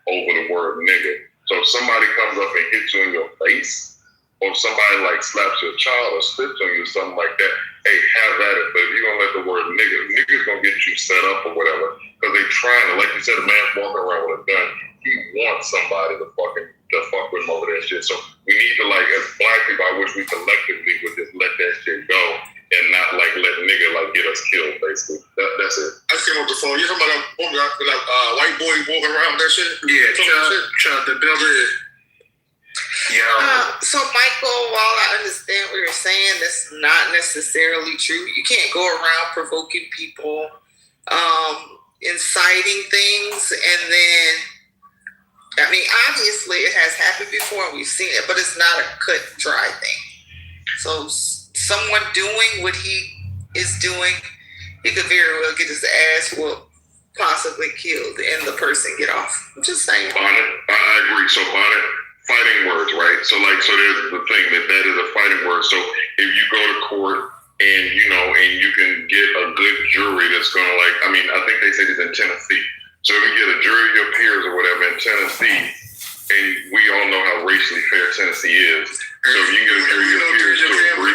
over the word nigga. So if somebody comes up and hits you in your face, or if somebody like slaps your child or spits on you or something like that, hey, have at it. But if you're gonna let the word nigga's gonna get you set up or whatever, because they trying to, like you said, a man's walking around with a gun. He wants somebody to fuck with him over that shit. So we need to, like, as black people, I wish we collectively would just let that shit go and not like let nigga like get us killed. Basically, that's it. I just came off the phone. You talking about white boy walking around with that shit? Yeah, child the builder. Yeah. So Michael, while I understand what you're saying, that's not necessarily true. You can't go around provoking people, inciting things, and then, I mean, obviously it has happened before and we've seen it, but it's not a cut and dry thing. So someone doing what he is doing, he could very well get his ass whooped, possibly killed, and the person get off. I'm just saying. Bonnet, I agree. So bonnet, fighting words, right? So there's the thing that is a fighting word. So if you go to court and you can get a good jury that's gonna, like, I mean, I think they say this in Tennessee. So if you get a jury of your peers or whatever in Tennessee, and we all know how racially fair Tennessee is. So if you get a jury of your peers to agree,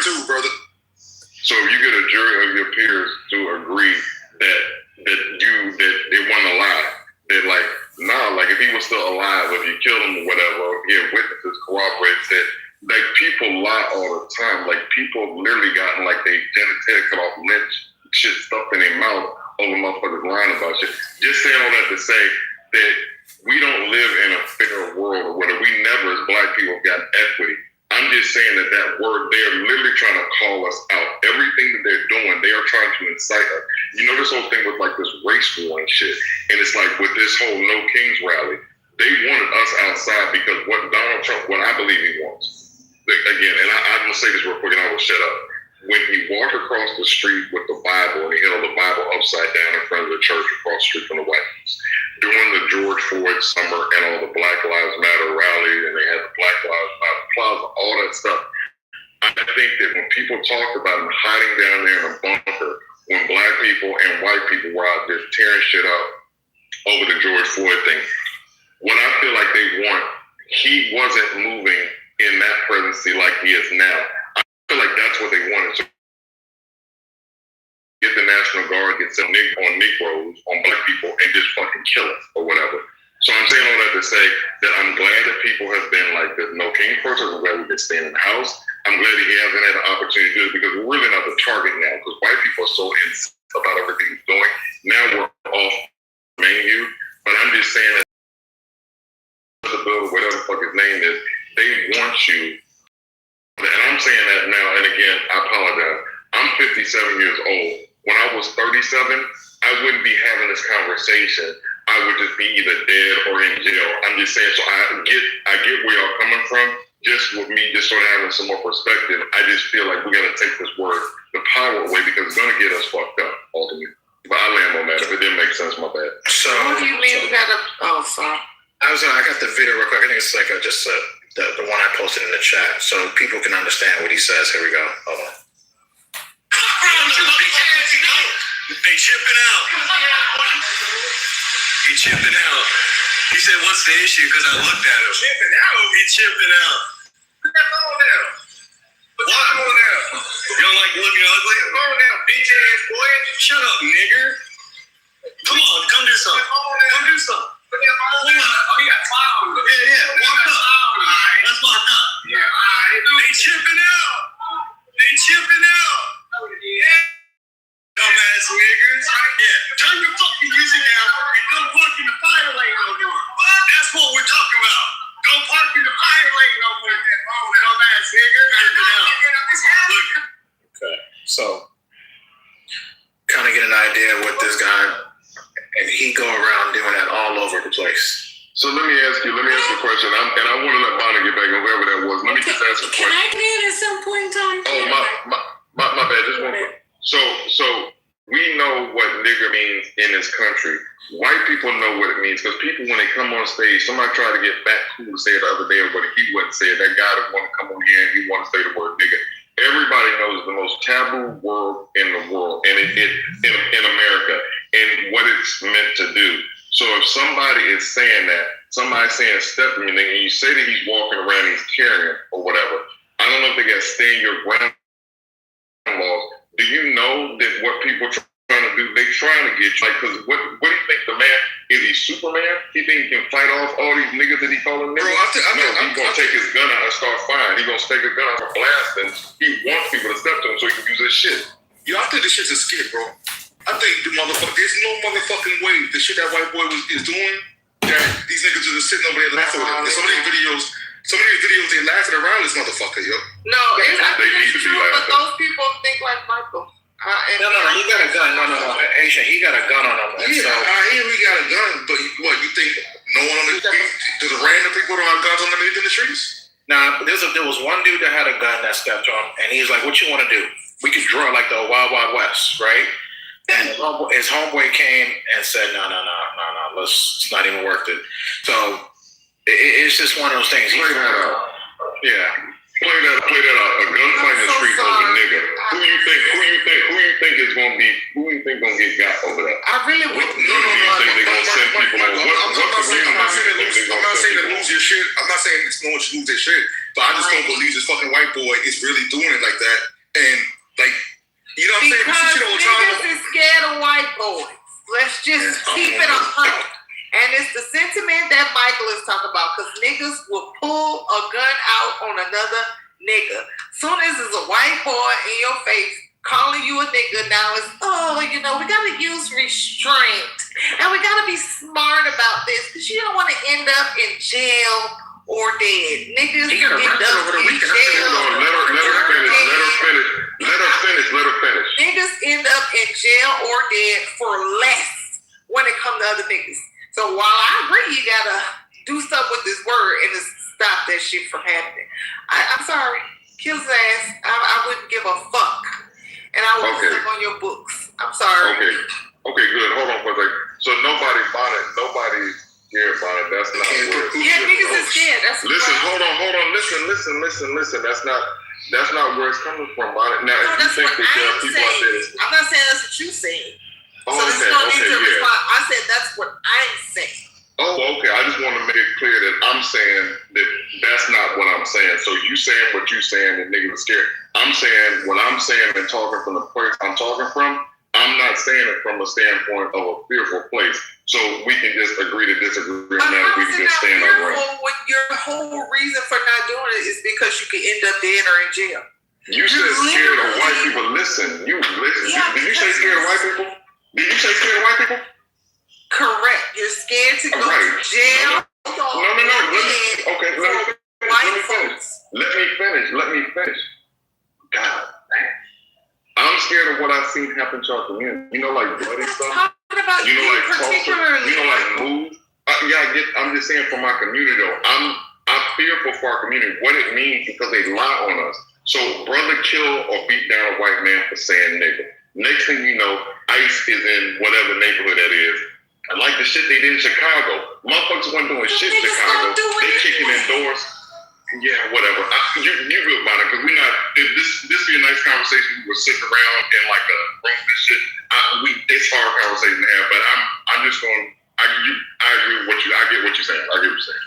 so if you get a jury of your peers to agree that it wasn't a lie, that like, nah, like if he was still alive, if you killed him or whatever, or he had witnesses corroborate that, like people lie all the time. Like people literally gotten like they genitalia cut off, lynch, shit stuffed in their mouth over motherfuckers lying about shit. Just saying all that to say that we don't live in a fair world or whatever. We never as black people got equity. I'm just saying that word, they're literally trying to call us out. Everything that they're doing, they are trying to incite us. You know, this whole thing with like this race war and shit. And it's like with this whole No Kings rally, they wanted us outside because what Donald Trump, what I believe he wants. Again, and I'm going to say this real quick and I will shut up. When he walked across the street with the Bible and he held the Bible upside down in front of the church across the street from the White House, during the George Floyd summer and all the Black Lives Matter rallies and they had the Black Lives Matter plaza, all that stuff, I think that when people talked about him hiding down there in a bunker, when black people and white people were out there tearing shit up over the George Floyd thing, what I feel like they want, he wasn't moving in that presidency like he is now. I feel like that's what they wanted. So get the National Guard, get some on Negroes, on black people, and just fucking kill us or whatever. So I'm saying all that to say that I'm glad that people have been like this No King protest. I'm glad we can stay in the house. I'm glad he hasn't had an opportunity to do it because we're really not the target now because white people are so insane about everything he's doing. Now we're off menu. But I'm just saying that the bill, whatever the fuck his name is, they want you. And I'm saying that now, and again, I apologize. I'm 57 years old. When I was 37, I wouldn't be having this conversation. I would just be either dead or in jail. I'm just saying, so I get where y'all coming from. Just with me just sort of having some more perspective, I just feel like we got to take this word, the power away, because it's going to get us fucked up, ultimately. But I land on that. If it didn't make sense, my bad. So, what do you mean we got to, sorry. I got the video real quick. I think it's like the one I posted in the chat so people can understand what he says. Here we go. Hold on. They chipping out. He chipping out. He said, "What's the issue?" Because I looked at him. Chipping out. He chipping out. Put that phone down. Put that phone down. You don't like looking ugly? Put that phone down, bitch ass boy. Shut up, nigger. Come on, come do something. Come do something. Put that phone down. Oh, you got clown. Yeah. Walk up. Right. Let's walk up. Yeah. All right. They chipping out. They chipping out. Yeah. Dumbass niggers. Yeah. Turn your fucking music down and go park in the fire lane no more. That's what we're talking about. Go park in the fire lane no more. Dumbass nigger. Look. Okay. So, kind of get an idea of what this guy, and he go around doing that all over the place. So let me ask you a question, and I want to let Bonnie get back on whoever that was. Let me just ask a question. Can I get in at some point in time? Oh, my bad. Just one minute. So we know what nigger means in this country. White people know what it means because people, when they come on stage, somebody tried to get back cool to say it the other day, but he wouldn't say it. That guy that want to come on here and he want to say the word nigger. Everybody knows the most taboo word in the world, and in America, and what it's meant to do. So if somebody is saying that, somebody saying step to me, nigga, and you say that he's walking around, he's carrying or whatever. I don't know if they got stand your ground laws. Do you know that what people are trying to do? They trying to get you. Like, because what do you think the man is? He Superman? He think he can fight off all these niggas that he calling niggas? Bro, He's gonna take his gun out and start firing. He's gonna take his gun out and blast, and he wants people to step to him so he can use his shit. Yo, I think this shit's a skit, bro. I think there's no motherfucking way the shit that white boy is doing, that these niggas are just sitting over there laughing with him. Some of these videos, they laughing around this motherfucker, yo. No, it's not They need to be true, but laughing. those people think like Michael. No, he got a gun. No, Asia, he got a gun on him. And Yeah, so, I hear he got a gun, but what, you think no one on the street, there's random people that have guns on them in the streets? nah, there was one dude that had a gun that stepped on him, and he was like, "What you want to do? We could draw like the Wild Wild West, right?" And his homeboy came and said, "No, it's not even worth it." So it's just one of those things. Play that out. Yeah. Play that out. A gunfight in the street over a nigga. Who you think gonna get got over that? I really What wouldn't. community you think they gonna send people over? I'm not saying to lose your shit. I'm not saying no one should lose their shit. But I just don't believe this fucking white boy is really doing it like that. And like, you know what I'm saying? Because This shit all the time. niggas is scared of white boys. Let's just keep it 100. And it's the sentiment that Michael is talking about, because niggas will pull a gun out on another nigga. Soon as it's a white boy in your face calling you a nigga, now it's, we gotta use restraint. And we gotta be smart about this, because you don't want to end up in jail or dead. Niggas end up in jail. Let her finish. Niggas end up in jail or dead for less when it comes to other niggas. So while I agree you gotta do something with this word and just stop that shit from happening, I'm sorry, kill his ass. I wouldn't give a fuck, and I would put him on your books. I'm sorry. Okay, good. Hold on for a second. So nobody cared about it. That's not where. Yeah, niggas is scared. That's Listen, hold on. Listen. That's not where it's coming from. Now, no, if you that's think what that there are I'm people out there, saying. I'm not saying that's what you saying. oh, So there's no need to yeah. respond. I said that's what I'm saying. Oh, okay. I just want to make it clear that I'm saying that that's not what I'm saying. So you saying what you saying and niggas are scared. I'm saying what I'm saying and talking from the place I'm talking from. I'm not saying it from a standpoint of a fearful place. So we can just agree to disagree on that. We can just stand our ground. When your whole reason for not doing it is because you could end up dead or in jail. You said scared of white people. Listen. Yeah, Did you say scared of white people? Did you say scared of white people? Correct. You're scared to go to jail. No. Let me finish. God damn. I'm scared of what I've seen happen to our community. You know, like bloody stuff. About You know, like particularly. you know, like moves. I'm just saying for my community though. I'm fearful for our community. What it means because they lie on us. So brother kill or beat down a white man for saying nigga. Next thing you know, ICE is in whatever neighborhood that is. And like the shit they did in Chicago. Motherfuckers weren't doing shit in Chicago. They kicking in doors. Yeah, whatever. You good about it, because we're not. This be a nice conversation. We were sitting around in like a room and shit. It's hard conversation to have, but I'm just going. I agree with what you. I get what you're saying. I get what you're saying.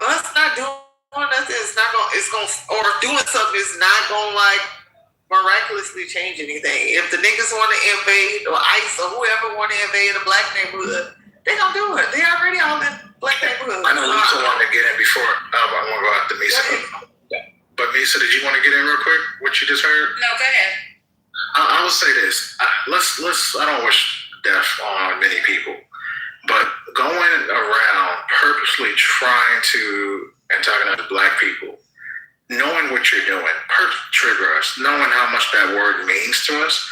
Us not doing nothing is not going. It's going, or doing something is not going to like miraculously change anything. If the niggas want to invade, or ICE or whoever want to invade a black neighborhood, they gonna do it. They already all in black neighborhoods. I know Lisa wanted to get in before. I want to go after Misa. But Misa, did you want to get in real quick? What you just heard? No, go ahead. I will say this. Let's. I don't wish death on many people, but going around purposely trying to and talking to black people, knowing what you're doing, trigger us, knowing how much that word means to us,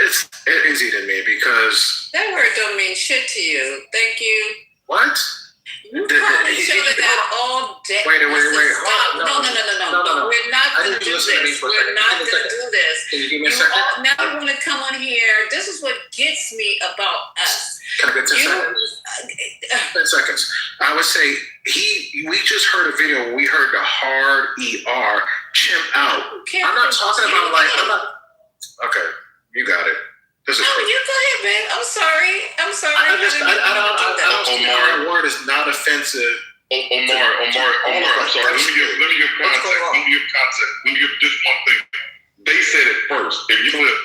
it's easy to me because That word don't mean shit to you. Thank you. what? You call each other that all day. Wait. No. No. We're not I going need to you do to listen to me this. for a We're second. not Give me a going to second. do this. Can you give me a You second? all now want to come on here. This is what gets me about us. Can I get 10 seconds? 10 seconds. I would say we just heard a video where we heard the hard ER chimp out. I'm not talking about like, okay, you got it. This is Oh, you go ahead, babe. I'm sorry. I don't. word is not offensive. Omar, I'm sorry. Let me give context. Let me give just one thing. They said it first. If you look,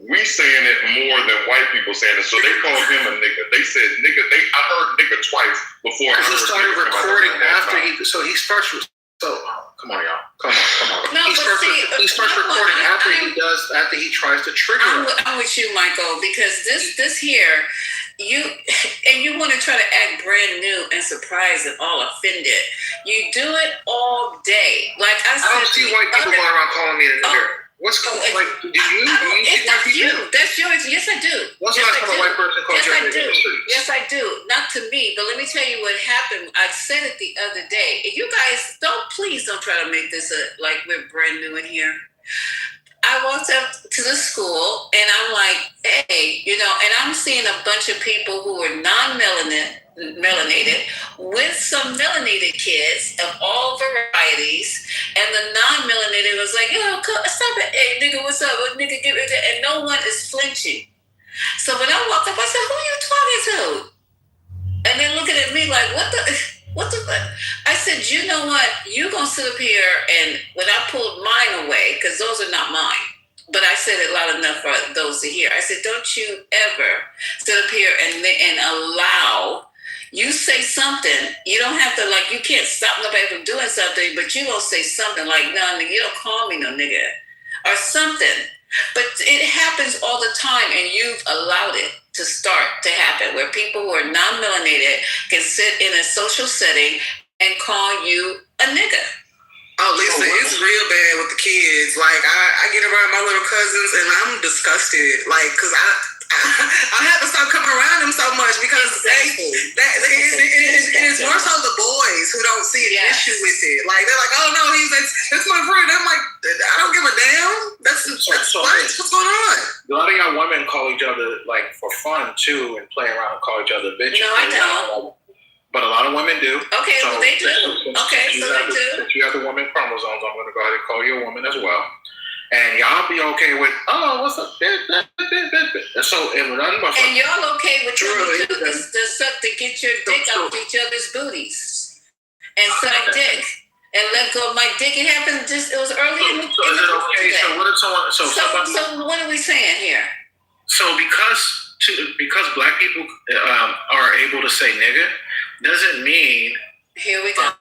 we saying it more than white people saying it. So they called him a nigga. They said nigga. I heard nigga twice before. He started recording after he. So he starts. So come on, y'all. Come on. No, He starts recording after he tries to trigger. I'm with you, Michael, because this here. You want to try to act brand new and surprised and all offended. You do it all day. Like I said, I don't see white people going around calling me a nigger. What's going on? Like, do you? That's you. That's yours. Yes, I do. What's the last time a white person called you a nigger? Yes, I do. Not to me, but let me tell you what happened. I said it the other day. You guys please don't try to make this like we're brand new in here. I walked up to the school and I'm like, hey, and I'm seeing a bunch of people who are non-melanated with some melanated kids of all varieties. And the non-melanated was like, stop it. Hey, nigga, what's up? Nigga, give it to. And no one is flinching. So when I walked up, I said, who are you talking to? And they're looking at me like, what the fuck? I said, you know what? You're going to sit up here and when I pulled mine away, because those are not mine, but I said it loud enough for those to hear. I said, don't you ever sit up here and allow, you say something, you don't have to, like, you can't stop nobody from doing something, but you going to say something like, no, nigga, you don't call me no nigga, or something. But it happens all the time, and you've allowed it to start to happen, where people who are non-melanated can sit in a social setting and call you a nigga. Oh, Lisa, it's real bad with the kids. Like, I get around my little cousins, and I'm disgusted. Like, because I have to stop coming around them so much because it's more so the boys who don't see an issue with it. Like, they're like, oh no, that's my friend. I'm like, I don't give a damn. That's what's going on. A lot of y'all women call each other like for fun too and play around and call each other bitches. No, I don't. But a lot of women do. Okay, so they do. Okay, so they do. If you have the woman chromosomes, I'm going to go ahead and call you a woman as well. And y'all be okay with, what's up, So, and y'all okay with the stuff to get your dick out each other's booties and suck dick and let go of my dick. It happened it was early in the So is it okay? So what is someone? So what are we saying here? So because black people are able to say nigga, doesn't mean. Here we go.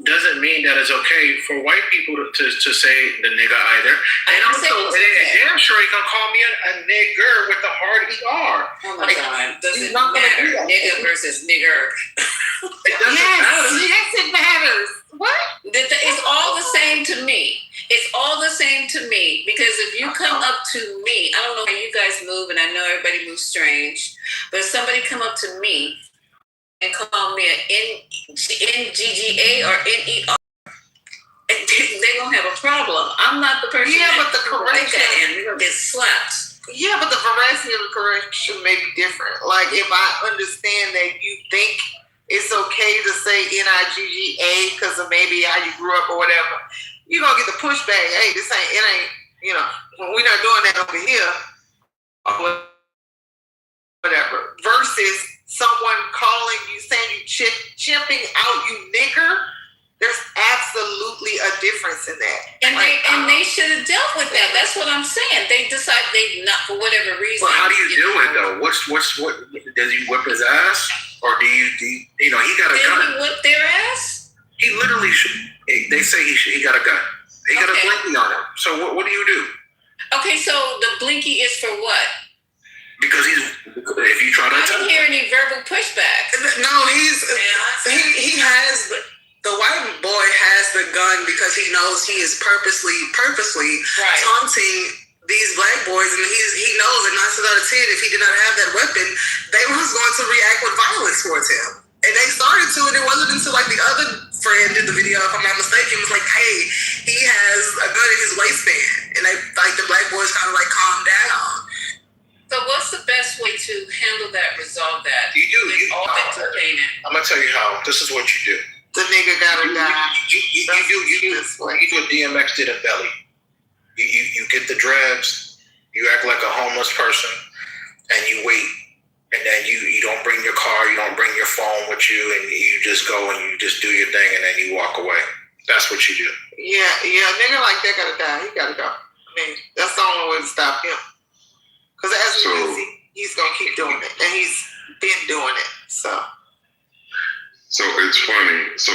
Doesn't mean that it's okay for white people to say the nigga either. And damn sure he gonna call me a nigger with the hard ER. Oh my God. Does it matter? Nigga versus nigger. It doesn't matter. Yes, it matters. What? It's all the same to me. It's all the same to me because if you come up to me, I don't know how you guys move, and I know everybody moves strange, but if somebody come up to me and call me an NGGA or NER, they're going to have a problem. I'm not the person but the correction, and they're going to get slapped. Yeah, but the veracity of the correction may be different. Like, if I understand that you think it's okay to say NIGGA because of maybe how you grew up or whatever, you're going to get the pushback. Hey, we're not doing that over here. Or whatever. Versus someone calling you, saying you chimping out, you nigger. There's absolutely a difference in that. And they should have dealt with that. That's what I'm saying. They decided they not for whatever reason. Well, how do you do it though? What does he whip his ass, or do you he got a gun? Did he whip their ass? He literally should. They say he got a gun. He got a blinky on him. So what do you do? Okay, so the blinky is for what? Because if you try to, I didn't hear any verbal pushback. No, he has. The white boy has the gun because he knows he is purposely taunting these black boys, and he knows that 9 out of 10, if he did not have that weapon, they was going to react with violence towards him. And they started to, and it wasn't until like the other friend did the video, if I'm not mistaken, was like, hey, he has a gun in his waistband, and the black boys kind of like calmed down. So what's the best way to handle that, resolve that? I'm gonna tell you how. This is what you do. The nigga gotta die. You do what DMX did in Belly. You get the dreads, you act like a homeless person, and you wait. and then you don't bring your car, you don't bring your phone with you, and you just go and you just do your thing, and then you walk away. That's what you do. Yeah, a nigga like that gotta die. He gotta go. I mean, that's the only way to stop him. Because as we can see, he's gonna keep doing it, and he's been doing it. So it's funny. So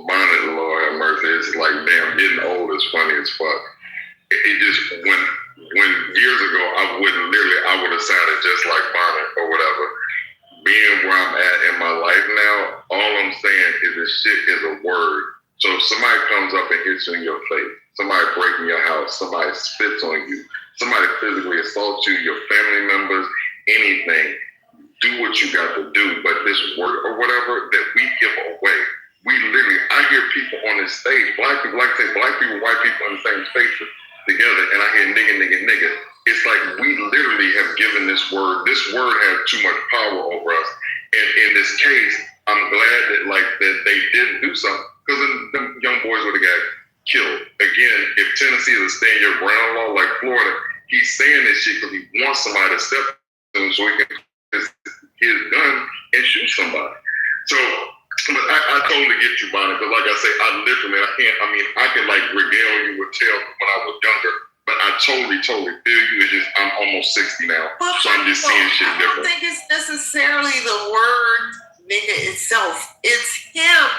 Bonnet, Lord have mercy. It's like, damn, getting old is funny as fuck. It just when years ago I would have sounded just like Bonnet or whatever. Being where I'm at in my life now, all I'm saying is this shit is a word. So if somebody comes up and hits you in your face, somebody breaking your house, somebody spits on you, somebody physically assaults you, your family members, anything, do what you got to do. But this word or whatever that we give away, we literally, I hear people on this stage, black people, like I say, black people, white people on the same spaces together, and I hear nigga. It's like we literally have given this word has too much power over us. And in this case, I'm glad that they didn't do something, because them young boys would have got killed. Again, if Tennessee is a stand your ground law like Florida, he's saying this shit because he wants somebody to step to him so he can put his gun and shoot somebody. So, but I totally get you, Bonnie, because like I say, I can like regale you with tales when I was younger, but I totally feel you. It's just, I'm almost 60 now, so I'm just seeing shit different. I don't think it's necessarily the word nigga itself. It's him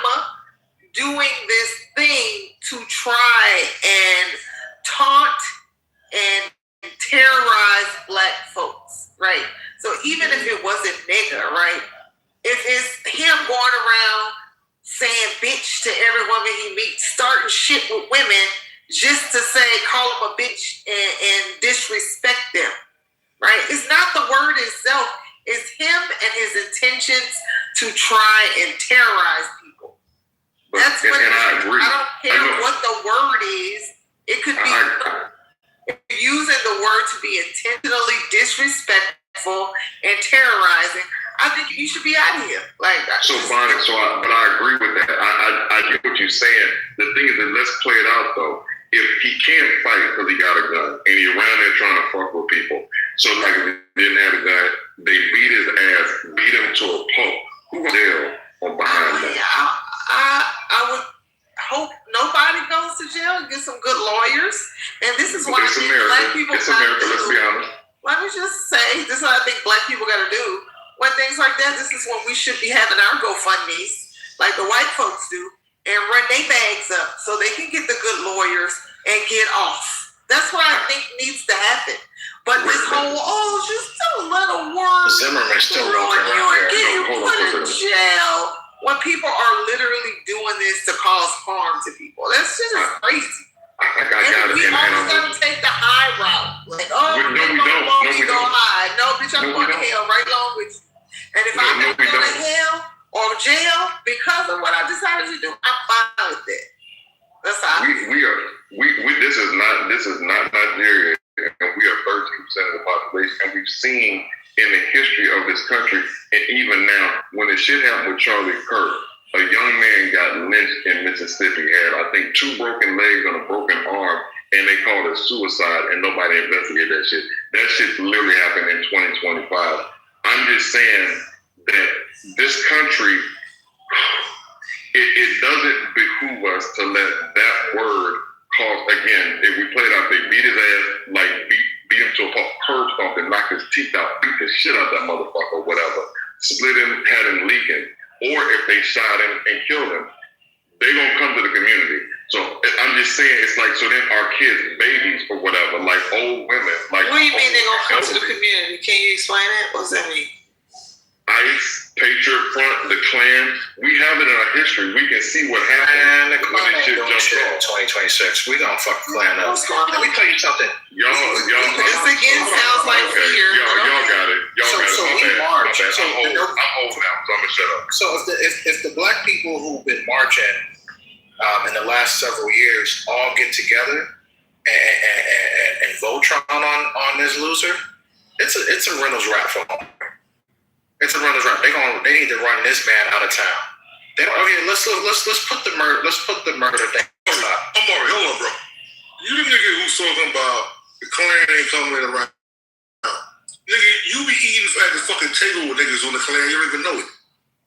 doing this thing to try and taunt and terrorize black folks, right? So even if it wasn't nigga, right? If it's him going around saying bitch to every woman he meets, starting shit with women just to say, call them a bitch and disrespect them, right? It's not the word itself. It's him and his intentions to try and terrorize people. That's what I agree. I don't care what the word is. It could be using the word to be intentionally disrespectful and terrorizing. I think you should be out of here. So, Bonnie, but I agree with that. I get what you're saying. The thing is that let's play it out though. If he can't fight because he got a gun and he's around there trying to fuck with people, so like if he didn't have a gun, they beat his ass, beat him to a pulp. Who was jail or behind that? I would hope nobody goes to jail and get some good lawyers. And this is what I think black people got to do. Let's be honest. Let me just say, this is what I think black people got to do. When things like that, this is when we should be having our GoFundMes, like the white folks do, and run their bags up so they can get the good lawyers and get off. That's what I think needs to happen. But this whole, just don't let a word Zimmerman's still rolling you and get you put in jail when people are literally doing this to cause harm to people. That's just crazy. I got it. We always got to take the high route. Like, we go high. No, bitch, I'm going to hell right along with you. And if I got to go to hell or jail because of what I decided to do, I'm fine with it. That's how this is not Nigeria, and we are 13% of the population, and we've seen in the history of this country, and even now, when the shit happened with Charlie Kirk, a young man got lynched in Mississippi, had I think 2 broken legs and a broken arm, and they called it suicide, and nobody investigated that shit. That shit literally happened in 2025. I'm just saying that this country, it doesn't behoove us to let that word cause, again, if we played out, they beat his ass, like beat him to a curb stomp and knock his teeth out, beat the shit out of that motherfucker or whatever, split him, had him leaking, or if they shot him and killed him, they gonna come to the community. So I'm just saying, it's like, so then our kids, babies or whatever, like old women, like. What do you mean they gonna come to the community? Can you explain that? What does that mean? ICE, Patriot Front, the Klan, we have it in our history. We can see what happened. And the Klan ain't doing shit in 2026. We gonna fuck the Klan up. Let me tell you something. Y'all. This again sounds like fear. Y'all got it. So we march. I'm old now, so I'm gonna shut up. So if the black people who've been marching in the last several years all get together and Voltron on this loser, it's a Reynolds rap for them. It's a Reynolds rap. They need to run this man out of town. Let's put the murder thing. Hold on, bro. You the nigga who's talking about the Klan ain't coming around. Nigga, you be eating at the fucking table with niggas on the clan, you don't even know it.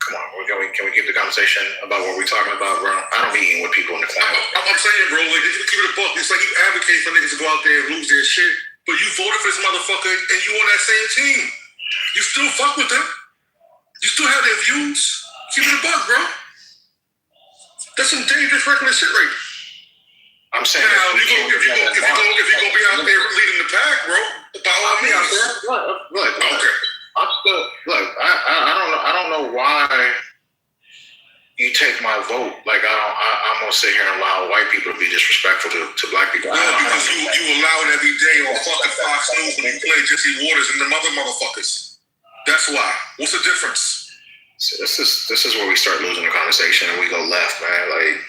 Come on, can we keep the conversation about what we're talking about, bro? I don't be eating with people in the clan. I'm saying, bro, like, if you keep it a buck, it's like you advocate for niggas to go out there and lose their shit, but you voted for this motherfucker and you on that same team. You still fuck with them. You still have their views. Keep it a buck, bro. That's some dangerous, reckless shit right there. I'm saying now, if you're gonna be out there leading the pack, bro, by all means. Look, okay. I'm still I don't know why you take my vote. Like I'm gonna sit here and allow white people to be disrespectful to black people. Well, because you allow it every day on fucking Fox News when you play Jesse Waters and them other motherfuckers. That's why. What's the difference? So this is where we start losing the conversation and we go left, man. Like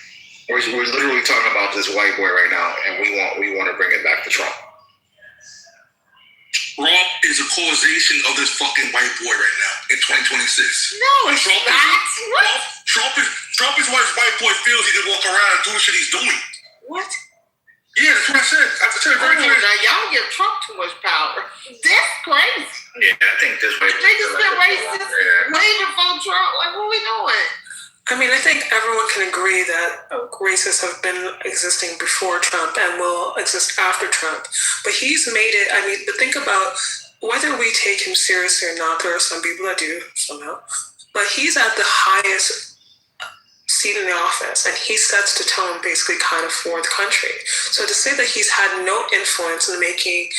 we're literally talking about this white boy right now, and we want to bring it back to Trump. Trump is a causation of this fucking white boy right now in 2026. No, it's Trump not. Trump is why this white boy feels he can walk around and do the shit he's doing. What? Yeah, that's what I said. I said it very clearly. Now y'all give Trump too much power. That's crazy. Yeah, I think this way. Niggas been racist way before Trump. Like, what we doing? I mean, I think everyone can agree that racists have been existing before Trump and will exist after Trump. But he's made it, but think about whether we take him seriously or not. There are some people that do somehow. But he's at the highest seat in the office, and he sets the tone basically kind of for the country. So to say that he's had no influence in making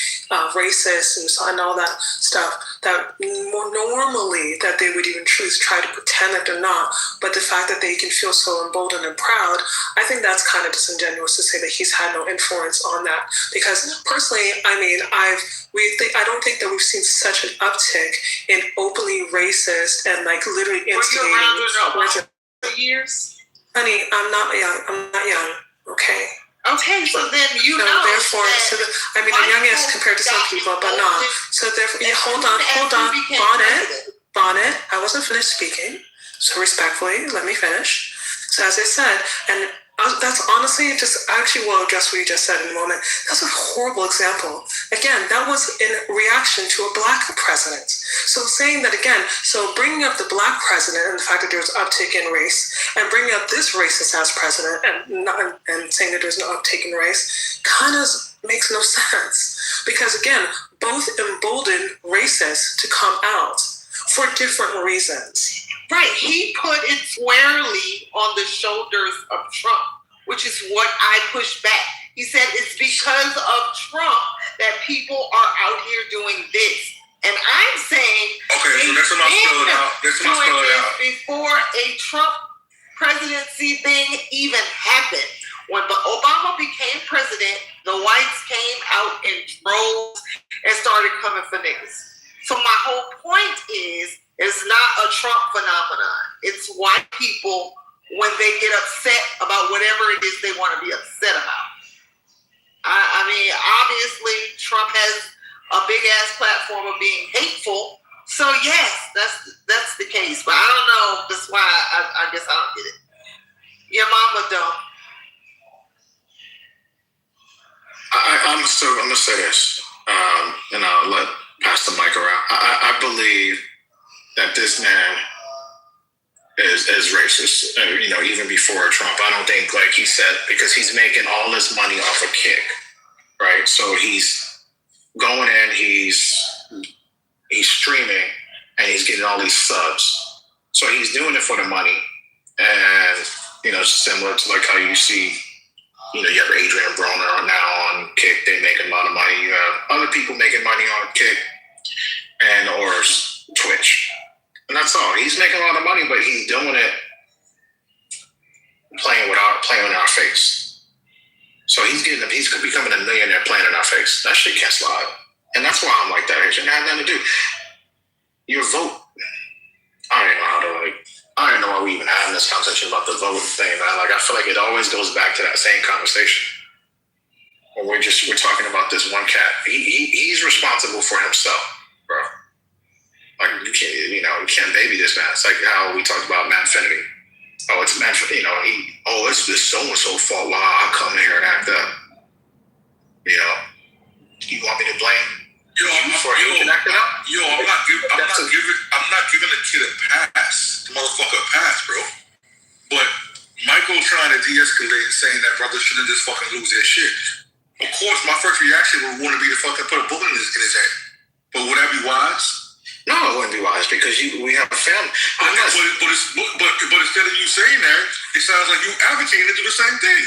racist and all that stuff that more normally that they would even try to pretend that they're not, but the fact that they can feel so emboldened and proud, I think that's kind of disingenuous to say that he's had no influence on that. Because personally, I don't think that we've seen such an uptick in openly racist and like literally instigating. Years? Honey, I'm not young. Okay. Okay, so then therefore, I'm youngest compared to some people, but not. So therefore, hold on. Bonnet. I wasn't finished speaking, so respectfully, let me finish. So as I said, and that's honestly will address what you just said in a moment. That's a horrible example. Again, that was in reaction to a black president. So saying that again, so bringing up the black president and the fact that there was an uptick in race, and bringing up this racist as president and saying that there's no uptick in race, kind of makes no sense. Because again, both emboldened racists to come out for different reasons. Right, he put it squarely on the shoulders of Trump, which is what I pushed back. He said it's because of Trump that people are out here doing this. And I'm saying okay, so that's what I'm spelling out. Before a Trump presidency thing even happened. When Obama became president, the whites came out in droves and started coming for niggas. So my whole point is, it's not a Trump phenomenon. It's white people when they get upset about whatever it is they want to be upset about. I mean, obviously, Trump has a big-ass platform of being hateful. So, yes, that's the case. But I don't know. That's why I guess I don't get it. Your mama don't. I'm going to say this, and I'll pass the mic around. I believe that this man is racist, even before Trump. I don't think, like he said, because he's making all this money off a kick, right? So he's going in, he's streaming, and he's getting all these subs. So he's doing it for the money, and, similar to like how you see, you have Adrian Broner now on Kick, they make a lot of money. You have other people making money on Kick or Twitch. And that's all. He's making a lot of money, but he's doing it playing in our face. So he's becoming a millionaire playing in our face. That shit can't slide. And that's why I'm like that. It shouldn't have nothing to do. Your vote. I don't know why we even having this conversation about the vote thing, man. Like, I feel like it always goes back to that same conversation. Where we're talking about this one cat. He's responsible for himself, bro. Like, you can't baby this man. It's like how we talked about Matt Finity. Oh, it's Matt Finity, it's this so-and-so fault while I come here and act up. You want me to blame I'm not giving a kid a pass, the motherfucker a pass, bro. But Michael trying to de-escalate and saying that brothers shouldn't just fucking lose their shit. Of course, my first reaction would want to be to fucking put a bullet in his head. But would that be wise? No, it wouldn't be wise because we have a family. But instead of you saying that, it sounds like you advocating to do the same thing.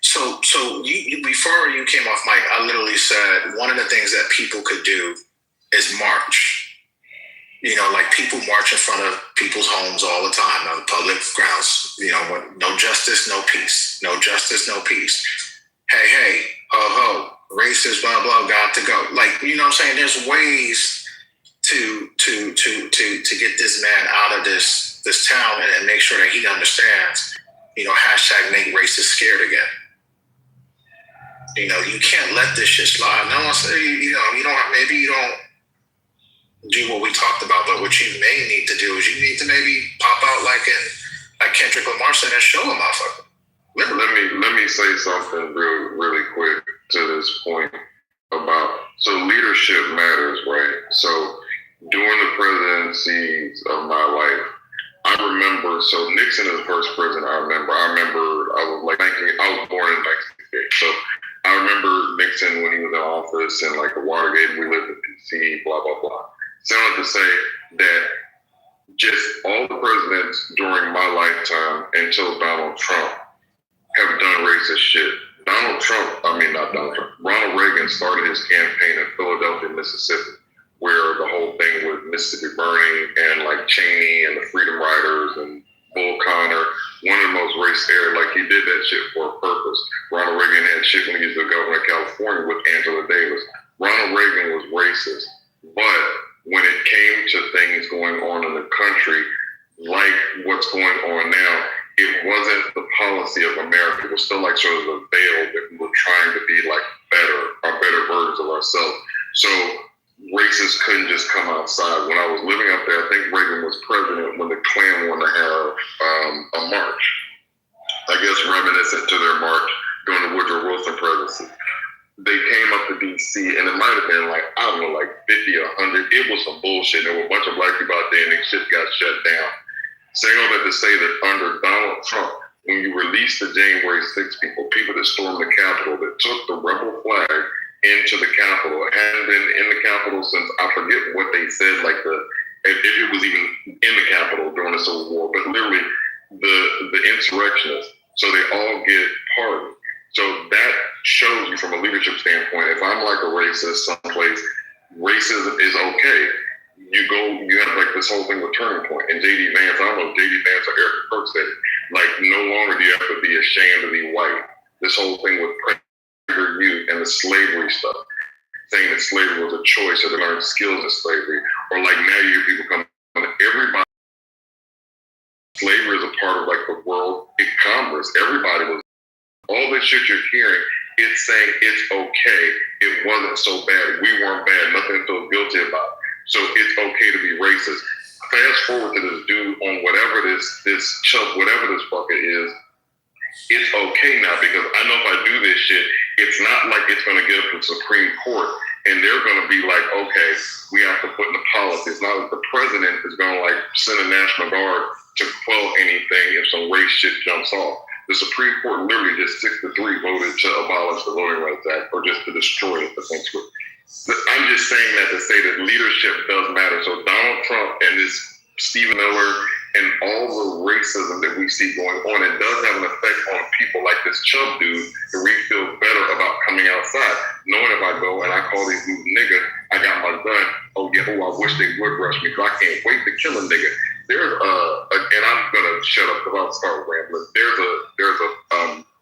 So you before you came off mic, I literally said one of the things that people could do is march. Like people march in front of people's homes all the time on public grounds. No justice, no peace. No justice, no peace. Hey, ho ho, racist, blah blah, got to go. Like what I'm saying. There's ways to get this man out of this town and make sure that he understands. Hashtag make racists scared again. You can't let this shit slide. No one say you don't do what we talked about, but what you may need to do is you need to maybe pop out like Kendrick Lamar said and show a motherfucker. Let me say something really quick to this point about leadership matters, right? So during the presidencies of my life, I remember. So Nixon is the first president I remember. I was born in 1968, so I remember Nixon when he was in office and like the Watergate. We lived in D.C. Blah blah blah. Sounded to say that just all the presidents during my lifetime until Donald Trump have done racist shit. Ronald Reagan started his campaign in Philadelphia, Mississippi, where the whole thing with Mississippi burning and like Cheney and the Freedom Riders and Bull Connor, one of the most racist areas. Like he did that shit for a purpose. Ronald Reagan had shit when he was the governor of California with Angela Davis. Ronald Reagan was racist, but when it came to things going on in the country, like what's going on now, it wasn't the policy of America. It was still like sort of a veil that we were trying to be like better versions of ourselves. So racists couldn't just come outside. When I was living up there, I think Reagan was president when the Klan wanted to have a march. I guess reminiscent to their march during the Woodrow Wilson presidency. They came up to D.C. and it might have been like 50 or 100. It was some bullshit. There were a bunch of black people out there and shit got shut down. Saying all that to say that under Donald Trump, when you released the January 6th people that stormed the Capitol, that took the rebel flag into the Capitol, hadn't been in the Capitol since, I forget what they said, if it was even in the Capitol during the Civil War, but literally the insurrectionists. So they all get pardoned. So that shows you from a leadership standpoint, if I'm like a racist someplace, racism is okay. You have like this whole thing with Turning Point and J.D. Vance. I don't know if J.D. Vance or Eric Kirk said it. Like, no longer do you have to be ashamed to be white. This whole thing with predator youth and the slavery stuff, saying that slavery was a choice or they learned skills in slavery. Or like now you hear people come on, everybody, slavery is a part of like the world commerce. Everybody was, all this shit you're hearing, it's saying it's okay. It wasn't so bad. We weren't bad. Nothing to feel guilty about. So it's okay to be racist. Fast forward to this dude on whatever this chub, whatever this fucker is. It's okay now because I know if I do this shit, it's not like it's going to get up to the Supreme Court and they're going to be like, okay, we have to put in the policy. It's not like the president is going to like send a National Guard to quell anything if some race shit jumps off. The Supreme Court literally just 6-3 voted to abolish the Voting Rights Act or just to destroy it, essentially. I'm just saying that to say that leadership does matter. So Donald Trump and this Stephen Miller and all the racism that we see going on, it does have an effect on people like this Chubb dude that we feel better about coming outside. Knowing if I go and I call these dudes nigga, I got my gun. I wish they would rush me because I can't wait to kill a nigga. There's and I'm gonna shut up because I'll start rambling. There's a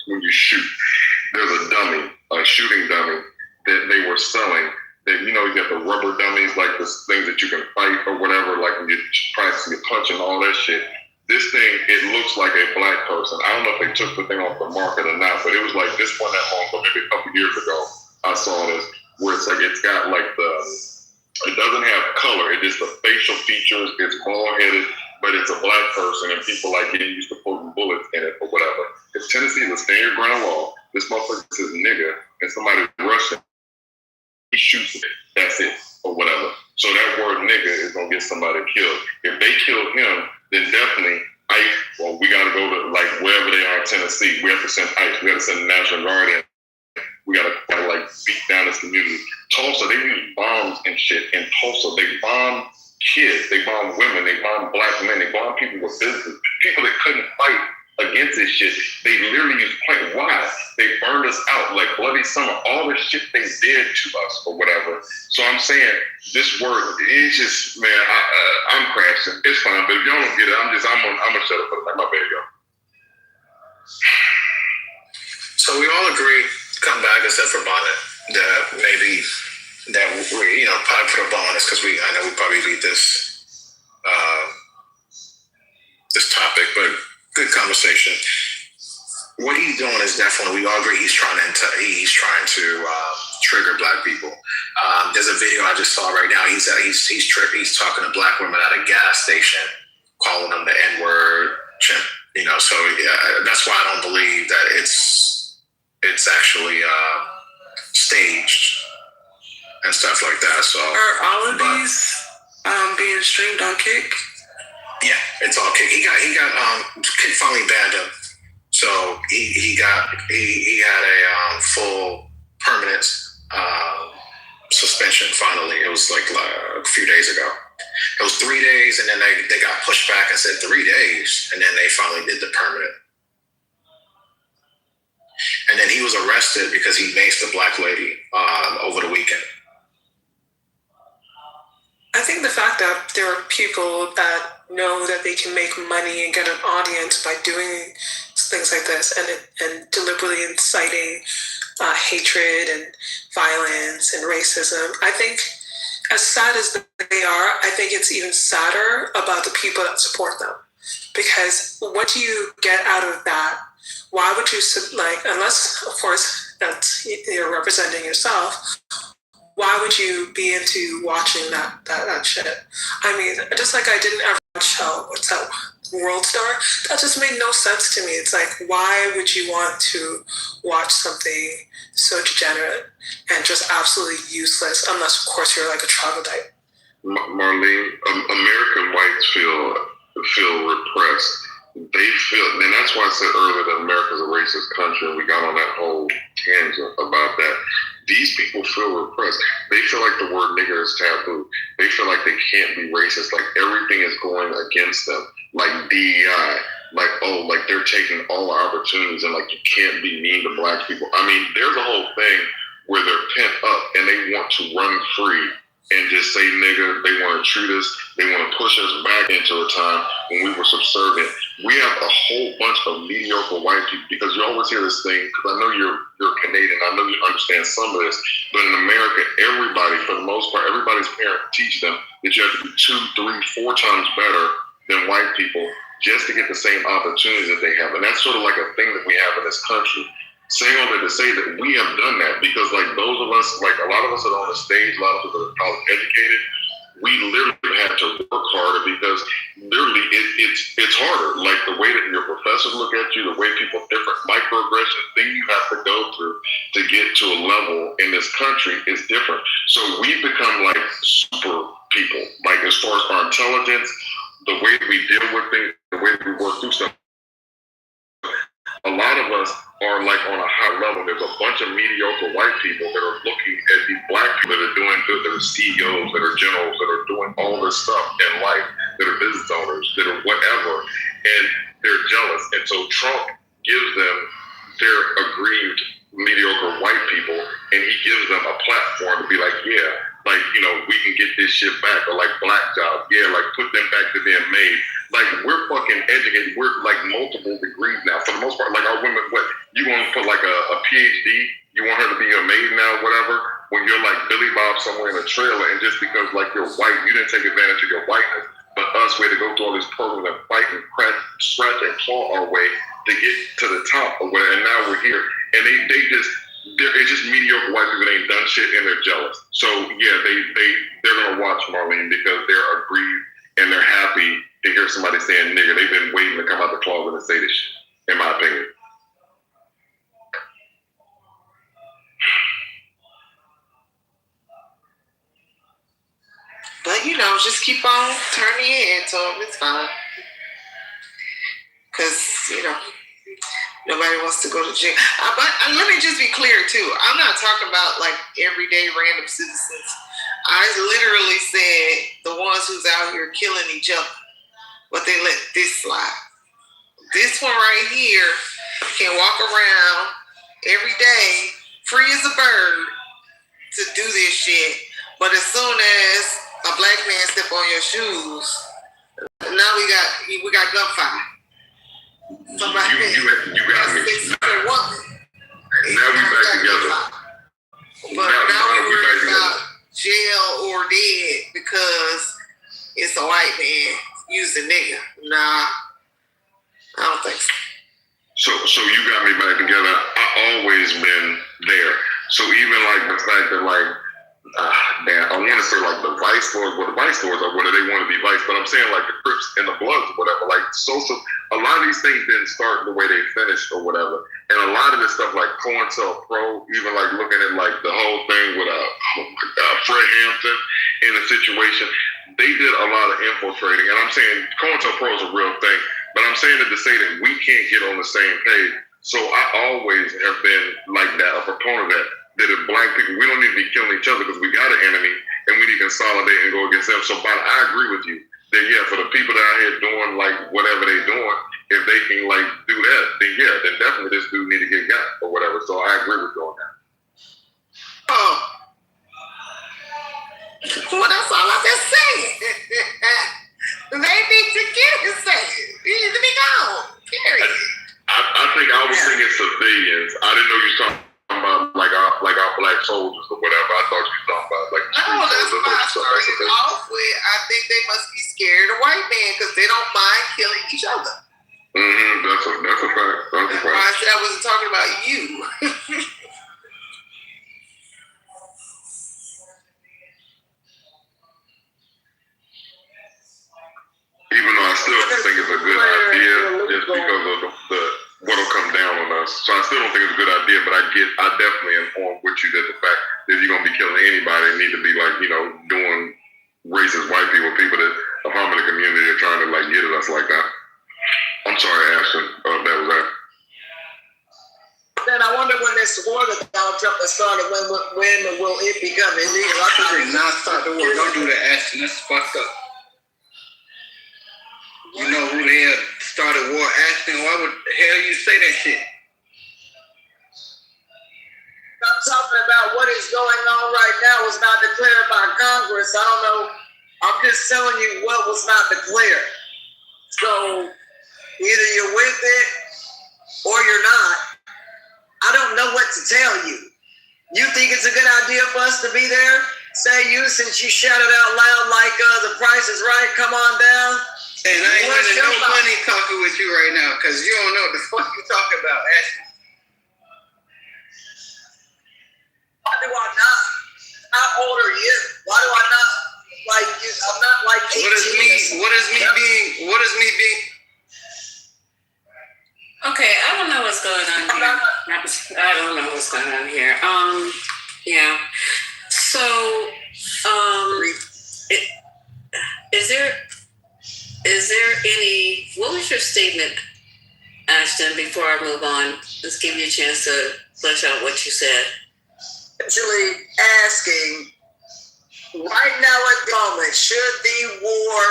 when you shoot, there's a dummy, a shooting dummy that they were selling. That you got the rubber dummies, like the things that you can fight or whatever, like when you're practicing your punch and all that shit. This thing, it looks like a black person. I don't know if they took the thing off the market or not, but it was like this one that long, but maybe a couple years ago, I saw this where it's like it's got like it doesn't have color. It just the facial features. It's bald headed, but it's a black person, and people like getting used to putting bullets in it or whatever. If Tennessee is a stand your ground law, this motherfucker says nigga, and somebody rushing. shoots it. That's it, or whatever. So that word nigga is gonna get somebody killed. If they kill him, then definitely we gotta go to like wherever they are in Tennessee. We have to send ICE. We have to send the National Guard in. We gotta like beat down this community. Tulsa, they use bombs and shit. In Tulsa, they bomb kids, they bomb women, they bomb black men, they bomb people with business, people that couldn't fight against this shit. They literally used point. Why? They burned us out like bloody summer. All the shit they did to us or whatever. So I'm saying this word is just, man. I'm crashing. It's fine, but if y'all don't get it, I'm gonna shut up for the night. My bad, y'all. So we all agree, come back except for Bonnet, that maybe that we, probably put a ball on this because I know we probably lead this topic, but good conversation. What he's doing is definitely, we all agree he's trying to trigger black people. There's a video I just saw right now. He's talking to black women at a gas station, calling them the N-word, chimp. So that's why I don't believe that it's actually staged and stuff like that. So are all of these being streamed on Kick? Yeah, it's all Kick. He got Kick finally banned him. So he had a full permanent suspension finally. It was like a few days ago. It was 3 days, and then they got pushed back and said 3 days, and then they finally did the permanent. And then he was arrested because he maced a black lady over the weekend. I think the fact that there are people that know that they can make money and get an audience by doing things like this and deliberately inciting hatred and violence and racism, I think as sad as they are, I think it's even sadder about the people that support them. Because what do you get out of that? Why would you, unless, of course, that you're representing yourself, why would you be into watching that shit? I mean, just like I didn't ever watch, what's that, World Star? That just made no sense to me. It's like, why would you want to watch something so degenerate and just absolutely useless, unless, of course, you're like a troglodyte? Marlene, American whites feel repressed. They feel, and that's why I said earlier that America's a racist country, and we got on that whole tangent about that. These people feel repressed. They feel like the word nigger is taboo. They feel like they can't be racist. Like everything is going against them. Like DEI. Like they're taking all the opportunities, and like you can't be mean to black people. I mean, there's a whole thing where they're pent up and they want to run free and just say nigger. They want to treat us. They want to push us back into a time when we were subservient. We have a whole bunch of mediocre white people, because you always hear this thing, because I know you're Canadian, I know you understand some of this, but in America, everybody, for the most part, everybody's parents teach them that you have to be 2, 3, 4 times better than white people just to get the same opportunities that they have. And that's sort of like a thing that we have in this country. Saying all that to say that we have done that, because like those of us, like a lot of us that are on the stage, a lot of us that are college educated, we literally have to work harder, because literally it's harder. Like the way that your professors look at you, the way people, different microaggressions, thing you have to go through to get to a level in this country is different. So we become like super people, like as far as our intelligence, the way we deal with things, the way we work through stuff. A lot of us are like on a high level. There's a bunch of mediocre white people that are looking at these black people that are doing good, that are CEOs, that are generals, that are doing all this stuff in life, that are business owners, that are whatever, and they're jealous. And so Trump gives them their aggrieved mediocre white people, and he gives them a platform to be like, yeah, like, we can get this shit back, or like black jobs, yeah, like put them back to being made. Like, we're fucking educated. We're like multiple degrees now. For the most part, like our women, what, you want to put like a PhD? You want her to be a maid now, whatever? When you're like Billy Bob somewhere in a trailer, and just because like you're white, you didn't take advantage of your whiteness. But us, we had to go through all these programs and fight and scratch and claw our way to get to the top or whatever. And now we're here. And it's just mediocre white people that ain't done shit, and they're jealous. So yeah, they're gonna watch Marlene, because they're aggrieved and they're happy to hear somebody saying nigger. They've been waiting to come out the closet and say this shit, in my opinion. just keep on turning your head to them. It's fine. Because, nobody wants to go to jail. But let me just be clear, too. I'm not talking about, like, everyday random citizens. I literally said the ones who's out here killing each other. But they let this slide. This one right here can walk around every day, free as a bird, to do this shit. But as soon as a black man step on your shoes, now we got gunfire. Somebody you got me. Now we back together. But now we're worried about jail or dead because it's a white man using nigga. Nah, I don't think so. So you got me back together. I always been there. So even like the fact that like, I want to say like the vice lords, well the vice lords are whether they want to be vice, but I'm saying like the Crips and the Bloods or whatever, like social, a lot of these things didn't start the way they finished or whatever. And a lot of this stuff like COINTELPRO, even like looking at like the whole thing with Fred Hampton in the situation, they did a lot of infiltrating. And I'm saying COINTELPRO is a real thing, but I'm saying it to say that we can't get on the same page. So I always have been like that, a proponent of that if black people, we don't need to be killing each other because we got an enemy and we need to consolidate and go against them. So, but I agree with you that, yeah, for the people that are out here doing like whatever they're doing, if they can like do that, then yeah, then definitely this dude need to get got or whatever. So I agree with you on that. Oh. Well, that's all I just said. They need to get it said. He needs to be gone. Period. I think I was thinking civilians. I didn't know you were talking about like our black soldiers or whatever. I thought you were talking about like no, that's what I started off with. I think they must be scared of white men because they don't mind killing each other. That's a fact. That's a fact. I said I wasn't talking about you. Even though I still think it's a good idea, just because of the what'll come down on us. So I still don't think it's a good idea, but I definitely am on with you that the fact that if you're gonna be killing anybody, it need to be like, doing racist white people that are harming the community are trying to like get at us like that. I'm sorry, Ashton. That was that. Then I wonder when this war that Donald Trump has started, when will it become illegal? I think did not start the war. Don't do that, Ashton. That's fucked up. You know who the hell started war, Ashton? Why would the hell you say that shit? I'm talking about what is going on right now was not declared by Congress. I don't know. I'm just telling you what was not declared. So either you're with it or you're not. I don't know what to tell you. You think it's a good idea for us to be there? Say you, since you shouted out loud like the price is right, come on down. And I ain't winning no money talking with you right now because you don't know what the fuck you talking about, Ashton. Why do I not? How old are you? Why do I not like you? I'm not like 18. What is me being? Okay, I don't know what's going on here. I don't know what's going on here. Yeah. So, is there any, what was your statement, Ashton, before I move on? Let's give you a chance to flesh out what you said. Actually asking, right now at the moment, should the war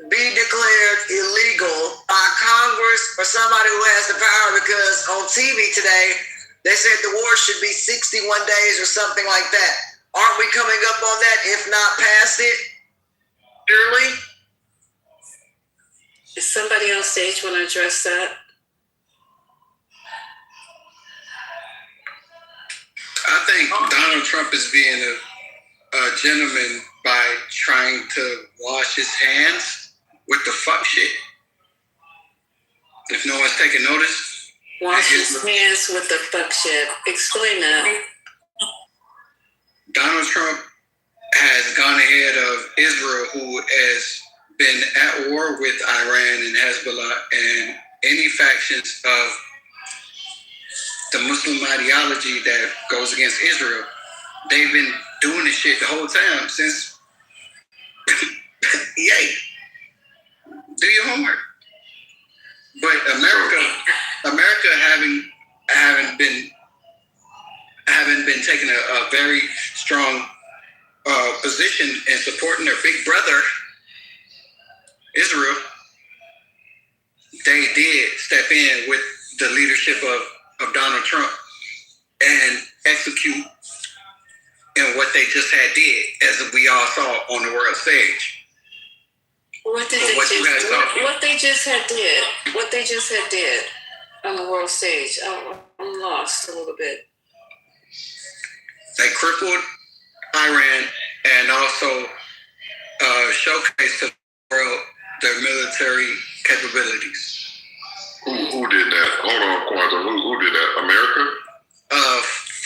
be declared illegal by Congress or somebody who has the power? Because on TV today, they said the war should be 61 days or something like that. Aren't we coming up on that, if not past it? Surely? Is somebody on stage want to address that? I think Donald Trump is being a gentleman by trying to wash his hands with the fuck shit. If no one's taking notice. Wash his hands with the fuck shit. Explain that. Donald Trump has gone ahead of Israel, who has been at war with Iran and Hezbollah and any factions of the Muslim ideology that goes against Israel. They've been doing this shit the whole time since Yay. Do your homework. But America having been taking a very strong position in supporting their big brother, Israel, they did step in with the leadership of Donald Trump and execute in what they just had did, as we all saw on the world stage. What they just had did on the world stage. I'm lost a little bit. They crippled Iran and also showcased to the world their military capabilities. Who did that? Hold on, Quantum. Who did that? America?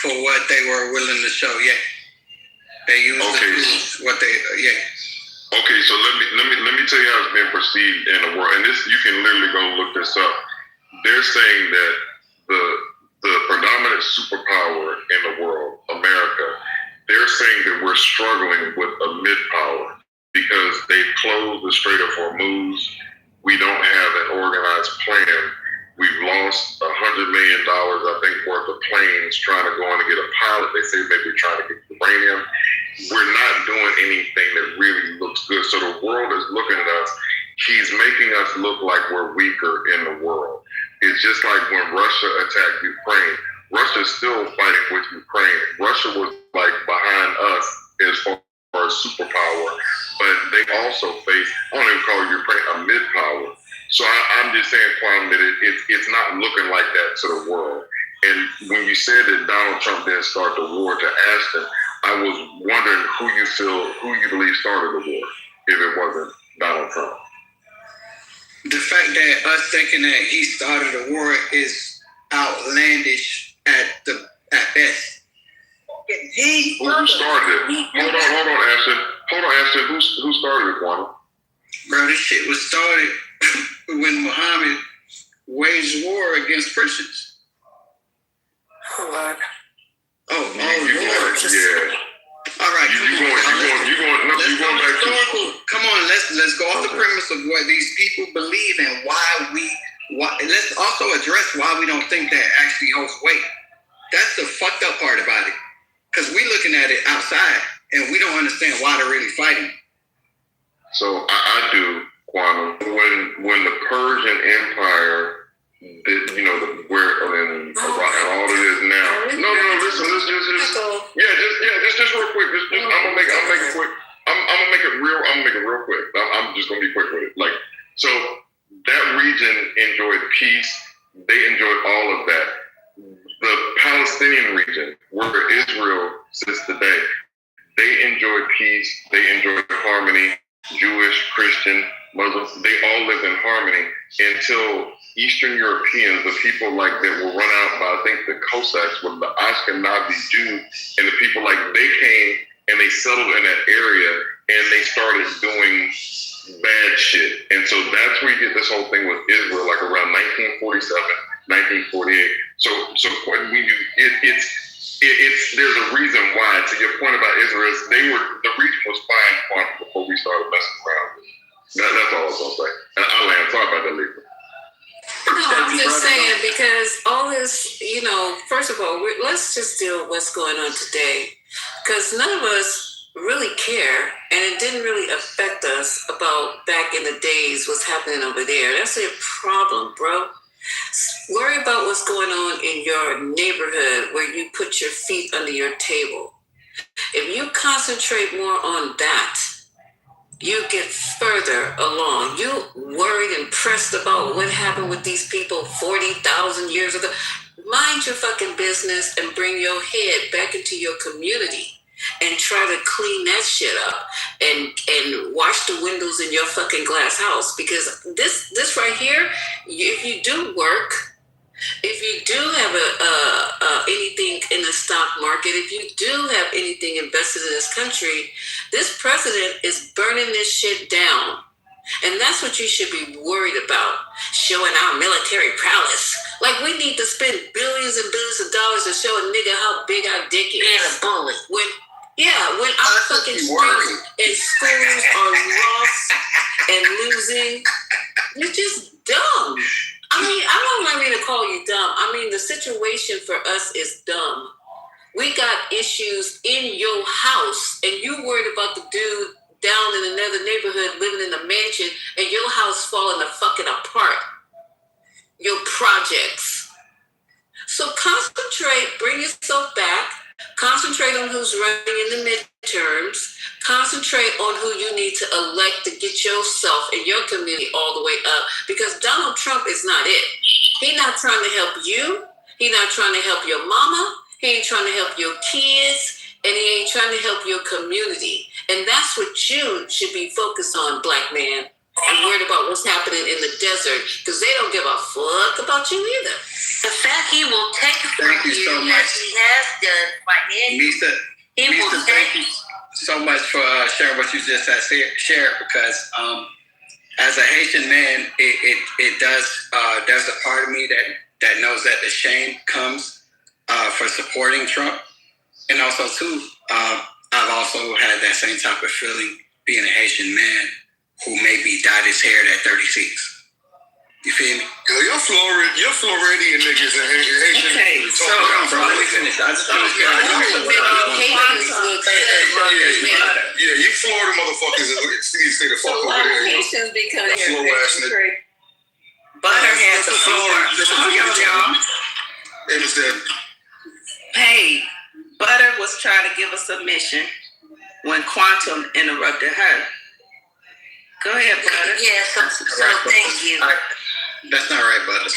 For what they were willing to show, yeah. They used what they, yeah. Okay, so let me tell you how it's been perceived in the world, and this you can literally go look this up. They're saying that the predominant superpower in the world, America, they're saying that we're struggling with a mid-power because they've closed the Strait of Hormuz. We don't have an organized plan. We've lost $100 million, I think, worth of planes trying to go on and get a pilot. They say maybe trying to get uranium. We're not doing anything that really looks good. So the world is looking at us. He's making us look like we're weaker in the world. It's just like when Russia attacked Ukraine. Russia's still fighting with Ukraine. Russia was like behind us as far as superpower, but they also face, I don't even call Ukraine a mid-power. So I'm just saying, Kwame, that it's not looking like that to the world. And when you said that Donald Trump didn't start the war to Ashton, I was wondering who you believe started the war, if it wasn't Donald Trump. The fact that us thinking that he started the war is outlandish at best. Who started it? Hold on, Ashton. Who started it, Kwame? Bro, this shit was started when Muhammad waged war against Christians. Oh, Lord. Oh, Yeah. All right. You going back to. Come on, let's go off the premise of what these people believe and why let's also address why we don't think that actually holds weight. That's the fucked up part about it. Because we looking at it outside and we don't understand why they're really fighting. So I do, Kwame. When the Persian Empire did, where in Iraq and all it is now. No, listen, just real quick. I'm gonna make it quick. I'm gonna make it real quick. I'm just gonna be quick with it. Like, so that region enjoyed peace. They enjoyed all of that. The Palestinian region, where Israel sits today, they enjoyed peace. They enjoyed harmony. Jewish, Christian, Muslims, they all lived in harmony until Eastern Europeans, the people like that were run out by, I think, the Cossacks, with the Ashkenazi Jews, and the people like they came and they settled in that area and they started doing bad shit. And so that's where you get this whole thing with Israel, like around 1947, 1948. So when there's a reason why. To your point about Israel, the region was fine before we started messing around with it. That's all I was gonna say. And I'll land. Sorry about that, Lisa. No, I'm just saying, because all this, first of all, let's just deal with what's going on today, because none of us really care, and it didn't really affect us about back in the days what's happening over there. That's a problem, bro. Worry about what's going on in your neighborhood where you put your feet under your table. If you concentrate more on that, you get further along. You worried and pressed about what happened with these people 40,000 years ago. Mind your fucking business and bring your head back into your community and try to clean that shit up and wash the windows in your fucking glass house. Because this right here, if you do work, if you do have anything in the stock market, if you do have anything invested in this country, this president is burning this shit down. And that's what you should be worried about, showing our military prowess. Like, we need to spend billions and billions of dollars to show a nigga how big our dick is. When Yeah, when our fucking streets and schools are lost and losing, you're just dumb. I mean, I don't mean to call you dumb. I mean, the situation for us is dumb. We got issues in your house, and you worried about the dude down in another neighborhood living in a mansion, and your house falling the fucking apart. Your projects. So concentrate, bring yourself back. Concentrate on who's running in the midterms. Concentrate on who you need to elect to get yourself and your community all the way up. Because Donald Trump is not it. He's not trying to help you. He's not trying to help your mama. He ain't trying to help your kids. And he ain't trying to help your community. And that's what you should be focused on, black man. I'm worried about what's happening in the desert because they don't give a fuck about you either. The fact he will take from Thank you so much. as he has done financially, Misa, he will thank take. you so much for sharing what you just had shared, because as a Haitian man, it does there's a part of me that knows that the shame comes for supporting Trump, and also too, I've also had that same type of feeling being a Haitian man who maybe dyed his hair at 36. You feel me? You're Floridian niggas and Haitian. Okay, so let me finish. I just want to yeah, you Florida motherfuckers stay the fuck over there. Haitians become slow ass nigga. Butter has the floor. Y'all. Hey, Mr. Hey, Butter was trying to give a submission when Quantum interrupted her. Go ahead, Butter. Yeah, so thank you. That's not right, Butter.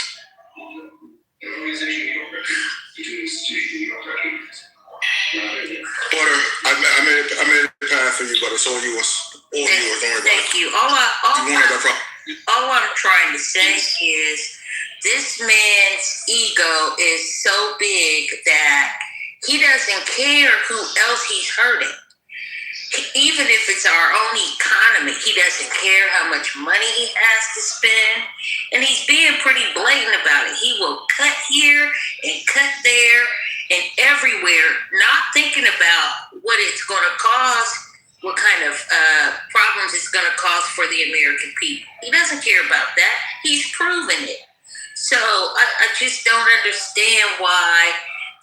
Butter, I made a path for you, but it's all yours. All yours. Don't worry about it. Thank you. All I'm trying to say is this man's ego is so big that he doesn't care who else he's hurting. Even if it's our own economy, he doesn't care how much money he has to spend. And he's being pretty blatant about it. He will cut here and cut there and everywhere, not thinking about what it's going to cause, what kind of problems it's going to cause for the American people. He doesn't care about that. He's proven it. So I just don't understand why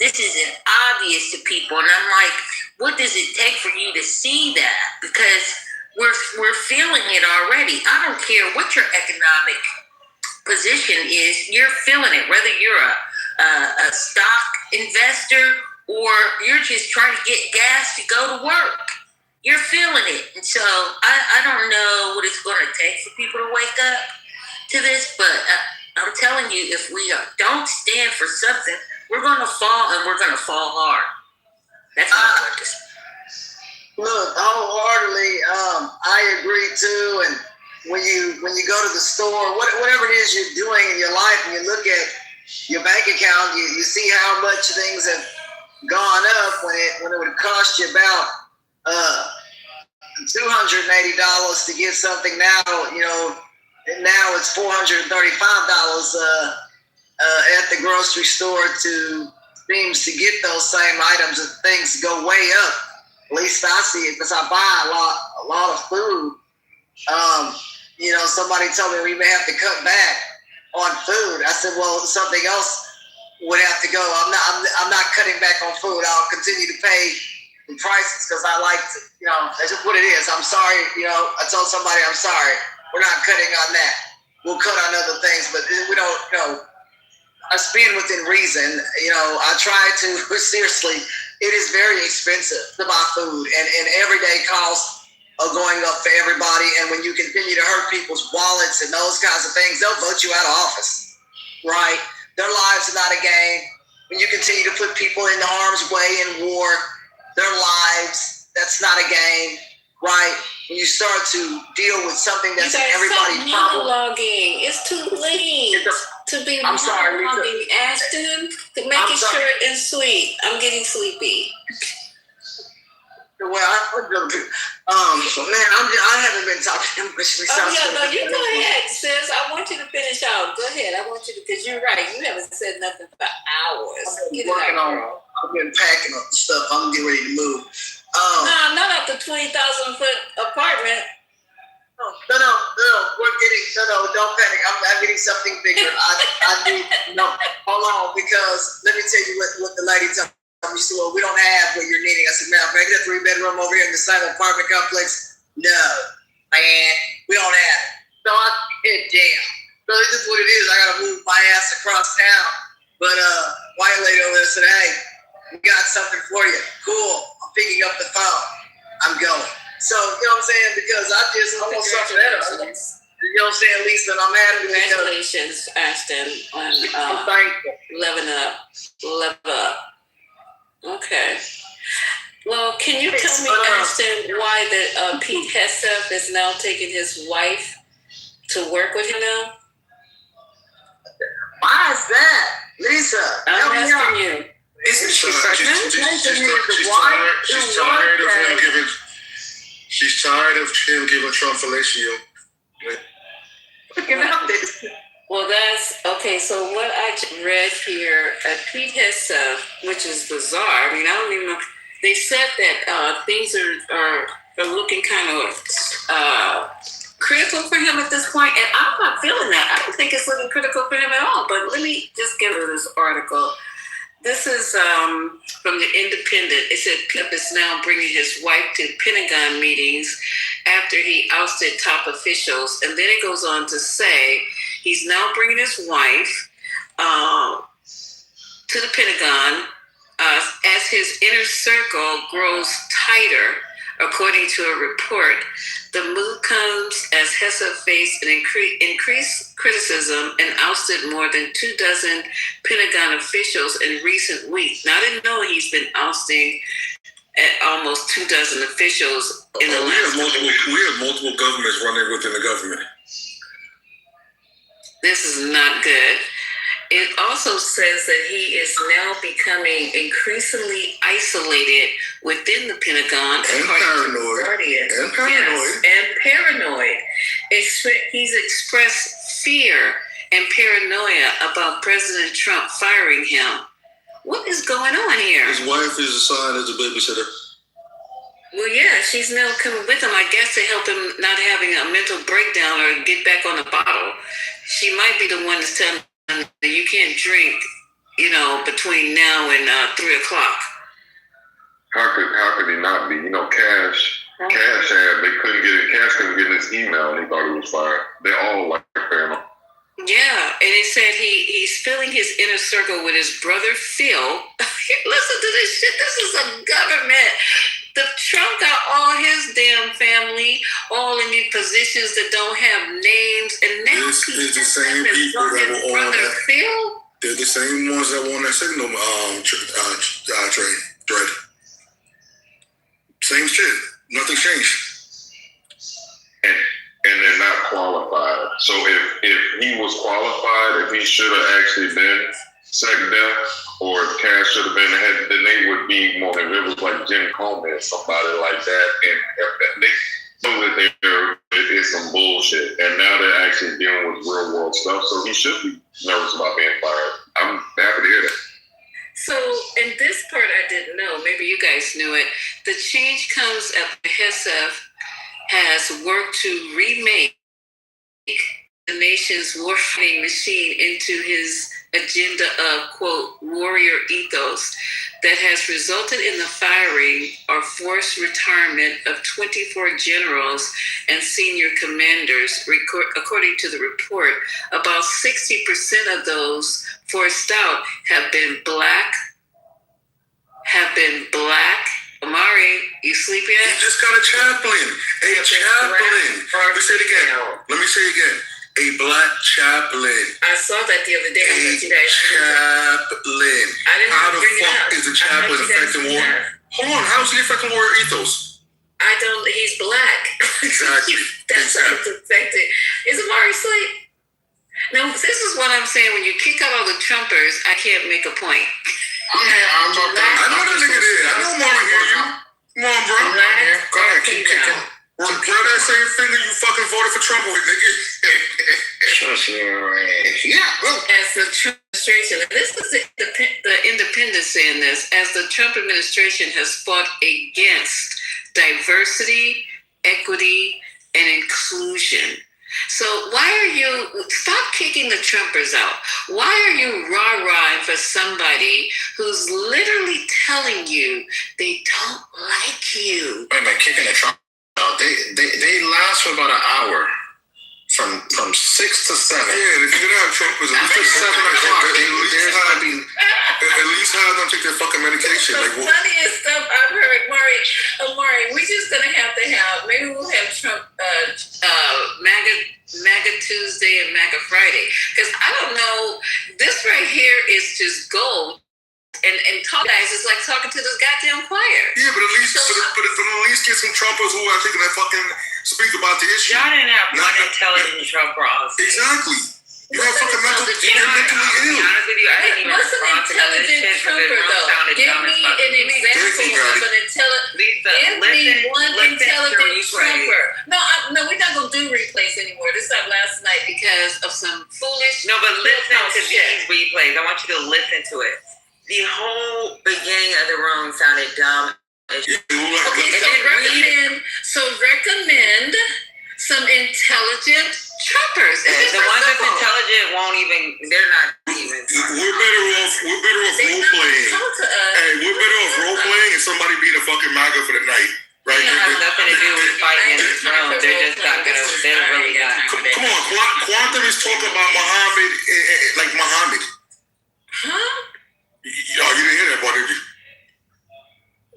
this isn't obvious to people. And I'm like, what does it take for you to see that? Because we're feeling it already. I don't care what your economic position is. You're feeling it, whether you're a stock investor or you're just trying to get gas to go to work. You're feeling it. And so I don't know what it's going to take for people to wake up to this, but I'm telling you, if we don't stand for something, we're going to fall, and we're going to fall hard. That's all I want to say. Look, wholeheartedly, I agree too. And when you go to the store, whatever it is you're doing in your life, and you look at your bank account, you see how much things have gone up when it would cost you about $280 to get something now. Now it's $435 at the grocery store seems to get those same items, and things go way up. At least I see it because I buy a lot of food. Somebody told me we may have to cut back on food. I said, well, something else would have to go. I'm not cutting back on food. I'll continue to pay the prices because I like to. That's just what it is. I'm sorry. I told somebody I'm sorry. We're not cutting on that. We'll cut on other things, but we don't. I spend within reason. I try to, seriously, it is very expensive to buy food, and everyday costs are going up for everybody. And when you continue to hurt people's wallets and those kinds of things, they'll vote you out of office, right? Their lives are not a game. When you continue to put people in harm's way in war, their lives, that's not a game, right? When you start to deal with something that's everybody's problem. Monologuing. It's too late to be monologuing. Ashton, make it short and sweet. I'm getting sleepy. Well, I haven't been talking much. You go ahead, sis. I want you to finish out. Go ahead. I want you to, because you're right. You haven't said nothing for hours. I've been packing up stuff. I'm getting ready to move. No, not up to 20,000-foot apartment. No. Don't panic. I'm getting something bigger. I need hold on, because let me tell you what the lady told me. She said, well, we don't have what you're needing. I said, man, can I get a 3-bedroom over here in the side apartment complex? No, man, we don't have it. So I said, damn. So this is what it is. I gotta move my ass across town. But white lady over there said, hey, we got something for you. Cool. I'm picking up the phone. I'm going. So, you know what I'm saying? Because I just almost suffered that. You know what I'm saying, Lisa? And I'm happy. Congratulations, Ashton, on leveling up. Okay. Well, can you tell me, Ashton, why that Pete Hegseth is now taking his wife to work with him now? Why is that, Lisa? I'm asking you. Isn't she pregnant? She's tired of him giving Trump fellatio. Well, that's okay. So what I read here at Pete Hegseth, which is bizarre. I mean, I don't even know. They said that things are looking kind of critical for him at this point, and I'm not feeling that. I don't think it's looking critical for him at all. But let me just give you this article. This is from the Independent. It said Pip is now bringing his wife to Pentagon meetings after he ousted top officials. And then it goes on to say he's now bringing his wife to the Pentagon as his inner circle grows tighter, according to a report. The move comes as Hegseth faced an increased criticism and ousted more than 24 Pentagon officials in recent weeks. Now, I didn't know he's been ousting at almost 24 officials in the last We have multiple governments running within the government. This is not good. It also says that he is now becoming increasingly isolated within the Pentagon. And paranoid. Yes, and paranoid. He's expressed fear and paranoia about President Trump firing him. What is going on here? His wife is assigned as a babysitter. Well, yeah, she's now coming with him, I guess, to help him not having a mental breakdown or get back on the bottle. She might be the one that's telling him that you can't drink, between now and 3 o'clock. How could he not be? Cash couldn't get in his email and he thought he was fired. They all like him. Yeah, and it said he's filling his inner circle with his brother Phil. Listen to this shit. This is a government. The Trump got all his damn family all in these positions that don't have names, and now this is the same people that were on that. Phil? They're the same ones that were on that signal thread. Same shit. Nothing changed. And they're not qualified. So if he was qualified, if he should have actually been second down, or if Cash should have been ahead, then they would be more. If it was like Jim Comey, somebody like that, and they know that it's some bullshit, and now they're actually dealing with real world stuff. So he should be nervous about being fired. I'm happy to hear that. So, in this part I didn't know, maybe you guys knew it, the change comes after Hegseth has worked to remake the nation's warfighting machine into his agenda of, quote, warrior ethos that has resulted in the firing or forced retirement of 24 generals and senior commanders. According to the report, about 60% of those forced out have been black. Amari, you sleep yet? You just got a chaplain. A chaplain. Let me say it again. A black chaplain. I saw that the other day. A chaplain. How the fuck is a chaplain affecting war? Hold on. How is he affecting warrior ethos? He's black. Exactly. That's how it's affected. Is Amari asleep? No, this is what I'm saying. When you kick out all the Trumpers, I can't make a point. I know that nigga did. I know Amari hear you. Come on, bro. Go ahead, keep kicking. Grab that same finger you fucking voted for Trump with, nigga. As the Trump administration, and this is the independent saying this, as the Trump administration has fought against diversity, equity, and inclusion. So why are you, stop kicking the Trumpers out? Why are you rah-rahing for somebody who's literally telling you they don't like you? Wait a minute, kicking the Trump out. They last for about an hour. From 6 to 7. Yeah, if you're gonna have Trumpers, at least 7 o'clock. At least have them take their fucking medication. The Like, funniest stuff I've heard, Maury, we're just gonna have to have. Maybe we'll have Trump, MAGA Tuesday and MAGA Friday, because I don't know. This right here is just gold. And talk guys, it's like talking to this goddamn choir. yeah, but at least, but at least get some Trumpers who are taking that fucking speak about the issue. Y'all didn't have one intelligent Trumper on stage. Exactly. You have fucking mentally ill. To be honest with you, I didn't even What's an respond to none of this intelligent shit because Trumper it though? sounded Give dumb as me fuck. an example of an intelligent Trumper. No, we're not gonna do replays anymore. This is our last night because of some foolish. No, but listen to these replays. I want you to listen to it. The whole beginning of the room sounded dumb. Okay, so recommend some intelligent Trumpers. The ones that's intelligent won't even. They're not even. We're better off role playing. Hey, we're better off role playing and somebody being a fucking MAGA for the night. Right? It has nothing to do with fighting in this room. They're just not gonna. They're really not. Come on, Quantum is talking about Muhammad, like Muhammad. Huh? Oh, you didn't hear that part, did you?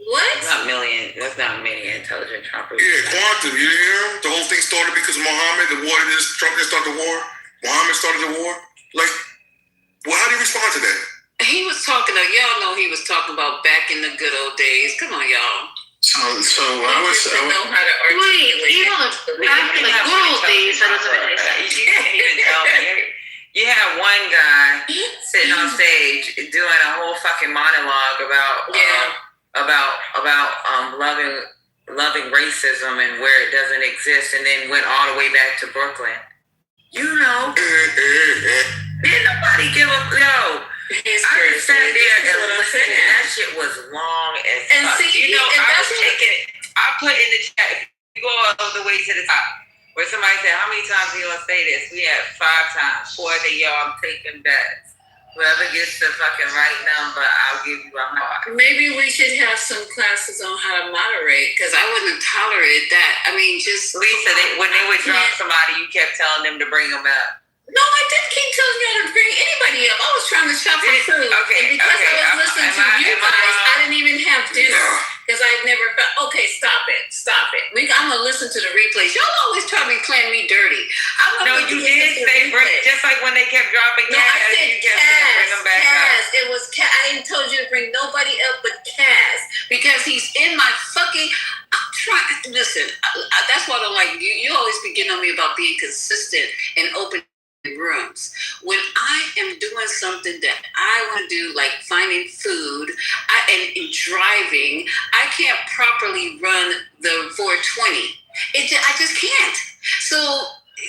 What? That's not many intelligent Trumpers. Yeah, Quantum, you didn't hear him? The whole thing started because Muhammad, Trump didn't start the war. Muhammad started the war. Like, well, how do you respond to that? He was talking to, y'all know he was talking about back in the good old days. Come on, y'all. So I was know how to articulate. Back in the good old days, that doesn't make sense. You can't even tell me. You had one guy sitting on stage doing a whole fucking monologue about loving racism and where it doesn't exist, and then went all the way back to Brooklyn. You know, didn't nobody give a yo. I just sat there and listened, and that shit was long as fuck. See, you know, I was taking it. I put in the chat. You go all the way to the top. Where somebody said, how many times are you gonna say this? We had 5 times. 4 of y'all, I'm taking bets. Whoever gets the fucking right number, I'll give you a heart. Maybe we should have some classes on how to moderate, because I wouldn't tolerate that. I mean, just Lisa, when they would drop somebody, you kept telling them to bring them up. No, I didn't keep telling y'all to bring anybody up. I was trying to shop for food. And because I was listening to you guys, I didn't even have dinner. Because I've never felt, okay, stop it. I'm going to listen to the replays. Y'all always try to be playing me dirty. No, you did say bring, just like when they kept dropping no, I said you kept saying bring them back Cass. up. It was Cass. I didn't told you to bring nobody up but Cass. Because he's in my fucking, I'm trying, listen, that's why I don't like you. You always be getting on me about being consistent and open rooms. When I am doing something that I want to do, like finding food and driving, I can't properly run the 420. I just can't. So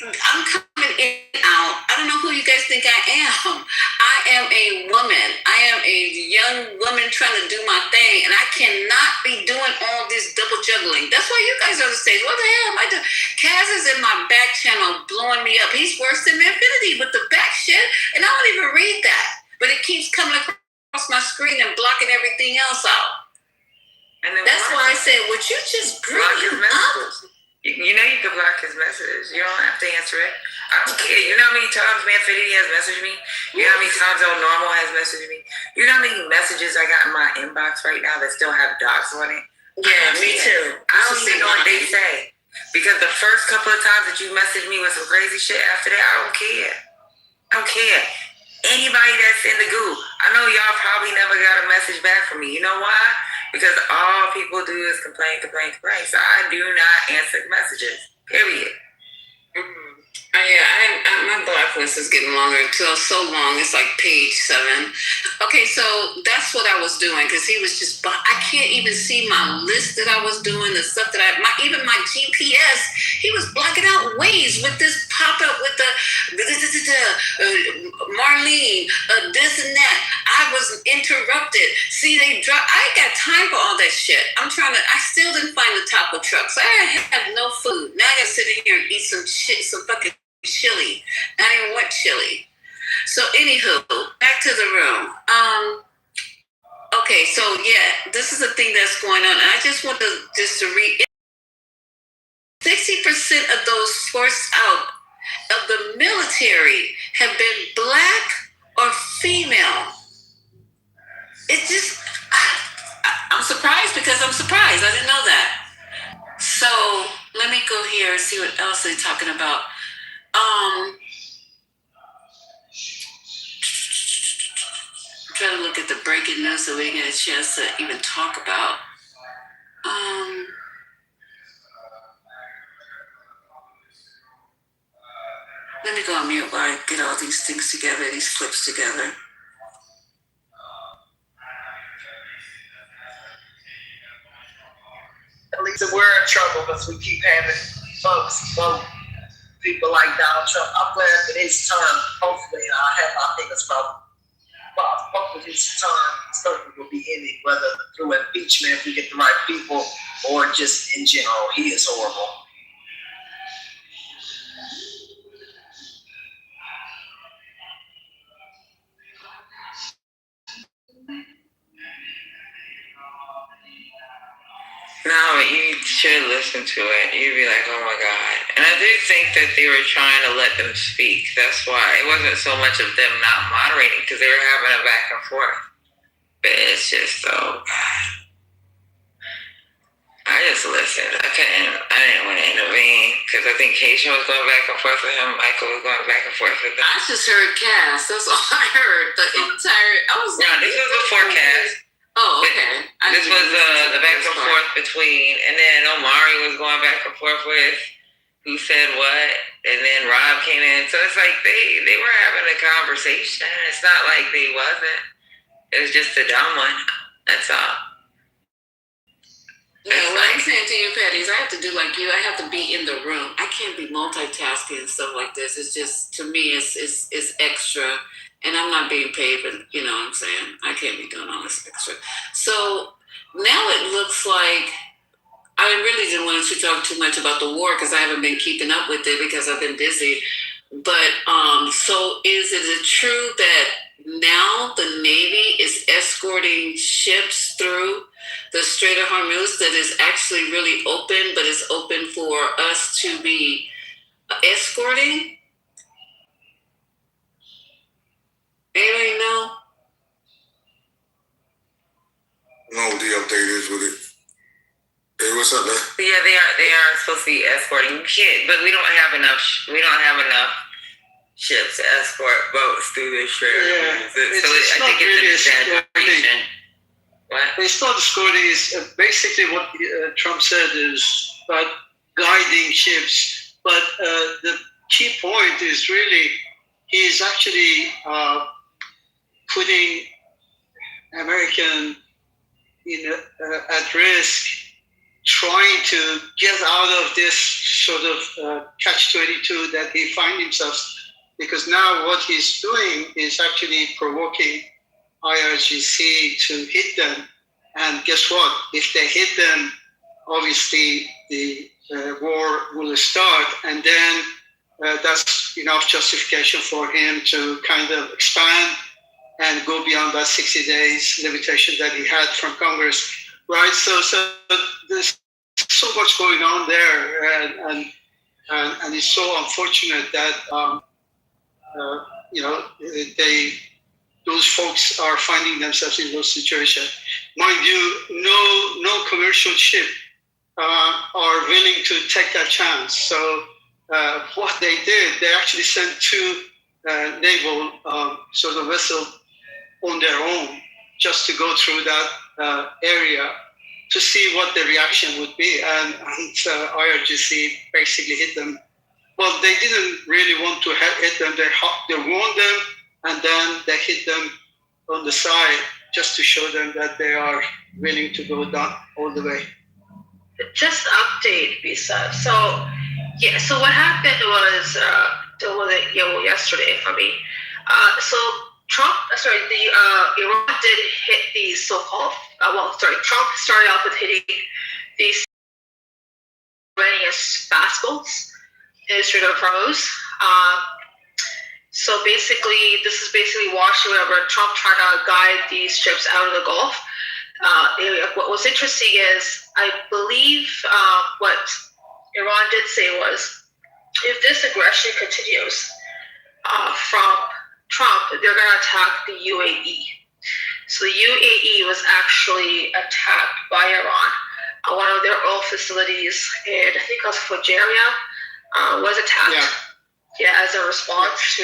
I'm coming in and out. I don't know who you guys think I am. I am a woman. I am a young woman trying to do my thing, and I cannot be doing all this double juggling. That's why you guys are on the stage. What the hell am I doing? Kaz is in my back channel blowing me up. He's worse than Infinity with the back shit, and I don't even read that. But it keeps coming across my screen and blocking everything else out. And that's why I said, would you just bring him up? You know you can block his messages. You don't have to answer it. I don't care. You know how many times Infinity has messaged me? You know how many times Old Normal has messaged me? You know how many messages I got in my inbox right now that still have dots on it? Yeah, me too. I don't even know what they say. Because the first couple of times that you messaged me with some crazy shit, after that, I don't care. I don't care. Anybody that's in the group, I know y'all probably never got a message back from me. You know why? Because all people do is complain. So I do not answer messages. Period. Yeah, my blacklist is getting longer. So long. It's like page 7. Okay, so that's what I was doing because he was just. I can't even see my list that I was doing. The stuff that even my GPS. He was blocking out ways with this pop up with the Marlene, this and that. I was interrupted. See, they drop. I ain't got time for all that shit. I still didn't find the taco truck, so I have no food. Now I gotta sit in here and eat some fucking chili. Not even want chili. So anywho, back to the room. Okay, so yeah, this is the thing that's going on. And I just want to read 60% of those forced out of the military have been black or female. It's just I'm surprised because I'm surprised. I didn't know that. So let me go here and see what else they're talking about. I'm trying to look at the breaking news so we get a chance to even talk about. Let me go on mute while I get all these things together, these clips together. At least we're in trouble because we keep having folks vote people like Donald Trump. I'm glad that his term, hopefully, I think it's probably, hopefully his term certainly will be ended, whether through impeachment if we get the right people or just in general. He is horrible. No, you should listen to it. You'd be like, oh my God. And I do think that they were trying to let them speak. That's why it wasn't so much of them not moderating because they were having a back and forth. But it's just so bad. I just listened. I didn't want to intervene because I think Keisha was going back and forth with him. Michael was going back and forth with them. I just heard Cass. That's all I heard. The entire. This was before Cass. Oh, okay. This was the back and forth between, and then Omari was going back and forth with who said what, and then Rob came in. So it's like they were having a conversation. It's not like they wasn't. It was just a dumb one. That's all. Yeah, what I'm saying to you, Patty, is I have to do like you. I have to be in the room. I can't be multitasking and stuff like this. It's just, to me, it's extra. And I'm not being paid, but you know what I'm saying? I can't be doing all this extra. So now it looks like I really didn't want to talk too much about the war because I haven't been keeping up with it because I've been busy. But so is it true that now the Navy is escorting ships through the Strait of Hormuz that is actually really open, but it's open for us to be escorting? Anybody know? Know what the update is with it. Hey, what's up, man? Yeah, they are supposed to be escorting. But we don't have enough ships to escort boats through this strait. Yeah, so I think it's an exaggeration. What? It's not escorting. Is basically what Trump said is about guiding ships. But the key point is really he's actually putting American at risk, trying to get out of this sort of catch-22 that he finds himself. Because now what he's doing is actually provoking IRGC to hit them. And guess what? If they hit them, obviously the war will start. And then that's enough justification for him to kind of expand and go beyond that 60 days limitation that he had from Congress, right? So there's so much going on there, and it's so unfortunate that those folks are finding themselves in those situations. Mind you, no commercial ship are willing to take that chance. So what they did, they actually sent 2 naval sort of vessels on their own just to go through that area to see what the reaction would be. And IRGC basically hit them well, they didn't really want to hit them. They warned them, and then they hit them on the side just to show them that they are willing to go down all the way. Just update, Bisa. So what happened was yesterday for me. So Iran did hit these so-called. Trump started off with hitting these Iranian fast boats in the Strait of Hormuz. So basically, this is basically washing whenever Trump trying to guide these ships out of the Gulf. What was interesting is, I believe what Iran did say was, if this aggression continues from Trump, they're going to attack the UAE. So the UAE was actually attacked by Iran. One of their oil facilities in, I think it was Fujairah, was attacked. As a response to.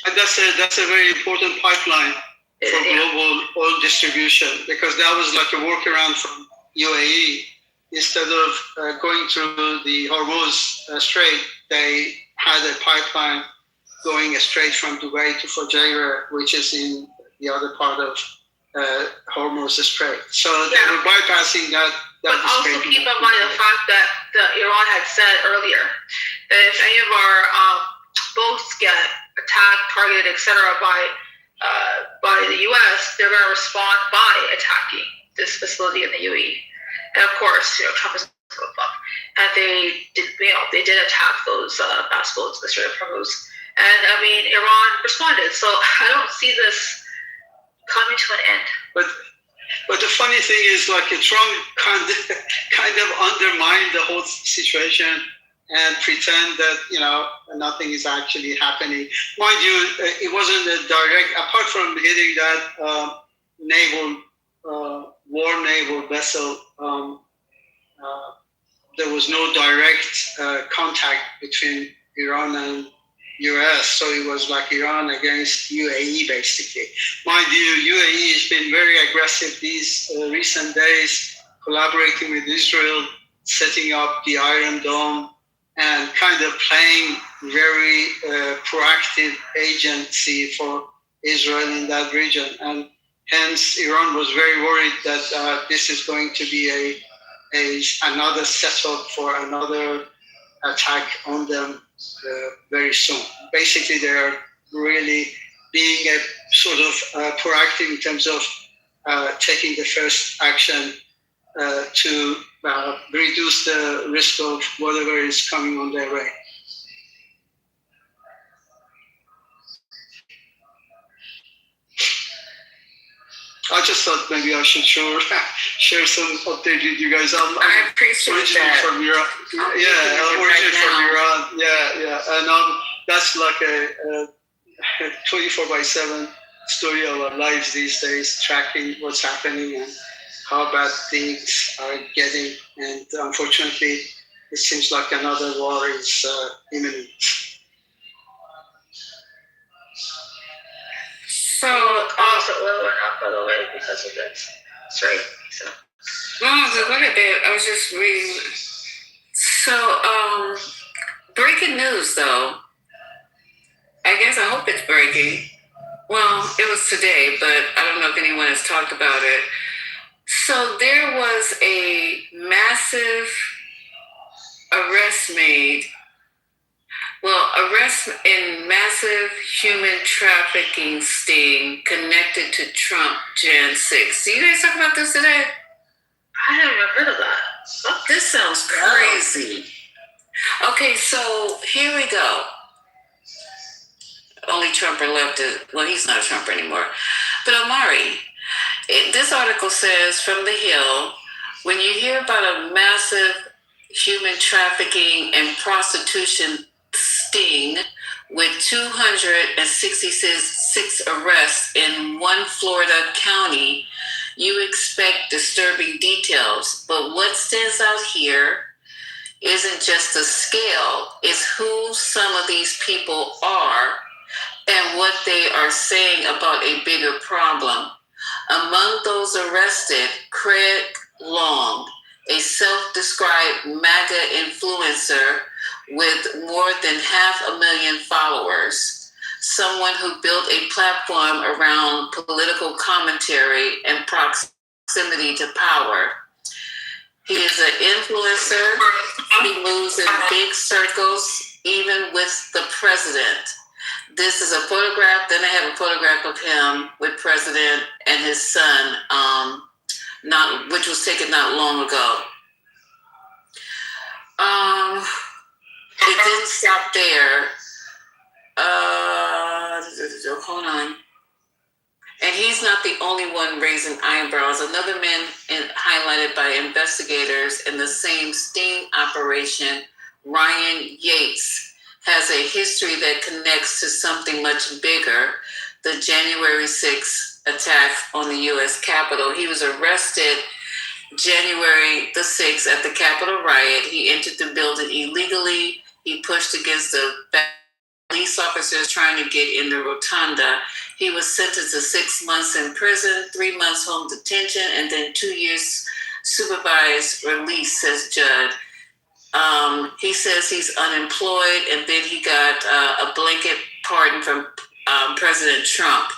And that's a very important pipeline for global oil distribution, because that was like a workaround from UAE. Instead of going through the Hormuz Strait, they had a pipeline going straight from Dubai to Fujairah, which is in the other part of Hormuz Strait. So they were bypassing that. But also keep in mind the fact that Iran had said earlier that if any of our boats get attacked, targeted, etc. by the U.S., they're going to respond by attacking this facility in the UAE. And of course, Trump is and they did attack those fast boats in the Strait of Hormuz. And I mean, Iran responded. So I don't see this coming to an end. But the funny thing is, like, Trump kind of undermined the whole situation and pretend that nothing is actually happening. Mind you, it wasn't a direct, apart from hitting that naval vessel. There was no direct contact between Iran and US, so it was like Iran against UAE, basically. Mind you, UAE has been very aggressive these recent days, collaborating with Israel, setting up the Iron Dome, and kind of playing very proactive agency for Israel in that region. And hence, Iran was very worried that this is going to be another setup for another attack on them very soon. Basically, they are really being a sort of proactive in terms of taking the first action to reduce the risk of whatever is coming on their way. I just thought maybe I should share some update with you guys. I appreciate that. From Iran. Originally from Iran. And that's like a 24/7 story of our lives these days, tracking what's happening and how bad things are getting. And unfortunately, it seems like another war is imminent. So also oil went up, by the way, because of this. Sorry. So. No, go ahead, babe. I was just reading. So, breaking news, though. I guess I hope it's breaking. Well, it was today, but I don't know if anyone has talked about it. So there was a massive arrest made. Arrest in massive human trafficking sting connected to Trump Jan 6. Did you guys talk about this today? I haven't heard of that. This sounds crazy. Okay, so here we go. Only Trumper left it. Well, he's not a Trumper anymore. But Omari, this article says from The Hill, when you hear about a massive human trafficking and prostitution sting with 266 arrests in one Florida county, you expect disturbing details. But what stands out here isn't just the scale, it's who some of these people are and what they are saying about a bigger problem. Among those arrested, Craig Long, a self-described MAGA influencer with more than 500,000 followers, someone who built a platform around political commentary and proximity to power. He is an influencer. He moves in big circles, even with the president. This is a photograph. Then I have a photograph of him with president and his son, which was taken not long ago. It didn't stop there. Hold on. And he's not the only one raising eyebrows. Another man highlighted by investigators in the same sting operation, Ryan Yates, has a history that connects to something much bigger, the January 6th attack on the U.S. Capitol. He was arrested January the 6th at the Capitol riot. He entered the building illegally. He pushed against the police officers trying to get in the rotunda. He was sentenced to 6 months in prison, 3 months home detention, and then 2 years supervised release, says Judd. He says he's unemployed, and then he got a blanket pardon from President Trump.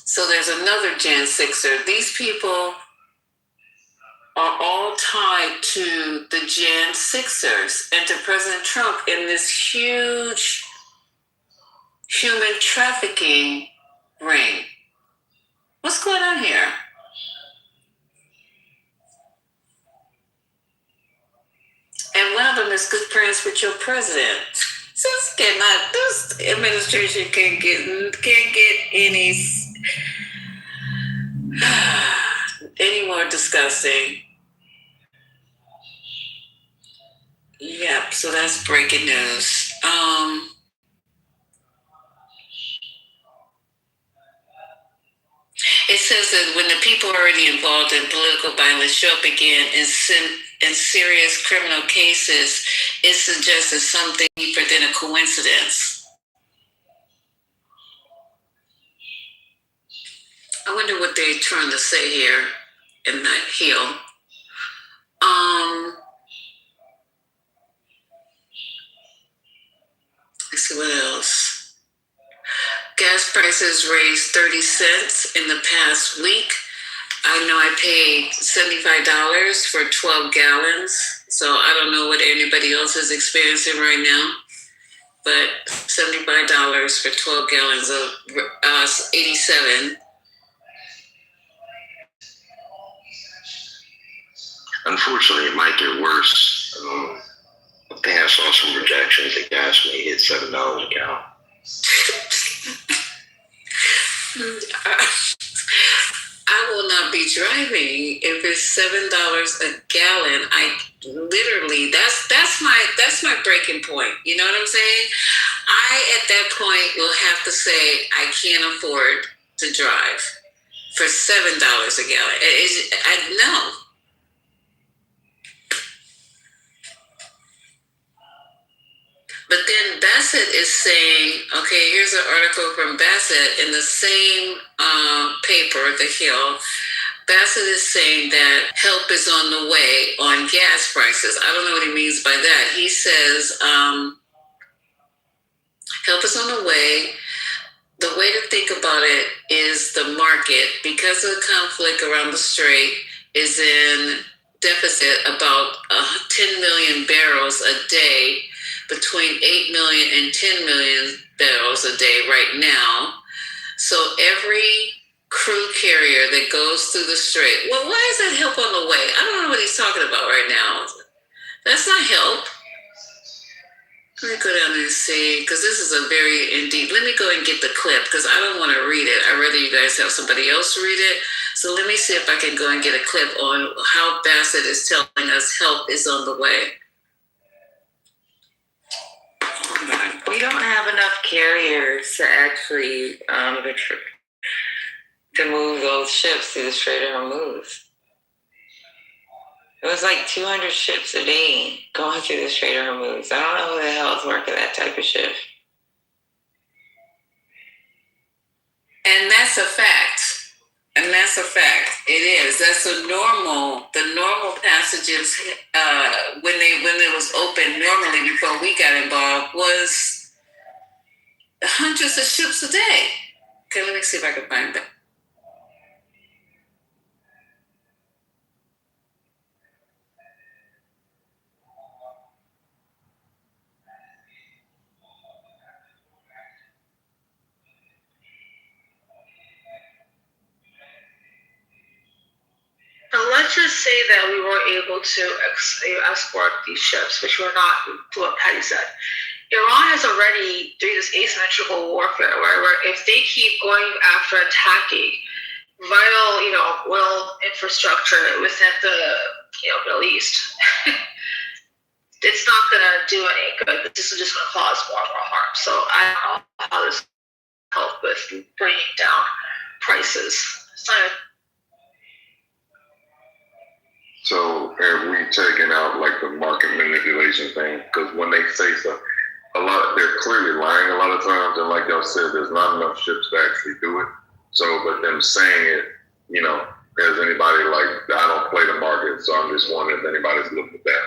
So there's another Jan Sixer. These people are all tied to the Jan Sixers and to President Trump in this huge human trafficking ring. What's going on here? And one of them is good friends with your president. So this administration can't get any more disgusting. Yep, so that's breaking news. It says that when the people already involved in political violence show up again in serious criminal cases, it suggests it's something deeper than a coincidence. I wonder what they're trying to say here in that heel. Let's see what else. Gas prices raised 30 cents in the past week. I know I paid $75 for 12 gallons, so I don't know what anybody else is experiencing right now, but $75 for 12 gallons of 87. Unfortunately, it might get worse. I think I saw some projections that gas may hit $7 a gallon. I will not be driving if it's $7 a gallon. I literally that's my breaking point. You know what I'm saying? I at that point will have to say I can't afford to drive for $7 a gallon. No. But then Bassett is saying, okay, here's an article from Bassett in the same paper, The Hill. Bassett is saying that help is on the way on gas prices. I don't know what he means by that. He says help is on the way. The way to think about it is the market, because of the conflict around the strait, is in deficit about 10 million barrels a day, between 8 million and 10 million barrels a day right now. So every crude carrier that goes through the strait, well, why is that help on the way? I don't know what he's talking about right now. That's not help. Let me go down there and see, because this is a very indeed. Let me go and get the clip, because I don't want to read it. I'd rather you guys have somebody else read it. So let me see if I can go and get a clip on how Bassett is telling us help is on the way. We don't have enough carriers to actually to move those ships through the Strait of Hormuz. It was like 200 ships a day going through the Strait of Hormuz. I don't know who the hell is working that type of ship. And that's a fact. And that's a fact. It is. that's the normal passages when it was open normally before we got involved was hundreds of ships a day. Okay, let me see if I can find that. Now, let's just say that we were able to escort these ships, which were not to what Patty said. Iran has already doing this asymmetrical warfare, where if they keep going after attacking vital, oil infrastructure within the, Middle East, it's not going to do any good. This is just going to cause more and more harm. So I don't know how this will help with bringing down prices. So have we taken out like the market manipulation thing? Because when they say stuff, they're clearly lying a lot of times, and like y'all said, there's not enough ships to actually do it. So, but them saying it, has anybody I don't play the market, so I'm just wondering if anybody's looked at that.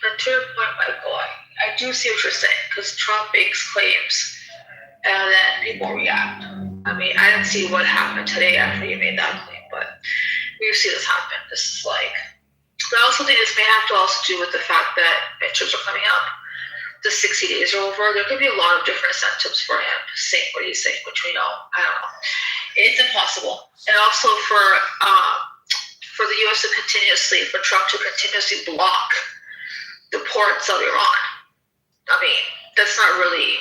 But to your point, Michael, I do see what you're saying, because Trump makes claims and then people react. I mean, I didn't see what happened today after he made that claim, but we see this happen. This is but I also think this may have to also do with the fact that midterms are coming up. The 60 days are over. There could be a lot of different incentives for him saying what he's saying, which we know. I don't know. It's impossible. And also for the U.S. for Trump to continuously block the ports of Iran. I mean, that's not really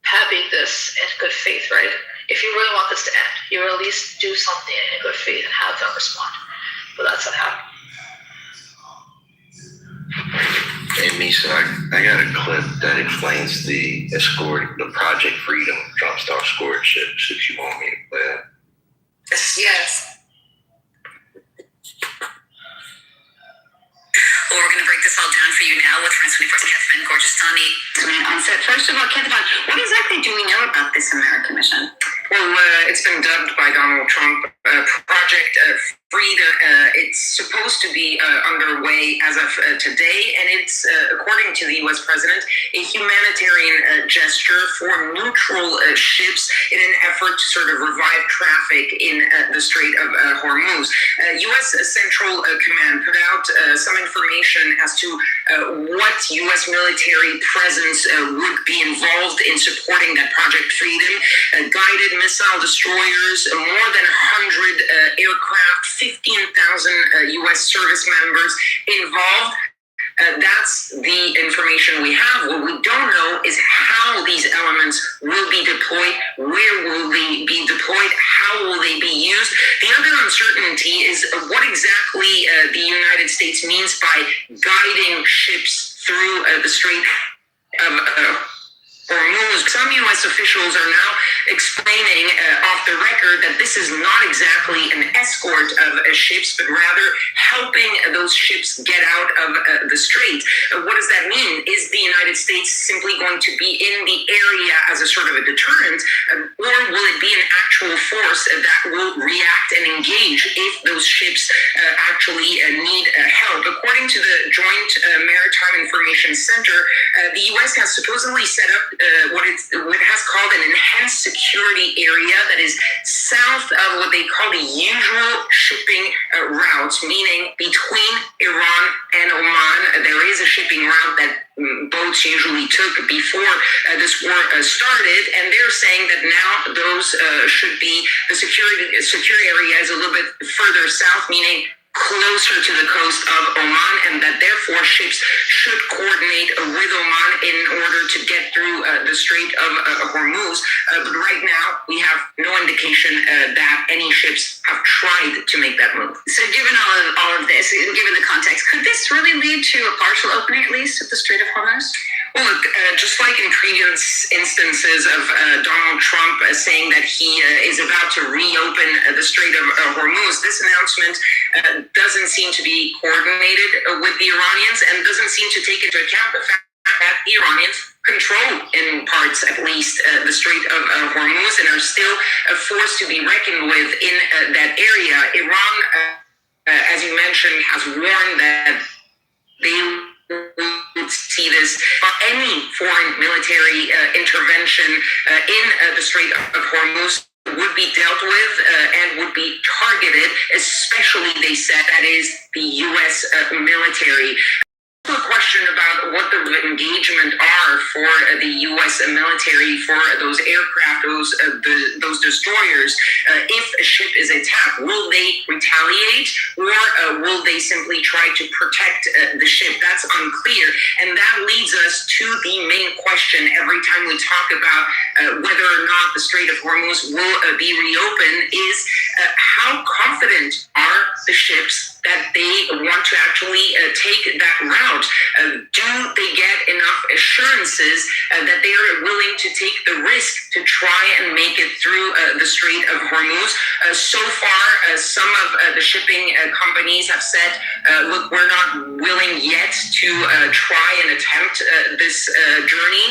having this in good faith, right? If you really want this to end, you would at least do something in good faith and have them respond. But that's not happening. Hey, Misha, I got a clip that explains the Project Freedom Trump Star escort ships, if you want me to play that. Yes. Well, we're going to break this all down for you now with France 24's Kevin Gorgeous-Tani. On set. First of all, Kevin, what exactly do we know about this American mission? Well, it's been dubbed by Donald Trump Project Freedom. It's supposed to be underway as of today, and it's, according to the U.S. president, a humanitarian gesture for neutral ships in an effort to sort of revive traffic in the Strait of Hormuz. U.S. Central Command put out some information as to what U.S. military presence would be involved in supporting that Project Freedom. Guided missile destroyers, more than 100 aircraft, 15,000 U.S. service members involved. That's the information we have. What we don't know is how these elements will be deployed, where will they be deployed, how will they be used. The other uncertainty is what exactly the United States means by guiding ships through the Strait of Hormuz. Some U.S. officials are now explaining off the record that this is not exactly an escort of ships, but rather helping those ships get out of the strait. What does that mean? Is the United States simply going to be in the area as a sort of a deterrent, or will it be an actual force that will react and engage if those ships actually need help? According to the Joint Maritime Information Center, the U.S. has supposedly set up what it has called an enhanced security area that is south of what they call the usual shipping routes, meaning between Iran and Oman. There is a shipping route that boats usually took before this war started, and they're saying that now those should be the security area is a little bit further south, meaning closer to the coast of Oman, and that therefore ships should coordinate with Oman in order to get through the Strait of Hormuz. But right now, we have no indication that any ships have tried to make that move. So given all of this, and given the context, could this really lead to a partial opening, at least, of the Strait of Hormuz? Well, look, just like in previous instances of Donald Trump saying that he is about to reopen the Strait of Hormuz, this announcement doesn't seem to be coordinated with the Iranians and doesn't seem to take into account the fact that the Iranians control, in parts at least, the Strait of Hormuz and are still a force to be reckoned with in that area. Iran, as you mentioned, has warned that they would see this any foreign military intervention in the Strait of Hormuz would be dealt with and would be targeted, especially, they said, that is the U.S. Military. A question about what the engagement are for the U.S. military for those aircraft, those destroyers. If a ship is attacked, will they retaliate or will they simply try to protect the ship? That's unclear, and that leads us to the main question every time we talk about whether or not the Strait of Hormuz will be reopened is how confident are the ships that they want to actually take that route? Do they get enough assurances that they are willing to take the risk to try and make it through the Strait of Hormuz? So far, some of the shipping companies have said, look, we're not willing yet to try and attempt this journey.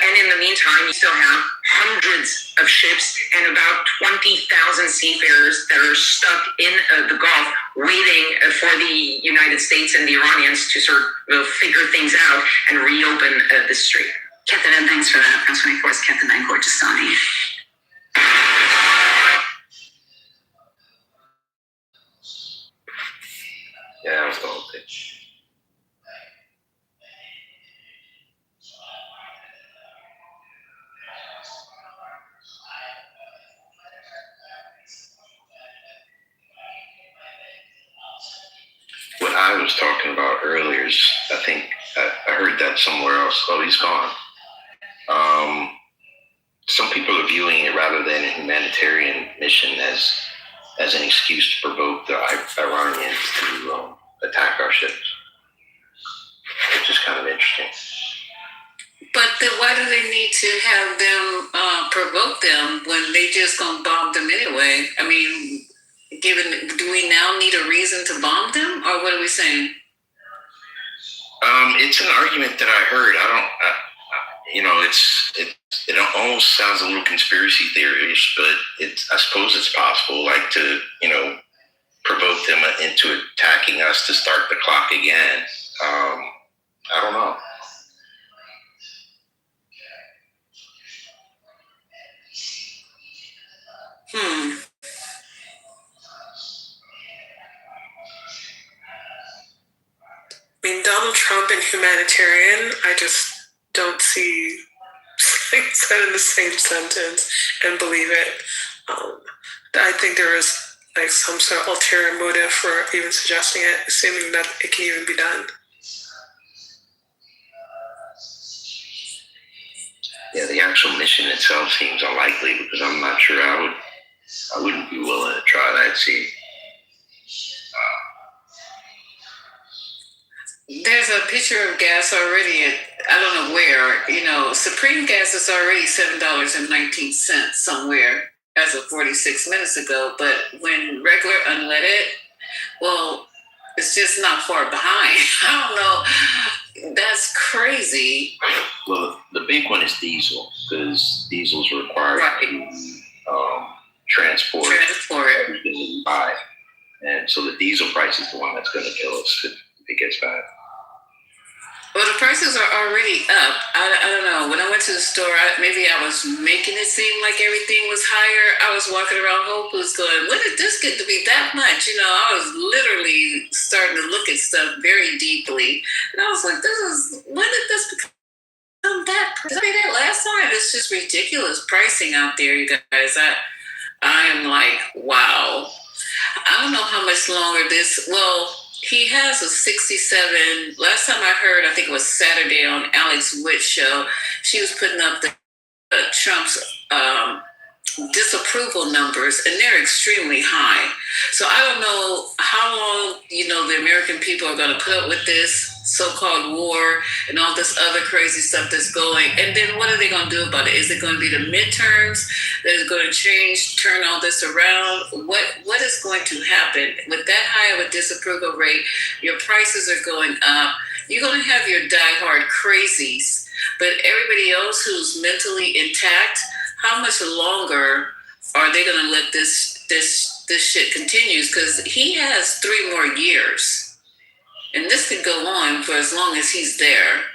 And in the meantime, you still have hundreds of ships and about 20,000 seafarers that are stuck in the Gulf waiting for the United States and the Iranians to sort of figure things out and reopen the strait. Captain, and thanks for that. France 24's Captain Gorgistani. Yeah, I was going with it. What I was talking about earlier is, I think I heard that somewhere else. Oh, he's gone. Some people are viewing it rather than a humanitarian mission as an excuse to provoke the Iranians to attack our ships, which is kind of interesting. But then why do they need to have them provoke them when they just gonna bomb them anyway? I mean, do we now need a reason to bomb them, or what are we saying? It's an argument that I heard. It almost sounds a little conspiracy theory-ish, but I suppose it's possible, like to, provoke them into attacking us to start the clock again. I don't know. I mean, Donald Trump and humanitarian, I just don't see said in the same sentence and believe it. I think there is like some sort of ulterior motive for even suggesting it, assuming that it can even be done. Yeah, the actual mission itself seems unlikely because I'm not sure I wouldn't be willing to try that. See, there's a picture of gas already at, I don't know where, Supreme gas is already $7.19 somewhere as of 46 minutes ago. But when regular unleaded, well, it's just not far behind. I don't know. That's crazy. Well, the big one is diesel because diesel's required to transport everything that we buy. And so the diesel price is the one that's going to kill us if it gets bad. Well, the prices are already up. I don't know. When I went to the store, maybe I was making it seem like everything was higher. I was walking around Whole Foods going, when did this get to be that much? I was literally starting to look at stuff very deeply. And I was like, when did this become that price? I paid that last time. It's just ridiculous pricing out there, you guys. I am like, wow. I don't know how much longer he has a 67. Last time I heard, I think it was Saturday on Alex Witt's show, she was putting up the Trump's disapproval numbers, and they're extremely high. So I don't know how long, the American people are going to put up with this so-called war and all this other crazy stuff that's going. And then what are they going to do about it? Is it going to be the midterms that is going to turn all this around? What is going to happen with that high of a disapproval rate? Your prices are going up. You're going to have your diehard crazies, but everybody else who's mentally intact, how much longer are they going to let this shit continue? Because he has 3 more years, and this could go on for as long as he's there.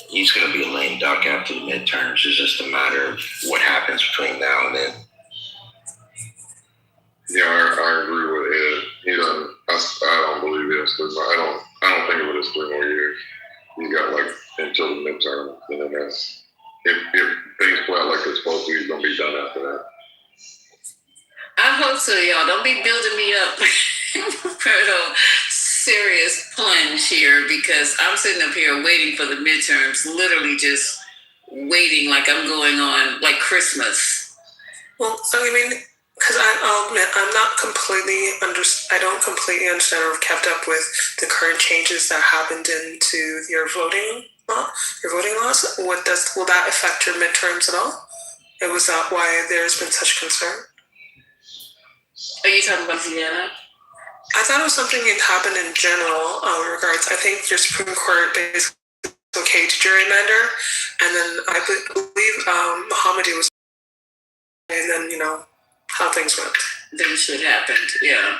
He's going to be a lame duck after the midterms. It's just a matter of what happens between now and then. Yeah, I agree with Ed. I don't believe it. I don't think it was 3 more years. He got until the midterm, and then that's if things play out like they're supposed to, he's gonna be done after that. I hope so, y'all. Don't be building me up for a serious plunge here, because I'm sitting up here waiting for the midterms, literally just waiting like I'm going on like Christmas. Well, I mean, because I'll admit, I don't completely understand or have kept up with the current changes that happened into your voting laws. Will that affect your midterms at all? And was that why there's been such concern? Are you talking about Vienna? I thought it was something that happened in general in regards. I think your Supreme Court basically is okay to gerrymander, and then I believe Mohammadi was, and then how things went. Then shit happened, yeah.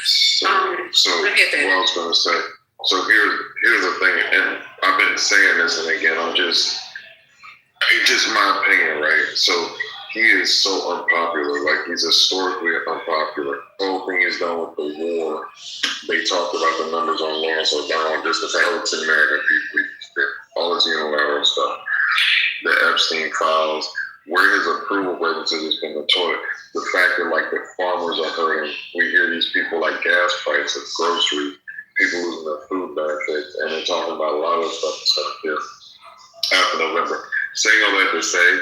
So what I was going to say. So here's the thing, and I've been saying this, and again, it's just my opinion, right? So he is so unpopular. He's historically unpopular. The whole thing is done with the war. They talked about the numbers on loans are down just because it's in America. All this unilateral stuff. The Epstein files, where his approval ratings has just been the toilet. The fact that the farmers are hurting. We hear these people gas prices, groceries, people losing their food benefits, and they're talking about a lot of stuff that's going to hit after November. Saying all that to say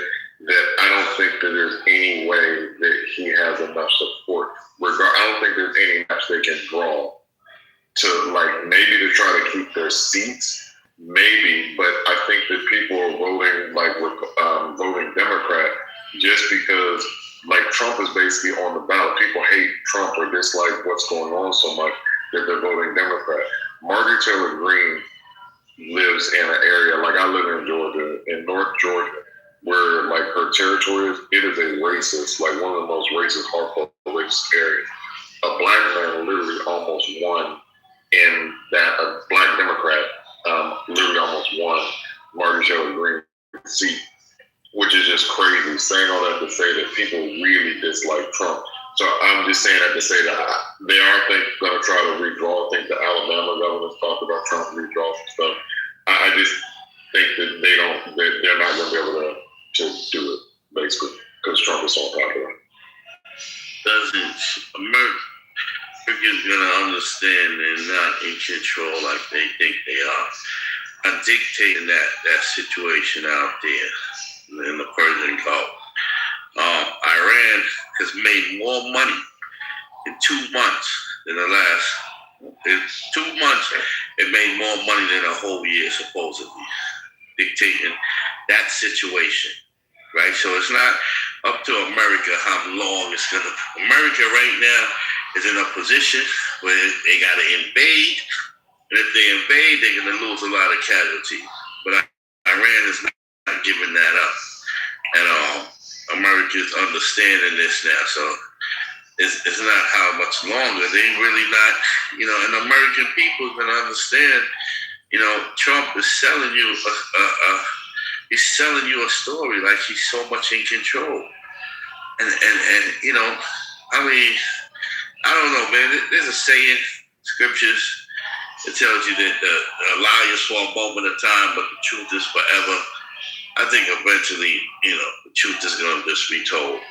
that I don't think that there's any way that he has enough support. I don't think there's any match they can draw to maybe to try to keep their seats. Maybe, but I think that people are voting voting Democrat just because Trump is basically on the ballot. People hate Trump or dislike what's going on so much that they're voting Democrat. Marjorie Taylor Greene lives in an area I live in Georgia, in North Georgia, where her territory is. It is a racist, one of the most racist, hardcore racist areas. A black man literally almost won in that. A black Democrat literally almost won Marjorie Taylor Greene seat, which is just crazy. Saying all that to say that people really dislike Trump. So I'm just saying that to say that they are going to try to redraw. I think the Alabama governors talked about Trump redraw some stuff. I just think that they're not going to be able to do it, basically, because Trump is so popular. Americans going to understand they're not in control like they think they are. I'm dictating that situation out there in the Persian Gulf. Iran has made more money in 2 months than the last. In 2 months, it made more money than a whole year, supposedly, dictating that situation, right? So it's not up to America how long it's going to. America right now is in a position where they got to invade, and if they invade, they're going to lose a lot of casualties. But Iran is not giving that up at all. America's understanding this now, so it's not how much longer. They really not, and the American people can understand, Trump is selling you he's selling you a story like he's so much in control. And I mean, I don't know, man. There's a saying, scriptures, it tells you that the lie is for a moment of time, but the truth is forever. I think eventually, the truth is going to just be told,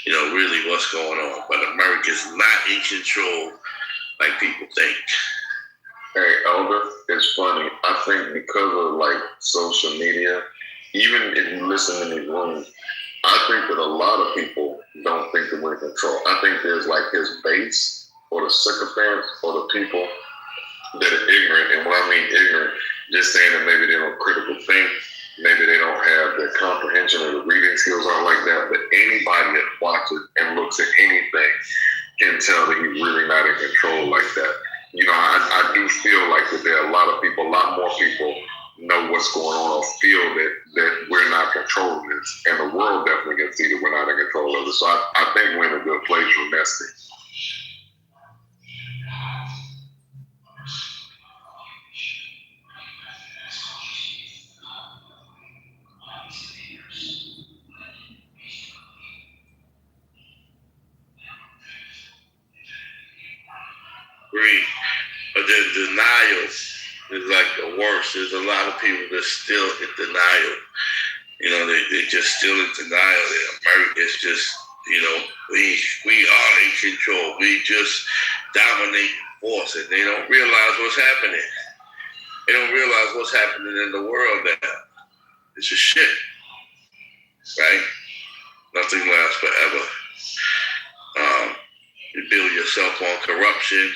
really what's going on. But America's not in control like people think. Hey, Elder, it's funny. I think because of social media even if you listen in these rooms, I think that a lot of people don't think that we're in control. I think there's like his base or the sycophants or the people that are ignorant. And when I mean ignorant, just saying that maybe they don't critical think, maybe they don't have the comprehension or the reading skills aren't like that. But anybody that watches and looks at anything can tell that he's really not in control like that. You know, I do feel like that there are a lot of people, a lot more people know what's going on or feel that we're not controlling this. And the world definitely can see that we're not in control of it. So I think we're in a good place from that state. Agree. But the denial is like the worst. There's a lot of people that's still in denial. You know, they're just still in denial. America is just, you know, we are in control. We just dominate force, and they don't realize what's happening. They don't realize what's happening in the world now. It's a shit, right? Nothing lasts forever. You build yourself on corruption,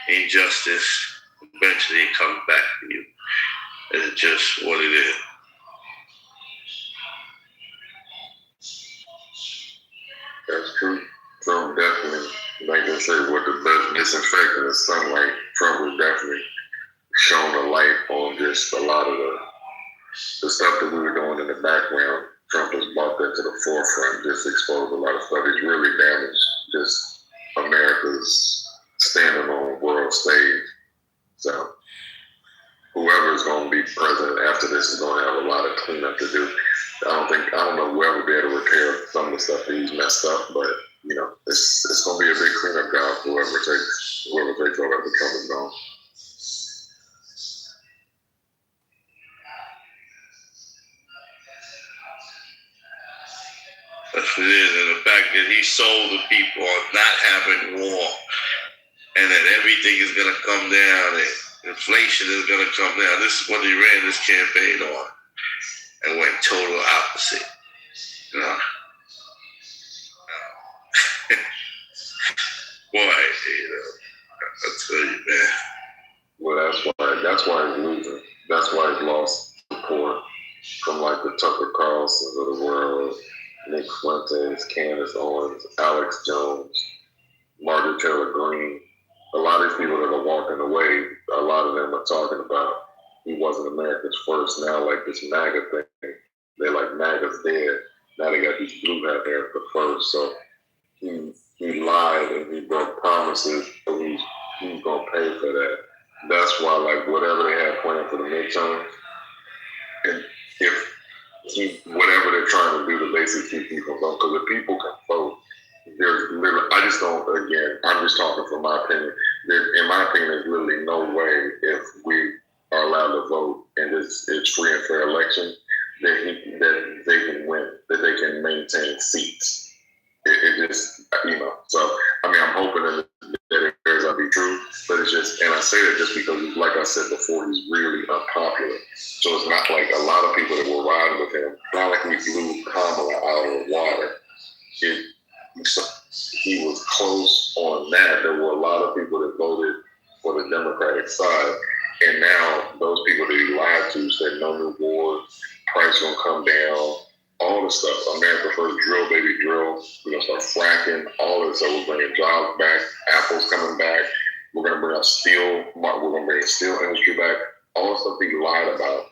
injustice. Eventually, it comes back to you. And it's just what it is. That's true. Trump definitely, like I said, what the best disinfectant is sunlight. Trump was definitely shown a light on just a lot of the stuff that we were doing in the background. Trump has brought that to the forefront, just exposed a lot of stuff. He's really damaged just America's standing on world stage. So whoever is going to be president after this is going to have a lot of cleanup to do. I don't know whoever will be able to repair some of the stuff that he's messed up, but you know, it's going to be a big cleanup job for whoever takes over after Trump is gone. That's what it is. And the fact that he sold the people on not having war, and that everything is going to come down, and inflation is going to come down. This is what he ran this campaign on, and went total opposite. You know? Boy, you know, I tell you, man. Well, that's why he's losing. That's why he's lost support from like the Tucker Carlsons of the world, Nick Fuentes, Candace Owens, Alex Jones, Margaret Taylor Greene. A lot of these people that are walking away, a lot of them are talking about he wasn't America's first. Now, like this MAGA thing, they're like MAGA's dead. Now they got these blue hat there for first. So he lied and he broke promises, so he's gonna pay for that. That's why, like, whatever they have planned for the midterms, and if whatever they're trying to do to basically keep people vote, because the people can vote. There's literally, I just don't, again, I'm just talking from my opinion. In my opinion, there's literally no way if we are allowed to vote and it's free and fair election that they can win, that they can maintain seats. It just, you know, so, I mean, I'm hoping that it bears out to be true, but it's just, and I say that just because, like I said before, he's really unpopular. So it's not like a lot of people that were riding with him, not like we blew Kamala out of the water. So he was close on that. There were a lot of people that voted for the Democratic side, and now those people that he lied to said no new wars, price gonna come down, all this stuff. America first, drill baby drill. We're gonna start fracking, all this. So we're bringing jobs back. Apple's coming back. We're gonna bring our steel. We're gonna bring the steel industry back. All the stuff he lied about,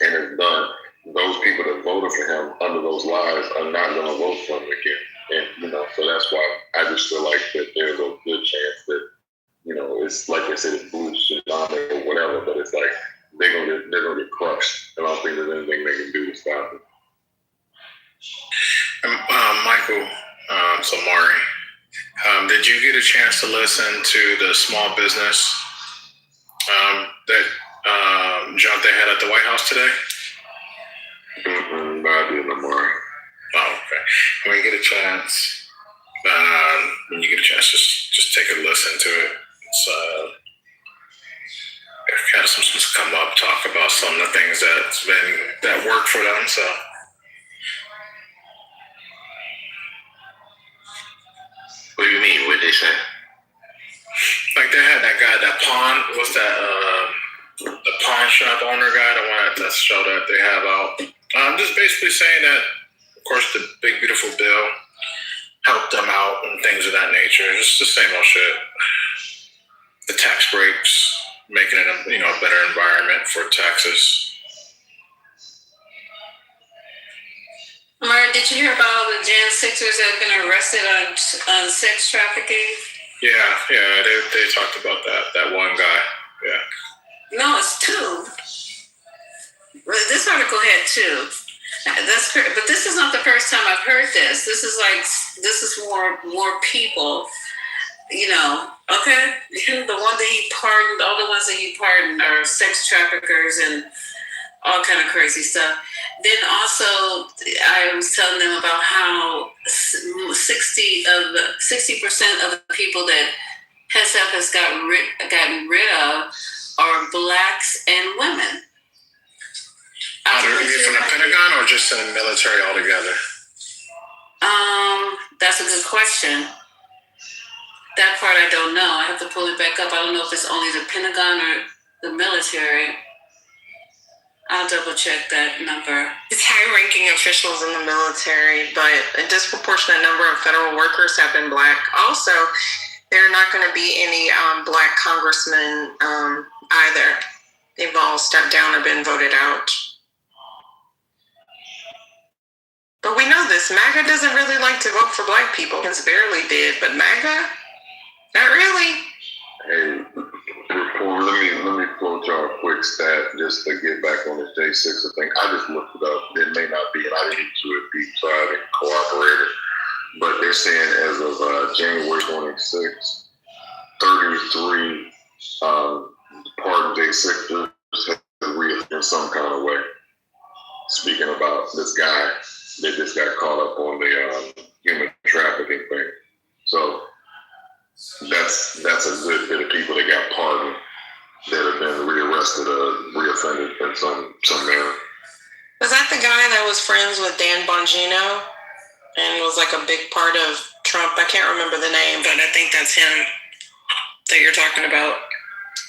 and it's done. Those people that voted for him under those lies are not gonna vote for him again. And, you know, so that's why I just feel like that there's a good chance that, you know, it's like I said, it's blue tsunami or whatever, but it's like they're gonna get crushed. And I don't think there's anything they can do to stop it. Michael, so Mari, did you get a chance to listen to the small business that jump they had at the White House today? I didn't know, Mari. Oh, okay. When you get a chance, just take a listen to it. It's had some come up, talk about some of the things that worked for them. So. What do you mean? What did they say? Like they had that guy, that pawn, what's that, the pawn shop owner guy, the one that show that they have out. Just basically saying that, of course, the big, beautiful bill helped them out and things of that nature. Just the same old shit. The tax breaks, making it a better environment for taxes. Mara, did you hear about all the Jan Sixers that have been arrested on sex trafficking? Yeah, they talked about that one guy. Yeah. No, it's two. This article had two. That's correct, but this is not the first time I've heard this. This is more people. Okay, the one that he pardoned, all the ones that he pardoned are sex traffickers and all kind of crazy stuff. Then also, I was telling them about how 60% of the people that HESF has gotten rid of are blacks and women. Are you from the Pentagon or just in the military altogether? That's a good question. That part I don't know. I have to pull it back up. I don't know if it's only the Pentagon or the military. I'll double check that number. It's high-ranking officials in the military, but a disproportionate number of federal workers have been black. Also, there are not going to be any black congressmen either. They've all stepped down or been voted out. But we know this. MAGA doesn't really like to vote for black people. It's barely did, but MAGA? Not really. Hey, let me float y'all a quick stat just to get back on the J6 thing. I just looked it up. It may not be, and I didn't do it deep, so I didn't cooperate. But they're saying as of January 26th, 33 pardoned J6ers have reoffended in some kind of way. Speaking about this guy that just got caught up on the human trafficking thing. So that's a good bit of people that got pardoned that have been rearrested or reoffended in some manner. Was that the guy that was friends with Dan Bongino and was like a big part of Trump? I can't remember the name, but I think that's him that you're talking about.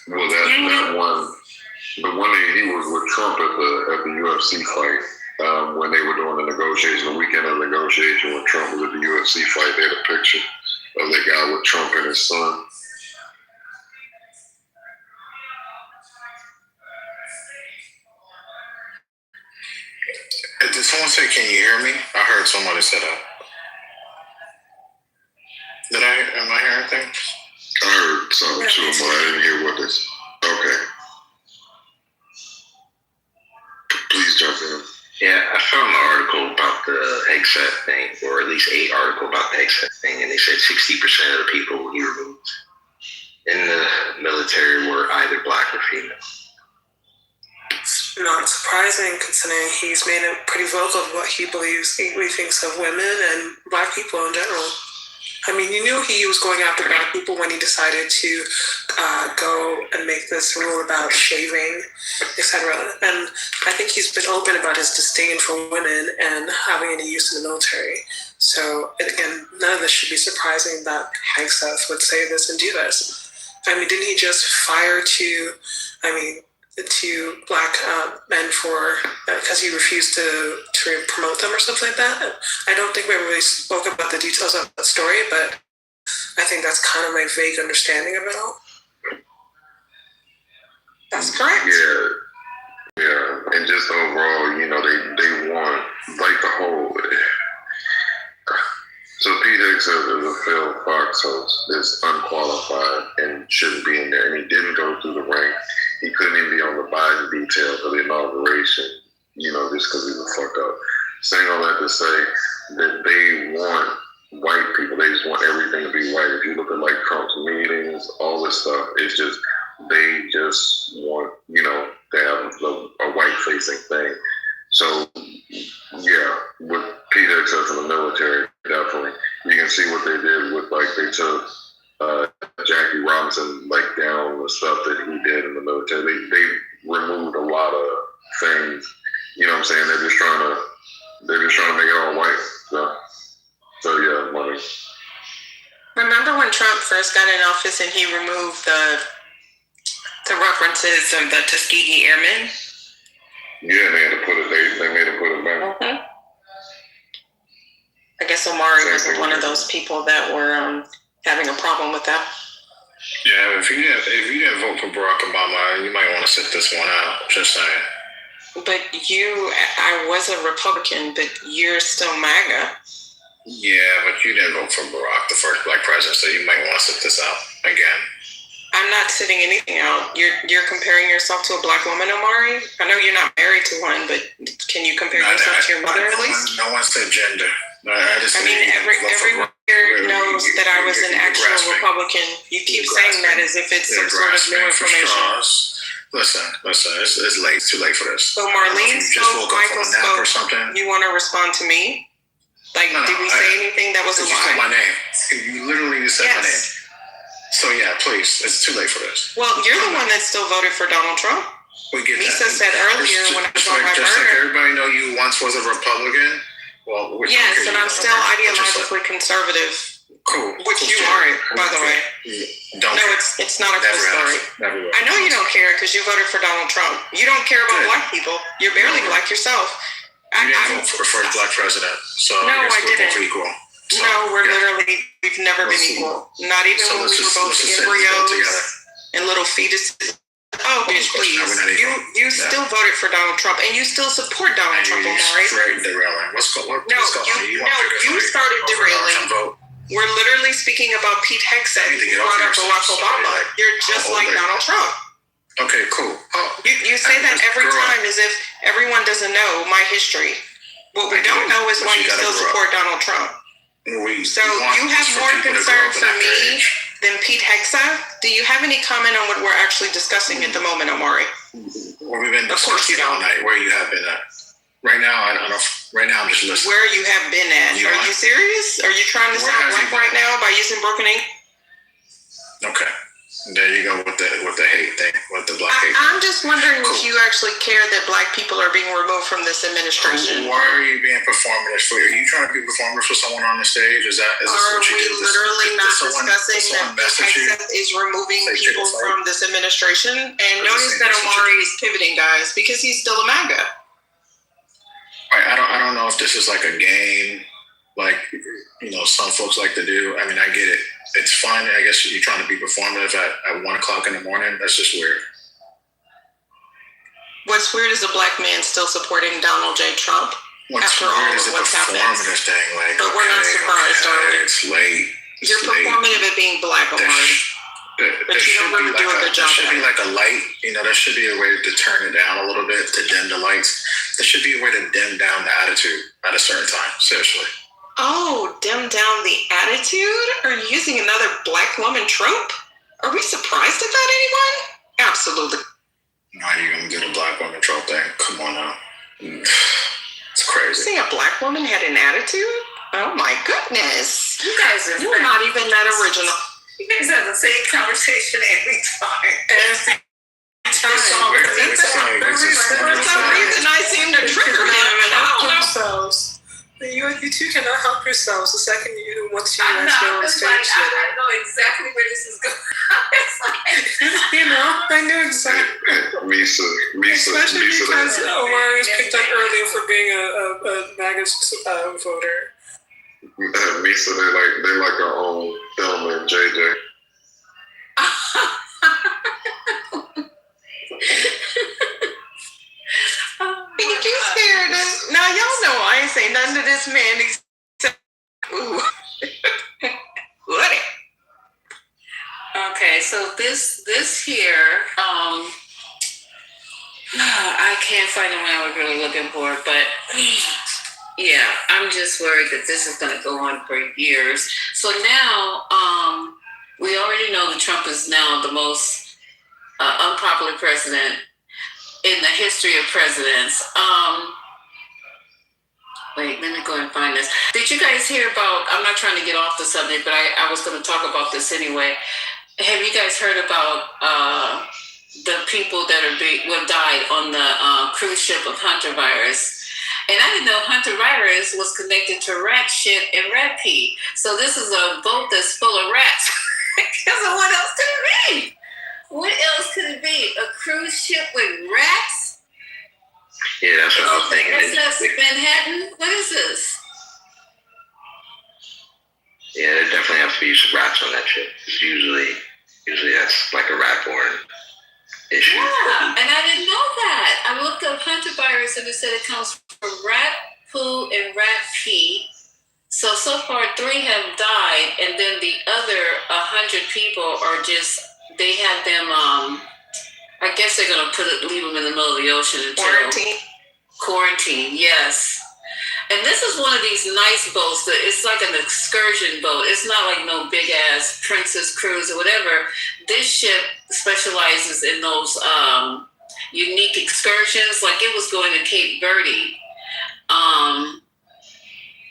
Well, that one, the one that he was with Trump at the UFC fight, when they were doing the negotiation, the weekend of the negotiation when Trump was at the UFC fight, they had a picture of the guy with Trump and his son. Did someone say, can you hear me? I heard somebody say that. Am I hearing things? I heard something too, but I didn't hear what this. Okay. Please jump in. Yeah, I found an article about the headset thing, or at least an article about the headset thing, and they said 60% of the people he removed in the military were either black or female. It's not surprising considering he's made it pretty vocal of what he believes, he thinks of women and black people in general. I mean, you knew he was going after black people when he decided to go and make this rule about shaving, etc. And I think he's been open about his disdain for women and having any use in the military. So, again, none of this should be surprising that Hegseth would say this and do this. I mean, didn't he just fire two black men for because he refused to promote them or something like that? I don't think we ever really spoke about the details of that story, but I think that's kind of my vague understanding of it all. That's correct. Yeah, and just overall, they want like the whole. So Pete Hegseth is a failed Fox host that's unqualified and shouldn't be in there, and he didn't go through the rank. He couldn't even be on the Biden detail for the inauguration, just because he's a fuck up. Saying all that to say that they want white people, they just want everything to be white. If you look at like Trump's meetings, all this stuff, it's just, they just want, to have a white-facing thing. So, yeah, with Pete Hegseth in the military, definitely. You can see what they did with, like, they took Jackie Robinson, like, down the stuff that he did in the military. military. They removed a lot of things. You know what I'm saying? They're just trying to make it all white. So yeah, money. Remember when Trump first got in office and he removed the references of the Tuskegee Airmen? Yeah, they made him put it back. Mm-hmm. I guess Omari wasn't one of those people that were having a problem with that. Yeah, if you didn't vote for Barack Obama, you might want to sit this one out. Just saying. But I was a Republican, but you're still MAGA. Yeah, but you didn't vote for Barack, the first black president, so you might want to sit this out again. I'm not sitting anything out. You're comparing yourself to a black woman, Omari? I know you're not married to one, but can you compare yourself to your mother at least? No one said gender. Everyone here knows that I was an actual Republican. You keep saying that as if it's some sort of new information. Listen, it's late. It's too late for this. So Marlene spoke, Michael spoke. Or something. You want to respond to me? Like, did we say anything that was a lie? You said my name. You literally just said my name. So yeah, please, it's too late for this. Well, you're the one that still voted for Donald Trump. We get Lisa said earlier when I was on my just like everybody know you once was a Republican. Well, yes, and I'm still ideologically conservative. Cool. Which you aren't, by the way. It's not a cool story. I know you don't care because you voted for Donald Trump. You don't care about black people. You're barely black yourself. You didn't vote for the first black president, so no, I didn't. We're equal. So, no, we've never been equal. Not even when we were both embryos and little fetuses. Oh, bitch, please. You still voted for Donald Trump, and you still support Donald Trump, Omari. Straight derailing. What's going on? You started derailing. We're literally speaking about Pete Hegseth, who brought up Barack Obama. You're just like Donald Trump. Okay, cool. You say that every time as if everyone doesn't know my history. What we don't know is why you still support Donald Trump. So you have more concern for me than Pete Hegseth? Do you have any comment on what we're actually discussing at the moment, Omari? Well, we've been discussing all night where you have been at. Right now, I don't know. Right now, I'm just listening. Where you have been at? Are you serious? Are you trying to sound black right now by using broken ink? Okay. There you go with the hate thing, with the black hate. I'm just wondering if you actually care that black people are being removed from this administration. Why are you being performative? Are you trying to be performative for someone on the stage? Is this what you do? Literally not discussing that Hegseth is removing people from this administration? And notice that Omari is pivoting, guys, because he's still a MAGA. I don't know if this is like a game, like some folks like to do. I mean, I get it. It's fun. I guess you're trying to be performative at 1 o'clock in the morning. That's just weird. What's weird is a black man still supporting Donald J. Trump after all of what's happened. Thing, like, but we're not surprised, are we? It's late. You're performative at being black, Omari. But you don't really do a good job. There should be like a light. There should be a way to turn it down a little bit, to dim the lights. There should be a way to dim down the attitude at a certain time. Seriously. Oh, dim down the attitude? Are you using another black woman trope? Are we surprised at that, anyone? Absolutely. Why are you going to do the black woman trope thing? Come on now. It's crazy. You say a black woman had an attitude? Oh my goodness. You guys are not even that original. You guys have the same conversation every time. For some reason, I seem to trigger him, and I don't know. You two cannot help yourselves the second you want to go on stage. I know exactly where this is going. I know exactly. Especially because Omari was picked up earlier for being a MAGA voter. Misa, they like our own film and JJ. You scared us. Now y'all know I ain't say nothing to this man except ooh. What? Okay, so this here, I can't find the one I was really looking for, but yeah, I'm just worried that this is going to go on for years. So now, we already know that Trump is now the most unpopular president in the history of presidents. Wait, let me go and find this. Did you guys hear about, I'm not trying to get off the subject, but I was going to talk about this anyway. Have you guys heard about the people that died on the cruise ship of hantavirus. And I didn't know hantavirus was connected to rat shit and rat pee. So this is a boat that's full of rats. Because what else could it be? What else could it be? A cruise ship with rats? Yeah, that's what I was thinking. SS Manhattan? What is this? Yeah, there definitely have to be some rats on that ship. It's usually that's like a rat-borne issue. Yeah, and I didn't know that. I looked up hantavirus and it said it comes from rat poo and rat pee. So far 3 have died, and then the other 100 people are just, they have them, I guess they're going to leave them in the middle of the ocean until quarantine, yes. And this is one of these nice boats that it's like an excursion boat. It's not like no big ass Princess Cruise or whatever. This ship specializes in those unique excursions. Like it was going to Cape Verde.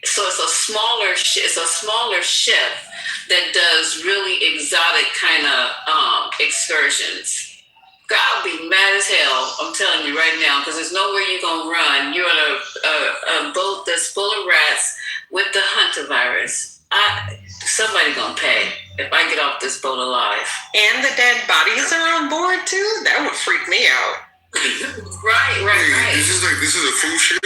So it's a smaller ship that does really exotic kind of excursions. God, I'll be mad as hell, I'm telling you right now, because there's nowhere you're going to run. You're on a boat that's full of rats with the hantavirus. Somebody going to pay if I get off this boat alive. And the dead bodies are on board, too? That would freak me out. Right. This is a cruise ship?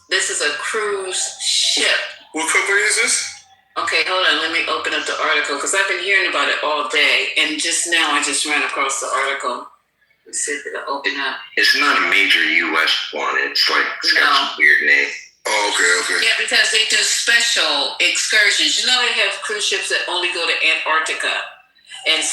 This is a cruise ship. What company is this? Okay, hold on. Let me open up the article because I've been hearing about it all day, and just now I just ran across the article. Let's see if it'll open up. It's not a major U.S. one. It's got some weird name. Oh, okay. Yeah, because they do special excursions. You know, they have cruise ships that only go to Antarctica and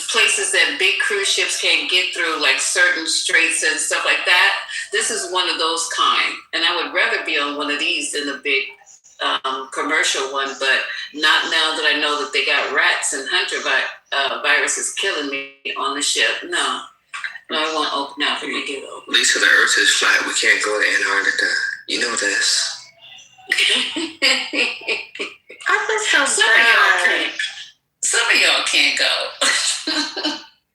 places that big cruise ships can't get through, like certain straits and stuff like that. This is one of those kind, and I would rather be on one of these than the big commercial one, but not now that I know that they got rats and virus is killing me on the ship. No, it won't open up. Let me get it open. Lisa, the Earth is flat. We can't go to Antarctica. You know this. I feel so bad. Some of y'all can't go.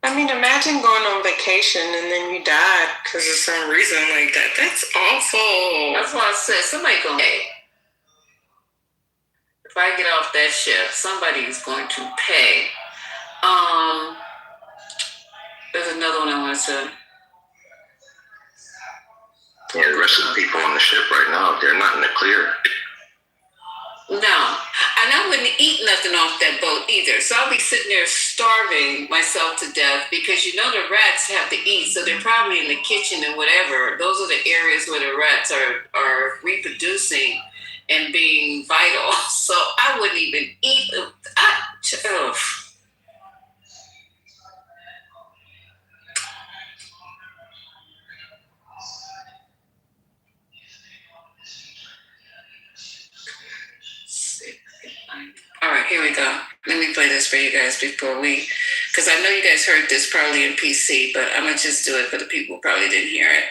I mean, imagine going on vacation and then you die because of some reason like that. That's awful. That's why I said somebody gonna pay. If I get off that ship, somebody's going to pay. There's another one I want to say. Yeah, the rest of the people on the ship right now, they're not in the clear. No, and I wouldn't eat nothing off that boat either. So I'll be sitting there starving myself to death because you know the rats have to eat, so they're probably in the kitchen and whatever. Those are the areas where the rats are reproducing and being vital. So I wouldn't even eat. All right, here we go. Let me play this for you guys because I know you guys heard this probably in PC, but I'm going to just do it for the people who probably didn't hear it.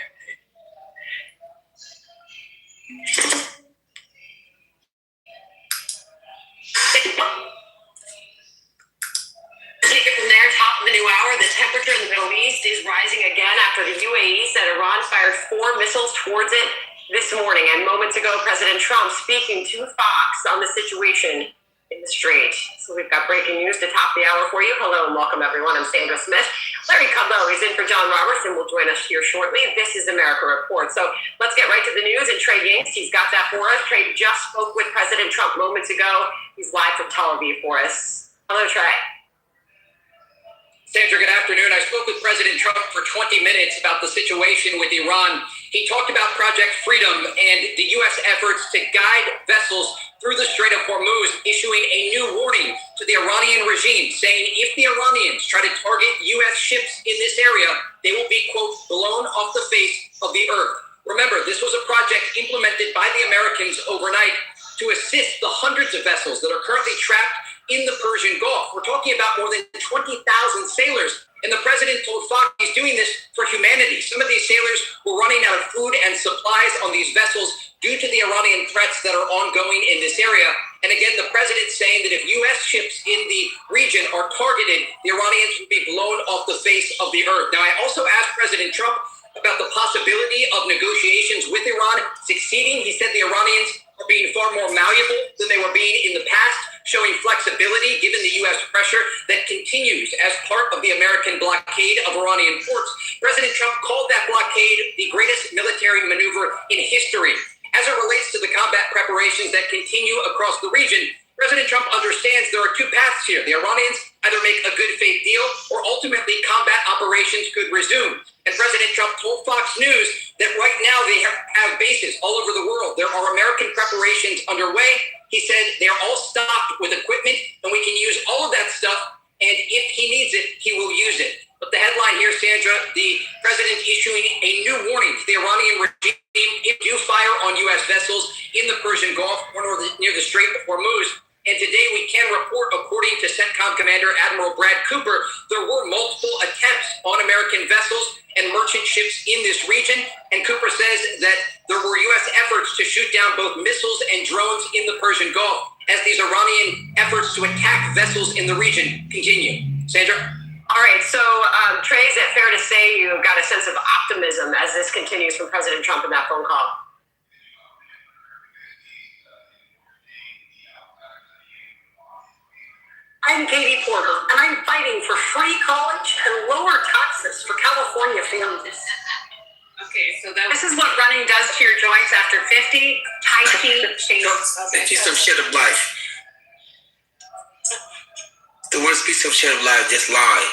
Take it from there, top of the new hour. The temperature in the Middle East is rising again after the UAE said Iran fired 4 missiles towards it this morning. And moments ago, President Trump speaking to Fox on the situation in the Strait. So we've got breaking news to top the hour for you. Hello and welcome, everyone. I'm Sandra Smith. Larry Kudlow is in for John Roberts and will join us here shortly. This is America Report. So let's get right to the news. And Trey Yanks, he's got that for us. Trey just spoke with President Trump moments ago. He's live from Tel Aviv for us. Hello, Trey. Sandra, good afternoon. I spoke with President Trump for 20 minutes about the situation with Iran. He talked about Project Freedom and the U.S. efforts to guide vessels through the Strait of Hormuz, issuing a new warning to the Iranian regime, saying if the Iranians try to target U.S. ships in this area, they will be, quote, blown off the face of the earth. Remember, this was a project implemented by the Americans overnight to assist the hundreds of vessels that are currently trapped in the Persian Gulf. We're talking about more than 20,000 sailors. And the president told Fox he's doing this for humanity. Some of these sailors were running out of food and supplies on these vessels due to the Iranian threats that are ongoing in this area. And again, the president saying that if U.S. ships in the region are targeted, the Iranians will be blown off the face of the earth. Now, I also asked President Trump about the possibility of negotiations with Iran succeeding. He said the Iranians are being far more malleable than they were being in the past, showing flexibility given the U.S. pressure that continues as part of the American blockade of Iranian ports. President Trump called that blockade the greatest military maneuver in history. As it relates to the combat preparations that continue across the region, President Trump understands there are two paths here. The Iranians either make a good faith deal or ultimately combat operations could resume. And President Trump told Fox News that right now they have bases all over the world. There are American preparations underway. He said they're all stocked with equipment and we can use all of that stuff. And if he needs it, he will use it. But the headline here, Sandra, the president issuing a new warning to the Iranian regime if do fire on U.S. vessels in the Persian Gulf or near the Strait of Hormuz. And today we can report, according to CENTCOM Commander Admiral Brad Cooper, there were multiple attempts on American vessels and merchant ships in this region. And Cooper says that there were U.S. efforts to shoot down both missiles and drones in the Persian Gulf as these Iranian efforts to attack vessels in the region continue. Sandra? All right, so Trey, is it fair to say you got a sense of optimism as this continues from President Trump in that phone call? I'm Katie Porter, and I'm fighting for free college and lower taxes for California families. Okay, so this is what running does to your joints after 50. Tai Chi changes. A piece of shit of life. The worst piece of shit of life, just lie.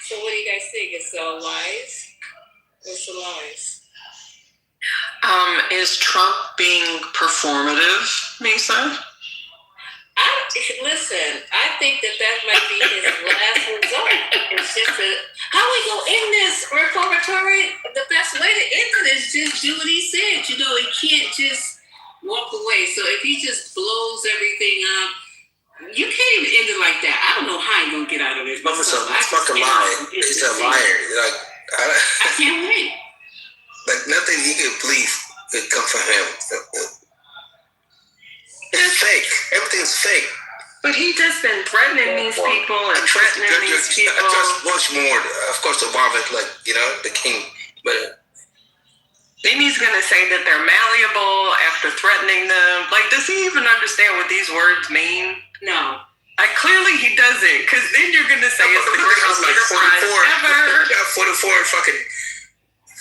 So what do you guys think? It's all lies? What's the lies? Is Trump being performative, Misa? Listen, I think that might be his last resort. It's just how we gonna end this reformatory? The best way to end it is just do what he said. You know, he can't just walk away. So if he just blows everything up, you can't even end it like that. I don't know how he's gonna get out of this. It's fucking lying. He's a liar. Like I can't wait. Like nothing he could believe could come from him. It's fake. Everything's fake. But he just been threatening these people and threatening these people. I trust Bush more. Of course, Obama, like, you know, the king. But then he's going to say that they're malleable after threatening them. Like, does he even understand what these words mean? No. Like, clearly he doesn't. Because then you're going to say it's the greatest enterprise ever. Yeah, 44 fucking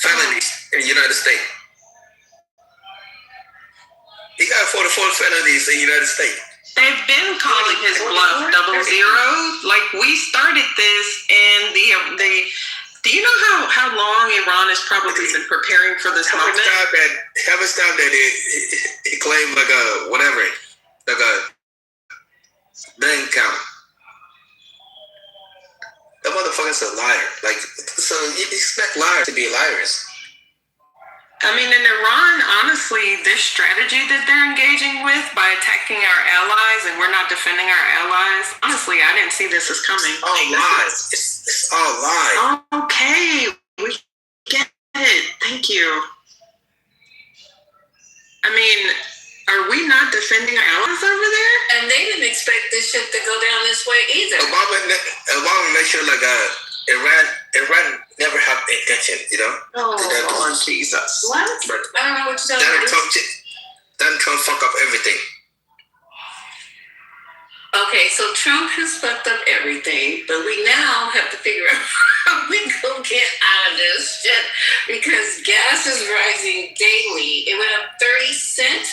felonies in the United States. He got 44 felonies in the United States. They've been calling his bluff 00. Like, we started this, and the do you know how long Iran has probably been preparing for this moment? How much time that he claimed like a whatever, like a bank account. That motherfucker's a liar. Like, so you expect liars to be liars. I mean, in Iran, honestly, this strategy that they're engaging with by attacking our allies and we're not defending our allies, honestly, I didn't see this as coming. All lies. It's all lies. Okay, we get it. Thank you. I mean, are we not defending our allies over there? And they didn't expect this shit to go down this way either. Obama made sure like Iran never had intention, you know? Oh, Lord Jesus. What? But I don't know what you're talking about. Donald Trump fuck up everything. Okay, so Trump has fucked up everything, but we now have to figure out how we gonna get out of this shit because gas is rising daily. It went up 30 cents.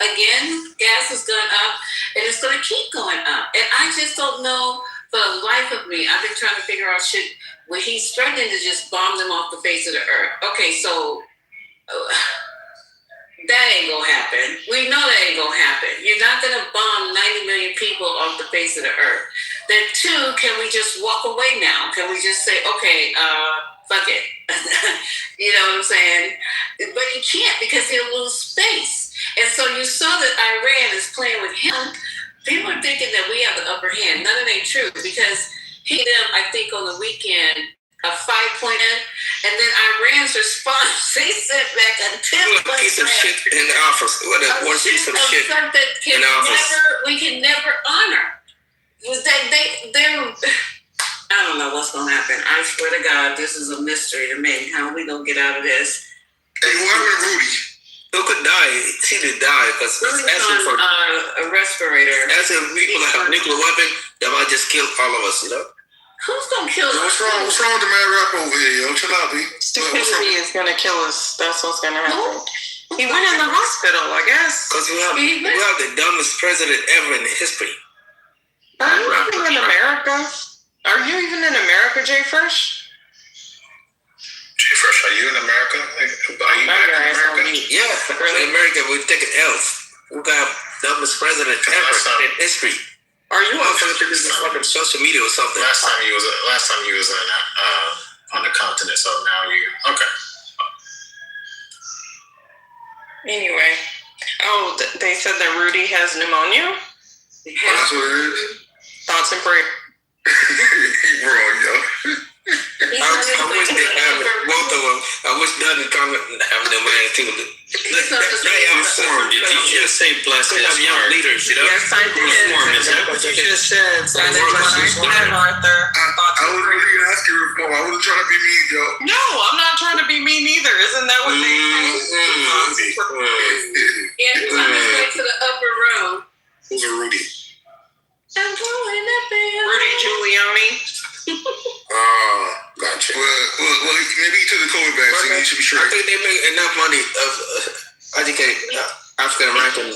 Again, gas has gone up and it's gonna keep going up. And I just don't know for the life of me. I've been trying to figure out shit where he's threatening to just bomb them off the face of the earth. Okay, so that ain't gonna happen. We know that ain't gonna happen. You're not gonna bomb 90 million people off the face of the earth. Then two, can we just walk away now? Can we just say, okay, fuck it? You know what I'm saying? But you can't because he'll lose space. And so you saw that Iran is playing with him. People are thinking that we have the upper hand. None of it ain't true because he did, I think, on the weekend, a 5-point, And then Iran's response, they sent back a template. Piece of shit in the office. What a one piece of shit in the office. We can never honor. They're I don't know what's gonna happen. I swear to God, this is a mystery to me. How are we gonna get out of this? Hey, what happened to Rudy? Who could die? He did die because Rudy's on a respirator. As if people have a nuclear weapon that might just kill all of us, you know? Who's gonna kill us? What's wrong with the mad rapper over here, yo? Chill out, B. Stupidity is gonna kill us. That's what's gonna happen. He went in the hospital, I guess. Because we have the dumbest president ever in history. Are you even in America? Are you even in America, Jay Fresh? Jay Fresh, are you in America? Are you back in America? Yeah, in America, we've taken L's. We got dumbest president ever in history. Are you on fucking social media or something? Last time you was on the continent, so now you okay. Anyway, they said that Rudy has pneumonia. That's what it is. Thoughts and prayers. Bro, yo. I wish they have both of them. I wish none of them have them man too. They have formed. Did you just say bless his young leaders? You know. Yes, I did. Is that what you just said? So that's what I said, Arthur. I was really asking reform. I wasn't trying to be mean, yo. No, I'm not trying to be mean either. Isn't that what they say? Yeah, he's on his way to the upper room. Who's a Rudy? I'm going up there. Rudy Giuliani. Gotcha. Well, maybe he took the COVID vaccine. He should be sure. I think they make enough money of educate African American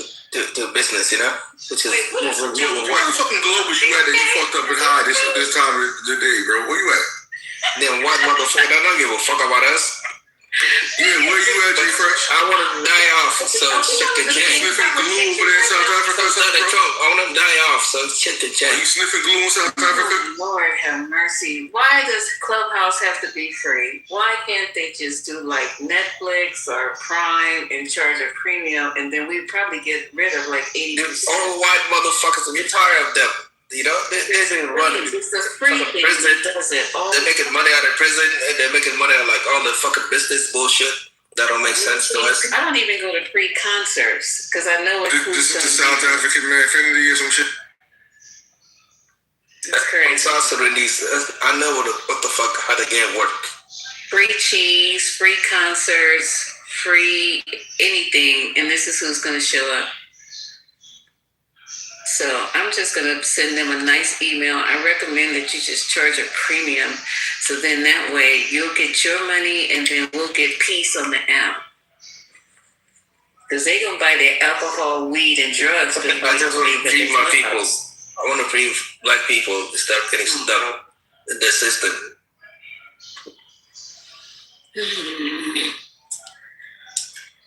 to business, you know. Which is what the fucking globe was you at that you fucked up and high this time of the day, bro? Where you at? Then what motherfucker? They don't give a fuck about us. Yeah, where you at, Jay Fresh? I want to die off, so shit the J. Sniffing glue over there in South Africa? I want to die off, so shit the J. Are you sniffing glue in South Africa? Lord have mercy. Why does Clubhouse have to be free? Why can't they just do like Netflix or Prime and charge a premium, and then we probably get rid of like 80%? All white motherfuckers, we're tired of them. You know, they're running. It's the free thing that does it. They're making money out of prison, and they're making money out of like all the fucking business bullshit that don't make sense to us. I don't even go to free concerts because I know it's This is the South African man Infinity or some shit. That's crazy. South Sudanese, I know what the fuck, how the game work. Free cheese, free concerts, free anything, and this is who's going to show up. So I'm just going to send them a nice email. I recommend that you just charge a premium. So then that way you'll get your money and then we'll get peace on the app. Because they're going to buy their alcohol, weed, and drugs. I just want to free my people. I want to free black people to start getting stuck in the system.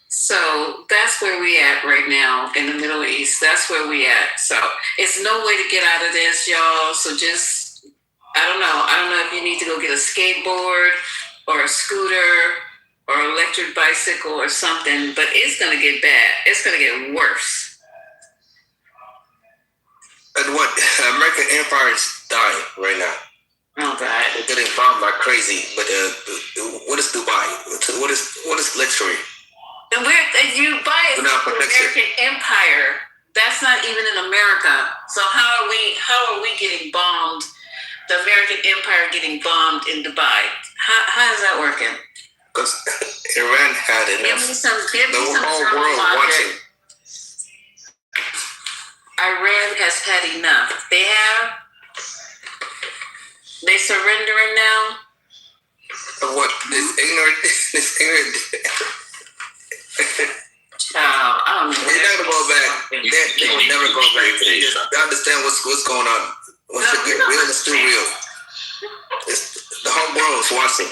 So that's where we at right now in the Middle East. That's where we at. So it's no way to get out of this, y'all. So just, I don't know if you need to go get a skateboard or a scooter or electric bicycle or something, but it's going to get bad. It's going to get worse. And what? American Empire is dying right now. Oh, God. They're getting bombed like crazy. But what is Dubai? What is luxury? And you buy it from the American Empire. That's not even in America. So how are we getting bombed? The American Empire getting bombed in Dubai. How is that working? Because Iran had enough. The whole world watching. Iran has had enough. They surrendering now. What? This ignorant. I don't know. They never go back. They will never go back. They understand what's going on. Once it get real, it's too real. The whole world is watching.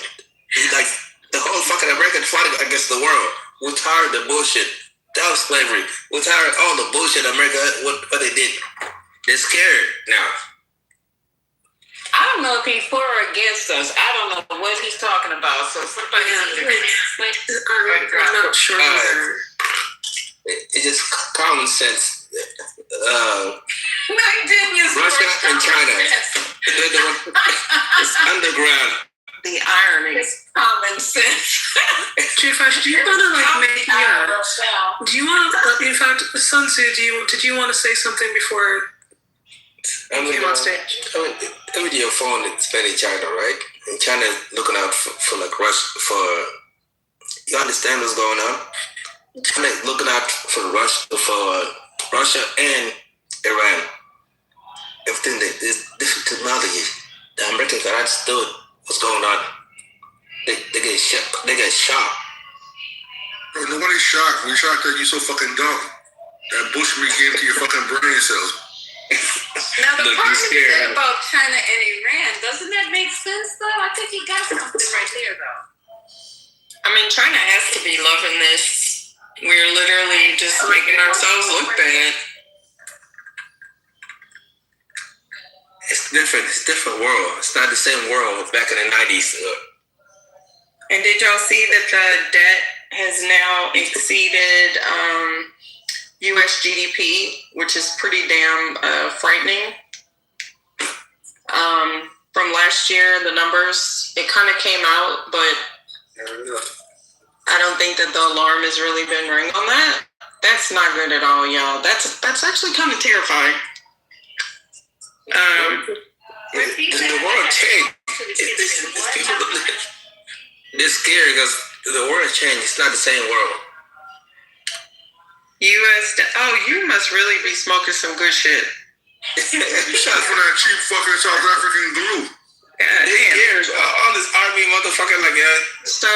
Like the whole fucking American fighting against the world. We're tired of the bullshit. That was slavery. We're tired of all the bullshit America what they did. They're scared now. I don't know if he's for or against us. I don't know what he's talking about. So somebody needs to explain. I'm not sure either. It's just common sense. Russia and China. It's underground. the irony. It's common sense. Chifash, do you want to make do you want to, in fact, Sun Tzu, did you want to say something before you came on stage? Every day your phone is spent in China, right? And China is looking out for like you understand what's going on? China is looking out for Russia and Iran. Everything this technology, the Americans are understood what's going on. They get shocked. They get shocked. Bro, nobody's shocked. We're shocked that you're so fucking dumb. That bullshit gave to your fucking brain cells. Now the part you said about China and Iran, doesn't that make sense though? I think you got something right there though. I mean, China has to be loving this. We're literally just making ourselves look bad. It's different. It's a different world. It's not the same world back in the 90s. And did y'all see that the debt has now exceeded U.S. GDP, which is pretty damn frightening. From last year, the numbers, it kind of came out, but I don't think that the alarm has really been ringing on that. That's not good at all, y'all. That's actually kind of terrifying. The world changed. It's scary because the world changed. It's not the same world. Oh, you must really be smoking some good shit. You shot for that cheap fucking South African glue. God damn. All this army motherfucker like that. So,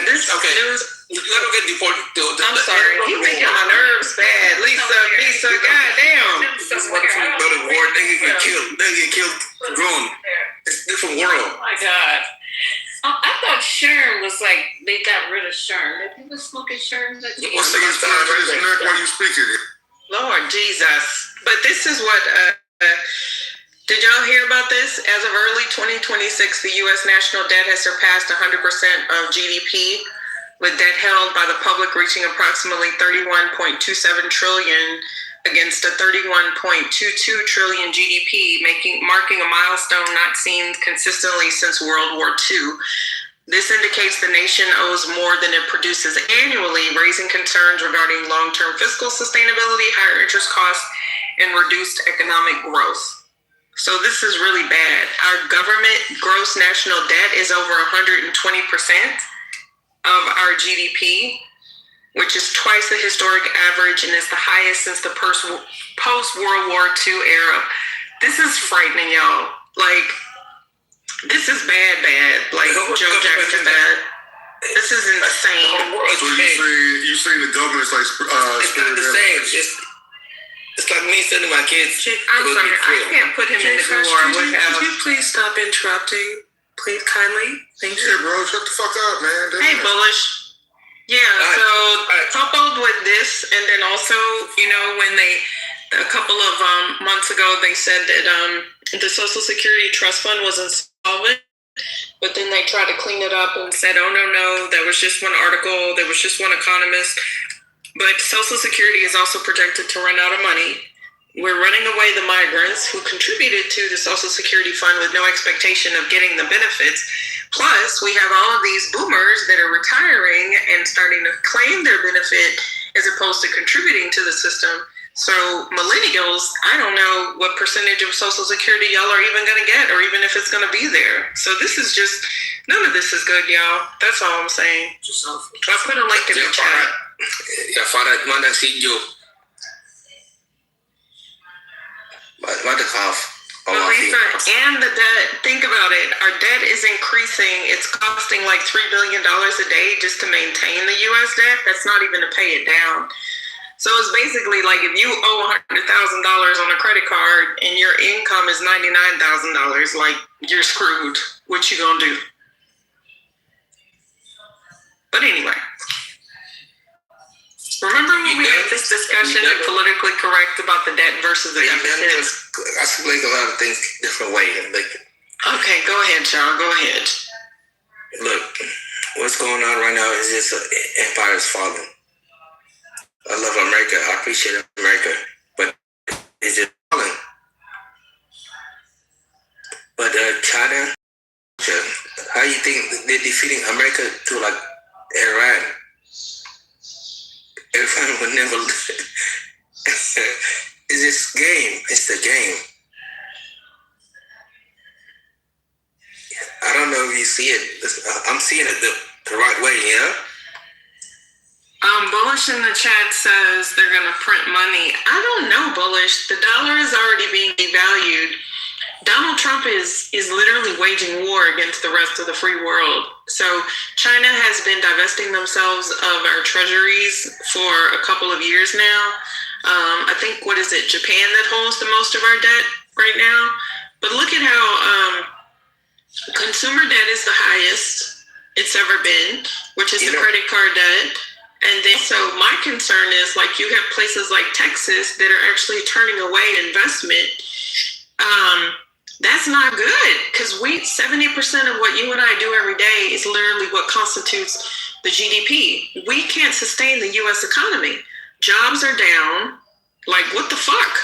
this news... Let him get deported. I'm sorry. He's making my nerves bad. Lisa, goddamn. This motherfucker go to war. They get killed. They get killed. Grown. It's a different world. Oh my God. I thought Sherm was like, they got rid of Sherm. Have people smoking Sherm? What's the neck while you speaking it? Lord Jesus. But this is what, did y'all hear about this? As of early 2026, the U.S. national debt has surpassed 100% of GDP, with debt held by the public reaching approximately $31.27 trillion against a $31.22 trillion GDP, marking a milestone not seen consistently since World War II. This indicates the nation owes more than it produces annually, raising concerns regarding long-term fiscal sustainability, higher interest costs, and reduced economic growth. So this is really bad. Our government gross national debt is over 120% of our GDP, which is twice the historic average and is the highest since the post-World War II era. This is frightening, y'all. Like, this is bad. Like Joe Jackson bad. This is insane. So you say the government's like it's not the same. It's like me sending my kids. I'm sorry, I can't put him in the drawer. Could you please stop interrupting? Please, kindly. Thank you. Yeah, bro, shut the fuck up, man. Hey, Bullish. Yeah, so coupled with this, and then also, when a couple of months ago, they said that the Social Security Trust Fund was insolvent, but then they tried to clean it up and said, oh, no, that was just one article, there was just one economist. But Social Security is also projected to run out of money. We're running away the migrants who contributed to the Social Security Fund with no expectation of getting the benefits. Plus, we have all of these boomers that are retiring and starting to claim their benefit as opposed to contributing to the system. So millennials, I don't know what percentage of Social Security y'all are even going to get, or even if it's going to be there. So this is just, none of this is good, y'all. That's all I'm saying. I put a link in the chat. But Lisa, and the debt, think about it. Our debt is increasing. It's costing like $3 billion a day just to maintain the U.S. debt. That's not even to pay it down. So it's basically like if you owe $100,000 on a credit card and your income is $99,000, like you're screwed. What you gonna do? But anyway. Remember when we had this discussion at Politically Correct about the debt versus the deficit? I explain a lot of things different way. Okay, go ahead, Sean. Go ahead. Look, what's going on right now is just empire is falling. I love America. I appreciate America, but it's just falling. But China, How you think they're defeating America through like Iran? Iran would never. It's this game. It's the game. I don't know if you see it. I'm seeing it the right way, yeah? Bullish in the chat says they're going to print money. I don't know, Bullish. The dollar is already being devalued. Donald Trump is literally waging war against the rest of the free world. So China has been divesting themselves of our treasuries for a couple of years now. I think, what is it, Japan that holds the most of our debt right now? But look at how consumer debt is the highest it's ever been, which is the credit card debt. And then, so my concern is, like, you have places like Texas that are actually turning away investment. That's not good, because 70% of what you and I do every day is literally what constitutes the GDP. We can't sustain the U.S. economy. Jobs are down. Like, what the fuck?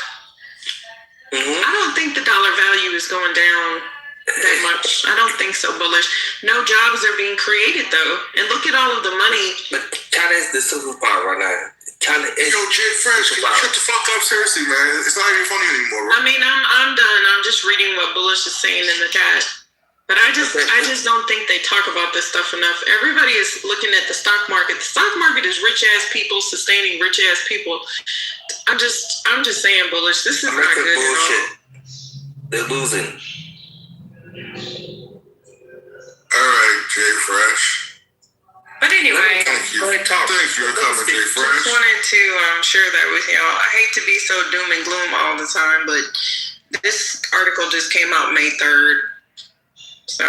Mm-hmm. I don't think the dollar value is going down that much. I don't think so, Bullish. No jobs are being created, though. And look at all of the money. But China is the superpower right now. China is. Yo, Jay French, can you shut the fuck up? Seriously, man. It's not even funny anymore, bro. I mean, I'm done. I'm just reading what Bullish is saying in the chat. But I just don't think they talk about this stuff enough. Everybody is looking at the stock market. The stock market is rich ass people sustaining rich ass people. I'm just saying, Bullish. This is not good bullshit. at all. They're losing. All right, Jay Fresh. But anyway, thank you for coming, Jay Fresh. Just wanted to share that with y'all. I hate to be so doom and gloom all the time, but this article just came out May 3rd. So,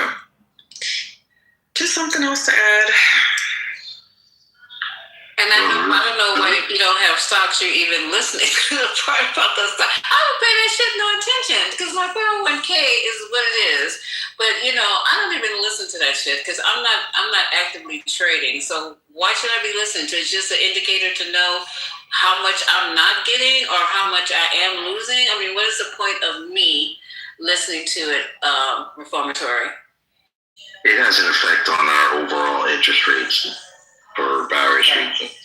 just something else to add. And I don't know why you don't have stocks you're even listening to the part about the stock. I don't pay that shit no attention because my 401k is what it is. But I don't even listen to that shit because I'm not actively trading. So why should I be listening to it? It's just an indicator to know how much I'm not getting or how much I am losing. I mean, what is the point of me listening to it, Reformatory? It has an effect on our overall interest rates for various reasons.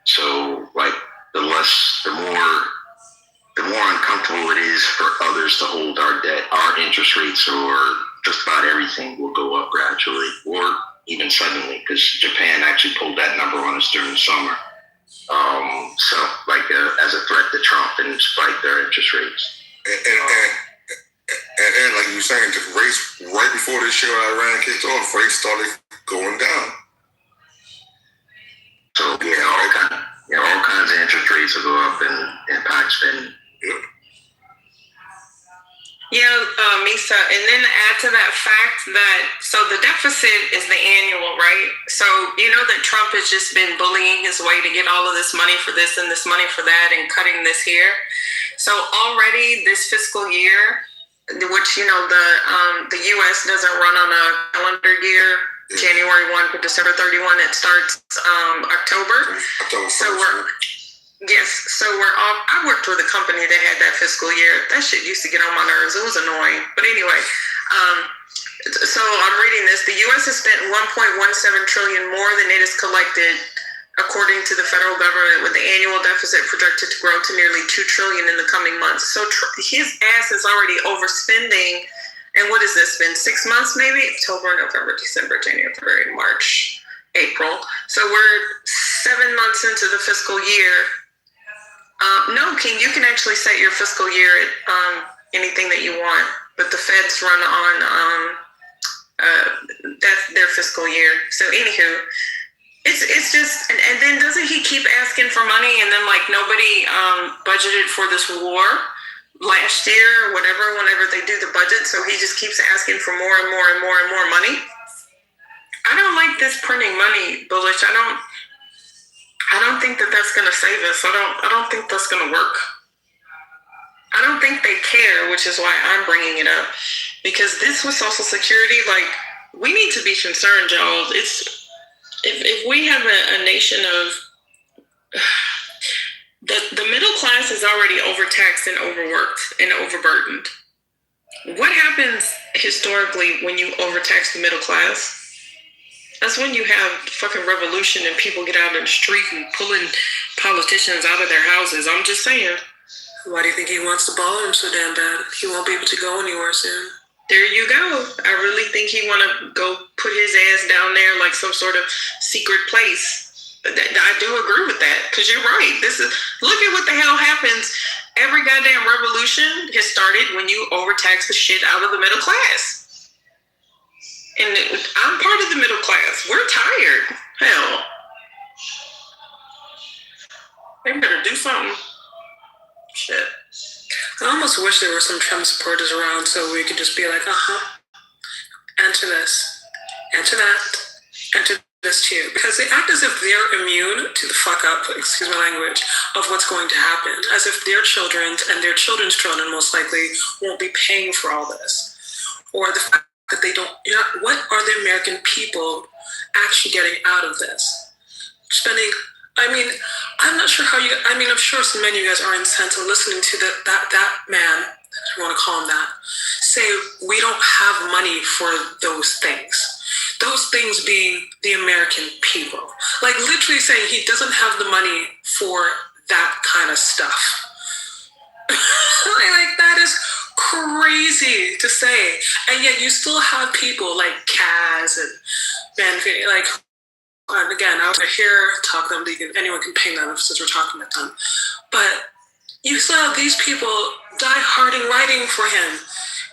So, like, the more uncomfortable it is for others to hold our debt, our interest rates or just about everything will go up gradually or even suddenly, because Japan actually pulled that number on us during the summer. So, like, as a threat to Trump and spike their interest rates. And like you were saying, the rates right before this shit with Iran kicked off, rates started going down. So all kinds of interest rates will go up and impact spending. Misa, and then add to that fact that, so the deficit is the annual, right? So you know that Trump has just been bullying his way to get all of this money for this and this money for that and cutting this here. So already this fiscal year, which, the U.S. doesn't run on a calendar year, January 1 to December 31, it starts October. So we're off. I worked with a company that had that fiscal year. That shit used to get on my nerves. It was annoying. But anyway, so I'm reading this. The U.S. has spent $1.17 trillion more than it has collected, according to the federal government, with the annual deficit projected to grow to nearly $2 trillion in the coming months. So his ass is already overspending. And what has this been? 6 months, maybe? October, November, December, January, February, March, April. So we're 7 months into the fiscal year. No, King, you can actually set your fiscal year at anything that you want, but the feds run on that's their fiscal year. So anywho, it's just, and then doesn't he keep asking for money, and then like nobody budgeted for this war last year or whatever, whenever they do the budget, so he just keeps asking for more and more and more and more money. I don't like this printing money, Bullish. I don't think that that's going to save us. I don't think that's going to work. I don't think they care, which is why I'm bringing it up. Because this with Social Security, like, we need to be concerned, y'all. It's, if we have a nation of, the middle class is already overtaxed and overworked and overburdened. What happens historically when you overtax the middle class? That's when you have fucking revolution and people get out in the street and pulling politicians out of their houses. I'm just saying. Why do you think he wants to ball him so damn bad? He won't be able to go anywhere soon. There you go. I really think he want to go put his ass down there like some sort of secret place. I do agree with that, because you're right. Look at what the hell happens. Every goddamn revolution has started when you overtax the shit out of the middle class. And I'm part of the middle class. We're tired. Hell. They better do something. Shit. I almost wish there were some Trump supporters around so we could just be like, enter this, enter that, enter this too. Because they act as if they're immune to the fuck up, excuse my language, of what's going to happen. As if their children and their children's children most likely won't be paying for all this. Or the fact that they don't, what are the American people actually getting out of this? Spending, I'm not sure how I'm sure so many of you guys are incensed and listening to that man, I want to call him that, say we don't have money for those things. Those things being the American people. Like literally saying he doesn't have the money for that kind of stuff. like that is crazy to say. And yet you still have people like Kaz and Ben, like, and again, I was here talk to them. Anyone can ping them since we're talking about them. But you still have these people die-harding writing for him.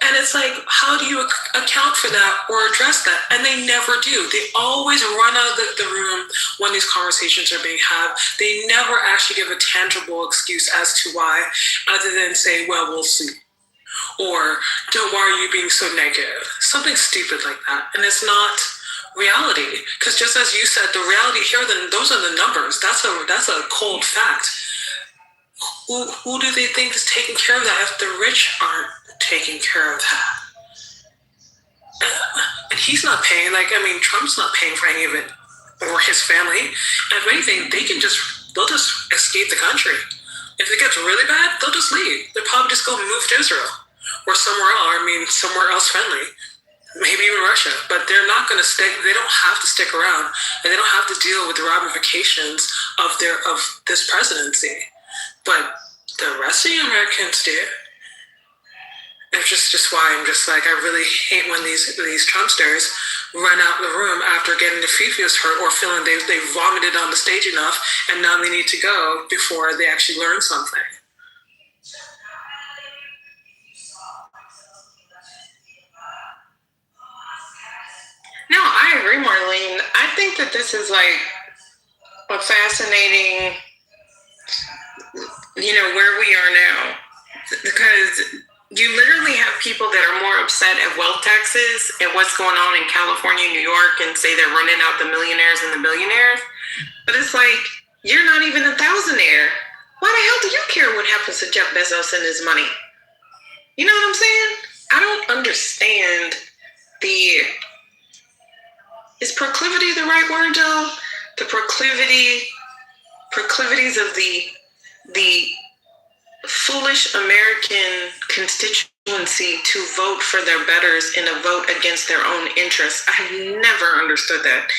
And it's like, how do you account for that or address that? And they never do. They always run out of the room when these conversations are being had. They never actually give a tangible excuse as to why, other than say, well, we'll see. Or, why are you being so negative? Something stupid like that. And it's not reality, because just as you said, the reality here, then those are the numbers. That's a cold fact. Who do they think is taking care of that if the rich aren't taking care of that? And he's not paying. Trump's not paying for any of it, or his family. And if anything, they'll just escape the country. If it gets really bad, they'll just leave. They'll probably just go move to Israel or somewhere else friendly. Maybe even Russia, but they're not going to stick. They don't have to stick around, and they don't have to deal with the ramifications of this presidency. But the rest of the Americans do. It's just why I'm just like, I really hate when these Trumpsters run out the room after getting their feet hurt or feeling they vomited on the stage enough, and now they need to go before they actually learn something. No, I agree, Marlene. I think that this is like a fascinating, where we are now. Because you literally have people that are more upset at wealth taxes and what's going on in California, New York, and say they're running out the millionaires and the billionaires. But it's like, you're not even a thousandaire. Why the hell do you care what happens to Jeff Bezos and his money? You know what I'm saying? I don't understand is proclivity the right word, Joe? The proclivities of the foolish American constituency to vote for their betters in a vote against their own interests. I have never understood that.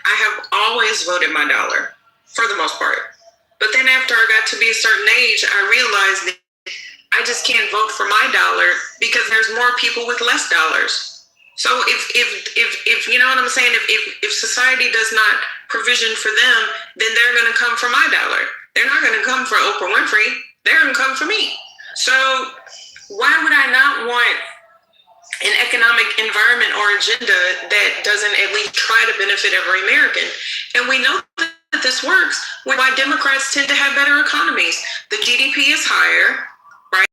I have always voted my dollar, for the most part. But then after I got to be a certain age, I realized that I just can't vote for my dollar because there's more people with less dollars. So if you know what I'm saying, if society does not provision for them, then they're going to come for my dollar. They're not going to come for Oprah Winfrey. They're going to come for me. So why would I not want an economic environment or agenda that doesn't at least try to benefit every American? And we know that this works. Why Democrats tend to have better economies. The GDP is higher, right?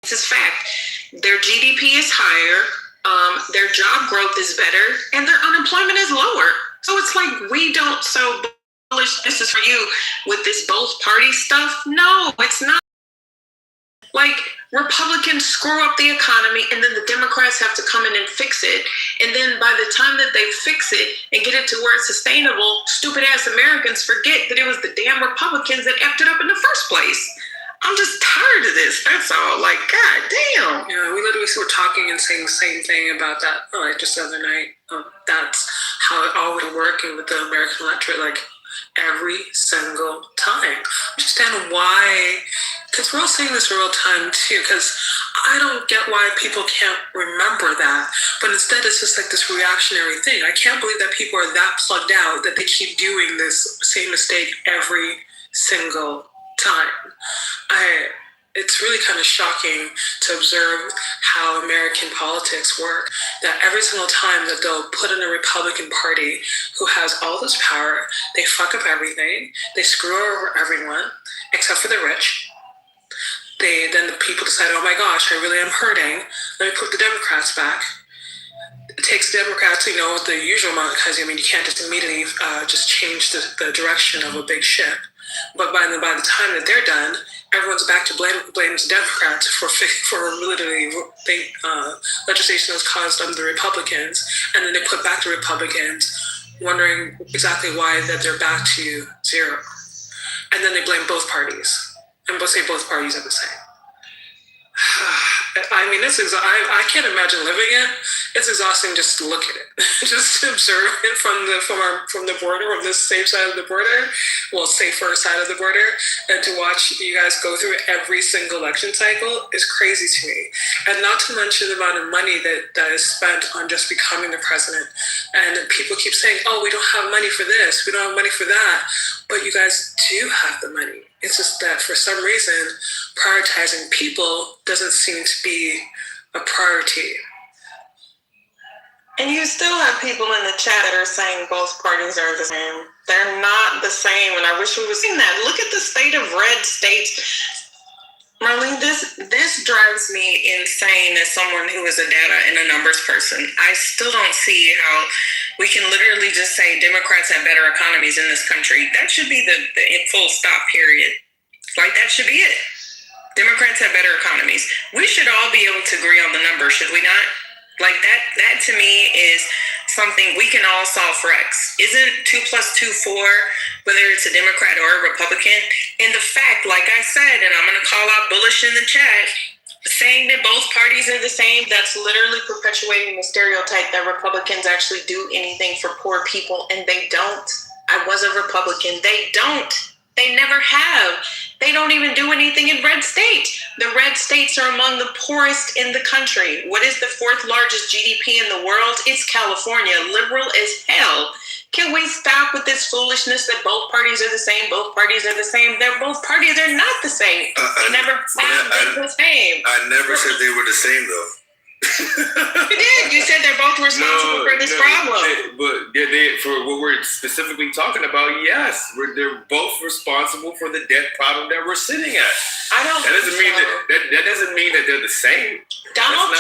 This is fact. Their GDP is higher, their job growth is better, and their unemployment is lower. So it's like, we don't so bullish, this is for you, with this both party stuff. No, it's not. Like, Republicans screw up the economy, and then the Democrats have to come in and fix it. And then by the time that they fix it and get it to where it's sustainable, stupid-ass Americans forget that it was the damn Republicans that effed it up in the first place. I'm just tired of this, that's all. Like, god damn. Yeah, we literally were talking and saying the same thing about that just the other night. That's how it all would work with the American electorate, like every single time. Understand why? Because we're all saying this in real time too. Because I don't get why people can't remember that, but instead it's just like this reactionary thing. I can't believe that people are that plugged out that they keep doing this same mistake every single time. It's really kind of shocking to observe how American politics work, that every single time that they'll put in a Republican Party who has all this power, they fuck up everything, they screw over everyone, except for the rich. Then the people decide, oh my gosh, I really am hurting, let me put the Democrats back. It takes Democrats, the usual amount, because, you can't just immediately just change the direction of a big ship. But by the time that they're done, everyone's back to blame the Democrats for literally legislation that's caused under the Republicans, and then they put back the Republicans, wondering exactly why that they're back to zero, and then they blame both parties, and say both parties are the same. I can't imagine living it. It's exhausting just to look at it, just to observe it from the border, from this safe side of the border, safer side of the border, and to watch you guys go through every single election cycle is crazy to me. And not to mention the amount of money that is spent on just becoming the president. And people keep saying, oh, we don't have money for this, we don't have money for that, but you guys do have the money. It's just that for some reason, prioritizing people doesn't seem to be a priority. And you still have people in the chat that are saying both parties are the same. They're not the same, and I wish we were seeing that. Look at the state of red states. Marlene, this drives me insane as someone who is a data and a numbers person. I still don't see how we can literally just say Democrats have better economies in this country. That should be the full stop period. Like, that should be it. Democrats have better economies. We should all be able to agree on the numbers, should we not? Like, that to me is something we can all solve for X. Isn't 2 + 2 4, whether it's a Democrat or a Republican? And the fact, like I said, and I'm going to call out Bullish in the chat, saying that both parties are the same, that's literally perpetuating the stereotype that Republicans actually do anything for poor people, and they don't. I was a Republican. They don't. They never have. They don't even do anything in red states. The red states are among the poorest in the country. What is the 4th largest GDP in the world? It's California. Liberal as hell. Can we stop with this foolishness that both parties are the same? Both parties are the same. Both parties are not the same. They never have been the same. I never said they were the same, though. You did. You said they're both responsible for this problem. But for what we're specifically talking about, yes, they're both responsible for the debt problem that we're sitting at. I don't. That doesn't mean that doesn't mean that they're the same. Donald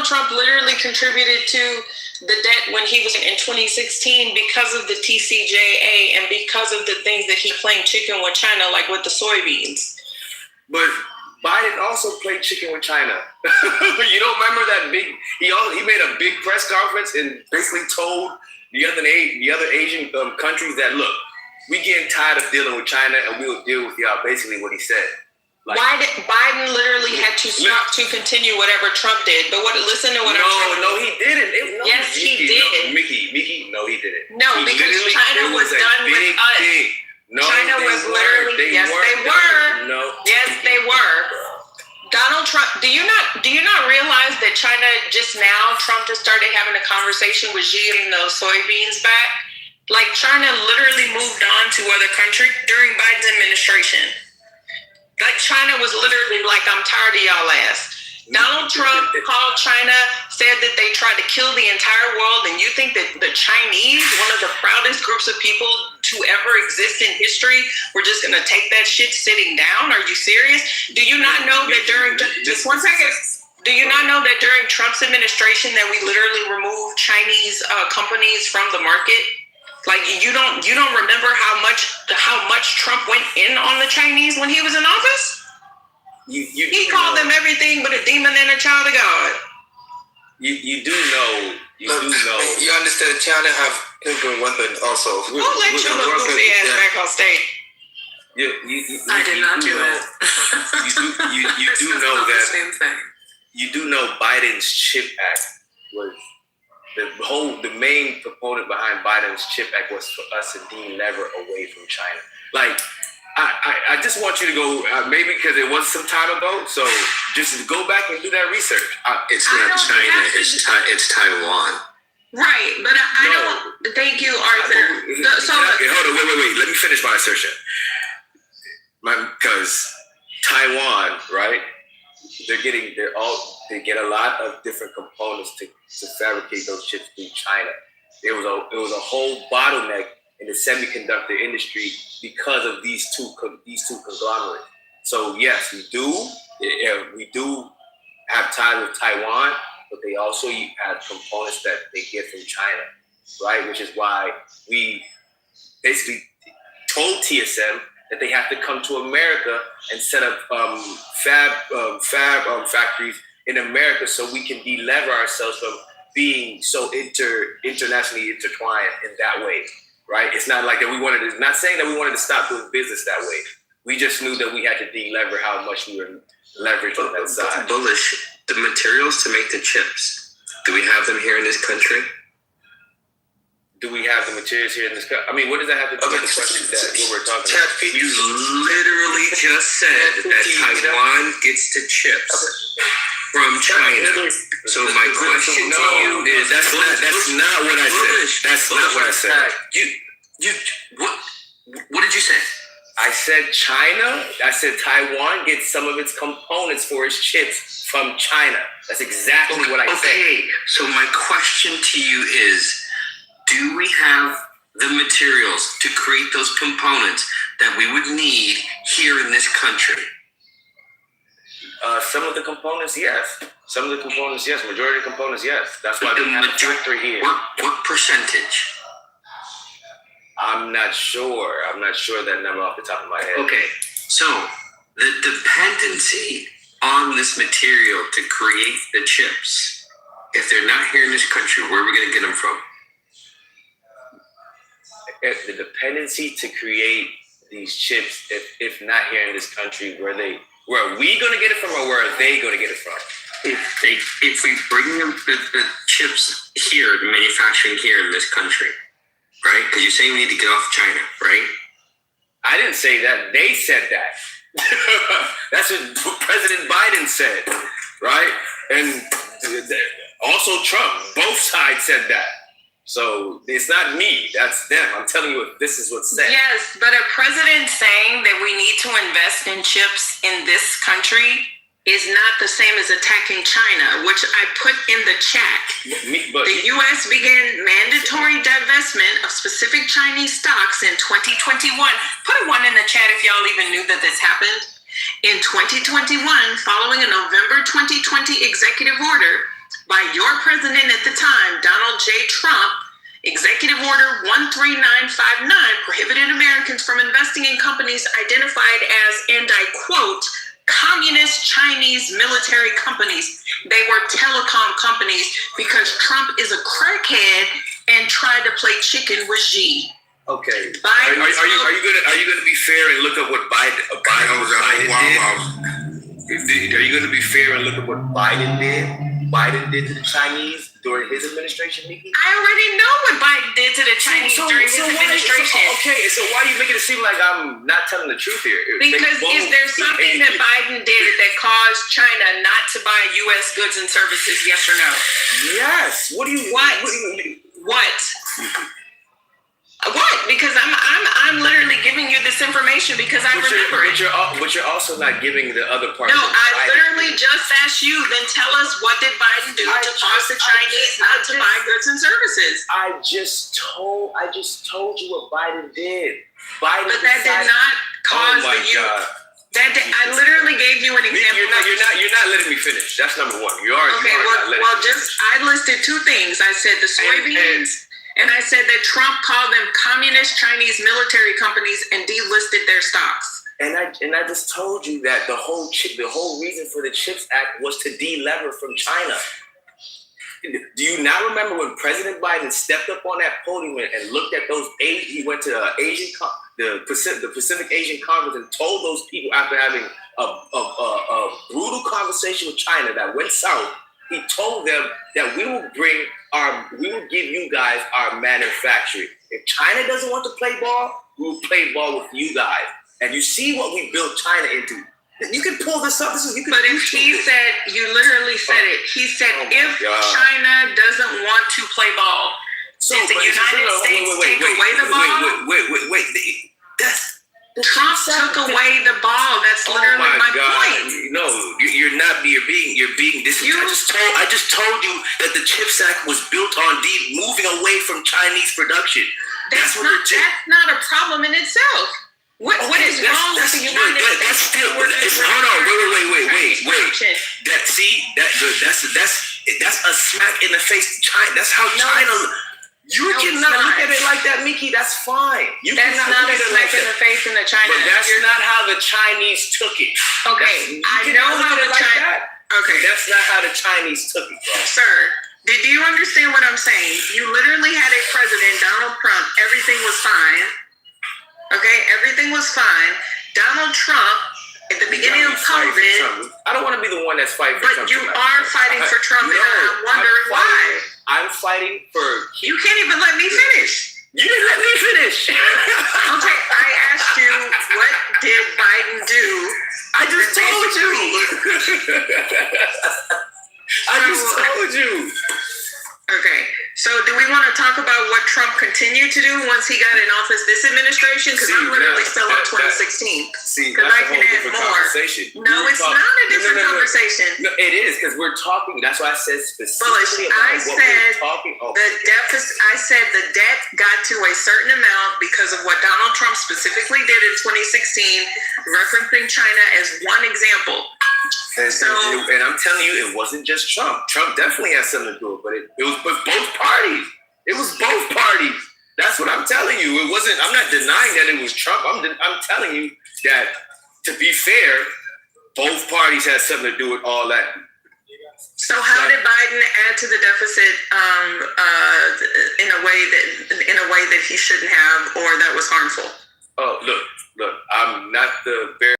Trump literally contributed to the debt when he was in 2016 because of the TCJA and because of the things that he played chicken with China, like with the soybeans. But Biden also played chicken with China. You don't remember that big? He made a big press conference and basically told the other Asian countries that, look, we getting tired of dealing with China and we'll deal with y'all. Basically, what he said. Like, Biden literally had to stop to continue whatever Trump did. But listen to what I'm trying to do. No, he didn't. Yes, he did. Mickey, no, he didn't. No, because China was done with us. No, China was literally. Yes, they were. No. Yes, they were. Donald Trump. Do you not realize that China just now Trump just started having a conversation with Xi getting those soybeans back? Like, China literally moved on to other countries during Biden's administration. Like, China was literally like, I'm tired of y'all ass. Donald Trump called China, said that they tried to kill the entire world, and you think that the Chinese, one of the proudest groups of people to ever exist in history, we're just going to take that shit sitting down? Are you serious? Do you not know that during, just 1 second, do you not know that during Trump's administration that we literally removed Chinese companies from the market? Like, you don't remember how much Trump went in on the Chinese when he was in office? He called them everything but a demon and a child of God. You do know. You understand China have nuclear weapons also. Who let your little goofy ass back on stage? I did not do that. You do know that. Same thing. You do know Biden's CHIP Act was the main proponent behind Biden's CHIP Act was for us to delever away from China. Like, I just want you to go, maybe because it was some time ago, so just go back and do that research. It's not China, it's Taiwan. Right, but I don't. Thank you, Arthur. Hold on, wait. Let me finish my assertion. Because Taiwan, right? They get a lot of different components to fabricate those chips through China. It was a whole bottleneck in the semiconductor industry because of these two conglomerates. So yes, we do have ties with Taiwan, but they also have components that they get from China, right? Which is why we basically told TSM that they have to come to America and set up fab factories in America so we can delever ourselves from being so internationally intertwined in that way, right? It's not like that it's not saying that we wanted to stop doing business that way. We just knew that we had to delever how much we were leveraged on that side. Bullish. The materials to make the chips, do we have them here in this country? Do we have the materials here in this country? I mean, what does that have to do with the question that we're talking about? You literally just said that Taiwan gets the chips from China. So my question to you is, that's not what I said. That's not what I said. What did you say? I said China. I said Taiwan gets some of its components for its chips from China. That's exactly what I said. Okay, so my question to you is, do we have the materials to create those components that we would need here in this country? Some of the components, yes. Majority of the components, yes. That's why we have a factory here. What percentage? I'm not sure that number off the top of my head. Okay, so the dependency on this material to create the chips, if they're not here in this country, where are we going to get them from? The dependency to create these chips, if not here in this country, where are we going to get it from, or where are they going to get it from? If we bring the chips here, the manufacturing here in this country, right? Because you're saying we need to get off China, right? I didn't say that. They said that. That's what President Biden said, right? And also Trump. Both sides said that. So it's not me. That's them. I'm telling you, this is what's said. Yes, but a president saying that we need to invest in chips in this country is not the same as attacking China, which I put in the chat. The U.S. began mandatory divestment of specific Chinese stocks in 2021. Put a 1 in the chat if y'all even knew that this happened. In 2021, following a November 2020 executive order by your president at the time, Donald J. Trump, Executive Order 13959 prohibited Americans from investing in companies identified as, and I quote, communist Chinese military companies. They were telecom companies because Trump is a crackhead and tried to play chicken with Xi. Okay. Are you going to be fair and look at what Biden did? Are you going to be fair and look at what Biden did? Biden did to the Chinese during his administration, Nikki? I already know what Biden did to the Chinese during his administration. So why are you making it seem like I'm not telling the truth here? Because is there something that Biden did that caused China not to buy U.S. goods and services, yes or no? Yes. What? What? Because I'm literally giving you this information because I remember it. But you're also not giving the other part. No, I literally just asked you. Then tell us, what did Biden do to cause the Chinese not to buy goods and services? I just told you what Biden did. But that did not cause I literally gave you an example. You're not letting me finish. That's number one. I listed two things. I said the soybeans. And I said that Trump called them communist Chinese military companies and delisted their stocks. And I just told you that the whole reason for the CHIPS Act was to delever from China. Do you not remember when President Biden stepped up on that podium and looked at those he went to Asian the Pacific Asian Conference and told those people after having a brutal conversation with China that went south, he told them that we will give you guys our manufacturing. If China doesn't want to play ball, we will play ball with you guys. And you see what we built China into. You can pull this up. But if he said, you literally said it. He said, if China doesn't want to play ball, did the United States take away the ball? Wait. Trump took away the ball. That's literally my point. No, you're not. You're being. I just told you that the CHIPS Act was built on moving away from Chinese production. That's not a problem in itself. What is wrong with the United States? Hold on, wait. That's a smack in the face to China. That's how China. You cannot look at it like that, Miki. That's fine. That's not a smack in the face in the China. But that's not how the Chinese took it. Okay, I know how the Chinese. Okay, that's not how the Chinese took it, bro. Sir, did you understand what I'm saying? You literally had a president, Donald Trump. Everything was fine. Okay, everything was fine. Donald Trump, at the beginning of COVID, I don't want to be the one that's fighting for Trump. But you are fighting for Trump, and I'm wondering why. I'm fighting for. You can't even let me finish. You didn't let me finish. Okay, I asked you, what did Biden do? I just told you. I just told you. Okay, so do we want to talk about what Trump continued to do once he got in office this administration? Because I'm literally still on 2016. Because I can add more. No, it's not a different conversation. No, it is, because we're talking. That's why I said specifically Bullish. I said the debt got to a certain amount because of what Donald Trump specifically did in 2016, referencing China as one example. And I'm telling you, it wasn't just Trump. Trump definitely had something to do with it, but it was both parties. It was both parties. That's what I'm telling you. It wasn't. I'm not denying that it was Trump. I'm telling you that, to be fair, both parties had something to do with all that. So how did Biden add to the deficit in a way that he shouldn't have, or that was harmful? Oh, look. I'm not the very.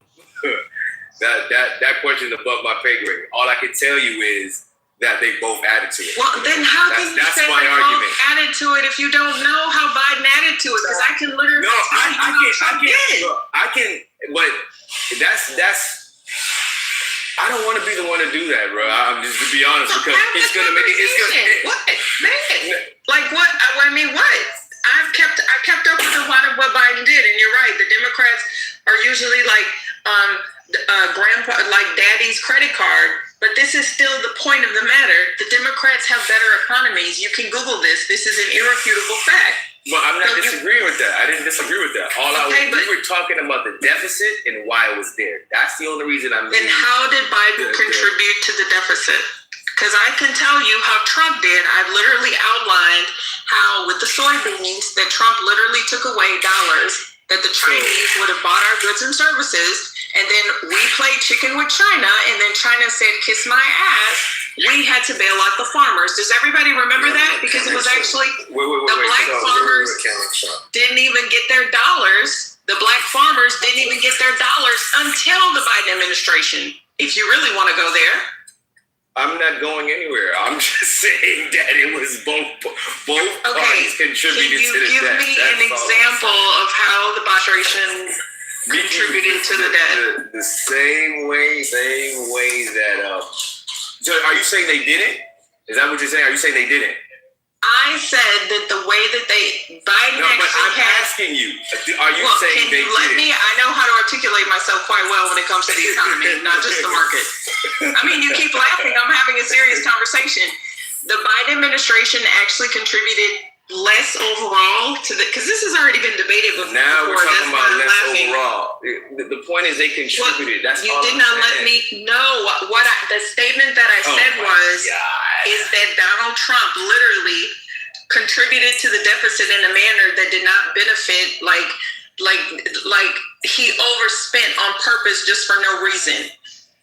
That question is above my pay grade. All I can tell you is that they both added to it. Well, then how can you say they both added to it if you don't know how Biden added to it? Because I can literally I can, but that's. I don't want to be the one to do that, bro. I'm just, to be honest, because it's gonna make it. What, man? Like what? I mean, what? I kept up with a lot of what Biden did, and you're right. The Democrats are usually like grandpa, like daddy's credit card. But this is still the point of the matter. The Democrats have better economies. You can Google this. This is an irrefutable fact. Well, I'm not disagreeing with that. I didn't disagree with that. We were talking about the deficit and why it was there. That's the only reason I'm. And how did Biden contribute to the deficit? Because I can tell you how Trump did. I've literally outlined how with the soybeans that Trump literally took away dollars that the Chinese would have bought our goods and services. And then we played chicken with China, and then China said, kiss my ass. We had to bail out the farmers. Does everybody remember that? Because it was actually the black farmers didn't even get their dollars. The black farmers didn't even get their dollars until the Biden administration. If you really want to go there. I'm not going anywhere. I'm just saying that it was both parties contributed to the debt. Can you give me an example of how the administration contributed to the debt? The same way that. So are you saying they didn't? Is that what you're saying? Are you saying they didn't? I said that the way that Biden but I'm asking you. Are you saying can you let me? I know how to articulate myself quite well when it comes to the economy, not just the market. I mean, you keep laughing. I'm having a serious conversation. The Biden administration actually contributed less overall to because this has already been debated before. Now we're talking about less overall. The point is they contributed. That's you did not let me know what the statement that I said is that Donald Trump literally contributed to the deficit in a manner that did not benefit like he overspent on purpose just for no reason.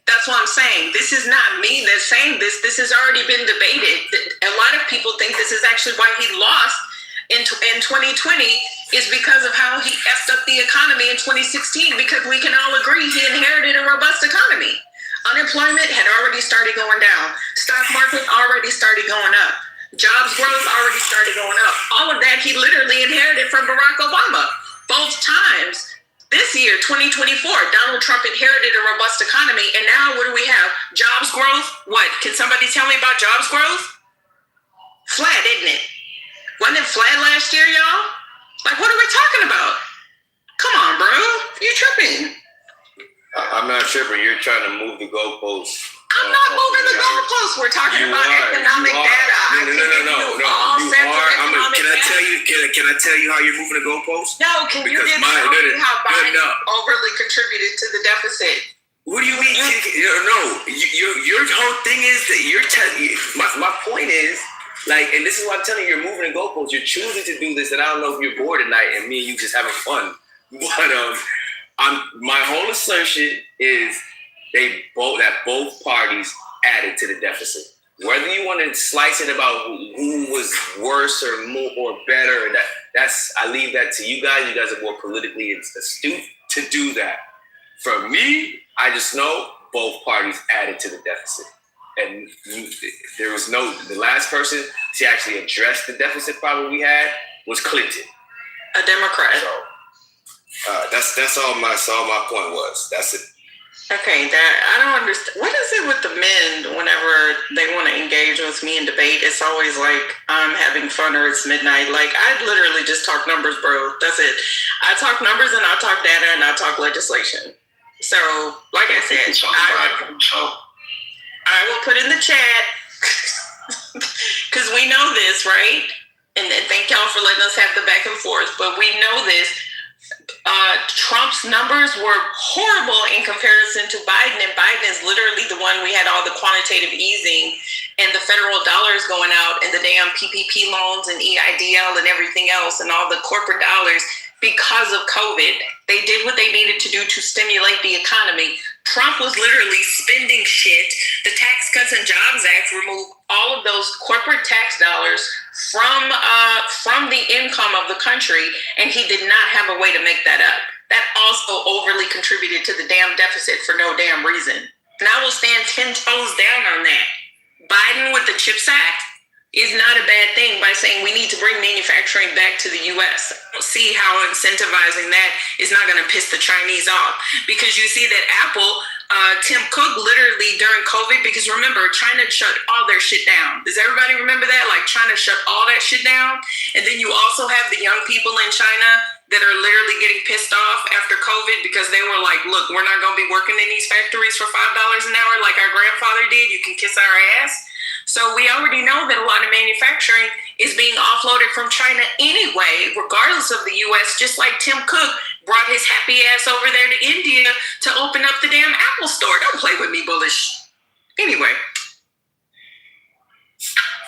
That's what I'm saying. This is not me that's saying this. This has already been debated. A lot of people think this is actually why he lost in 2020 is because of how he effed up the economy in 2016, because we can all agree he inherited a robust economy. Unemployment had already started going down. Stock market already started going up. Jobs growth already started going up. All of that he literally inherited from Barack Obama. Both times. This year, 2024, Donald Trump inherited a robust economy, and now what do we have? Jobs growth? What? Can somebody tell me about jobs growth? Flat, isn't it? Wasn't it flat last year, y'all? Like, what are we talking about? Come on, bro. You tripping. I'm not tripping. You're trying to move the goalposts. I'm not moving the goalposts. We're talking about economic data. No. Can I tell you how you're moving the goalposts? No, can you just tell me how Biden overly contributed to the deficit? What do you mean? Your whole thing is that you're telling. My point is, like, and this is why I'm telling you, you're moving the goalposts. You're choosing to do this, and I don't know if you're bored tonight, and me and you just having fun. But my whole assertion is that both parties added to the deficit. Whether you want to slice it about who was worse or more or better, that's I leave that to you guys. You guys are more politically astute to do that. For me, I just know both parties added to the deficit. And there was the last person to actually address the deficit problem we had was Clinton, a Democrat. So that's all my point was. That's it. Okay, I don't understand. What is it with the men whenever they want to engage with me in debate? It's always like I'm having fun or it's midnight. Like, I literally just talk numbers, bro. That's it. I talk numbers and I talk data and I talk legislation. So, like I said, I will put in the chat because we know this, right? And thank y'all for letting us have the back and forth. But we know this. Trump's numbers were horrible in comparison to Biden, and Biden is literally the one we had all the quantitative easing and the federal dollars going out and the damn PPP loans and EIDL and everything else and all the corporate dollars because of COVID. They did what they needed to do to stimulate the economy. Trump was literally spending shit. The Tax Cuts and Jobs Act removed all of those corporate tax dollars from the income of the country, and he did not have a way to make that up. That also overly contributed to the damn deficit for no damn reason. And I will stand 10 toes down on that. Biden with the CHIPS Act is not a bad thing by saying we need to bring manufacturing back to the U.S. I don't see how incentivizing that is not going to piss the Chinese off. Because you see that Apple, Tim Cook literally during COVID, because remember, China shut all their shit down. Does everybody remember that? Like, China shut all that shit down. And then you also have the young people in China that are literally getting pissed off after COVID because they were like, look, we're not going to be working in these factories for $5 an hour like our grandfather did. You can kiss our ass. So we already know that a lot of manufacturing is being offloaded from China anyway, regardless of the U.S., just like Tim Cook brought his happy ass over there to India to open up the damn Apple store. Don't play with me, bullish. Anyway.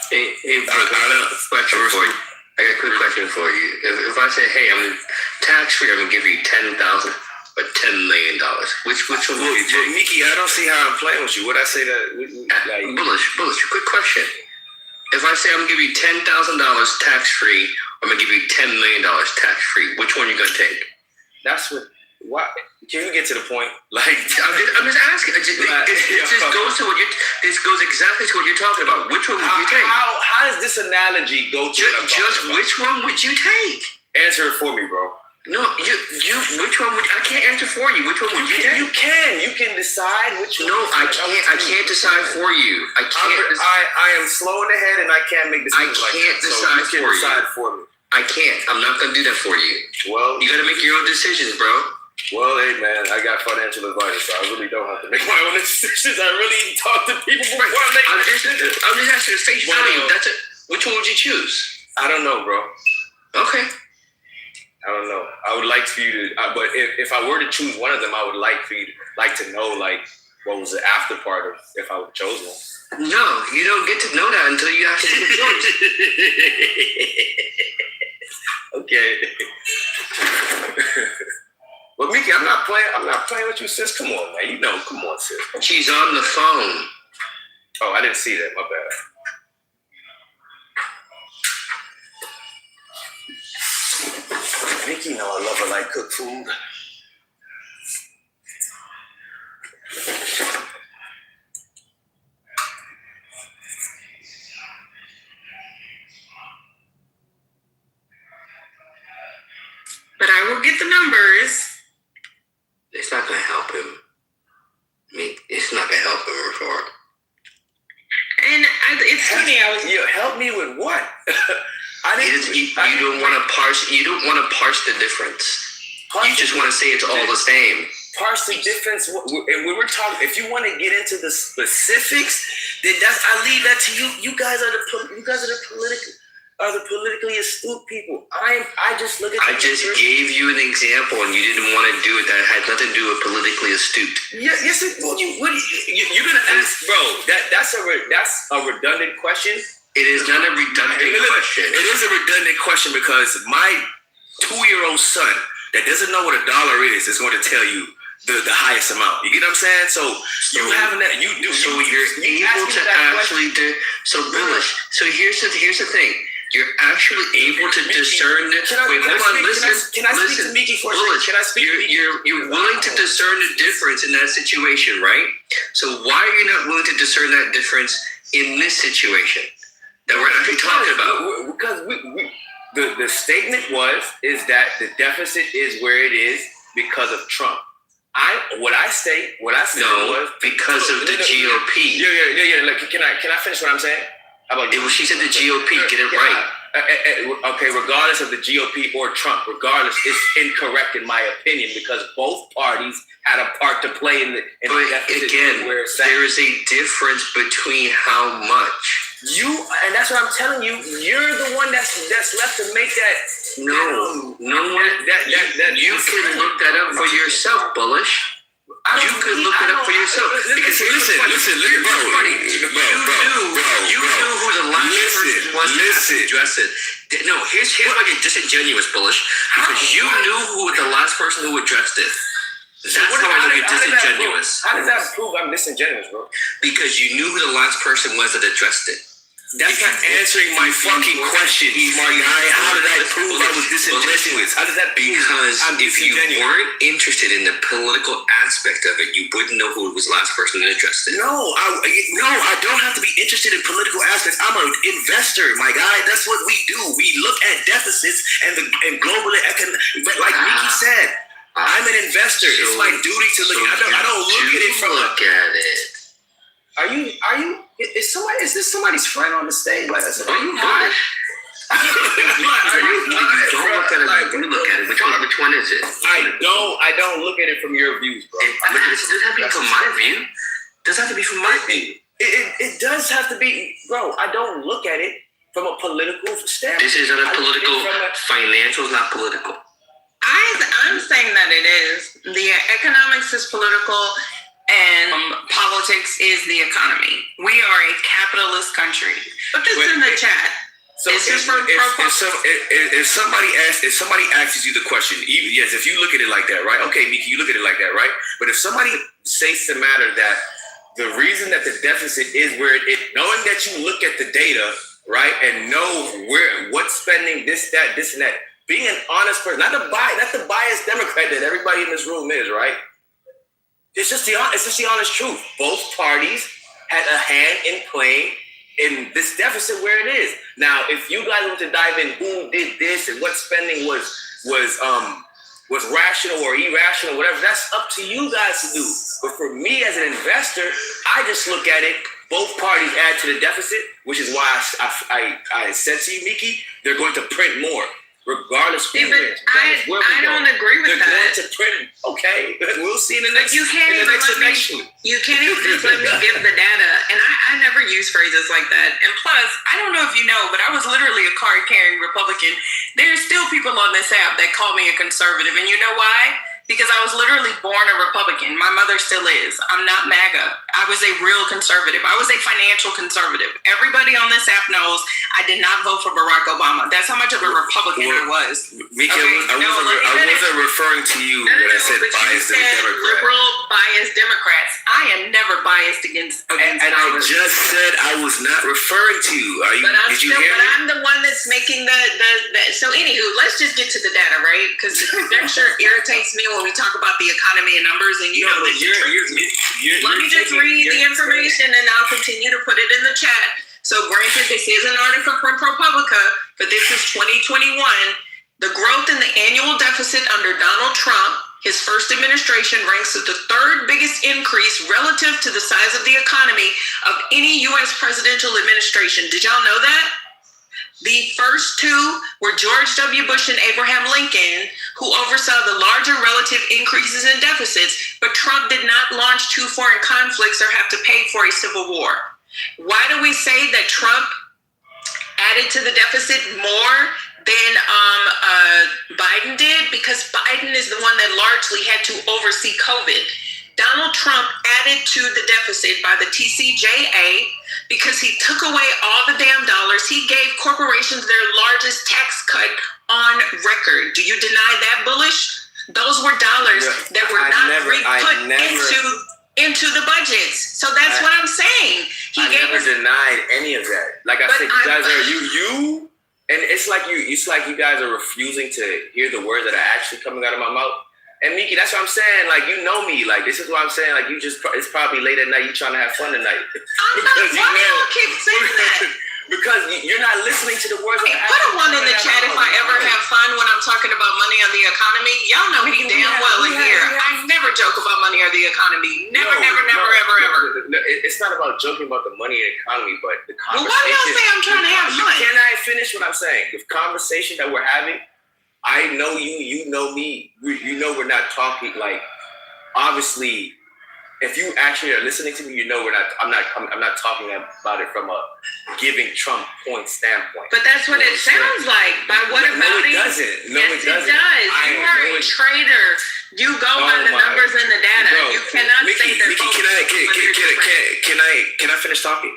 Hey, I got a question for you. I got a quick question for you. If I say, hey, I'm tax-free, I'm going to give you $10,000 or $10 million, which one would you take? Mickey, I don't see how I'm playing with you. Would I say that? Bullish, quick question. If I say I'm going to give you $10,000 tax-free, I'm going to give you $10 million tax-free, which one are you going to take? That's what can you get to the point? Like, I'm just asking. This goes exactly to what you're talking about. Which one would you take? How does this analogy go to just which one would you take? Answer it for me, bro. No, you. Which one would I can't answer for you? Which one would you take? You can decide which one. No, I can't. I can't decide for you. I can't. I am slow in the head, and I can't make decisions. I can't decide so you can decide for me. I can't. I'm not gonna do that for you. Well, you gotta make your own decisions, bro. Well, hey man, I got financial advice, so I really don't have to make my own decisions. I really talk to people before I make decisions. I'm just asking a face value. That's it. Which one would you choose? I don't know, bro. Okay. I don't know. I would like for you to, but if I were to choose one of them, I would like for you to know like what was the after part of if I would have chosen one. No, you don't get to know that until you actually choose. Okay. But Mickey, I'm not playing with you, sis. Come on, man. You know, come on, sis. She's on the phone. Oh, I didn't see that. My bad. Mickey, you know I love her like cooked food. But I will get the numbers. It's not gonna help him. It's not gonna help him reform. And it's funny. You help me with what? You don't want to parse. You don't want to parse the difference. You just want to say it's all the same. Parse the difference. And we were talking. If you want to get into the specifics, then I leave that to you. You guys are the politically astute people. I just look at. I just gave you an example, and you didn't want to do it. That had nothing to do with politically astute. Yeah, yes. You're gonna ask, bro? That's a redundant question. It is not a redundant question. It is a redundant question because my 2-year-old son that doesn't know what $1 is going to tell you the highest amount. You get what I'm saying? So you having that, you do. So you're able to actually do. So Bullish. So here's the thing. You're actually able to discern. Can I speak to Mickey for a second? Can I speak? You're willing to discern the difference in that situation, right? So why are you not willing to discern that difference in this situation that we're actually talking about? Because the statement is that the deficit is where it is because of Trump. What I said was because of the GOP. Yeah. Like, can I finish what I'm saying? How about you? She said the GOP. Get it right. Okay, regardless of the GOP or Trump, regardless, it's incorrect in my opinion because both parties had a part to play in the deficit. Again, there is a difference between how much. And that's what I'm telling you. You're the one that's left to make that. No one. You can look that up for yourself, Bullish. You could look it up for yourself. Because listen, bro. You knew who the last person was to address it. No, here's why you're disingenuous, Bullish. Because you knew who the last person who addressed it. That's how I know you're disingenuous. How does that prove I'm disingenuous, bro? Because you knew who the last person was that addressed it. That's not answering my fucking question, smart guy. How did I prove I was disingenuous? How does that prove? Because if you weren't interested in the political aspect of it, you wouldn't know who was the last person that addressed it. No, I don't have to be interested in political aspects. I'm an investor, my guy. That's what we do. We look at deficits and global economic. But like Mickey said, I'm an investor. It's my duty to look. I don't look at it from. Look at it. Are you? Is this somebody's friend on the stage? Like, are you high? Don't look at it. You look at it. Which one is it? I don't look at it from your views, bro. But does it have to be from my view? Does it have to be from my view? It does have to be, bro. I don't look at it from a political standpoint. This isn't a political. Financial is not political. I'm saying that it is. The economics is political. And politics is the economy. We are a capitalist country. Put this in the chat. So if somebody asks you the question, yes, if you look at it like that, right? Okay, Miki, you look at it like that, right? But if somebody states the matter that the reason that the deficit is where it, knowing that you look at the data, right, and know what's spending this, that, and that, being an honest person, not the biased Democrat that everybody in this room is, right? It's just the honest truth. Both parties had a hand in playing in this deficit where it is. Now, if you guys want to dive in who did this and what spending was rational or irrational, whatever, that's up to you guys to do. But for me as an investor, I just look at it, both parties add to the deficit, which is why I said to you, Miki, they're going to print more. Regardless who wins. I don't agree with that. They're going to print. Okay, we'll see in the next. You can't even let me just let me give the data. And I never use phrases like that. And plus, I don't know if you know, but I was literally a card-carrying Republican. There's still people on this app that call me a conservative, and you know why? Because I was literally born a Republican. My mother still is. I'm not MAGA. I was a real conservative. I was a financial conservative. Everybody on this app knows I did not vote for Barack Obama. That's how much of a Republican I was. Mika, I wasn't referring to you when I said biased Democrats. Liberal biased Democrats. I I am never biased against And I just said I was not referring to you. Did you hear me? I'm the one that's making the. So anywho, let's just get to the data, right? Because the conjecture irritates me when we talk about the economy and numbers, and you know that. Let me just read the information, and I'll continue to put it in the chat. So granted, this is an article from ProPublica, but this is 2021. The growth in the annual deficit under Donald Trump, his first administration, ranks as the third biggest increase relative to the size of the economy of any U.S. presidential administration. Did y'all know that? The first two were George W. Bush and Abraham Lincoln, who oversaw the larger relative increases in deficits, but Trump did not launch two foreign conflicts or have to pay for a civil war. Why do we say that Trump added to the deficit more than Biden did? Because Biden is the one that largely had to oversee COVID. Donald Trump added to the deficit by the TCJA because he took away all the damn dollars. He gave corporations their largest tax cut on record. Do you deny that, Bullish? Those were dollars that were put into the budgets. So that's what I'm saying. I never denied any of that. Like I said, you guys are you, and it's like you guys are refusing to hear the words that are actually coming out of my mouth. And Miki, that's what I'm saying. Like, you know me. Like, this is what I'm saying. Like, it's probably late at night. You trying to have fun tonight. Why do y'all keep saying that? Because you're not listening to the words. Put a one in the chat if I ever have fun when I'm talking about money on the economy. Y'all know me damn well in here. I never joke about money or the economy. Never, ever. No, it's not about joking about the money and economy, but the conversation. Well, why do y'all say I'm trying to have fun? Can I finish what I'm saying? The conversation that we're having, I know you, you know me. You know we're not talking like, obviously, if you actually are listening to me, you know I'm not talking about it from a giving Trump point standpoint. But that's what it sounds like. By what about it? No, it doesn't. Yes, it does. You are a traitor. You go by the numbers and the data. Bro, you cannot say that. Mickey, can I finish talking?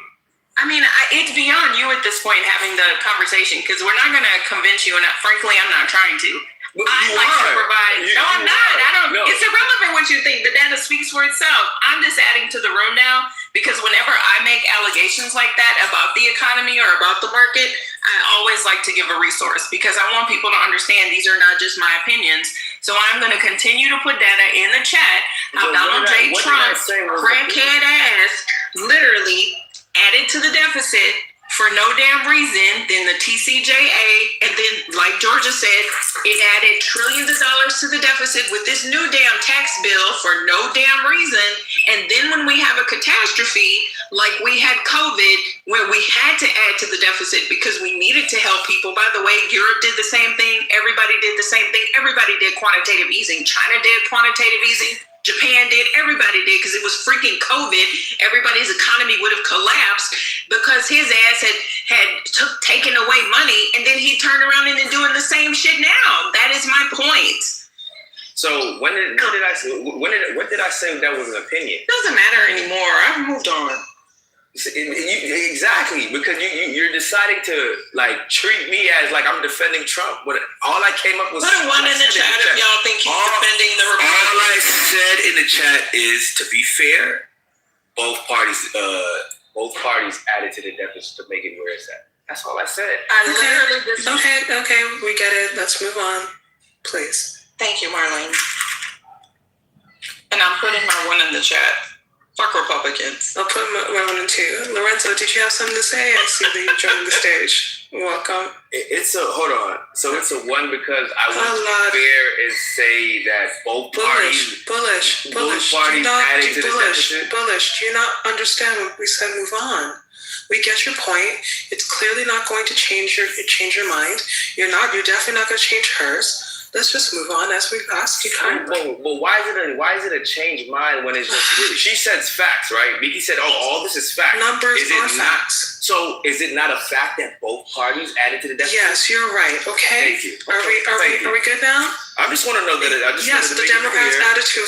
I mean, it's beyond you at this point having the conversation because we're not going to convince you, and frankly, I'm not trying to. I like to provide. No, I'm not. I don't. No. It's irrelevant what you think. The data speaks for itself. I'm just adding to the room now because whenever I make allegations like that about the economy or about the market, I always like to give a resource because I want people to understand these are not just my opinions. So I'm going to continue to put data in the chat. How Donald J. Trump, crackhead ass, literally added to the deficit for no damn reason, then the TCJA, and then, like Georgia said, it added trillions of dollars to the deficit with this new damn tax bill for no damn reason. And then when we have a catastrophe, like we had COVID, where we had to add to the deficit because we needed to help people. By the way, Europe did the same thing. Everybody did the same thing. Everybody did quantitative easing. China did quantitative easing. Japan did, everybody did, because it was freaking COVID. Everybody's economy would have collapsed because his ass had taken away money, and then he turned around and is doing the same shit now. That is my point. So when did I say that was an opinion? Doesn't matter anymore. I've moved on. Exactly, because you're deciding to like treat me as like I'm defending Trump. But all I came up with. Put a one in the chat if y'all think he's defending the Republicans. All I said in the chat is, to be fair, both parties added to the deficit to make it where it's at. That's all I said. Okay, we get it. Let's move on, please. Thank you, Marlene. And I'm putting my one in the chat. Fuck Republicans. I'll put my one in two. Lorenzo, did you have something to say? I see that you joined the stage. Welcome. Hold on. So it's a one because I want to be fair and say that both parties added to the deficit. Bullish, do you not understand when we said move on? We get your point. It's clearly not going to change your mind. You're definitely not going to change hers. Let's just move on as we've asked you kindly. Well, why is it a change mind when it's just she says facts, right? Miki said, all this is facts. Numbers are facts. So is it not a fact that both parties added to the deficit? Yes, you're right. Okay. Thank you. Are we good now? I just want to know that. Yes, the Democrats added to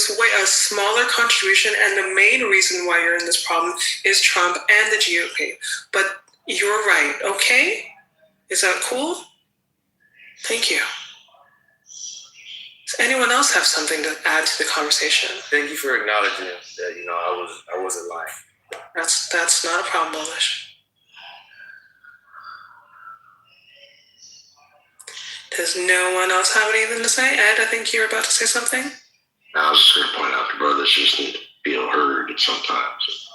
a smaller contribution, and the main reason why you're in this problem is Trump and the GOP. But you're right. Okay, is that cool? Thank you. Does anyone else have something to add to the conversation? Thank you for acknowledging that. I wasn't lying. That's not a problem, Bullish. Does no one else have anything to say? Ed, I think you're about to say something. I was just going to point out the brothers just need to feel heard sometimes.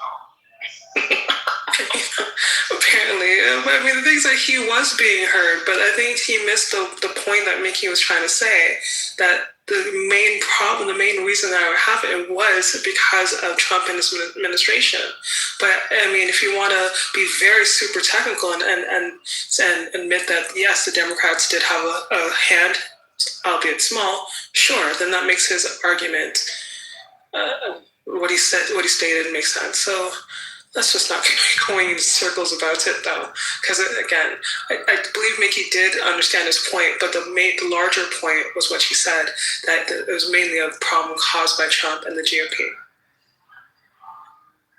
Apparently, I mean, the things that he was being heard, but I think he missed the point that Mickey was trying to say, that the main problem, the main reason that it happened was because of Trump and his administration. But I mean, if you want to be very super technical and admit that, yes, the Democrats did have a hand, albeit small, sure, then that makes his argument, what he stated makes sense. So let's just not keep going in circles about it, though, because again, I believe Mickey did understand his point, but the larger point was what she said, that it was mainly a problem caused by Trump and the GOP.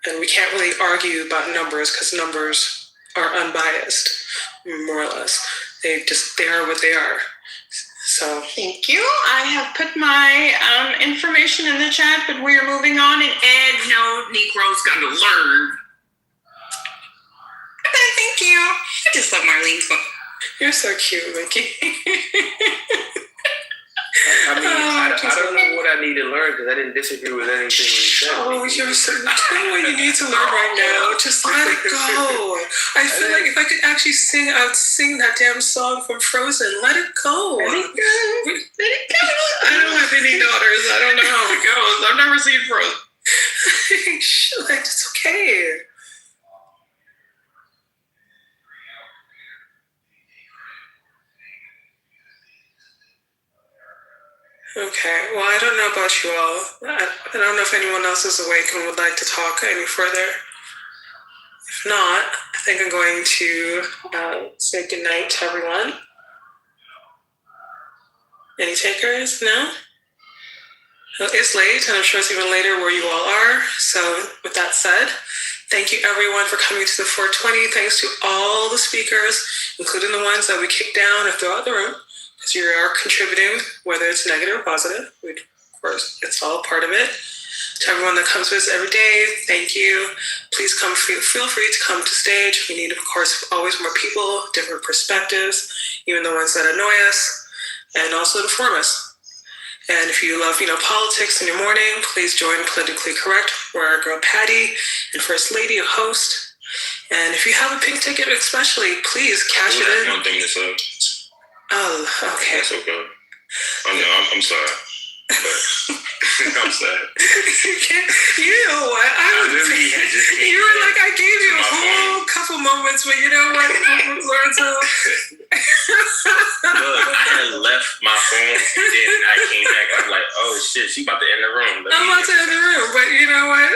And we can't really argue about numbers because numbers are unbiased, more or less. They are what they are. So thank you. I have put my information in the chat, but we are moving on. And Ed, no Negro's got to learn. Okay, thank you. I just love Marlene's book. You're so cute, Mickey. I mean, I don't know what I need to learn because I didn't disagree with anything you said. Oh, you're so tell me what you need to learn right now. Just let it go. I feel like if I could actually sing, I would sing that damn song from Frozen. Let it go. Let it go. Let it go. I don't have any daughters. I don't know how it goes. I've never seen Frozen. Like, it's okay. Okay, well, I don't know about you all. I don't know if anyone else is awake and would like to talk any further. If not, I think I'm going to say goodnight to everyone. Any takers? No? It's late, and I'm sure it's even later where you all are. So with that said, thank you everyone for coming to the 420. Thanks to all the speakers, including the ones that we kicked down or threw out the room. Because you are contributing, whether it's negative or positive. Of course, it's all part of it. To everyone that comes with us every day, thank you. Please feel free to come to stage. We need, of course, always more people, different perspectives, even the ones that annoy us, and also inform us. And if you love, politics in your morning, please join Politically Correct, where our girl Patty and First Lady host. And if you have a pink ticket, especially, please cash it in. One thing to say. Oh, okay. That's okay. I'm sorry. But I'm sad. You know what? You were like, I gave you a whole couple moments, but you know what, Lorenzo? Look, I had left my phone, then I came back. I was like, oh shit, she about to end the room. I'm about to end the room, but you know what?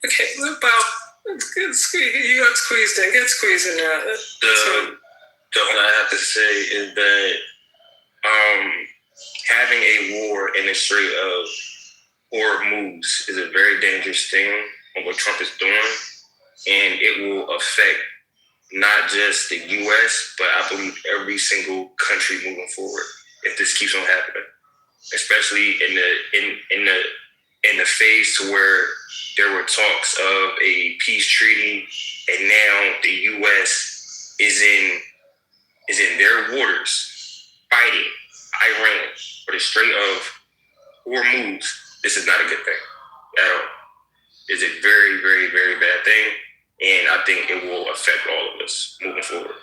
Okay, about you got squeezed in. Get squeezed in there. The only I have to say is that having a war in the Strait of Hormuz is a very dangerous thing on what Trump is doing, and it will affect not just the U.S., but I believe every single country moving forward if this keeps on happening, especially in the phase to where there were talks of a peace treaty, and now the U.S. is in their waters fighting Iran for the Strait of Hormuz. This is not a good thing at all. It's a very, very, very bad thing, and I think it will affect all of us moving forward.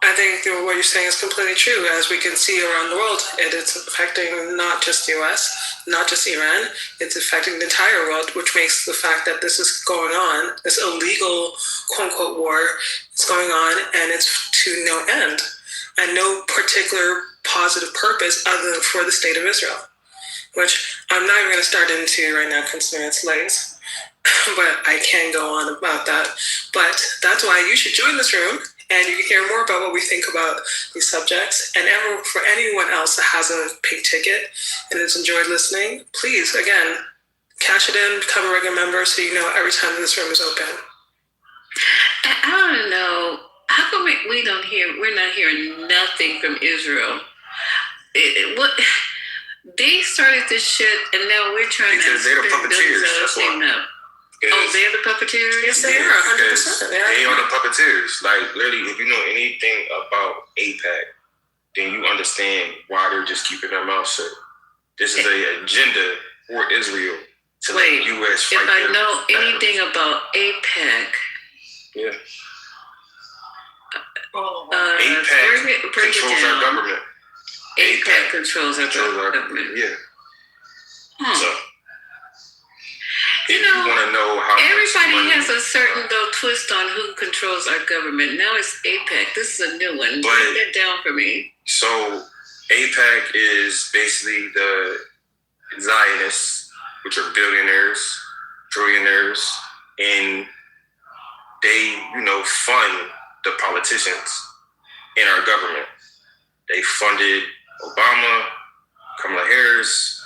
I think what you're saying is completely true. As we can see around the world, it's affecting not just the US, not just Iran, it's affecting the entire world, which makes the fact that this is going on, this illegal quote-unquote war is going on, and it's to no end, and no particular positive purpose other than for the state of Israel, which I'm not even going to start into right now considering it's late, but I can go on about that. But that's why you should join this room, and you can hear more about what we think about these subjects. And for anyone else that has a pink ticket and has enjoyed listening, please, again, cash it in, become a regular member so you know every time this room is open. I want to know, how come we're not hearing nothing from Israel? They started this shit, and now we're trying because to they're the spend billions puppeteers. of That's why. up. Oh, they're the puppeteers? Yes, they are, 100%. They are the puppeteers. Like, literally, if you know anything about AIPAC, then you understand why they're just keeping their mouth shut. This is an agenda for Israel to let the U.S. fight if I their know battles. anything about AIPAC, Yeah. AIPAC controls our government. AIPAC controls our government. Yeah. Hmm. So, if you want to know how everybody much money, has a certain little twist on who controls our government. Now it's AIPAC. This is a new one. But- Break that down for me. So AIPAC is basically the Zionists, which are billionaires, trillionaires, and they, fund the politicians in our government. They funded Obama, Kamala Harris,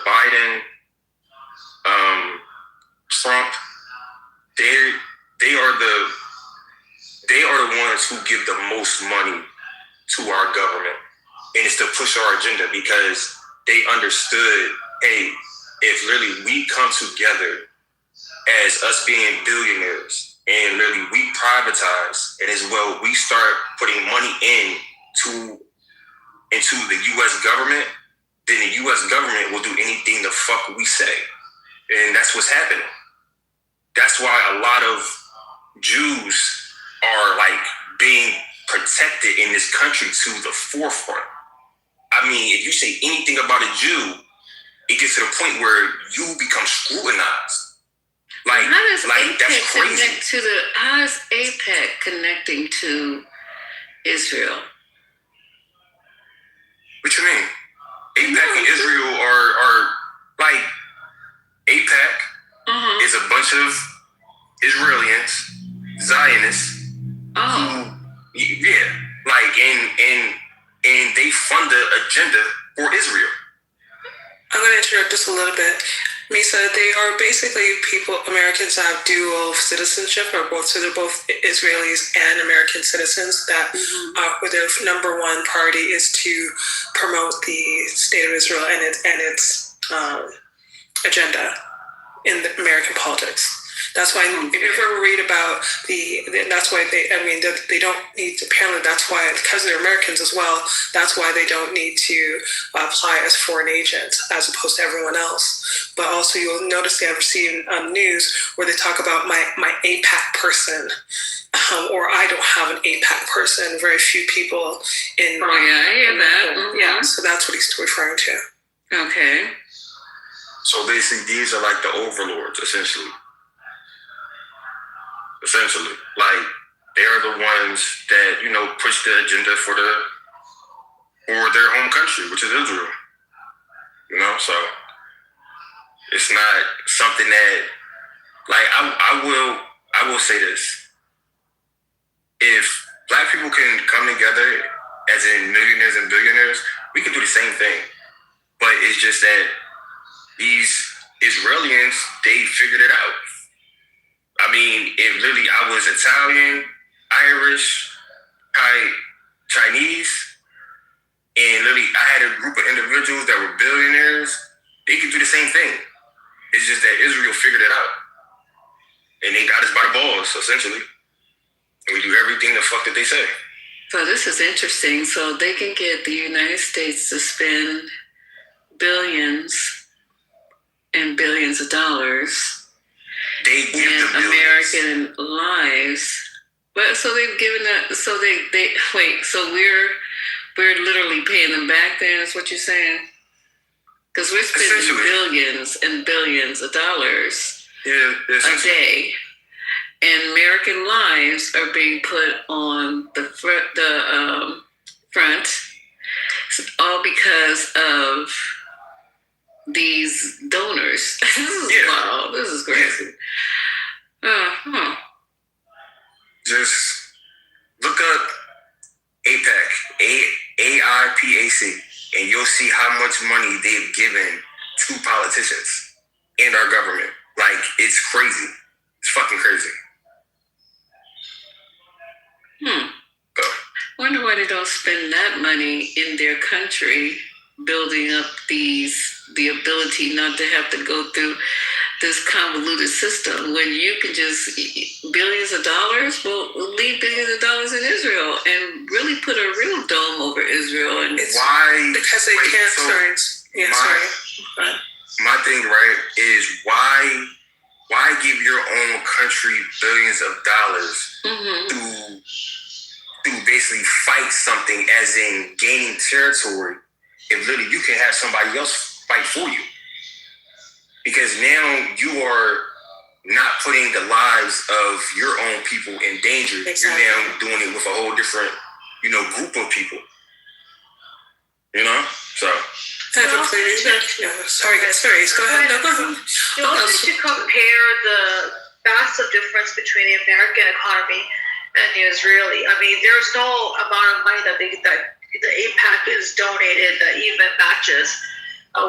Biden, Trump. They are the ones who give the most money to our government, and it's to push our agenda because they understood, hey, if really we come together as us being billionaires and really we privatize, and as well we start putting money into the U.S. government, then the U.S. government will do anything the fuck we say, and that's what's happening. That's why a lot of Jews are like being protected in this country to the forefront. I mean, if you say anything about a Jew, it gets to the point where you become scrutinized. Like, that's crazy. How is AIPAC connecting to Israel? What you mean? AIPAC and Israel are like, AIPAC is a bunch of Israelis, Zionists. Yeah, like, and they fund the agenda for Israel. I'm going to interrupt just a little bit. Misa, they are basically Americans that have dual citizenship, so they're both Israelis and American citizens that where their number one party is to promote the state of Israel and its agenda in the American politics. That's why if you ever read about that's why they don't need to, apparently that's why, because they're Americans as well, that's why they don't need to apply as foreign agents as opposed to everyone else. But also you'll notice they ever see on news where they talk about my AIPAC person, or I don't have an AIPAC person. Very few people in. Oh yeah, I hear that. Yeah, so that's what he's referring to. Okay. So basically, these are like the overlords, essentially. Like, they're the ones that, push the agenda for their home country, which is Israel. So it's not something that, like, I will say this. If black people can come together, as in millionaires and billionaires, we can do the same thing. But it's just that these Israelis, they figured it out. I mean, if literally I was Italian, Irish, Chinese, and literally I had a group of individuals that were billionaires, they could do the same thing. It's just that Israel figured it out. And they got us by the balls, essentially. And we do everything the fuck that they say. So this is interesting. So they can get the United States to spend billions and billions of dollars in American lives. But so they've given that. So they wait. So we're literally paying them back. Then is what you're saying? Because we're spending billions and billions of dollars a day, and American lives are being put on the front, all because of these donors. This is wild. This is crazy. Just look up AIPAC, AIPAC, and you'll see how much money they've given to politicians and our government. Like, it's crazy. It's fucking crazy. Wonder why they don't spend that money in their country, building up the ability not to have to go through this convoluted system when you can just billions of dollars? Well, leave billions of dollars in Israel and really put a real dome over Israel. And why? Because they can't. Sorry. Yeah, sorry. My thing, right, is why give your own country billions of dollars to basically fight something, as in gaining territory, if literally you can have somebody else fight for you? Because now you are not putting the lives of your own people in danger. Exactly. You're now doing it with a whole different, group of people. So. Sorry, guys. Go ahead. No, go ahead. You also should compare the massive difference between the American economy and the Israeli. I mean, there's no amount of money that the AIPAC is donated that even matches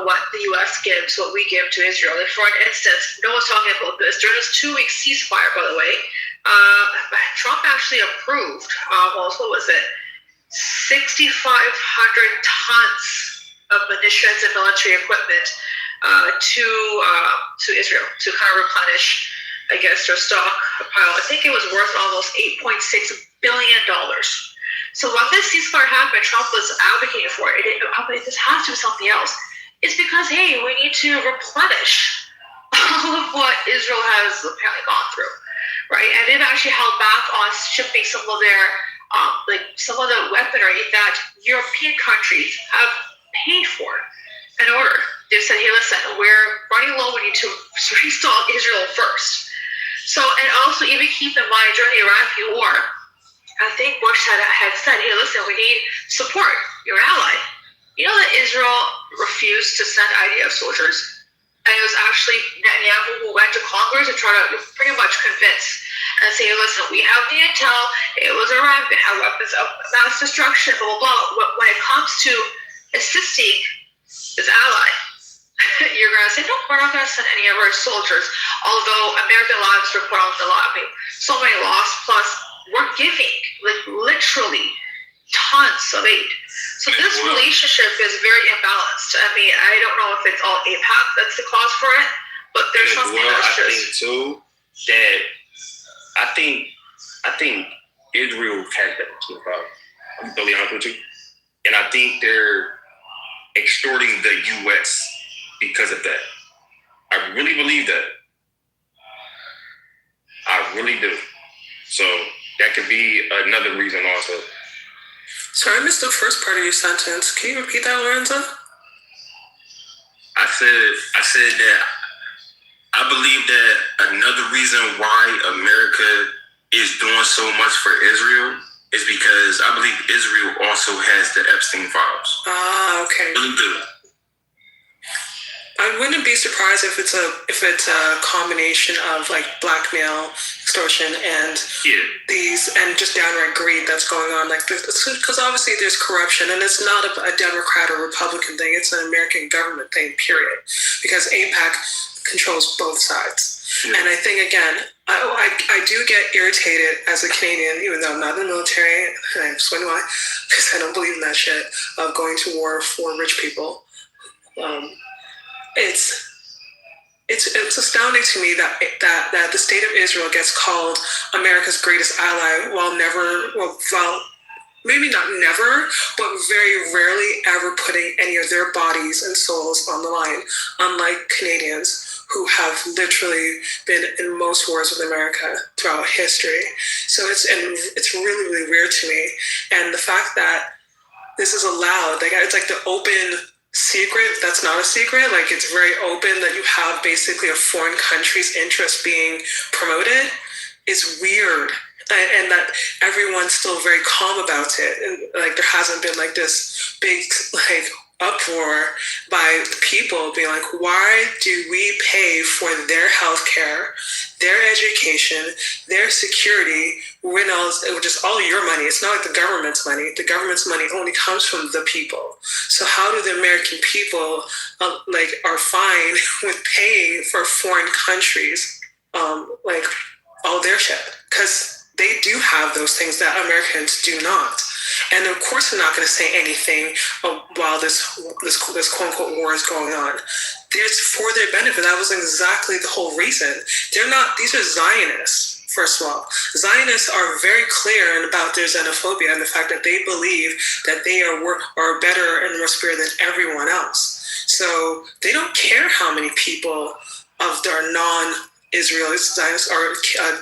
what the U.S. gives, what we give to Israel. Like, for an instance, no one's talking about this. During this 2-week ceasefire, by the way, Trump actually approved, what was it, 6,500 tons of munitions and military equipment to Israel to kind of replenish, I guess, their stockpile. I think it was worth almost $8.6 billion. So when this ceasefire happened, Trump was advocating for it. This has to be something else. It's because, hey, we need to replenish all of what Israel has apparently gone through, right? And they've actually held back on shipping some of their, some of the weaponry that European countries have paid for and ordered. They said, hey, listen, we're running low. We need to restall Israel first. So, and also even keep in mind during the Iraqi war, I think Bush had said, hey, listen, we need support. You're an ally. You know that Israel refused to send IDF soldiers, and it was actually Netanyahu who went to Congress and tried to pretty much convince and say, listen, we have the intel, it was Iraq, they have weapons of mass destruction, blah, blah, blah. When it comes to assisting his ally, you're going to say, no, we're not going to send any of our soldiers, although American lives were put on the line. I mean, so many lost, plus we're giving, literally, tons of aid. So this relationship is very imbalanced. I mean, I don't know if it's all AIPAC that's the cause for it, but there's something that's just. I think too that I think Israel has that to the problem. I'm totally honest with you, and I think they're extorting the U.S. because of that. I really believe that. I really do. So that could be another reason also. Sorry, I missed the first part of your sentence. Can you repeat that, Lorenzo? I said that I believe that another reason why America is doing so much for Israel is because I believe Israel also has the Epstein files. Ah, okay. Really do. I wouldn't be surprised if it's a combination of blackmail, extortion, and and just downright greed that's going on. Because obviously there's corruption, and it's not a Democrat or Republican thing; it's an American government thing. Period. Because AIPAC controls both sides, and I think again, I do get irritated as a Canadian, even though I'm not in the military, and I explain why, because I don't believe in that shit of going to war for rich people. It's astounding to me that the state of Israel gets called America's greatest ally while maybe not never, but very rarely ever putting any of their bodies and souls on the line, unlike Canadians who have literally been in most wars with America throughout history. So it's really, really weird to me. And the fact that this is allowed, it's like the open secret that's not a secret, it's very open that you have basically a foreign country's interest being promoted is weird, and that everyone's still very calm about it, and there hasn't been this big uproar by the people being why do we pay for their health care, their education, their security, when just all your money? It's not like the government's money. The government's money only comes from the people. So how do the American people are fine with paying for foreign countries all their shit? Because they do have those things that Americans do not. And of course, they're not going to say anything while this quote unquote war is going on. It's for their benefit. That was exactly the whole reason. These are Zionists. First of all, Zionists are very clear about their xenophobia and the fact that they believe that they are better and more superior than everyone else. So they don't care how many people of their non-Israelis Zionists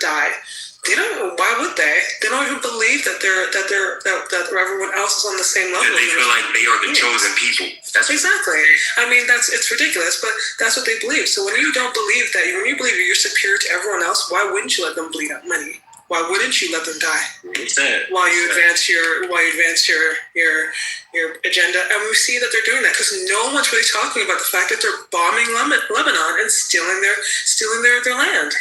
die. They don't. Why would they? They don't even believe that everyone else is on the same level. And they feel like they are the chosen people. That's exactly. I mean, it's ridiculous, but that's what they believe. So when you don't believe that, when you believe you're superior to everyone else, why wouldn't you let them bleed out money? Why wouldn't you let them die while you advance your agenda? And we see that they're doing that because no one's really talking about the fact that they're bombing Lebanon and stealing their land.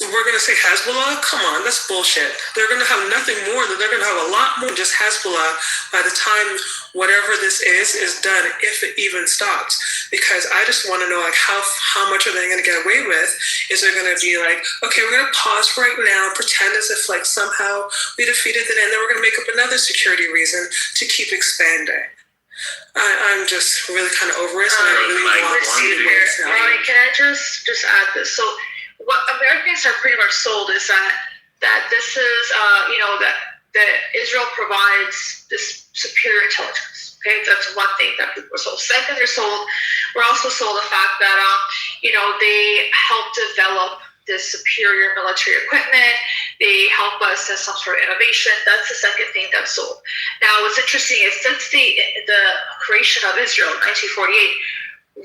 We're going to say Hezbollah? Come on, that's bullshit. They're going to have nothing more. They're going to have a lot more than just Hezbollah by the time whatever this is done, if it even stops. Because I just want to know, like, how much are they going to get away with? Is it going to be like, okay, we're going to pause right now, pretend as if like somehow we defeated it, and then we're going to make up another security reason to keep expanding. I'm just really kind of over it. So I really want to see it. Ronnie, can I just add this? So what Americans are pretty much sold is that this is that Israel provides this superior intelligence. Okay, that's one thing that people are sold. Second, we're also sold the fact that they help develop this superior military equipment. They help us in some sort of innovation. That's the second thing that's sold. Now, what's interesting is since the creation of Israel in 1948.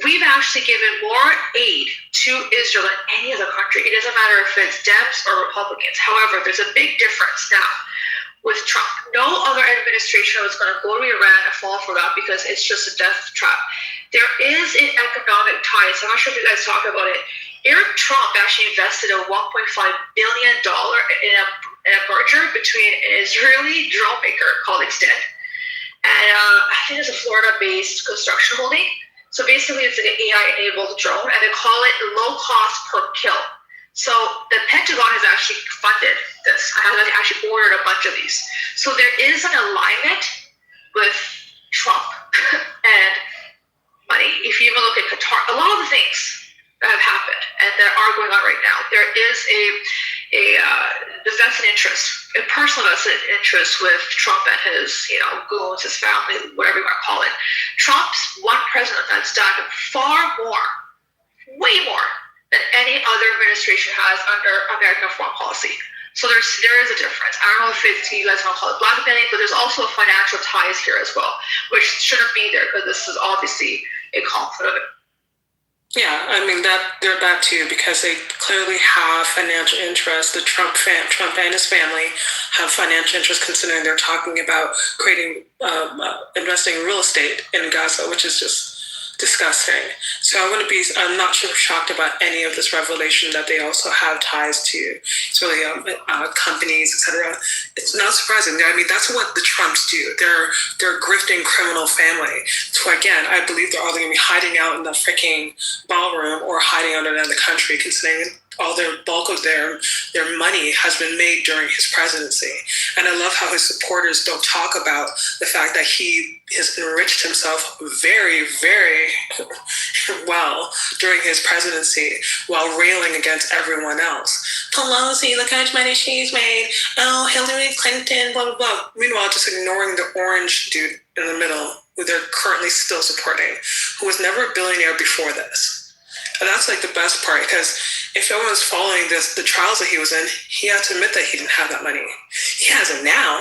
We've actually given more aid to Israel than any other country. It doesn't matter if it's Dems or Republicans. However, there's a big difference now with Trump. No other administration was going to go to Iran and fall for that because it's just a death trap. There is an economic tie. So I'm not sure if you guys talk about it. Eric Trump actually invested $1.5 billion in a merger between an Israeli drone maker called Extend and I think it's a Florida-based construction holding. So basically, it's an AI-enabled drone, and they call it low cost per kill. So the Pentagon has actually funded this. I have actually ordered a bunch of these. So there is an alignment with Trump and money. If you even look at Qatar, a lot of the things that have happened and that are going on right now, there is a vested interest, a personal vested interest with Trump and his, goons, his family, whatever you want to call it. Trump's one president that's done far more, way more than any other administration has under American foreign policy. So there is a difference. I don't know if you guys want to call it blackmailing, but there's also financial ties here as well, which shouldn't be there because this is obviously a conflict of it. Yeah, I mean they're that too because they clearly have financial interest. The Trump and his family have financial interest, considering they're talking about investing in real estate in Gaza, which is just disgusting. So I'm not sure shocked about any of this revelation that they also have ties to Israeli companies, etc. It's not surprising. I mean, that's what the Trumps do. They're a grifting criminal family. So again, I believe they're either going to be hiding out in the freaking ballroom or hiding out in the country, considering all their bulk of their money has been made during his presidency. And I love how his supporters don't talk about the fact that he has enriched himself very, very well during his presidency while railing against everyone else. Pelosi, look how much money she's made. Oh, Hillary Clinton, blah, blah, blah. Meanwhile, just ignoring the orange dude in the middle who they're currently still supporting, who was never a billionaire before this. And that's like the best part, because if everyone's following the trials that he was in, he had to admit that he didn't have that money. He has it now,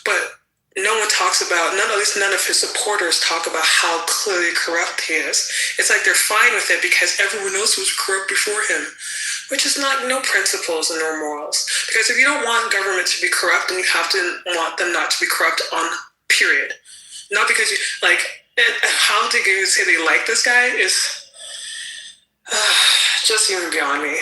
but no one talks about, at least none of his supporters talk about how clearly corrupt he is. It's like they're fine with it because everyone else was corrupt before him, which is no principles and no morals. Because if you don't want government to be corrupt, then you have to want them not to be corrupt on period. Not because you, how do you say they like this guy is just even beyond me.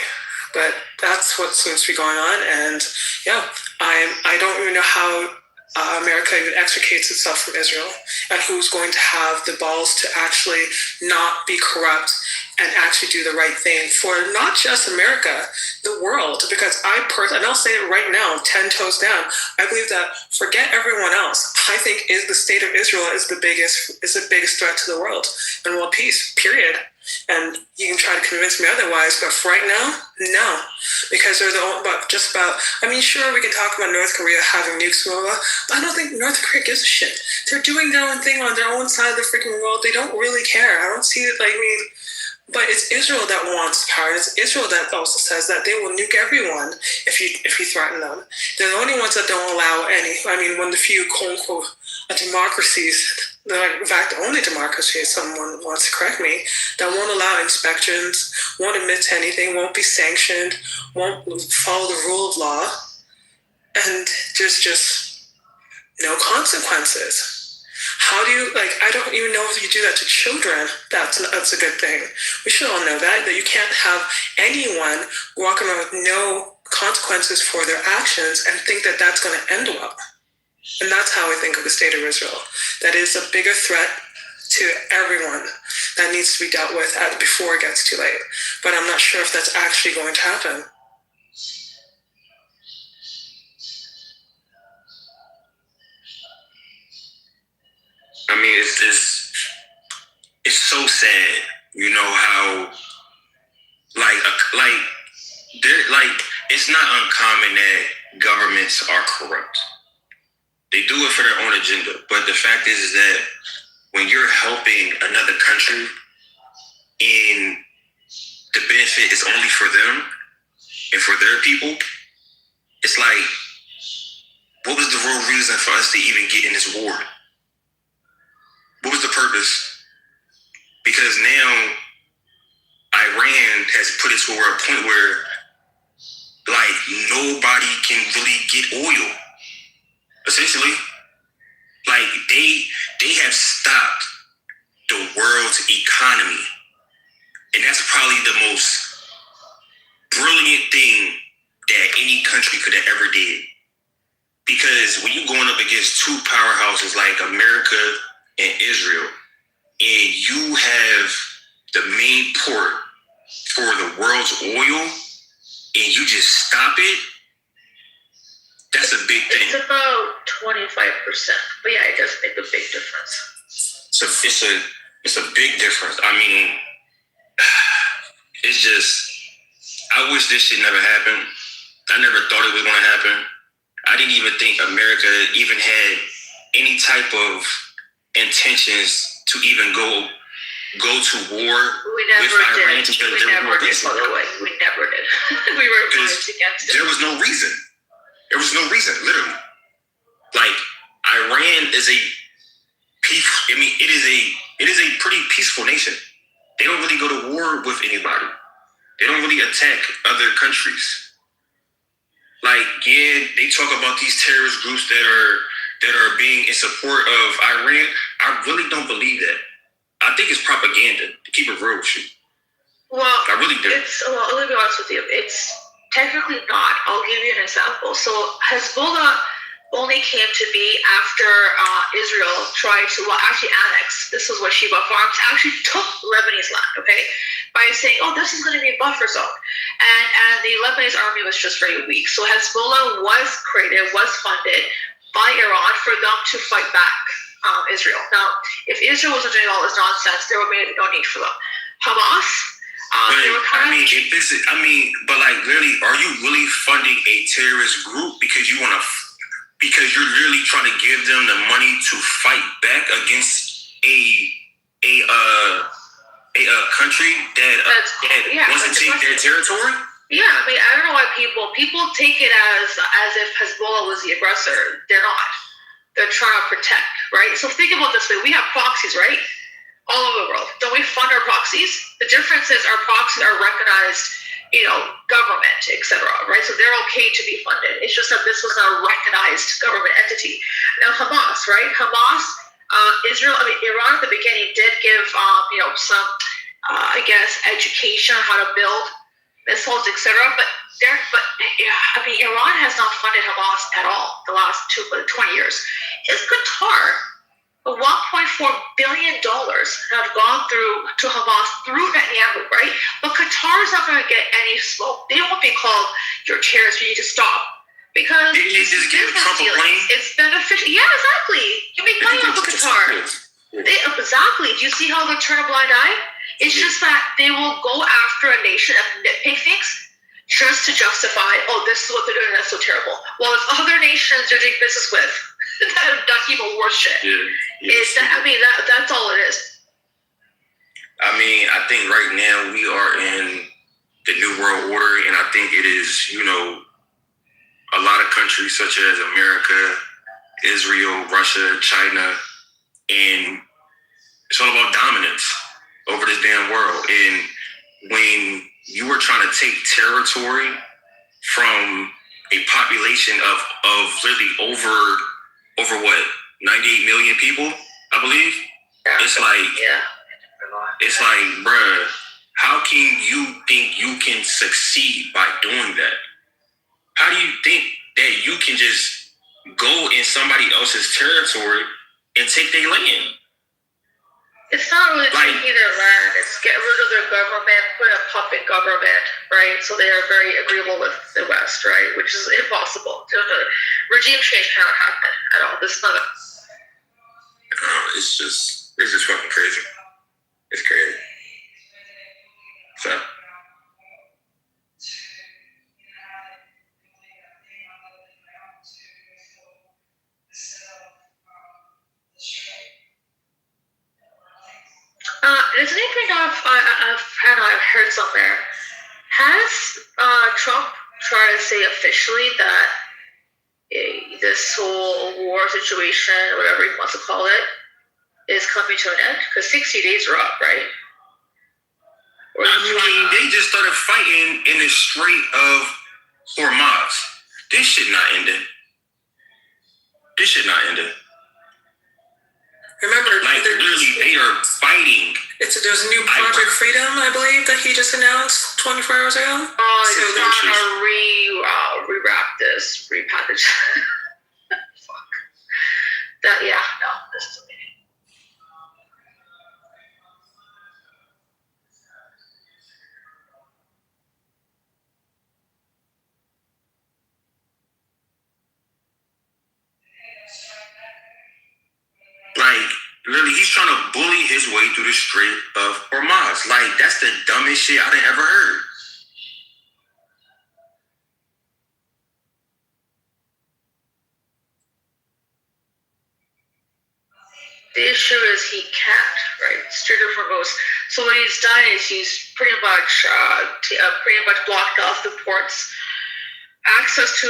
But that's what seems to be going on, and yeah, I don't even know how America even extricates itself from Israel, and who's going to have the balls to actually not be corrupt and actually do the right thing for not just America, the world. Because and I'll say it right now, 10 toes down, I believe that forget everyone else. I think the state of Israel is the biggest threat to the world and world peace, period. And you can try to convince me otherwise, but for right now, no. Because they're sure, we can talk about North Korea having nukes, blah, blah, blah. I don't think North Korea gives a shit. They're doing their own thing on their own side of the freaking world. They don't really care. I don't see it but it's Israel that wants power. It's Israel that also says that they will nuke everyone if you threaten them. They're the only ones that don't allow any. One of the few quote unquote democracies, in fact, the only democracy, if someone wants to correct me, that won't allow inspections, won't admit to anything, won't be sanctioned, won't follow the rule of law, and there's just no consequences. How do you, I don't even know if you do that to children. That's a good thing. We should all know that you can't have anyone walking around with no consequences for their actions and think that that's going to end well. And that's how I think of the state of Israel. That is a bigger threat to everyone that needs to be dealt with before it gets too late. But I'm not sure if that's actually going to happen. It's so sad, how it's not uncommon that governments are corrupt. They do it for their own agenda, but the fact is that when you're helping another country and the benefit is only for them and for their people, it's like, what was the real reason for us to even get in this war? What was the purpose? Because now Iran has put it to a point where nobody can really get oil. Essentially, they have stopped the world's economy, and that's probably the most brilliant thing that any country could have ever did. Because when you're going up against two powerhouses like America and Israel, and you have the main port for the world's oil, and you just stop it, that's a big thing. It's about 25%, but yeah, it does make a big difference. So it's a big difference. It's just, I wish this shit never happened. I never thought it was going to happen. I didn't even think America even had any type of intentions to even go to war with Iran. We never did, by the way. We never did. We were against it. There was no reason. There was no reason, literally. Iran is it is a pretty peaceful nation. They don't really go to war with anybody. They don't really attack other countries. They talk about these terrorist groups that are being in support of Iran. I really don't believe that. I think it's propaganda, to keep it real with you. Well, I really do. Let me be honest with you. It's technically not. I'll give you an example. So Hezbollah only came to be after Israel tried to actually annex. This is what Sheba Farms actually took Lebanese land, okay, by saying, "Oh, this is going to be a buffer zone," and the Lebanese army was just very weak. So Hezbollah was created, was funded by Iran for them to fight back Israel. Now, if Israel wasn't doing all this nonsense, there would be no need for them. Hamas. Literally, are you really funding a terrorist group because you're literally trying to give them the money to fight back against a country that wants to take their territory? Yeah, I don't know why people take it as if Hezbollah was the aggressor. They're not. They're trying to protect, right? So think about this way: we have proxies, right? All over the world. Don't we fund our proxies? The difference is our proxies are recognized, government, etc., right? So they're okay to be funded. It's just that this was a recognized government entity. Now Hamas, right? Hamas, Israel, Iran at the beginning did give, some, education on how to build missiles, etc. But I mean, Iran has not funded Hamas at all the last 20 years. Is Qatar, $1.4 billion have gone through to Hamas through Netanyahu, right? But Qatar's not going to get any smoke. They won't be called, "You're terrorists, you need to stop." Because Did they just give Trump a plane? it's beneficial. Yeah, exactly. You make money off of Qatar. Exactly. Do you see how they turn a blind eye? It's just that they will go after a nation and nitpick things just to justify, oh, this is what they're doing, that's so terrible. Well, if other nations they're doing business with, that's even worse shit. That's all it is. I mean, I think right now we are in the New World Order, and I think it is, a lot of countries such as America, Israel, Russia, China, and it's all about dominance over this damn world. And when you are trying to take territory from a population of literally over what, 98 million people, I believe? It's like, bruh, how can you think you can succeed by doing that? How do you think that you can just go in somebody else's territory and take their land? It's not really taking their land. It's get rid of their government, put a puppet government, right? So they are very agreeable with the West, right? Which is impossible. Regime change cannot happen at all. This is not it's just fucking crazy. It's crazy. So. There's anything I've heard somewhere. Has Trump tried to say officially that this whole war situation, whatever he wants to call it, is coming to an end? Because 60 days are up, right? They just started fighting in the Strait of Hormuz. This shit not ending. Remember, literally, they are fighting. There's a new Project Freedom, I believe, that he just announced 24 hours ago. So they're trying to rewrap this, repackage. Fuck. This is amazing. Literally, he's trying to bully his way through the Strait of Hormuz. That's the dumbest shit I've ever heard. The issue is he can't, right? Strait of Hormuz. So what he's done is he's pretty much blocked off the ports, access to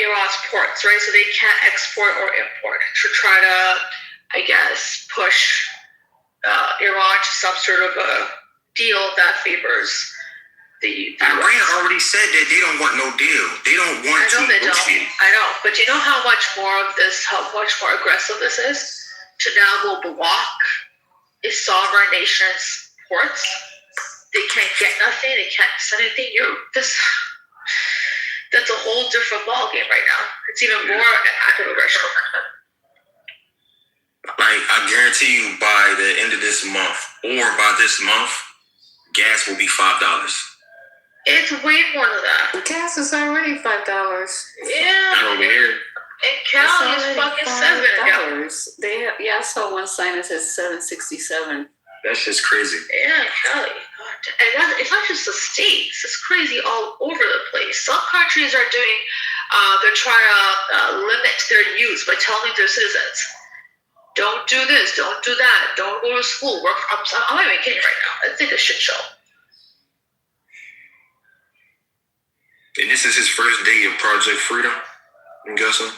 Iran's ports, right? So they can't export or import to try to, I guess, push Iran to some sort of a deal that favors the Iran already said that they don't want no deal. They don't want to negotiate. I know, but you know how much more aggressive this is? To now go block a sovereign nation's ports. They can't get nothing. They can't send anything. That's a whole different ballgame right now. It's even more active aggression. I guarantee you by the end of this month or by this month, gas will be $5. It's way more than that. Gas is already $5. Yeah. Not over here. And Cal is fucking $7. I saw one sign that says $7.67. That's just crazy. Yeah, Cali. And it's not just the States. It's crazy all over the place. Some countries are doing, they're trying to limit their use by telling their citizens, don't do this, don't do that, don't go to school, work from home. I'm not even kidding right now. It's like a shit show. And this is his first day of Project Freedom, I'm guessing.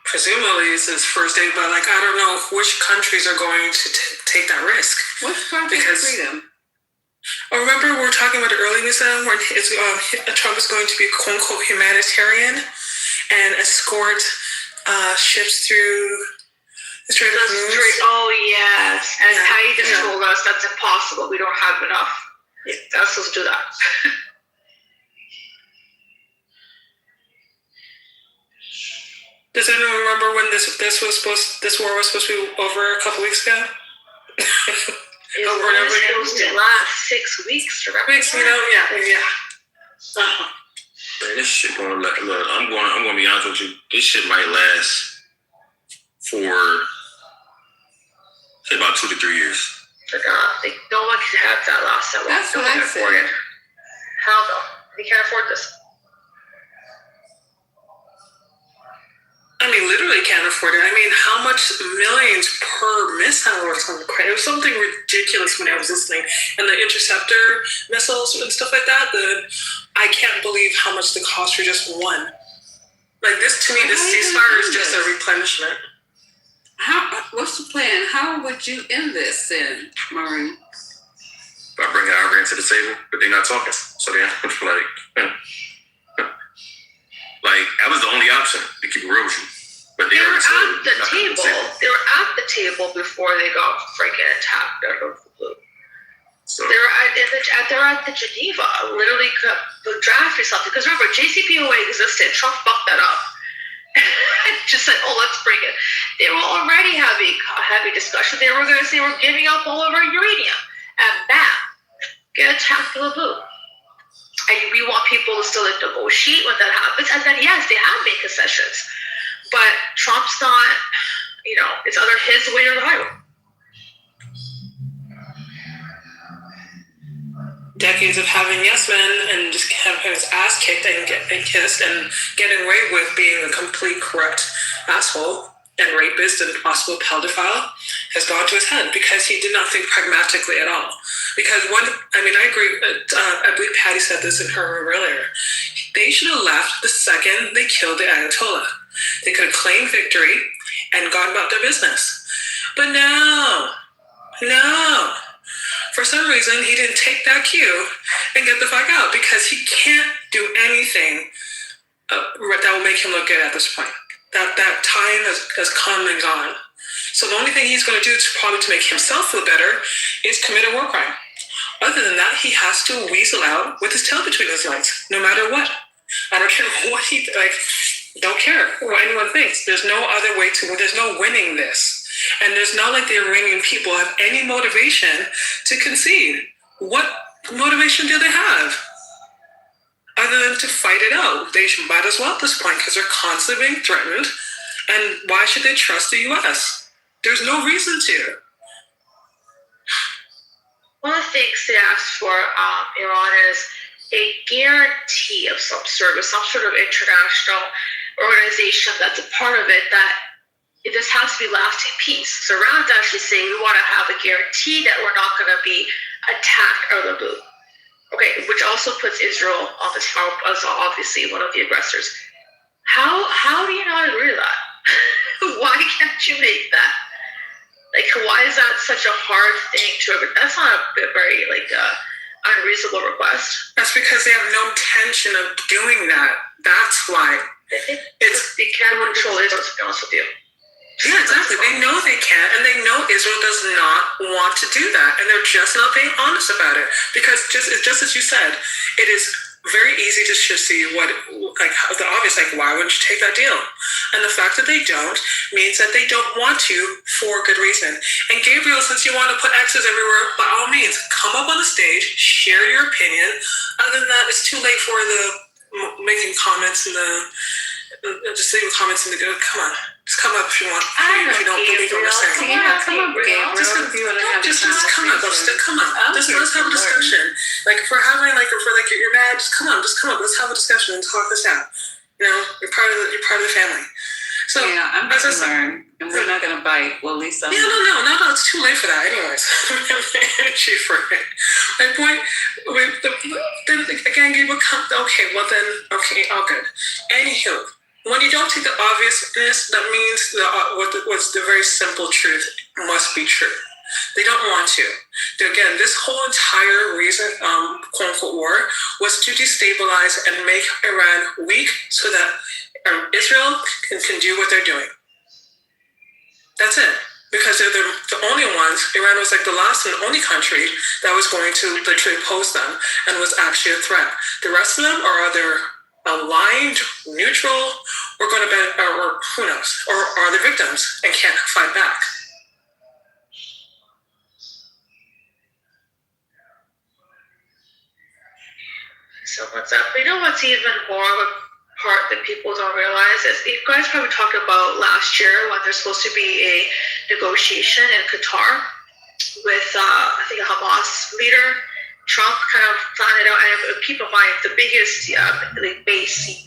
Presumably it's his first day, but I don't know which countries are going to take that risk. What's Project Freedom? Remember we were talking about it earlier, when Trump is going to be quote unquote humanitarian and escort ships through the Strait of Hormuz. Oh yes, and how you just told us that's impossible. We don't have enough. That's supposed to do that. Does anyone remember when this war was supposed to be over a couple weeks ago? It was the last 6 weeks. Yeah. Man, this shit going. Look, I'm going to be honest with you. This shit might last for say about 2 to 3 years. No one can have that last that long. That's no what one I can afford said. it. How though? We can't afford this. I mean, literally can't afford it. I mean, how much millions per missile or something? It was something ridiculous when I was listening. And the interceptor missiles and stuff like that, I can't believe how much the cost for just one. Like this, to me, this ceasefire is just a replenishment. What's the plan? How would you end this then, Maureen? By bringing Iran to the table, but they're not talking. So they're like that was the only option to keep it real with you. But they were at the table. They were at the table before they got freaking attacked out of the blue. So they were at the Geneva, literally drafting something. Because remember, JCPOA existed. Trump fucked that up. Just said, "Oh, let's bring it." They were already having heavy discussion. They were going to say we're giving up all of our uranium, and bam, get attacked in the blue. And we want people to still negotiate when that happens. And then, yes, they have made concessions. But Trump's not, it's either his way or the highway. Decades of having yes men and just having his ass kicked and kissed and getting away with being a complete corrupt asshole and rapist and possible pedophile has gone to his head because he did not think pragmatically at all. Because I agree, I believe Patty said this in her room earlier. They should have left the second they killed the Ayatollah. They could have claimed victory and gone about their business. But no. For some reason, he didn't take that cue and get the fuck out because he can't do anything that will make him look good at this point. That time has come and gone. So the only thing he's going to do probably to make himself feel better is commit a war crime. Other than that, he has to weasel out with his tail between his legs, no matter what. I don't care what don't care what anyone thinks. There's no other way there's no winning this. And there's not like the Iranian people have any motivation to concede. What motivation do they have? Other than to fight it out. They might as well at this point because they're constantly being threatened. And why should they trust the U.S.? There's no reason to. One of the things they asked for Iran is a guarantee of some sort of international organization that's a part of it that this has to be lasting peace. So Iran's actually saying we want to have a guarantee that we're not going to be attacked out of the blue. Okay, which also puts Israel on the top as obviously one of the aggressors. How do you not agree to that? Why can't you make that? Like, why is that such a hard thing to agree? That's not a very unreasonable request. That's because they have no intention of doing that. That's why. They can't control Israel, to be honest with you. Yeah, exactly. They know they can't, and they know Israel does not want to do that, and they're just not being honest about it. Because just as you said, it is very easy to just see the obvious, why wouldn't you take that deal? And the fact that they don't means that they don't want to for good reason. And Gabriel, since you want to put X's everywhere, by all means, come up on the stage, share your opinion. Other than that, it's too late for the making comments and just leaving comments in the go. Come on. Just come up if you want. If you don't believe what we're saying. Come up, Gabriel. Just come up. Just let's have a discussion. If we're having if you're mad, just come up. Let's have a discussion and talk this out. You're part of the family. So yeah, I'm going to learn, and we're not going to bite. Well, at least I'm. Yeah, no. It's too late for that. Anyways, energy for it. My point. Then again, Gabriel, okay. Well then, okay, all good. Anywho. When you don't take the obviousness, that means what's the very simple truth must be true. They don't want to. Again, this whole entire reason, quote unquote, war was to destabilize and make Iran weak so that Israel can do what they're doing. That's it. because they're the only ones. Iran was like the last and only country that was going to literally oppose them and was actually a threat. The rest of them are either aligned, neutral, or going to be, or who knows, or are the victims and can't fight back. So what's up? You know what's even more of a part that people don't realize is you guys probably talked about last year when there's supposed to be a negotiation in Qatar with I think a Hamas leader. Trump kind of planned it out, and keep in mind the biggest base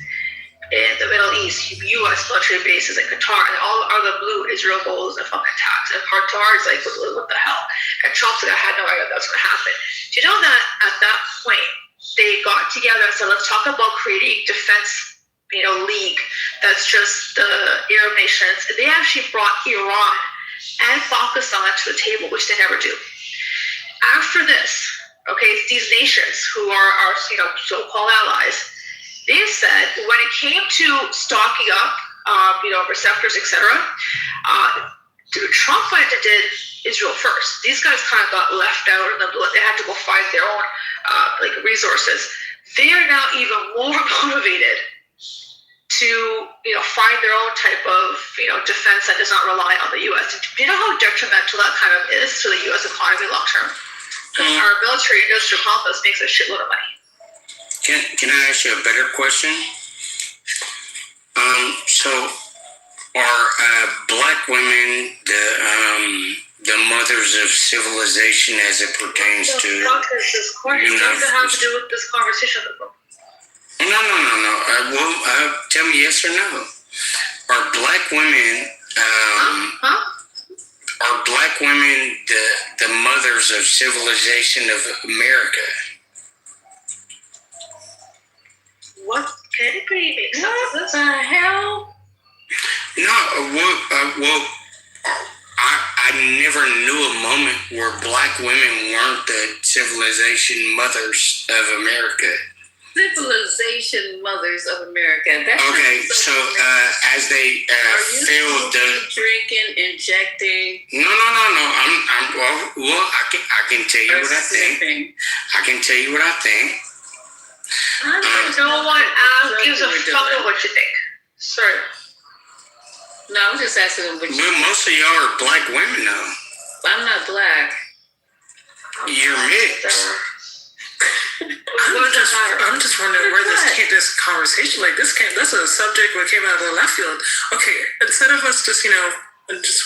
in the Middle East, U.S. military bases in Qatar, and all the blue Israel goes and fucking attacks. And Qatar is like, what the hell? And Trump's like, I had no idea that was going to happen. Do you know that at that point they got together and said, let's talk about creating defense league that's just the Arab nations. They actually brought Iran and Pakistan to the table, which they never do. After this, okay, these nations who are our so-called allies, they said when it came to stocking up, receptors, etc., Trump went and did Israel first. These guys kind of got left out in the blue. They had to go find their own resources. They are now even more motivated to find their own type of defense that does not rely on the U.S. Do you know how detrimental that kind of is to the U.S. economy long term? Because our military industrial complex makes a shitload of money. Can I ask you a better question? So are black women the mothers of civilization as it pertains to? What does this question have to do with this conversation? No. Tell me yes or no. Are black women are black women the mothers of civilization of America? What? Can anybody make sense of this? What the hell? No. I never knew a moment where black women weren't the civilization mothers of America. Civilization mothers of America. That's okay, so as they feel drinking, injecting. No. I can tell you what I think. I can tell you what I think. No one gives a fuck about what you think. Sorry. No, I'm just asking what you think. Most of y'all are black women, though. I'm not black. You're mixed. I'm just wondering where this conversation that's a subject that came out of the left field. Okay, instead of us just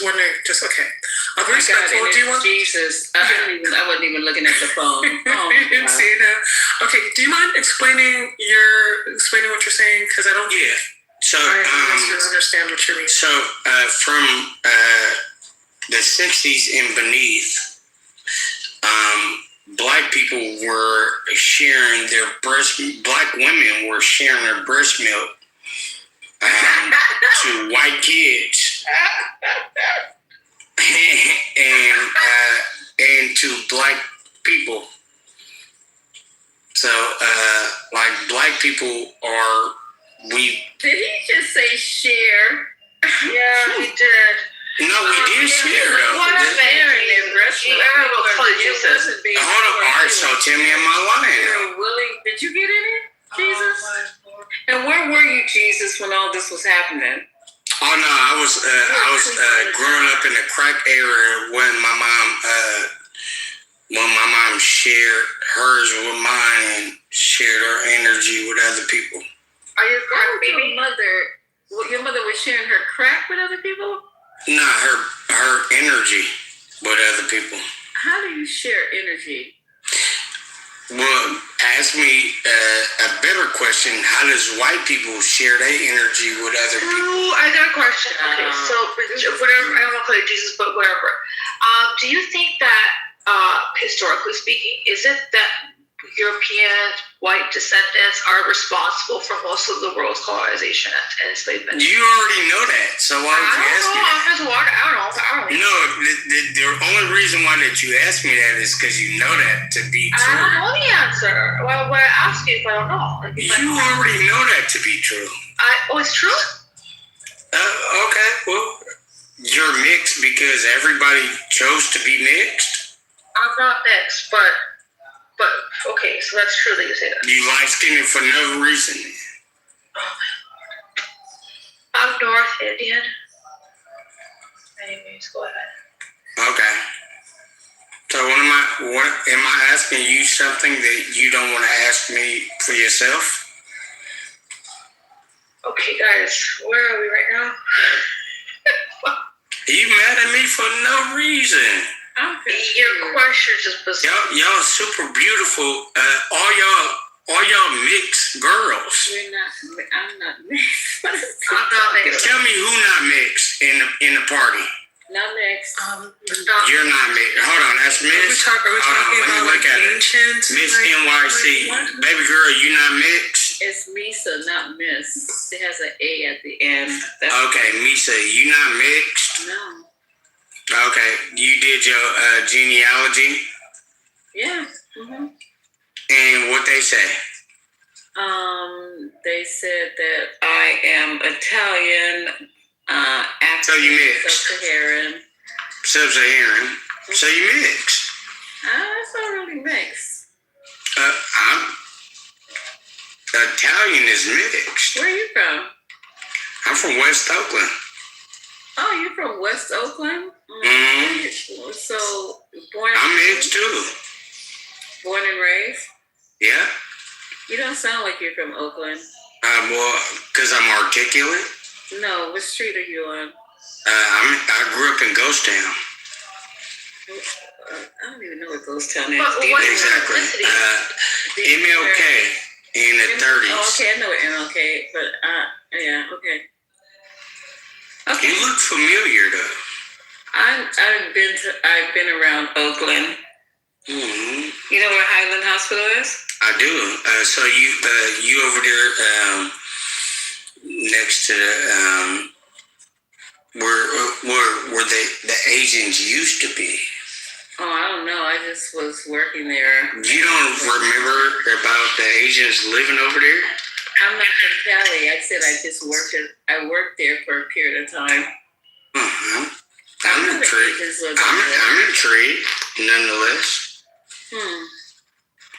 wondering, okay. I'll be respectful. Do you want Jesus? I wasn't even looking at the phone. You didn't see that. Okay, do you mind explaining what you're saying? Because I don't. Yeah. So I understand what you mean. So from the 60s and beneath, black people were sharing their black women were sharing their breast milk to white kids and to black people. So black people are Did he just say share? Yeah, he did. No, we did share though. What a man in breast milk. Hold on, all right. So tell me, am I lying? Did you get in it, Jesus? And where were you, Jesus, when all this was happening? Oh no, I was growing up in the crack era when my mom shared hers with mine and shared her energy with other people. Are you a crack baby? Your mother was sharing her crack with other people? No, her energy with other people. How do you share energy? Well, ask me a better question. How does white people share their energy with other people? I got a question. Okay, so whatever, I don't want to call it Jesus, but whatever. Do you think that, historically speaking, is it that European white descendants are responsible for most of the world's colonization and enslavement? You already know that, so why would you ask me that? I don't know. No, the only reason why that you ask me that is because you know that to be true. I don't know the answer. Why would I ask you if I don't know? You already know that to be true. It's true? Okay, well, You're mixed because everybody chose to be mixed? I'm not mixed, but okay, so that's true that you say that. You light skinned for no reason. I'm North Indian. Anyways, go ahead. Okay. So what am I asking you something that you don't want to ask me for yourself? Okay, guys, where are we right now? You mad at me for no reason. Your questions is bizarre. Y'all super beautiful. All y'all mixed girls. We're not. I'm not mixed. I'm not mixed. Tell me who not mixed in the party. Not mixed. You're not mixed. Hold on, that's Miss. Are we talking about like ancient? Miss NYC. Baby girl, you not mixed? It's Misa, not Miss. It has an A at the end. Okay, Misa, you not mixed? No. Okay, you did your genealogy? Yeah. Mm-hmm. And what they say? They said that I am Italian, So you mixed. Sub-Saharan. Sub-Saharan. So you mixed. It's not really mixed. Italian is mixed. Where are you from? I'm from West Oakland. Oh, you're from West Oakland? Mm-hmm. So, born and I'm raised? mixed too. Born and raised? Yeah. You don't sound like you're from Oakland. Well, because I'm articulate. No, what street are you on? I grew up in Ghost Town. I don't even know what Ghost Town is. Exactly. MLK in the 30s. Oh, okay, I know what MLK, but yeah, okay. Okay. You look familiar though. I've been around Oakland. Mm-hmm. You know where Highland Hospital is? I do. So you over there next to the where the Asians used to be. Oh, I don't know. I just was working there. You don't remember about the Asians living over there? I'm not from Cali. I said I worked there for a period of time. Mm-hmm. I'm intrigued, nonetheless.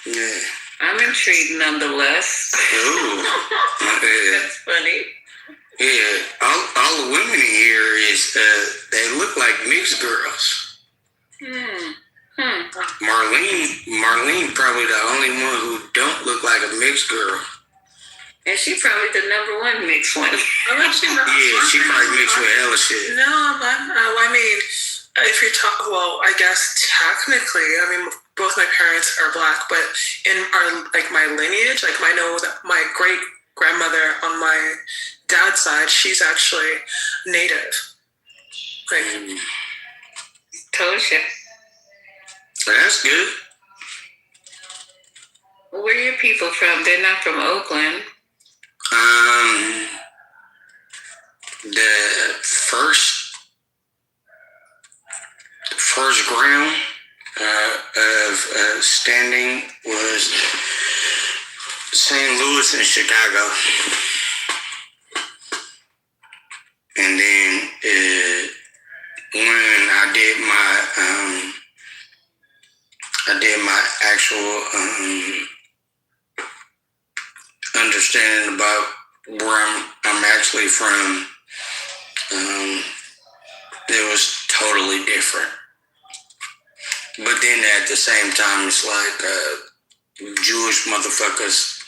Yeah. I'm intrigued, nonetheless. Ooh. That's funny. Yeah. All the women in here they look like mixed girls. Marlene probably the only one who don't look like a mixed girl. And she probably the number one mixed one. Yeah, she probably mixed with hella shit. No, I mean, if you're talking, well, I guess technically, I mean, both my parents are black, but in my lineage, I know that my great grandmother on my dad's side, she's actually native. Told you. That's good. Where are your people from? They're not from Oakland. The first ground of standing was St. Louis and Chicago, and then when I did my actual understanding about where I'm actually from, it was totally different. But then at the same time, it's like Jewish motherfuckers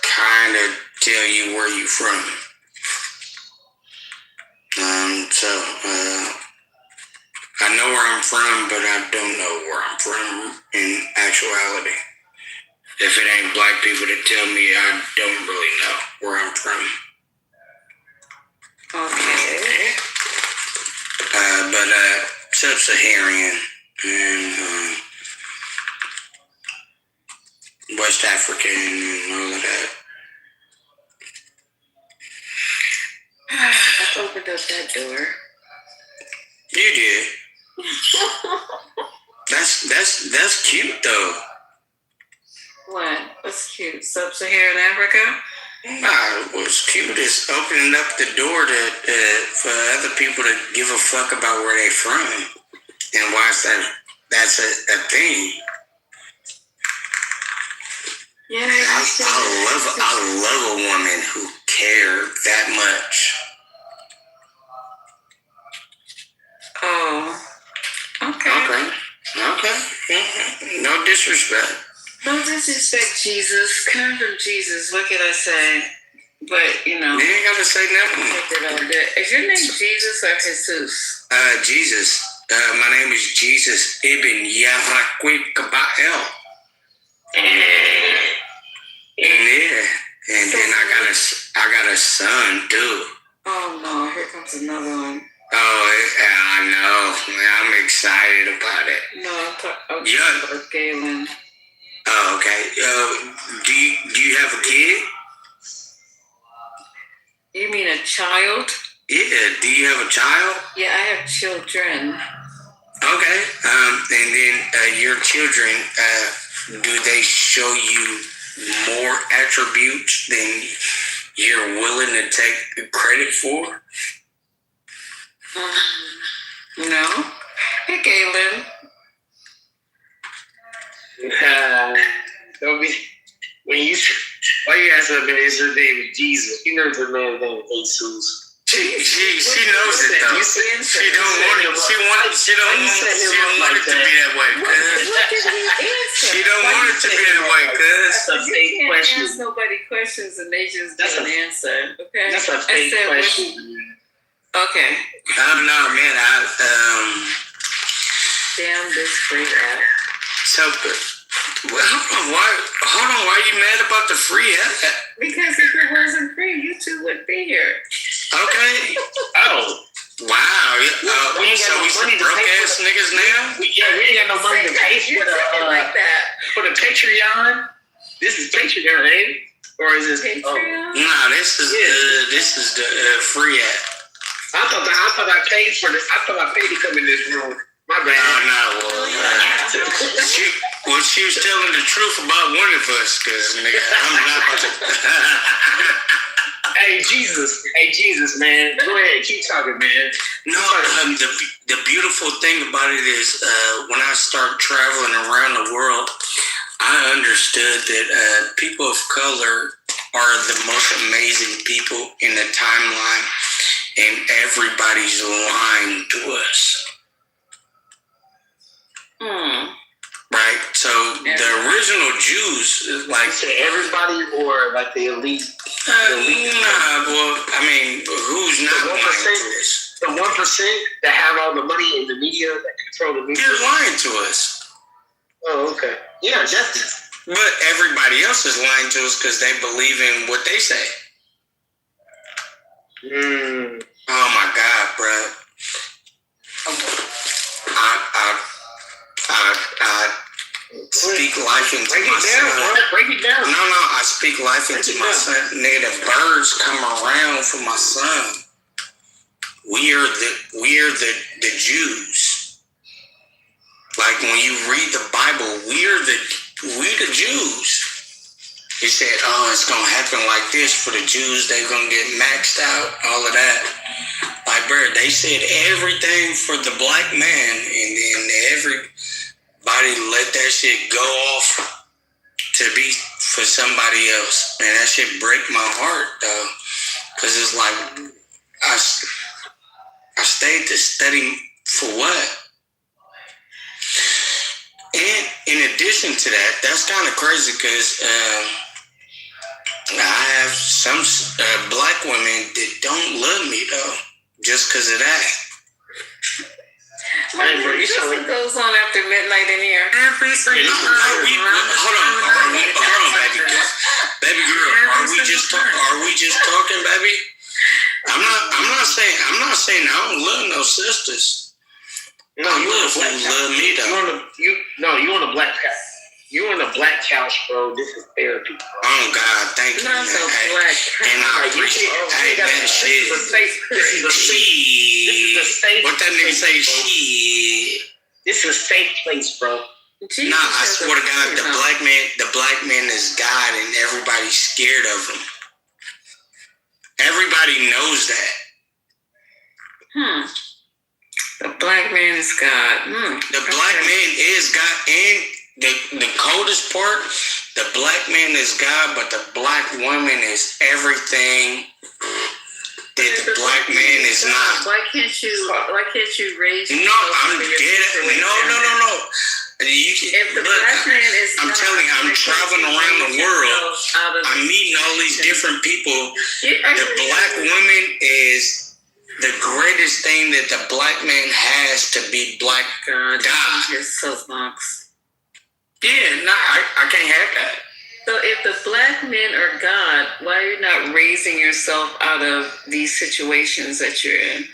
kind of tell you where you from. So I know where I'm from, but I don't know where I'm from in actuality. If it ain't black people that tell me, I don't really know where I'm from. Okay. But Sub-Saharan and West African and all of that. I opened up that door. You did. That's cute though. What? What's cute? Sub-Saharan Africa? Nah, what's cute is opening up the door to for other people to give a fuck about where they from and why that's a thing. Yeah, I love a woman who cared that much. Oh, okay. Mm-hmm. No disrespect. No disrespect, Jesus. Come from Jesus. What can I say? But, you know. You ain't got to say nothing. Is your name Jesus or Jesus? Jesus. My name is Jesus Ibn Yahraquib Kabael. Yeah. And then I got a son too. Oh no, here comes another one. Oh, I know. I'm excited about it. No, I'm talking about Galen. Oh, okay. Do you have a kid? You mean a child? Yeah. Do you have a child? Yeah, I have children. Okay. And then your children, do they show you more attributes than you're willing to take credit for? No. Hey, Galen. Don't be when you why you ask that man is her name Jesus? You know the man's name Jesus. She knows it though. She don't want it to be that way. She don't want it to be that way, cuz. That's a fake question. Ask nobody questions and they just give an answer. Okay. That's a fake question. Okay. No, man. Damn this free app. So, hold on. Why are you mad about the free app? Because if it wasn't free, you two would be here. Okay. Oh. Wow. We ain't got no money to broke ass niggas now? We ain't got no money to pay for the Patreon. This is Patreon, ain't it? Or is this Patreon? Nah, this is the free app. I thought I paid for this. I thought I paid to come in this room. My bad. Well, she was telling the truth about one of us, because nigga, I'm not about to. Hey Jesus, man. Go ahead, keep talking, man. No, the beautiful thing about it is when I started traveling around the world, I understood that people of color are the most amazing people in the timeline, and everybody's lying to us. Right? So the original Jews, like everybody or like the elite? Nah, well, I mean, who's not lying to us? The 1% that have all the money in the media, that control the media? They're lying to us. Oh, okay. Yeah, definitely. But everybody else is lying to us because they believe in what they say. Oh my God, bro. I speak life into my son. Break it down. No, I speak life into my son. Nigga, the birds come around for my son. We are the Jews. Like when you read the Bible, we the Jews. He said, oh, it's gonna happen like this for the Jews. They're gonna get maxed out, all of that. Like, bro, they said everything for the black man, and then everybody let that shit go off to be for somebody else. Man, that shit break my heart, though. Because it's like, I stayed to study for what? And in addition to that, that's kind of crazy because I have some black women that don't love me, though, just because of that. It goes on after midnight in here. Hold on, baby girl. Are we just talking, baby? I'm not saying I don't love no sisters. No, you love me though. You on a black couch. You on a black couch, bro. This is therapy, bro. Oh God, thank you. Not so black. And I appreciate that shit. This is a safe. What that nigga say? Shit. This is a safe place, bro. Nah, I swear to God, the black man is God, and everybody's scared of him. Everybody knows that. The black man is God. The black man is God, and the coldest part, the black man is God, but the black woman is everything that the black man is not. Why can't you raise? No, I'm dead. No. If the black man is I'm telling you, I'm traveling around the world. I'm meeting all these different people. The black woman is the greatest thing that the black man has to be black. God. Your soapbox. Yeah, no, I can't have that. So if the black men are God, why are you not raising yourself out of these situations that you're in?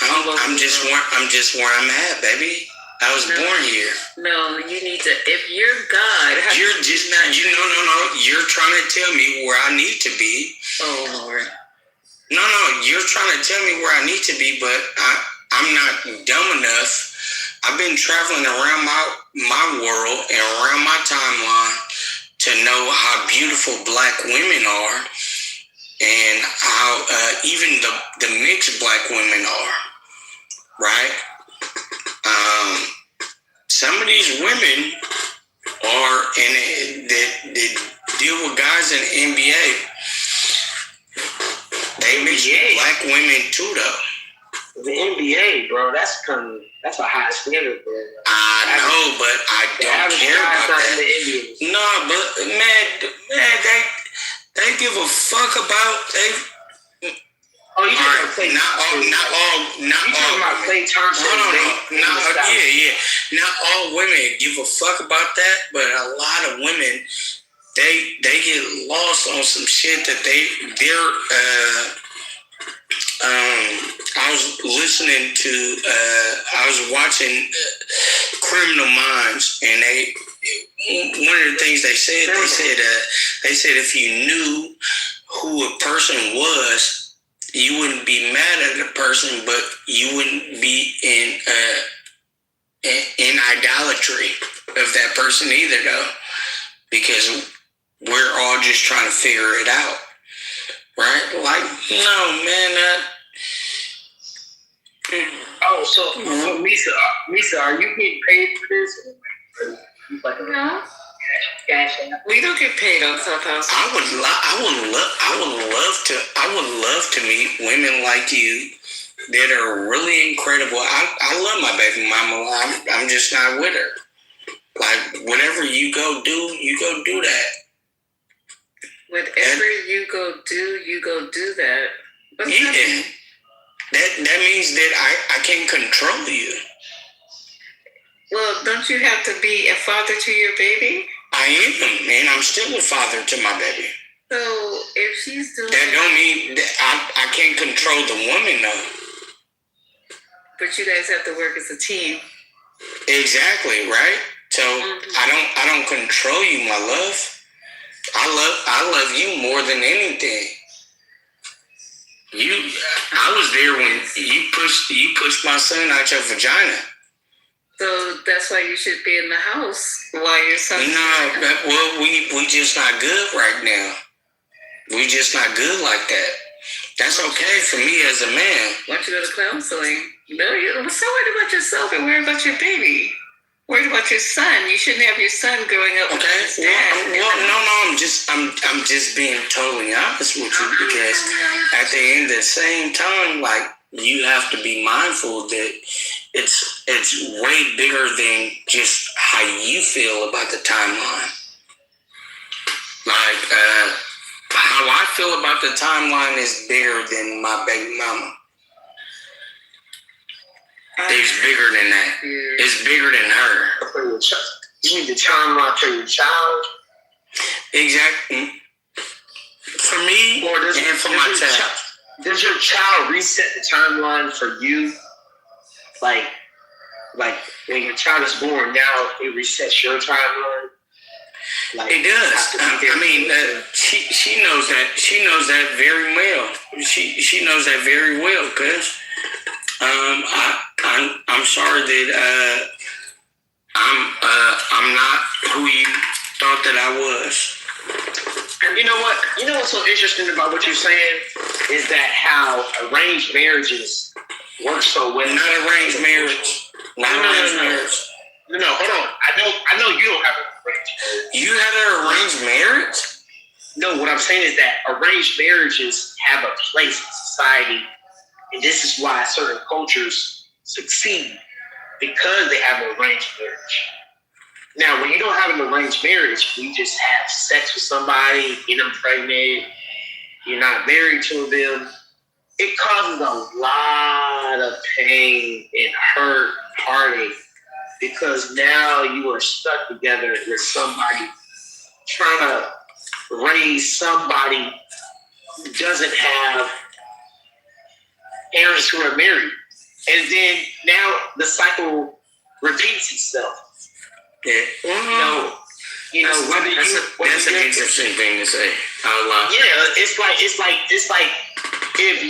I'm just where I'm at, baby. I was born here. No, you need to. If you're God, you're just not. No. You're trying to tell me where I need to be. Oh Lord. No. You're trying to tell me where I need to be, but I'm not dumb enough. I've been traveling around my world and around my timeline to know how beautiful black women are, and how even the mixed black women are. Right. Some of these women are that deal with guys in the NBA. They mix black women too, though. The NBA, bro, that's a high standard, bro. I know, but I don't care about that. No, but man, they give a fuck about Oh, you talking about Klay Thompson? Not all. You talking about Klay Thompson? Not all women give a fuck about that, but a lot of women, they get lost on some shit that I was listening to. I was watching Criminal Minds, and one of the things they said if you knew who a person was, you wouldn't be mad at the person, but you wouldn't be in idolatry of that person either, though, because we're all just trying to figure it out, right? Like, no, man. So Misa, are you getting paid for this? No. We don't get paid on Clubhouse. I would love to meet women like you that are really incredible. I love my baby mama. I'm just not with her. Like, whatever you go do that. Whatever you go do that. Yeah. That means that I can't control you. Well, don't you have to be a father to your baby? I am, and I'm still a father to my baby. So if she's doing that, don't mean that I can't control the woman, though. But you guys have to work as a team. Exactly, right? So I don't control you, my love. I love you more than anything. I was there when you pushed my son out your vagina. So that's why you should be in the house while your son. Well, we just not good right now. We just not good like that. That's okay for me as a man. Why don't you go to counseling? No, you're so worried about yourself and worried about your baby. Worried about your son. You shouldn't have your son growing up with his dad. No. I'm just being totally honest with you, because at the end of the same time, like, you have to be mindful that it's way bigger than just how you feel about the timeline. Like, how I feel about the timeline is bigger than my baby mama. It's bigger than that. It's bigger than her. You need the timeline for your child? Exactly. For me, and for my child. Does your child reset the timeline for you? Like when your child is born, now it resets your timeline? Like, it does. I mean, she knows that. She knows that very well. She knows that very well, because I'm sorry that I'm not who you thought that I was. And you know what? You know what's so interesting about what you're saying is that how arranged marriages work so well. Not arranged marriage. Not arranged marriage. No, hold on. I know you don't have an arranged marriage. You had an arranged marriage? No, what I'm saying is that arranged marriages have a place in society, and this is why certain cultures succeed because they have an arranged marriage. Now, when you don't have an arranged marriage, you just have sex with somebody, get them pregnant, you're not married to them. It causes a lot of pain and hurt, heartache, because now you are stuck together with somebody trying to raise somebody who doesn't have parents who are married. And then now the cycle repeats itself. Yeah. That's an interesting thing to say. Yeah, it's like if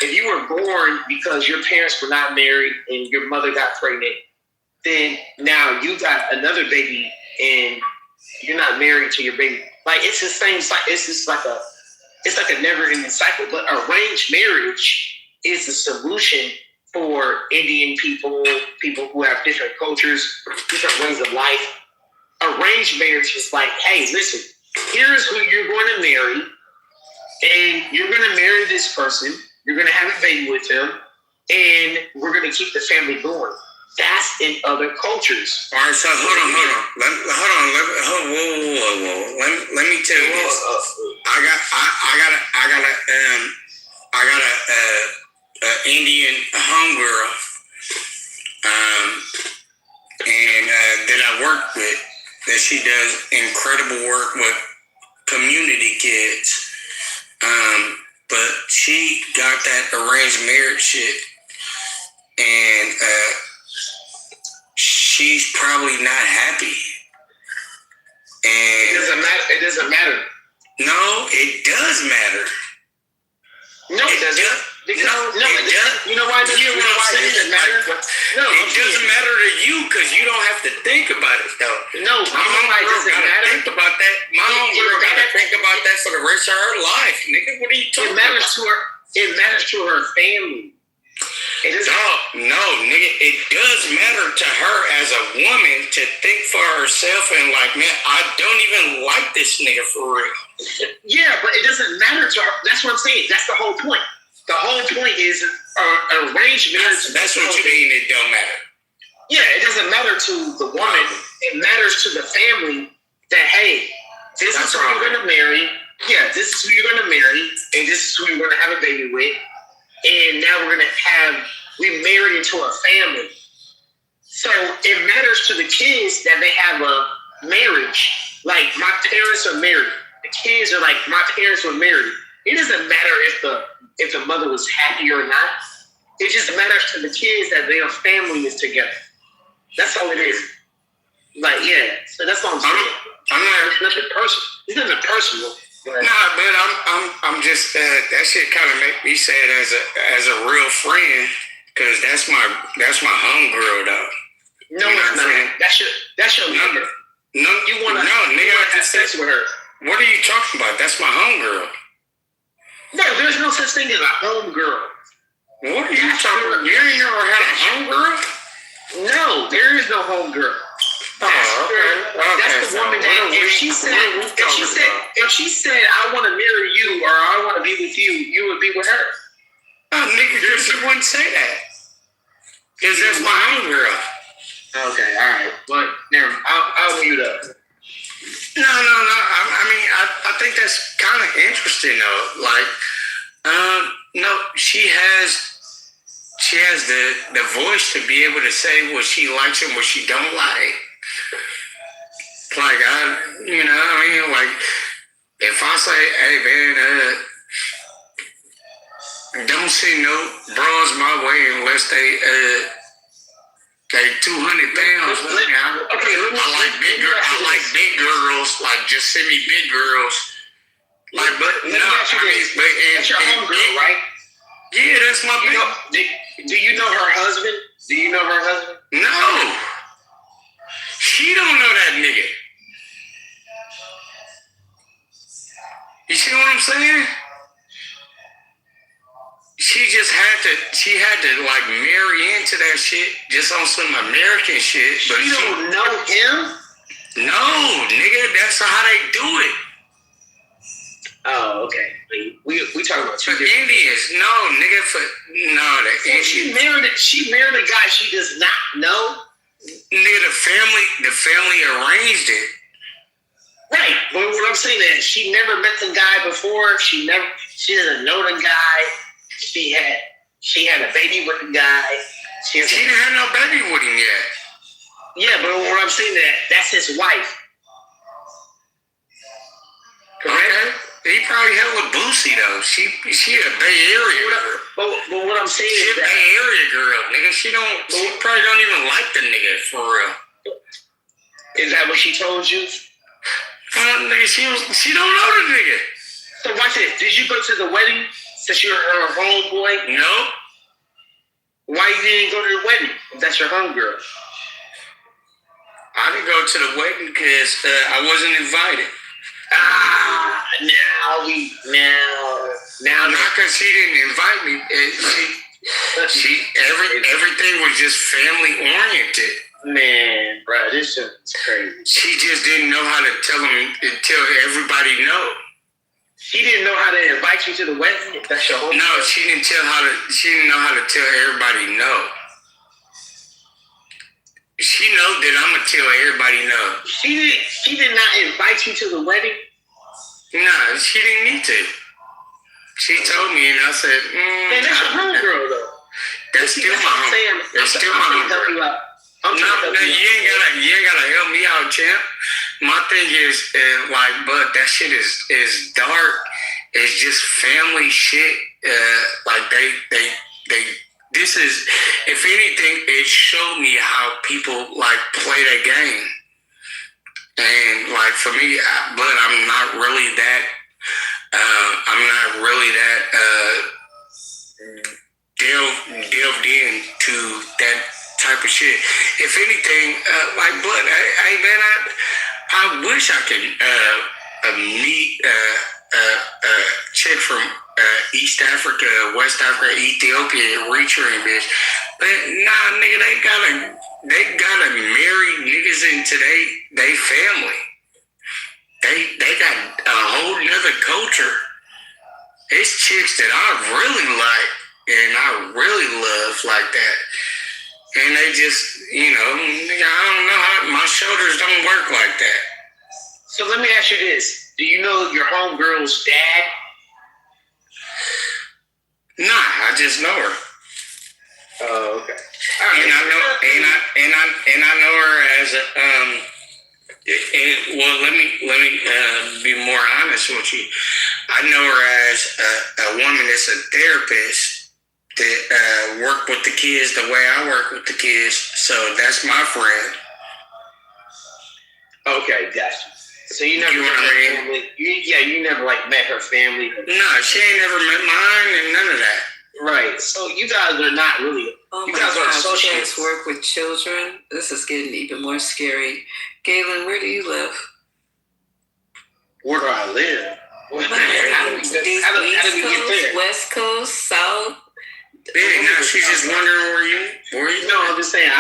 you were born because your parents were not married and your mother got pregnant, then now you got another baby and you're not married to your baby. Like it's the same. It's like a never-ending cycle. But arranged marriage is the solution for Indian people who have different cultures, different ways of life. Arranged marriage is like, hey, listen, here's who you're going to marry, and you're going to marry this person. You're going to have a baby with him, and we're going to keep the family going. That's in other cultures. All right, so hold on. Let me tell you this. I got a Indian homegirl, and that I work with. That she does incredible work with community kids. But she got that arranged marriage shit, and she's probably not happy. And it doesn't matter. No, it does matter. No, it doesn't. It does. You know why? It doesn't matter. No, it doesn't matter to you because you don't have to think about it though. No, my homegirl gotta think about that. My homegirl gotta think about that for the rest of her life, nigga. What are you talking about? It matters to her family. No, nigga, it does matter to her as a woman to think for herself and like, man, I don't even like this nigga for real. Yeah, but it doesn't matter to her. That's what I'm saying. That's the whole point. The whole point is arranged marriage. That's what you mean. It don't matter. Yeah, it doesn't matter to the woman. It matters to the family that, hey, this is who you're going to marry. Yeah, this is who you're going to marry, and this is who you're going to have a baby with. And now we married into a family. So it matters to the kids that they have a marriage. Like, my parents are married. The kids are like, my parents were married. It doesn't matter if the mother was happy or not. It just matters to the kids that their family is together. That's all it is. Like, yeah. So that's what I'm saying. It's nothing personal. It's nothing personal. Nah, but I'm just that shit kind of make me sad as a real friend because that's my homegirl though. No, it's not. That's your number. No, nigga, I have sex with her. What are you talking about? That's my homegirl. No, there's no such thing as a homegirl. What are you talking about? You ain't never had a homegirl? No, there is no homegirl. That's the woman that if she said I want to marry you or I want to be with you, you would be with her. Oh, nigga, you wouldn't say that. Because that's my homegirl. Okay, all right. But never. I'll mute up. No. I mean, I think that's kind of interesting though. Like, no, she has the voice to be able to say what she likes and what she don't like. Like, like, if I say, hey man, don't send no bras my way unless they 200 pounds. I like big girls. Like, just send me big girls. Like, but no, that's your homegirl, right? Yeah, that's my big. Do you know her husband? Do you know her husband? No. She don't know that nigga. see what I'm saying? She had to like marry into that shit just on some American shit. But she don't know him? No, nigga, that's how they do it. Oh, okay. We talking about for Indians. No, nigga, so she married a guy she does not know? Nigga, the family arranged it. Right, but what I'm saying is she never met the guy before. She doesn't know the guy. She had a baby with the guy. She didn't have no baby with him yet. Yeah, but what I'm saying that's his wife. Correct? Okay. He probably had with Boosie though. She a Bay Area girl. But what I'm saying is that Bay Area girl, nigga. She probably don't even like the nigga for real. Is that what she told you? Nigga, she don't know the nigga. So watch this. Did you go to the wedding since you're her homeboy? No. Why you didn't go to the wedding? If that's your homegirl. I didn't go to the wedding because I wasn't invited. Now, not because she didn't invite me. Everything was just family oriented. Man, bro, this shit is crazy. She just didn't know how to tell everybody no. She didn't know how to invite you to the wedding. That's your whole. No, she didn't know how to tell everybody no. She know that I'm gonna tell everybody no. She did not invite you to the wedding? Nah, she didn't need to. She told me and I said, man, that's your homegirl though. That's still my homegirl. That's still my homegirl. No, you ain't gotta help me out, champ. My thing is but that shit is dark. It's just family shit. Like they this is, if anything, it showed me how people like play that game. And like for me, but I'm not really that. Delved into that type of shit. If anything, I wish I could meet a chick from East Africa, West Africa, Ethiopia, Eritrea, bitch. But nah, nigga, they gotta marry niggas into they family. They got a whole nother culture. It's chicks that I really like and I really love like that. And they just, nigga, I don't know how my shoulders don't work like that. So let me ask you this. Do you know your homegirl's dad? Nah, I just know her. Oh, okay. Right. And I know her as a well, let me be more honest with you. I know her as a woman that's a therapist that work with the kids the way I work with the kids. So that's my friend. Okay, gotcha. So you never met her family? You never met her family? No, she ain't never met mine and none of that. Right. So you guys are not really. You guys are associates. Work with children. This is getting even more scary. Galen, where do you live? Where do I live? How do we get there? West Coast, South. Yeah, now she's just wondering where you. No, I'm just saying.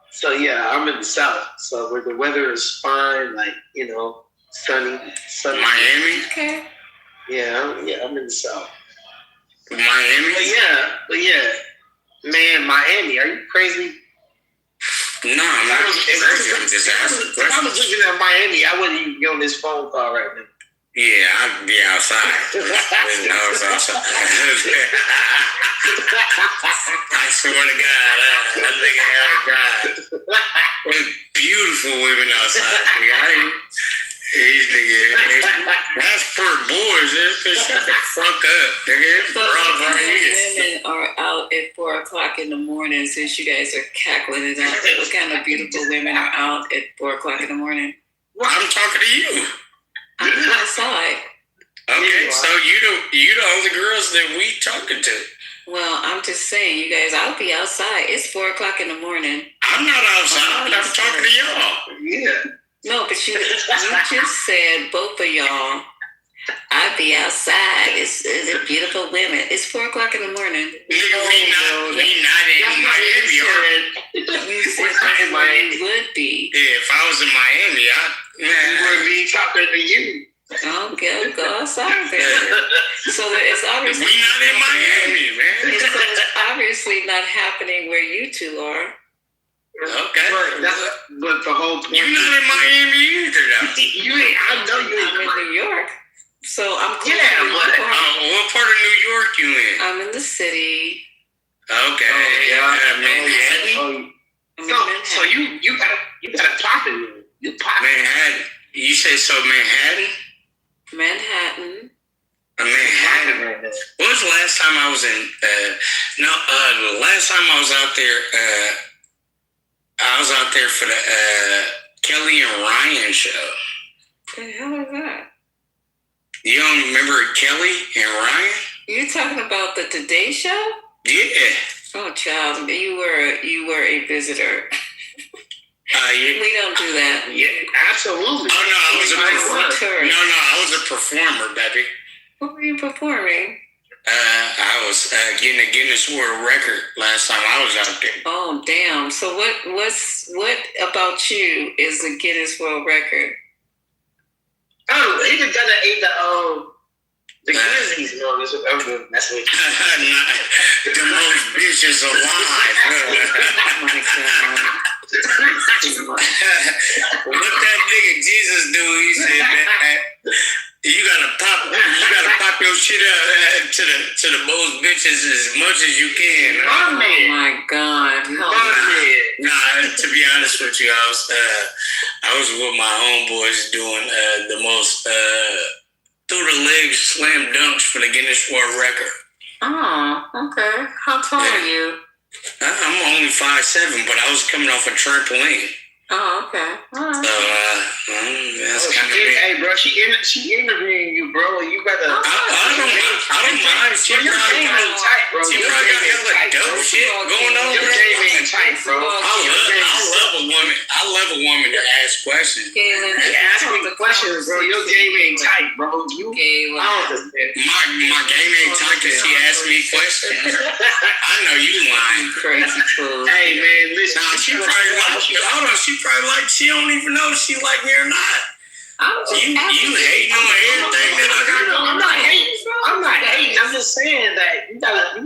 So yeah, I'm in the South. So where the weather is fine, sunny. Miami. Okay. Yeah, I'm in the South. Miami. But yeah, man, Miami. Are you crazy? No, I'm not crazy. I'm just asking. If I was looking at Miami, I wouldn't even be on this phone call right now. Yeah, I'd be outside. I was outside. I swear to God, I think I have a God. There's beautiful women outside. These niggas, that's for boys. Shut the fuck up, nigga. Women are out at 4:00 in the morning. Since you guys are cackling it out, what kind of beautiful women are out at 4:00 in the morning? Well, I'm talking to you. I'm outside. Okay, so you the only girls that we talking to. Well, I'm just saying, you guys, I'll be outside. It's 4:00 in the morning. I'm not outside. I'm talking to y'all. Yeah. No, but you just said both of y'all I'd be outside. It's beautiful women. It's 4:00 in the morning. Nigga, we not in Miami. You said in Miami. You would be. Yeah, if I was in Miami, we would be talking to you. Okay, go outside there. So it's obviously we not in Miami, man. It's obviously not happening where you two are. Okay, but the whole point. You're not in Miami either, though. You ain't. I know you ain't. I'm in New York, so I'm close yeah. to What part of New York you in? I'm in the city. Okay. Manhattan. So you got popping. You popping. Manhattan. You say so? Manhattan. Manhattan. Manhattan. When was the last time I was in? The last time I was out there. I was out there for the Kelly and Ryan show. What the hell is that? You don't remember Kelly and Ryan? You're talking about the Today Show? Yeah. Oh, child, you were a visitor. Yeah. We don't do that. Yeah, absolutely. Oh no, I was I was a performer, baby. What were you performing? I was getting a Guinness World Record last time I was out there. Oh damn! So what about you is a Guinness World Record? Oh, he just got the Grizzlies. No, that's what. That's what. The most bitches alive. Oh my god. What that nigga Jesus do? He said, man, you gotta pop your shit up to the most bitches as much as you can. Oh my god. Nah, to be honest with you, I was with my homeboys doing the most through the legs slam dunks for the Guinness World Record. Oh, okay. How tall are you? I'm only 5'7", but I was coming off a trampoline. Oh, okay. All right. So that's kind of big. Hey, bro, she interviewing you, bro. You better. I don't mind. She probably got hella dope shit going on. Your game ain't tight, bro. I love a woman to ask questions. Galen, ask me the questions, bro. Your game ain't tight, bro. My game ain't tight because she asked me questions. I know you lying. Crazy fool. Hey, man, listen. Nah, she probably like she don't even know if she like me or not. You hating on everything that I got going on. I'm not hating. I'm just saying that you gotta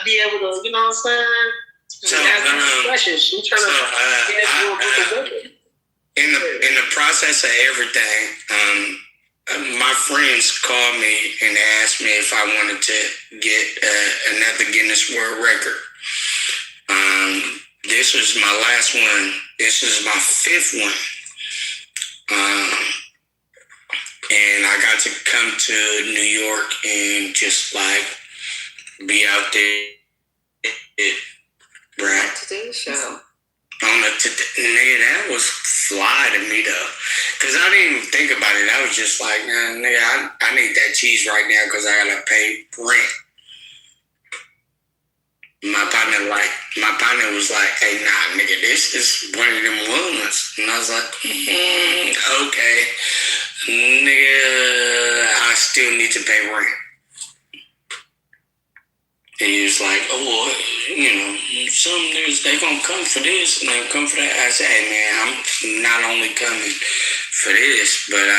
be able to, you know what I'm saying? So, questions. She trying to in the process of everything, my friends called me and asked me if I wanted to get another Guinness World Record. This was my last one. This is my 5th one. And I got to come to New York and just like be out there. Right. Today's show. Nigga, that was fly to me though. Cause I didn't even think about it. I was just like, nigga, I need that cheese right now because I gotta pay rent. My partner was like, hey, nah, nigga, this is one of them ones. And I was like, okay, nigga, I still need to pay rent. And he was like, oh, well, you know, some niggas, they gonna come for this and they come for that. I said, hey, man, I'm not only coming for this, but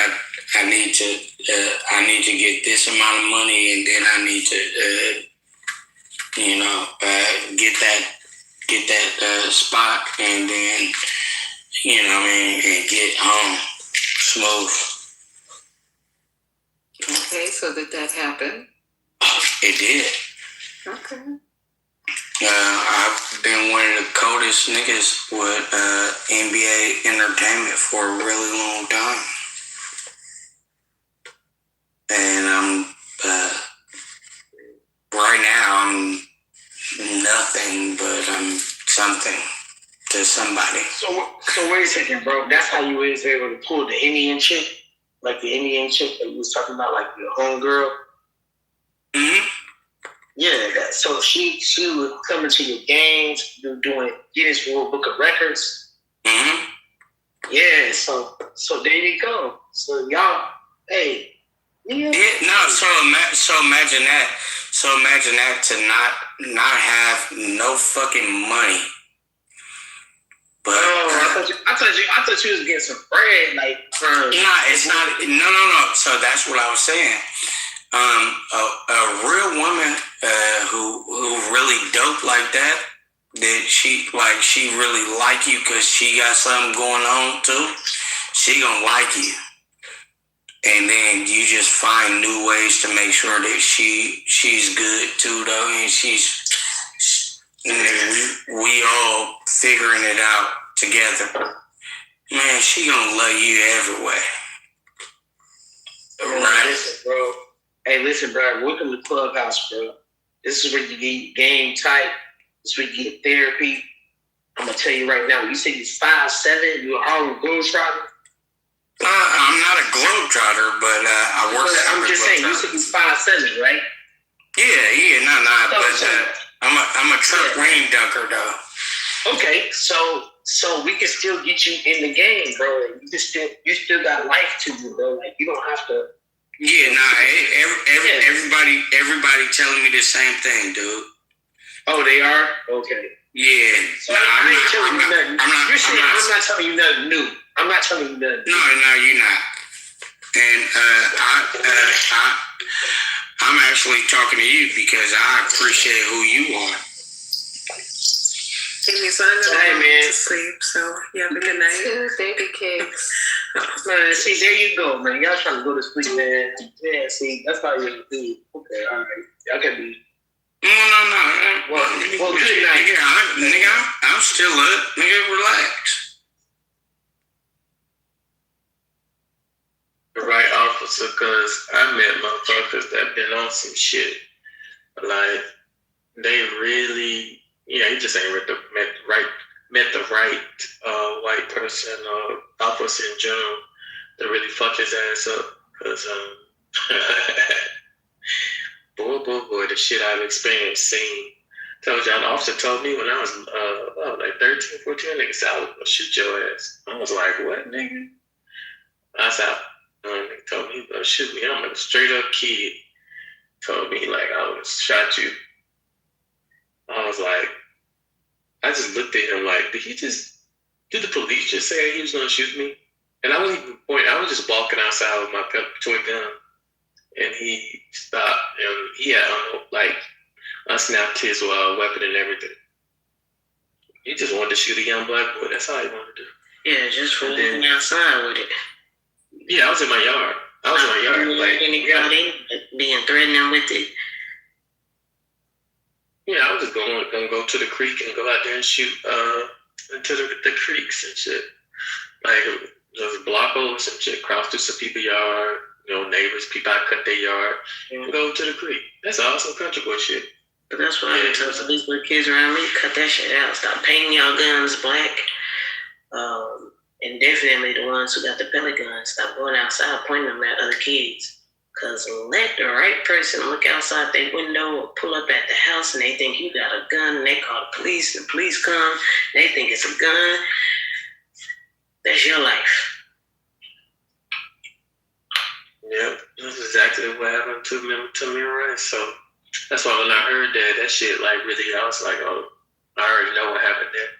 I need to get this amount of money, and then I need to, get that spot, and then, you know what I mean, and get home smooth. Okay, so did that happen? It did. Okay. I've been one of the coldest niggas with NBA entertainment for a really long time. And I'm, right now, I'm nothing, but I'm something to somebody. So wait a second, bro. That's how you was able to pull the Indian chick? Like the Indian chick that you was talking about, like your homegirl? Mm-hmm. Yeah, so she was coming to your games, doing Guinness World Book of Records. Mm-hmm. Yeah, so there you go. So y'all, hey, Yeah. No. So imagine that. So imagine that to not have no fucking money. But I thought you was getting some bread, like from. Nah, it's not. No. So that's what I was saying. A real woman who really dope like that she really like you because she got something going on too. She gonna like you, and then you just find new ways to make sure that she's good too, though, and we all figuring it out together. Man, she gonna love you everywhere. Right. Listen, bro. Hey, listen, bro. Welcome to Clubhouse, bro. This is where you get game tight. This is where you get therapy. I'm gonna tell you right now. You say you're 5'7", you're all globetrotter. I'm not a globetrotter, but I work. I'm just saying. You said you're 5'7", right? Yeah, nah. But I'm a truck rain dunker, though. Okay, so we can still get you in the game, bro. You still got life to you, bro. Like, you don't have to. Yeah, everybody telling me the same thing, dude. Oh, they are? Okay. Yeah. So I'm not telling you nothing. I'm not telling you nothing new. I'm not telling you nothing. No, you're not. And I'm actually talking to you because I appreciate who you are. So I'm going to sleep, so you have a good night. Baby cakes. Man, see, there you go, man. Y'all trying to go to sleep, man. Yeah, see, that's how you do. Okay, all right. Y'all can be. No. Well, good night. Nigga, I'm still up. Nigga, relax. Right, officer, because I met motherfuckers that been on some shit. Like, they really, you just ain't met the right white person or officer in general to really fuck his ass up. Because, boy, the shit I've experienced, seen. Told y'all, the officer told me when I was like 13, 14, nigga said, I was gonna shoot your ass. I was like, what, nigga? I said, nigga told me he was gonna shoot me. I'm a straight up kid. Told me, like, I would have shot you. I was like, I just looked at him like, did the police just say he was gonna shoot me? And I wasn't even pointing, I was just walking outside with my toy gun. And he stopped, and he had, unsnapped his weapon and everything. He just wanted to shoot a young black boy. That's all he wanted to do. Yeah, just for walking outside with it. Yeah, I was in my yard. Like, anybody being threatening with it. Yeah, I was just gonna go to the creek and go out there and shoot into the creeks and shit. Like, just block over some shit, cross through some people's yard, neighbors, people I cut their yard, and go to the creek. That's awesome country boy shit. But that's what I tell some of these little kids around me, cut that shit out. Stop painting y'all guns black. And definitely the ones who got the pellet guns, stop going outside pointing them at other kids. Because let the right person look outside their window or pull up at the house and they think you got a gun and they call the police and the police come, they think it's a gun. That's your life. Yep, that's exactly what happened to me, right? So that's why when I heard that shit, like, really, I was like, oh, I already know what happened there.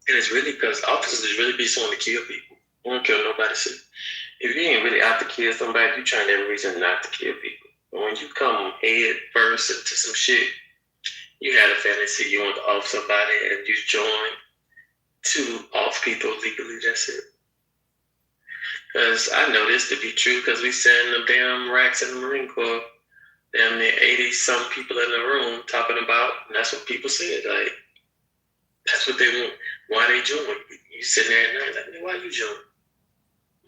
And it's really because officers really be wanting to kill people. They don't kill nobody. So if you ain't really out to kill somebody, you trying every reason not to kill people. But when you come head first into some shit, you had a fantasy you want to off somebody and you join to off people legally. That's it. Because I know this to be true because we send them damn racks in the Marine Corps. Damn near 80-some people in the room talking about, and that's what people said. Like, that's what they want. Why they join? You sitting there at night, like, why you join?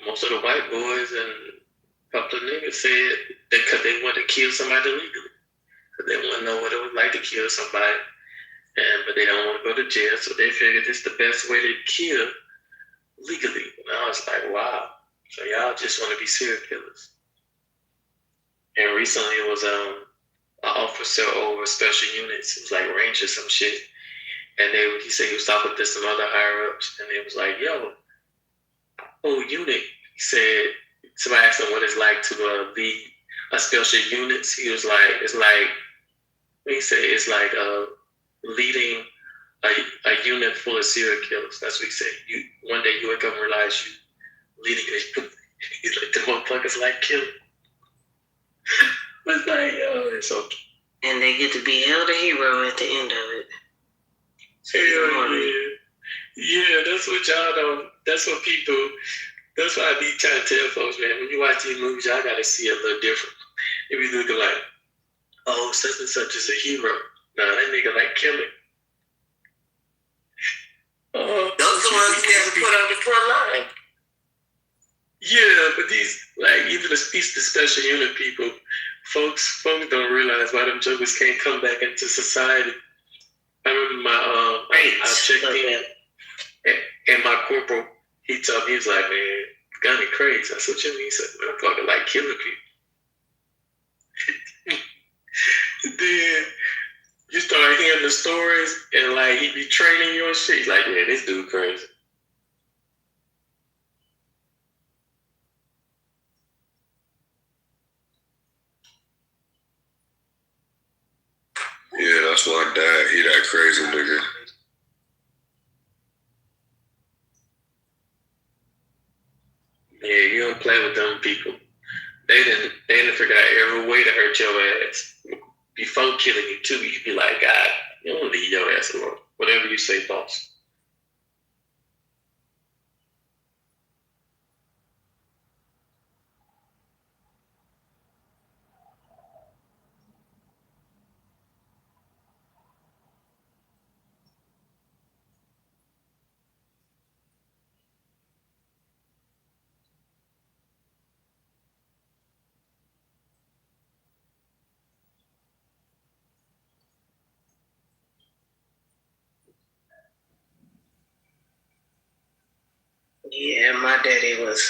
Most of the white boys and a couple of niggas said because they want to kill somebody legally. Because they want to know what it was like to kill somebody. But they don't want to go to jail, so they figured this is the best way to kill legally. And I was like, wow. So y'all just want to be serial killers. And recently it was an officer over special units. It was like Ranger some shit. And he said he was talking to some other higher ups, and they was like, yo, whole unit, he said, somebody asked him what it's like to be a special unit. He was like, it's like, he said, it's like leading a unit full of serial killers. That's what he said. One day you wake up and realize you leading it. He's like, the motherfuckers like killing. It's like, it's okay. And they get to be held a hero at the end of it. Yeah, that's what y'all don't. That's what people. That's why I be trying to tell folks, man. When you watch these movies, y'all gotta see it a little different. If you looking like, oh, such and such is a hero. Nah, that nigga like killing. Those are the ones you have to put on the front line. Yeah, but these, like, even the special unit people, folks don't realize why them jokers can't come back into society. I remember I checked in, and my corporal, he told me, he was like, man, got me crazy. I said, what you mean? He said, man, I fucking like killing people. Then you start hearing the stories, and like he be training you and shit. He's like, man, this dude crazy. Yeah, that's why Dad, he that crazy nigga. Yeah, you don't play with them people. They didn't figure out every way to hurt your ass. Before killing you too, you'd be like, God, you don't leave your ass alone. Whatever you say, boss. Yeah, my daddy was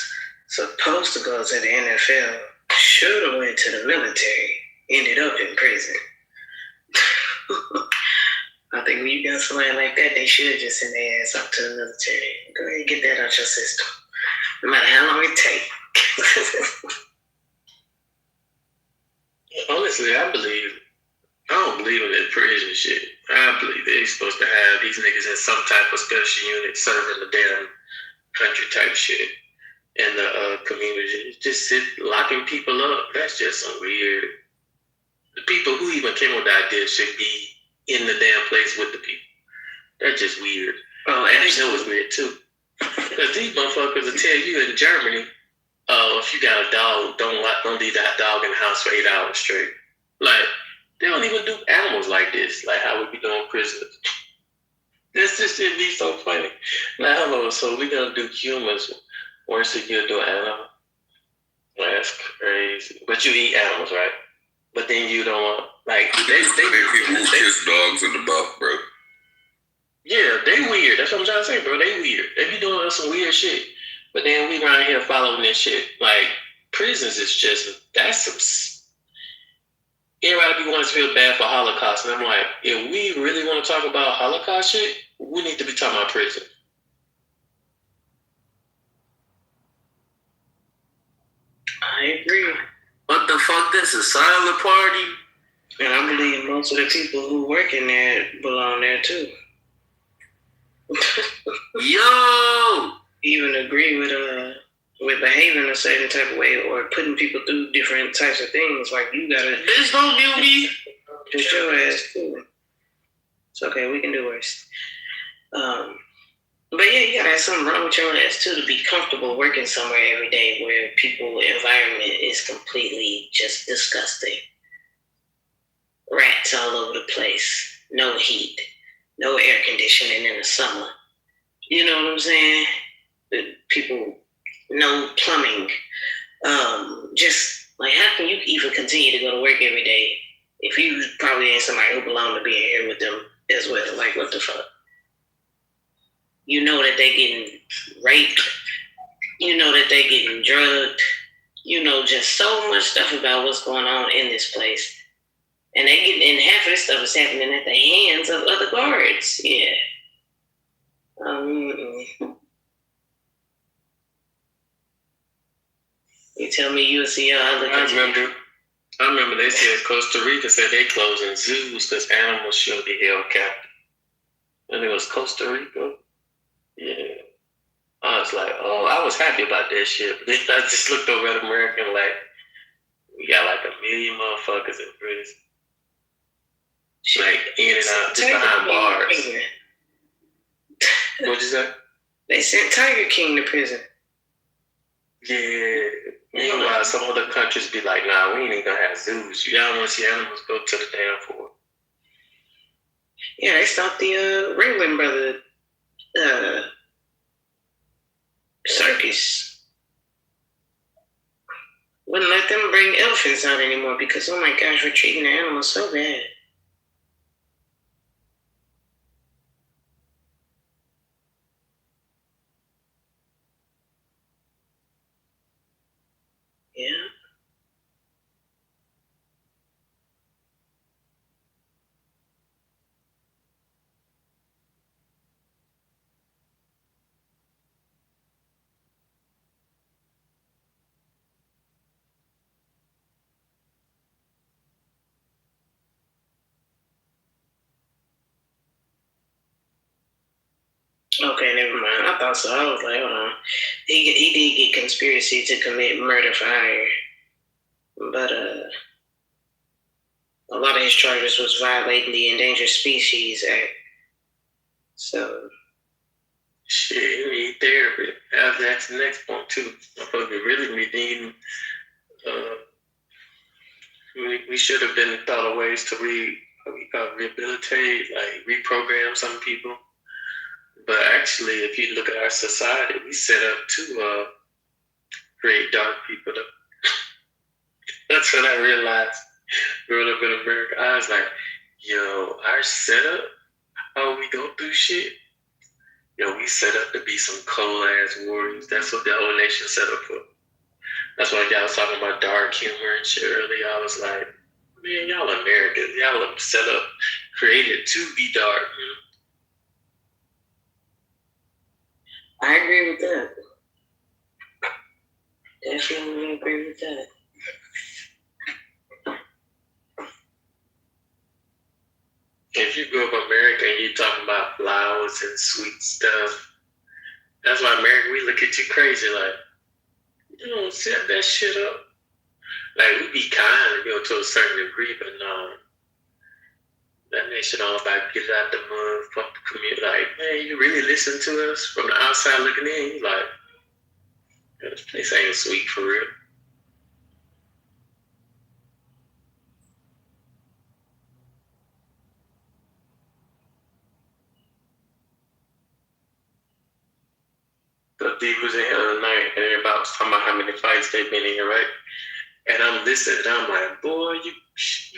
supposed to go to the NFL. Should have went to the military. Ended up in prison. I think when you got somebody like that, they should just send their ass up to the military. Go ahead and get that out your system. No matter how long it takes. Honestly, I don't believe in that prison shit. I believe they're supposed to have these niggas in some type of special unit serving the damn country type shit in the community. Just locking people up. That's just some weird. The people who even came with the idea should be in the damn place with the people. That's just weird. Oh, and they know it's weird too. Because these motherfuckers will tell you in Germany, if you got a dog, don't leave that dog in the house for 8 hours straight. Like, they don't even do animals like this, like how we be doing prisoners. This just should be so funny. Like, hello, so we gonna do humans worse than you do animals? That's crazy. But you eat animals, right? But then you don't want, like, they people who kiss dogs in the mouth, bro. Yeah, they weird. That's what I'm trying to say, bro. They weird. They be doing some weird shit. But then we around here following this shit. Like, prisons is just, that's some... Everybody be wanting to feel bad for Holocaust. And I'm like, if we really want to talk about Holocaust shit, we need to be talking about prison. I agree. What the fuck? This is a silent party? And I believe most of the people who work in there belong there too. Yo! Even agree with behaving a certain type of way or putting people through different types of things. Like, you gotta... This don't do me! Just your ass too. It's okay, we can do worse. But yeah, you gotta have something wrong with your ass too to be comfortable working somewhere every day where people's environment is completely just disgusting. Rats all over the place. No heat. No air conditioning in the summer. You know what I'm saying? People, no plumbing. Just like, how can you even continue to go to work every day if you probably ain't somebody who belong to being here with them as well? Like, what the fuck? You know that they getting raped. You know that they getting drugged. You know just so much stuff about what's going on in this place. And and half of this stuff is happening at the hands of other guards. Yeah. You tell me you see I look at you. I remember they said Costa Rica said they closing zoos because animals shouldn't be held captive. And it was Costa Rica. Yeah. I was like, oh, I was happy about that shit. But then I just looked over at America and like, we got like 1 million motherfuckers in prison. Like in and out, just behind bars. What'd you say? They sent Tiger King to prison. Yeah. Meanwhile, some other countries be like, nah, we ain't even gonna have zoos. Y'all want to see animals, go to the damn forest. Yeah, they stopped the Ringling Brother circus. Wouldn't let them bring elephants out anymore because, oh my gosh, we're treating the animals so bad. Yeah. Okay, never mind. I thought so. I was like, hold on. He did get conspiracy to commit murder for hire. But a lot of his charges was violating the Endangered Species Act. So shit, you need therapy. That's the next point too. I thought we really needing we should have been thought of ways to rehabilitate, like reprogram some people. But actually, if you look at our society, we set up to create dark people. That's what I realized growing up in America. I was like, yo, our setup, how we go through shit, yo, we set up to be some cold-ass warriors. That's what the whole nation set up for. That's why y'all was talking about dark humor and shit earlier. I was like, man, y'all Americans, y'all are set up, created to be dark, you know? I agree with that. Definitely agree with that. If you grew up America and you're talking about flowers and sweet stuff, that's why America, we look at you crazy like, you don't set that shit up. Like, we be kind, you know, to a certain degree, but no. That nation all about get out the mud, fuck the community. Like, man, you really listen to us from the outside looking in? You like, this place ain't sweet for real. The D was in here the other night, and everybody was talking about how many fights they've been in here, right? And I'm listening, and I'm like, boy, you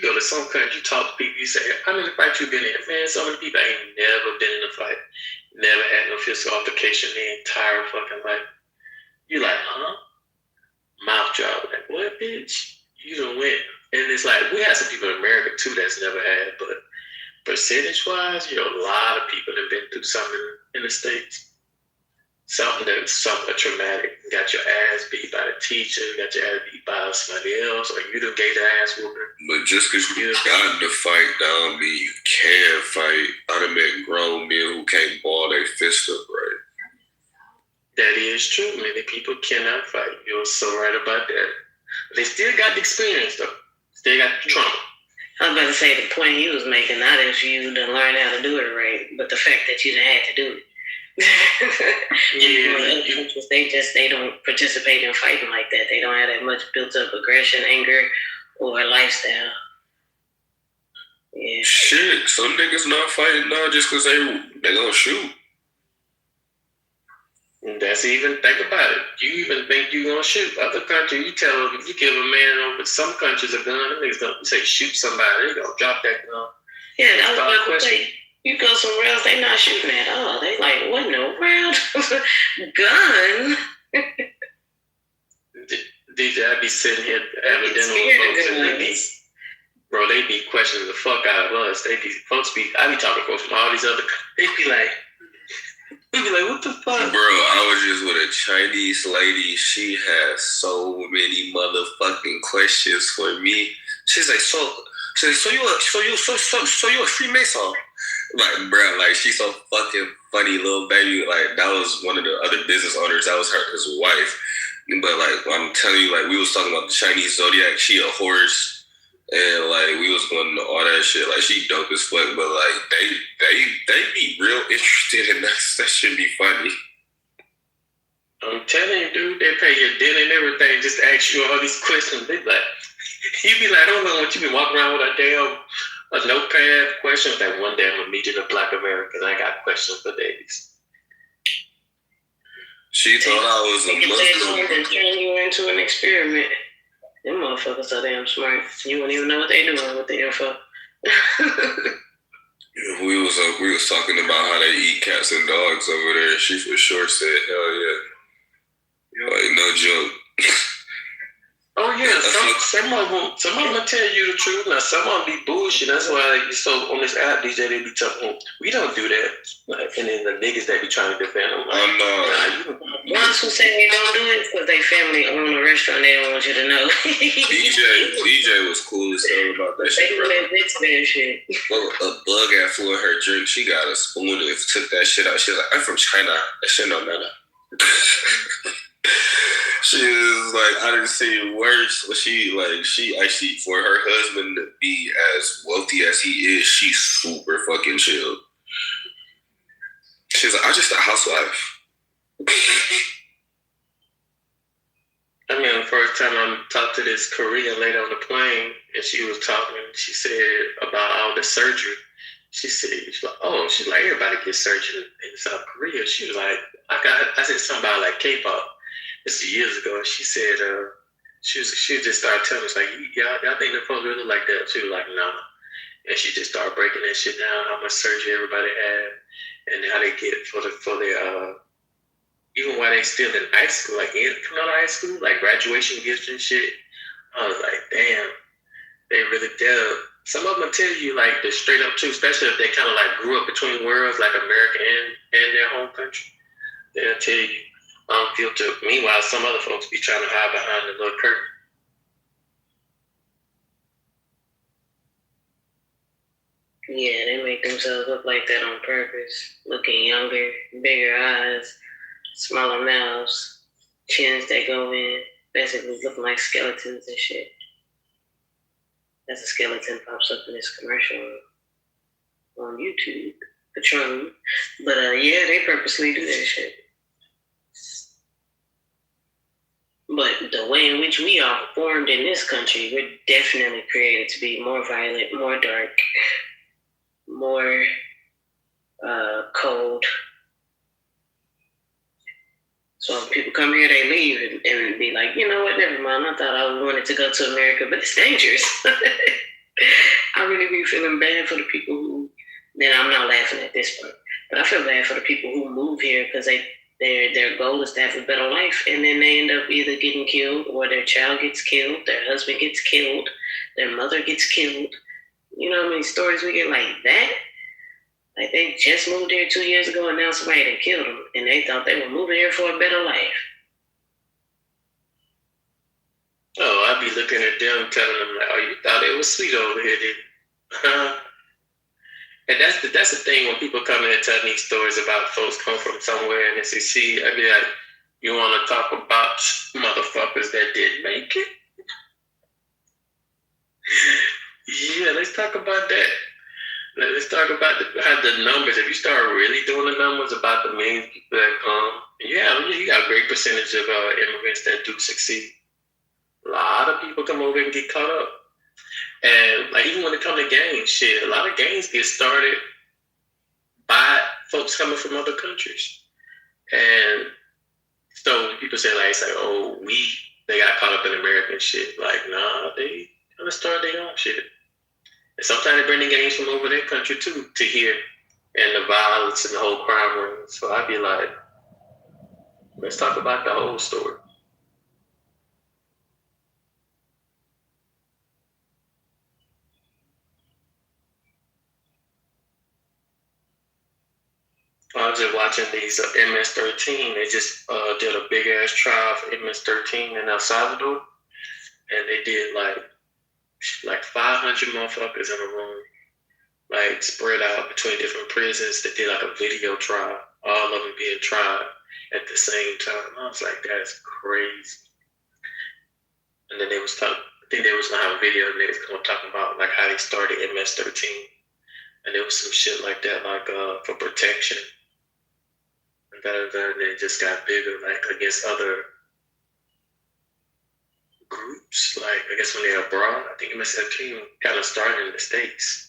go to some country, you talk to people, you say, how many fights you been in? Man, so many people ain't never been in a fight, never had no physical altercation their entire fucking life. You like, huh? Mouth drop, like, what, bitch? You done went. And it's like, we have some people in America, too, that's never had, but percentage-wise, you know, a lot of people have been through something in the States. Something traumatic. You got your ass beat by the teacher, you got your ass beat by somebody else, or you done gave the ass whooping. But just because you got in the fight, that don't mean you can fight. I done met grown men who can't ball their fist up right. That is true. Many people cannot fight. You're so right about that. But they still got the experience, though. Still got the trauma. I was about to say the point he was making, not if you done learn how to do it right, but the fact that you done had to do it. They don't participate in fighting like that. They don't have that much built up aggression, anger, or lifestyle. Yeah. Shit, some niggas not fighting now just because they gonna shoot. And that's even, think about it. You even think you gonna shoot. Other countries, you tell them, you give a man over some countries a gun, them niggas gonna say shoot somebody, they gonna drop that gun. Yeah, I was about to say, you go somewhere else, they not shooting at all. They like, what in the world? Gun? DJ, I be sitting here having dinner with folks, and they be questioning the fuck out of us. Folks I be talking to folks from all these other, they be like, He'd be like, what the fuck? Bro, I was just with a Chinese lady. She had so many motherfucking questions for me. She's like, so you a Freemason? Like, bro, like she's so fucking funny, little baby. Like that was one of the other business owners. That was his wife. But like I'm telling you, like we was talking about the Chinese zodiac. She a horse. And like we was going to all that shit, like she dope as fuck, but like they be real interested in that. That should be funny. I'm telling you, dude, they pay your dinner and everything just to ask you all these questions. They like, you be like, I don't know what you been walking around with a notepad questions. Like one day I'm gonna meet you in a Black American. I got questions for days. She thought I was a Muslim. And turn you into an experiment. Them motherfuckers so damn smart. You wouldn't even know what they doing with the info. We was talking about how they eat cats and dogs over there. She for sure said, "Hell yeah!" Like no joke. Oh yeah, some of them will tell you the truth. Now some of them be bullshit. That's why like, so on this app, DJ they be talking. We don't do that. Like, and then the niggas that be trying to defend them. Like, ones who say they don't do it because they family own a restaurant, they don't want you to know. DJ was cool as hell about that shit. They do that bitch bad shit. Well, a bug had flew in her drink. She got a spoon and took that shit out. She was like, "I'm from China. That shit don't matter." She was like, I didn't see it worse. But she actually, for her husband to be as wealthy as he is, she's super fucking chill. She's like, I'm just a housewife. I mean, the first time I talked to this Korean lady on the plane, and she was talking, she said about all the surgery. She's like, everybody gets surgery in South Korea. She was like, I said something about like K-pop. This is years ago. And she said, she just started telling us like, y'all think the folks really like that? She was like, nah. And she just started breaking that shit down, how much surgery everybody had, and how they get it for their even while they still in high school, like coming out of high school, like graduation gifts and shit. I was like, damn, they really do. Some of them will tell you like the straight up truth, especially if they kind of like grew up between worlds, like America and their home country. They'll tell you unfiltered. Meanwhile, some other folks be trying to hide behind the little curtain. Yeah, they make themselves look like that on purpose. Looking younger, bigger eyes, smaller mouths, chins that go in, basically looking like skeletons and shit. As a skeleton pops up in this commercial on YouTube, Patron. But yeah, they purposely do that shit. But the way in which we are formed in this country, we're definitely created to be more violent, more dark, more cold. So when people come here, they leave and be like, you know what, never mind. I thought I wanted to go to America, but it's dangerous. I really be feeling bad for the people who, then I'm not laughing at this point, but I feel bad for the people who move here because their goal is to have a better life, and then they end up either getting killed or their child gets killed, their husband gets killed, their mother gets killed. You know how many stories we get like that? Like they just moved here 2 years ago and now somebody had killed them and they thought they were moving here for a better life. Oh, I'd be looking at them telling them like, oh, you thought it was sweet over here, didn't you? And that's the thing when people come in and tell me stories about folks come from somewhere and they say, see, I'd be like, you want to talk about motherfuckers that didn't make it? Yeah, let's talk about that. Let's talk about how the numbers, if you start really doing the numbers about the millions of people that come, yeah, you got a great percentage of immigrants that do succeed. A lot of people come over and get caught up. And like even when it comes to gangs, shit, a lot of gangs get started by folks coming from other countries. And so when people say like, it's like, oh, they got caught up in American shit. Like, nah, they kind of started their own shit. And sometimes they bring the gangs from over their country too to here, and the violence and the whole crime ring. So I'd be like, let's talk about the whole story. I was just watching these MS-13. They just did a big ass trial for MS-13 in El Salvador, and they did like 500 motherfuckers in a room, like spread out between different prisons. They did like a video trial, all of them being tried at the same time. I was like, that's crazy. And then they was talking. I think they was gonna have a video and they was gonna talk about like how they started MS-13, and there was some shit like that, like for protection. And then it just got bigger, like against other groups. Like I guess when they're abroad, I think MS-13 kind of started in the States.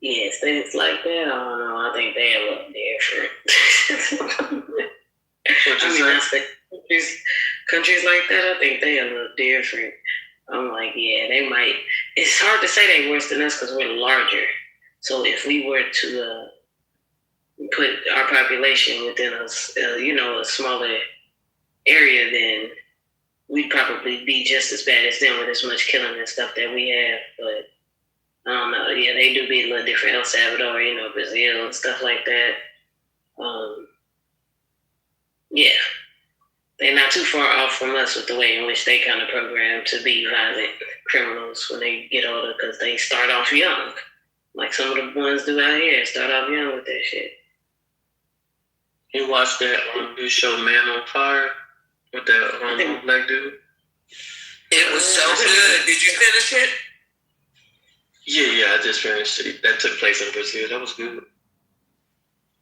Yes, things like that. I don't know. I think they a little different. I say countries like that. I think they a little different. I'm like, yeah, they might. It's hard to say they're worse than us because we're larger. So if we were to put our population within a smaller area, then we'd probably be just as bad as them with as much killing and stuff that we have. But I don't know. Yeah, they do be a little different. El Salvador, Brazil and stuff like that. Yeah. They're not too far off from us with the way in which they kind of program to be violent criminals when they get older because they start off young. Like some of the ones do out here, start off young with that shit. You watched that new show Man on Fire with that black dude? It was so good. Did you finish it? Yeah, I just finished it. That took place in Brazil. That was good.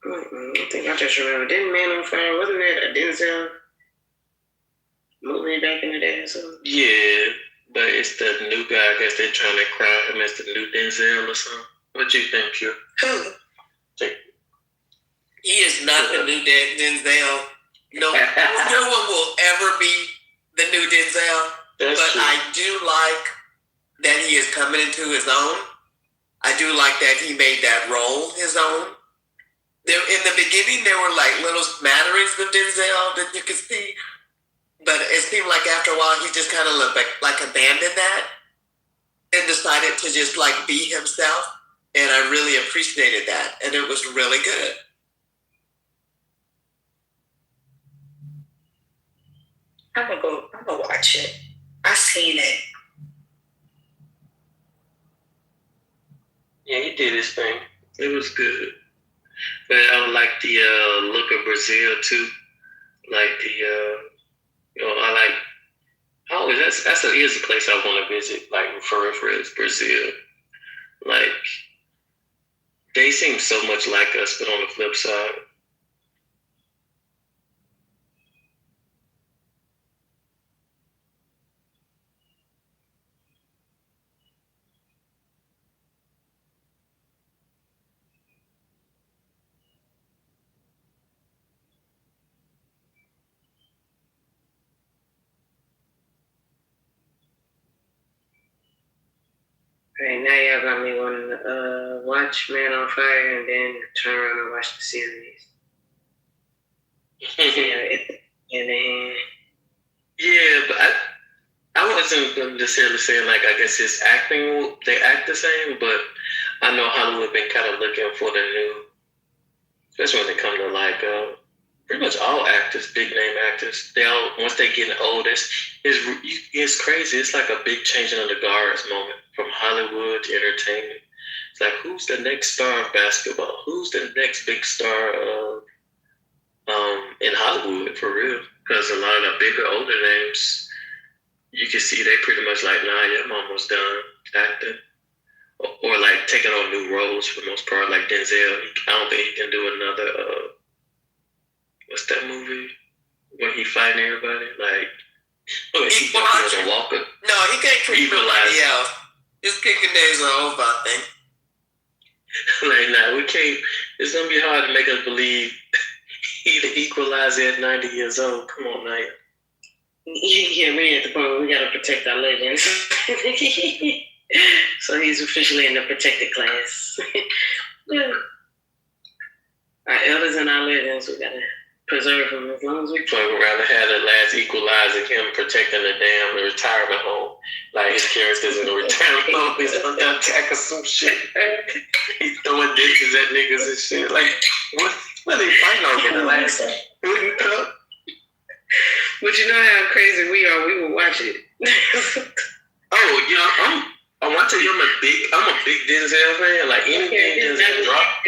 I think I just remember. Didn't Man on Fire, wasn't that a Denzel movie back in the day or something? Yeah, but it's the new guy. I guess they're trying to crown him as the new Denzel or something. What do you think, Q? He is not the new Denzel. No one will ever be the new Denzel. But true. I do like that he is coming into his own. I do like that he made that role his own. In the beginning, there were like little smatterings of Denzel that you could see. But it seemed like after a while, he just kind of like abandoned that and decided to just like be himself. And I really appreciated that. And it was really good. I'm gonna watch it. I seen it. Yeah, he did his thing. It was good. But I like the look of Brazil too. Like here's a place I want to visit, like for is Brazil. Like, they seem so much like us, but on the flip side. Right, now y'all got me wanting to watch Man on Fire and then turn around and watch the series. Yeah, but I wasn't necessarily saying like I guess his acting, they act the same, but I know Hollywood been kind of looking for the new, especially when it comes to like pretty much all actors, big name actors. They all once they get old, it's crazy. It's like a big changing of the guards moment from Hollywood to entertainment. It's like who's the next star of basketball? Who's the next big star of in Hollywood for real? Because a lot of the bigger, older names, you can see they pretty much like, nah, yeah, I'm almost done acting. Or like taking on new roles for the most part, like Denzel. I don't think he can do another, what's that movie? When he fighting everybody? Like, Equalizer. Walker. No, he can't treat anybody else. His kicking days are over, I think. Like, nah, we can't, it's going to be hard to make us believe he the equalizer at 90 years old. Come on, now. Yeah, we're at the point where we gotta protect our legends. So he's officially in the protected class. Yeah. Our elders and our legends, we gotta preserve him as long as we So we'd rather have the last equalizer, him protecting the damn retirement home. Like his character's in the retirement home, he's on that attack or some shit. He's throwing dishes at niggas and shit. Like, what are they fighting over the last time? But you know how crazy we are. We will watch it. Oh, you know, I want to tell you, I'm a big Denzel fan. Like anything Denzel drop,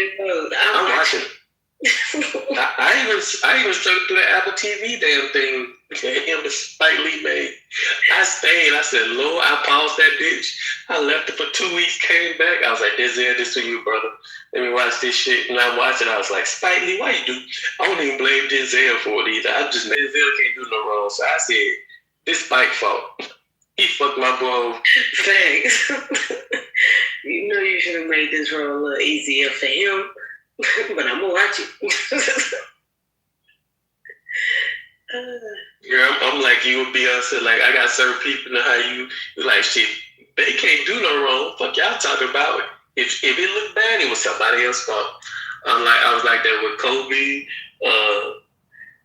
I'm watching. I even struggled through the Apple TV damn thing him and Spike Lee made. I stayed. I said, Lord, I paused that bitch. I left it for 2 weeks, came back. I was like, Denzel, this for you, brother. Let me watch this shit. And I watched it. I was like, Spike Lee, why you do? I don't even blame Denzel for it either. Denzel can't do no wrong. So I said, this Spike fault. He fucked my boy. Thanks. You know you should have made this role a little easier for him. But I'm gonna watch it. Girl, I'm like you would be upset. Like I got certain people know how you like shit. They can't do no wrong. Fuck y'all talking about it. If it looked bad, it was somebody else's fault. I was like that with Kobe,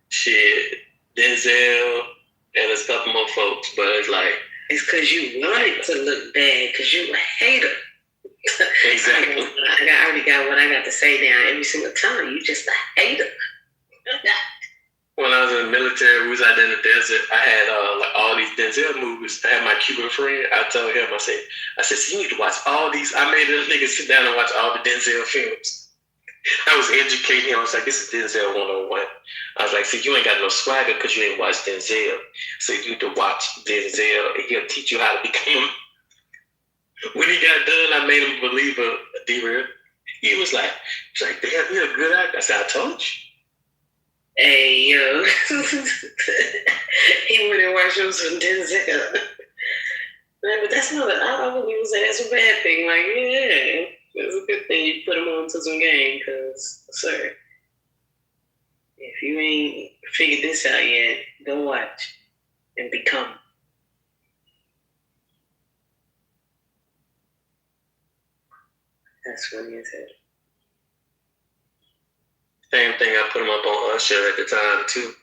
shit, Denzel, and a couple more folks. But it's like it's because you want it to look bad because you a hater. Exactly. I already got what I got to say down every single time. You just a hater. When I was in the military, we was out there in the desert. I had like all these Denzel movies. I had my Cuban friend. I told him, I said, so you need to watch all these. I made this nigga sit down and watch all the Denzel films. I was educating him. I was like, this is Denzel 101. I was like, see, you ain't got no swagger because you ain't watched Denzel. So you need to watch Denzel and he'll teach you how to become. When he got done, I made him a believer, D-Real. He was like, damn, you're a good actor. I said, I told you. Hey, yo. He went and watched him some Denzel. Man, but that's not, I wouldn't even say that's a bad thing. Like, yeah, it's a good thing you put him on to some game because, sir, if you ain't figured this out yet, go watch and become. That's funny as hell. Same thing, I put him up on Usher at the time too.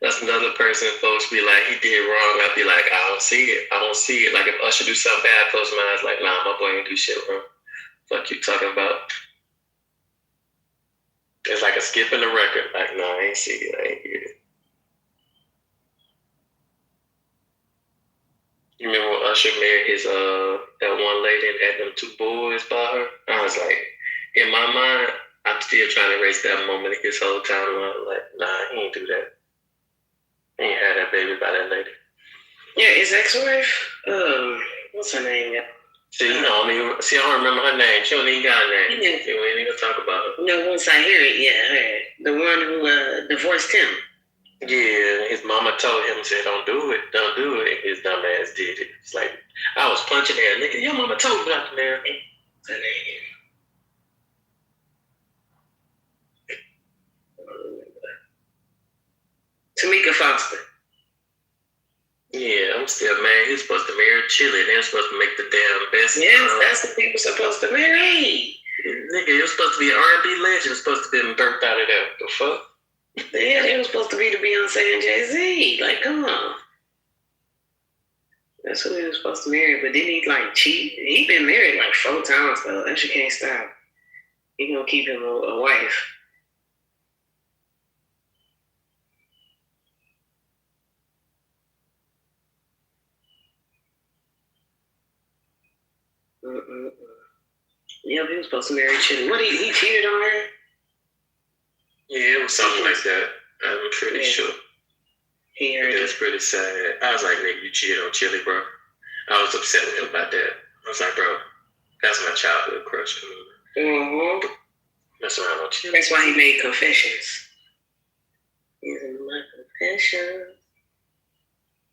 That's another person folks be like, he did wrong. I'd be like, I don't see it. I don't see it. Like if Usher do something bad, close my eyes like, nah, my boy ain't do shit wrong. Fuck you talking about? It's like a skip in the record. Like, nah, I ain't see it. I ain't get it. You remember when Usher married his that one lady and had them two boys by her? I was like, in my mind, I'm still trying to erase that moment this whole time. I'm like, nah, he ain't do that. He ain't had that baby by that lady. Yeah, his ex-wife. What's her name? See, I don't remember her name. She don't even got a name. We ain't even gonna talk about her. No, once I hear it, yeah, her. The one who divorced him. Yeah, his mama told him, said, don't do it. And his dumb ass did it. It's like, I was punching there. Nigga, your mama told me not to marry me. What's her name? Tamika Foster. Yeah, I'm still mad. He's supposed to marry Chili. They're supposed to make the damn best. Yes, that's the people supposed to marry. Nigga, you're supposed to be an R&B legend. Supposed to be birthed out of that. The fuck? Yeah, they were supposed to be the Beyonce and Jay-Z. Like, come on. That's who he was supposed to marry. But didn't he, like, cheat? He been married, like, 4 times, though. That shit can't stop. He gonna keep him a wife. Yeah, he was supposed to marry Chili. What, he cheated on her? Yeah, it was something like that. I'm pretty sure. It was pretty sad. I was like, nigga, you cheated on Chili, bro. I was upset with him about that. I was like, bro, that's my childhood crush. Mm-hmm. Mess around on Chili. That's why he made Confessions. These are my confessions.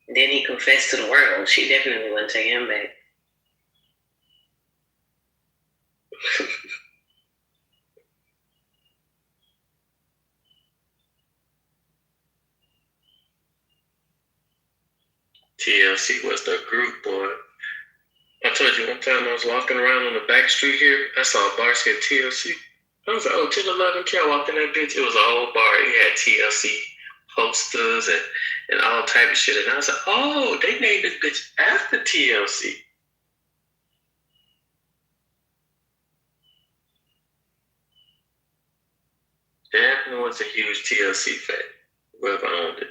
And then he confessed to the world. She definitely wouldn't take him back. TLC was the group, boy. I told you one time I was walking around on the back street here. I saw a bar said TLC. I was like, oh, 10, 11, I walked in that bitch. It was a whole bar. It had TLC posters and all type of shit. And I was like, oh, they named this bitch after TLC. Definitely was a huge TLC fan. Whoever owned it.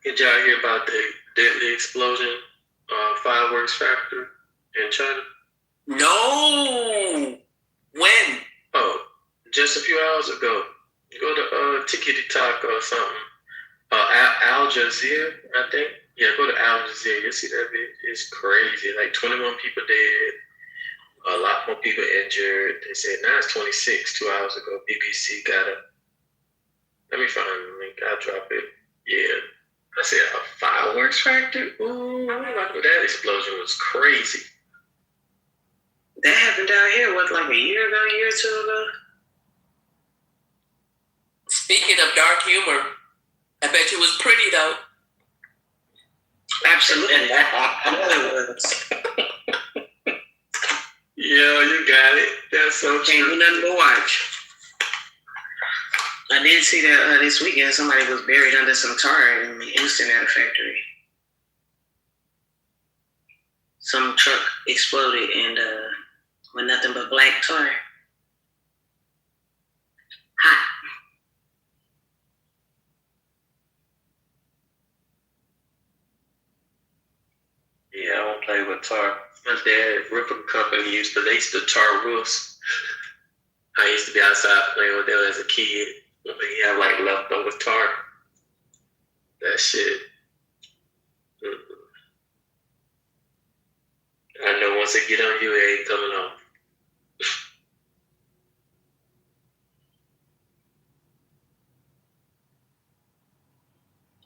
Did y'all hear about the deadly explosion fireworks factory in China? No. When? Oh, just a few hours ago. Go to Tickety Talk or something. Al Jazeera, I think. Yeah, go to Al Jazeera. You'll see that bit. It's crazy. Like 21 people dead. A lot more people injured. They said now it's 26 2 hours ago. BBC got it. Let me find the link. I'll drop it. Yeah. I said a fireworks factory? Ooh, that explosion was crazy. That happened down here, what, like a year ago, a year or two ago? Speaking of dark humor, I bet you it was pretty though. Absolutely. Yeah, you got it. That's so true. Can't do nothing but watch. I did see that this weekend somebody was buried under some tar in Houston at a factory. Some truck exploded and with nothing but black tar. Hot. Yeah, I don't play with tar. My dad, Ripper Company, they used to tar roofs. I used to be outside playing with them as a kid. He had like leftover tar. That shit. I know once it get on you, it ain't coming off.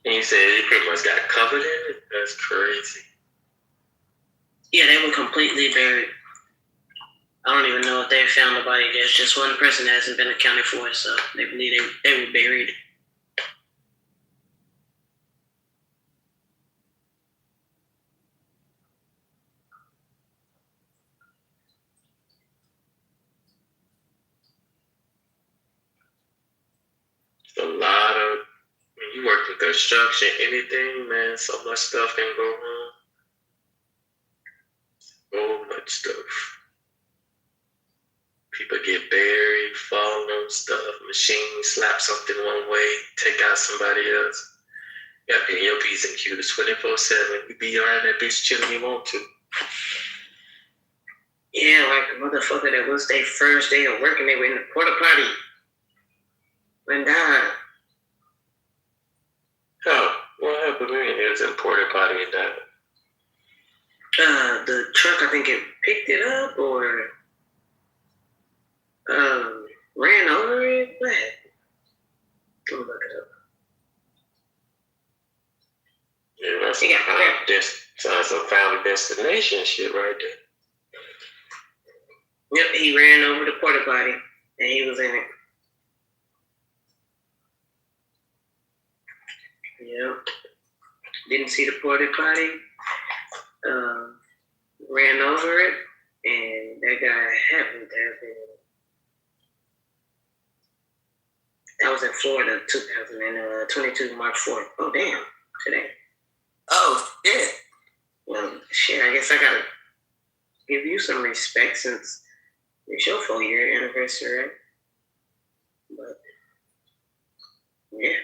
And you said it pretty much got covered in it? That's crazy. Yeah, they were completely buried. I don't even know if they found the body. There's just one person that hasn't been accounted for, so they believe they were buried. It's a lot of, when you work in construction, anything, man, so much stuff can go wrong. So much stuff. People get buried, fall on stuff, machine slap something one way, take out somebody else. You got to be in your P's and Q's 24/7. You be around that bitch chilling you want to. Yeah, like the motherfucker that was their first day of working, they were in the porta potty and died. Oh, what happened to me? It was in porta potty and died. The truck, I think it picked it up or ran over it. What happened? Let me look it up. Yeah, that's some family destination shit right there. Yep, he ran over the porta potty and he was in it. Yep. Didn't see the porta potty. Ran over it, and that guy happened to have been. That was in Florida, 2022, March 4th. Oh, damn, today. Oh, yeah. Well, shit, I guess I gotta give you some respect since it's your 4-year anniversary, right? But, yeah.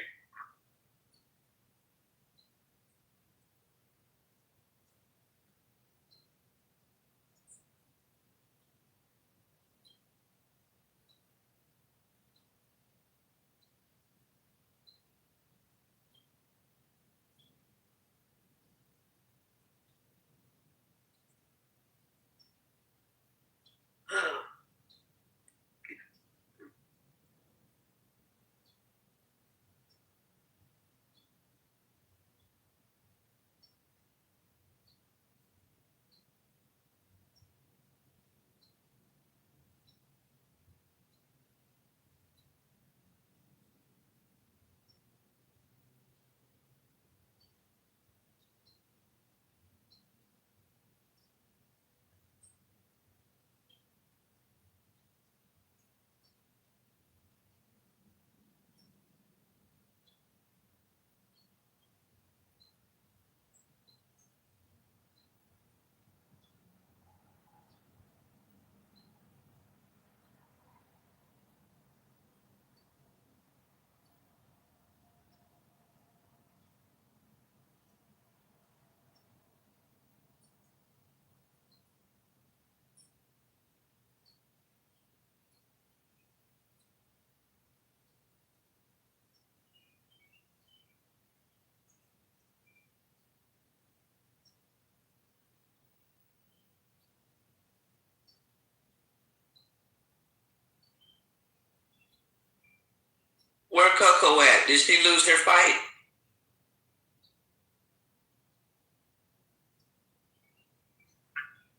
Did she lose her fight?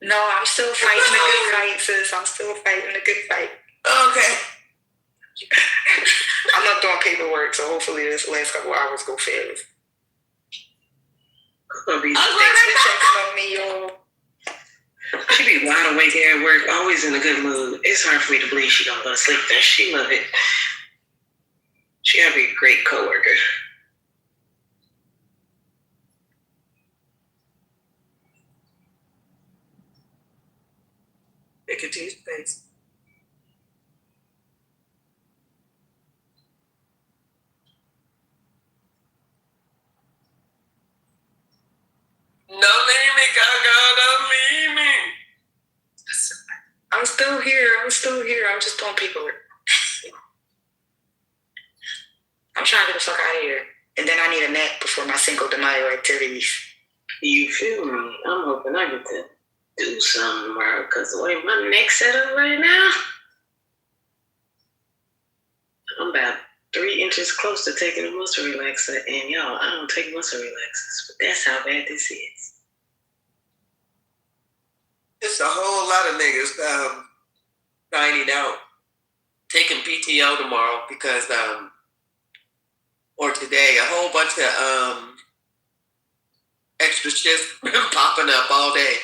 No, I'm still fighting the good fight, sis. I'm still fighting the good fight. Okay. I'm not doing paperwork, so hopefully this last couple hours go fast. Thanks for checking on me, y'all. She be wide awake at work, always in a good mood. It's hard for me to believe she don't go to sleep. That she love it. She gotta be a great coworker. Make it to your face. Don't leave me, Gaga. Don't leave me. I'm still here. I'm just doing paperwork. I'm trying to get the fuck out of here. And then I need a nap before my Cinco de Mayo activities. You feel me? I'm hoping I get to do something tomorrow because the way my neck's set up right now, I'm about 3 inches close to taking a muscle relaxer. And y'all, I don't take muscle relaxers, but that's how bad this is. It's a whole lot of niggas finding out, taking PTO tomorrow because, or today, a whole bunch of extra shifts popping up all day.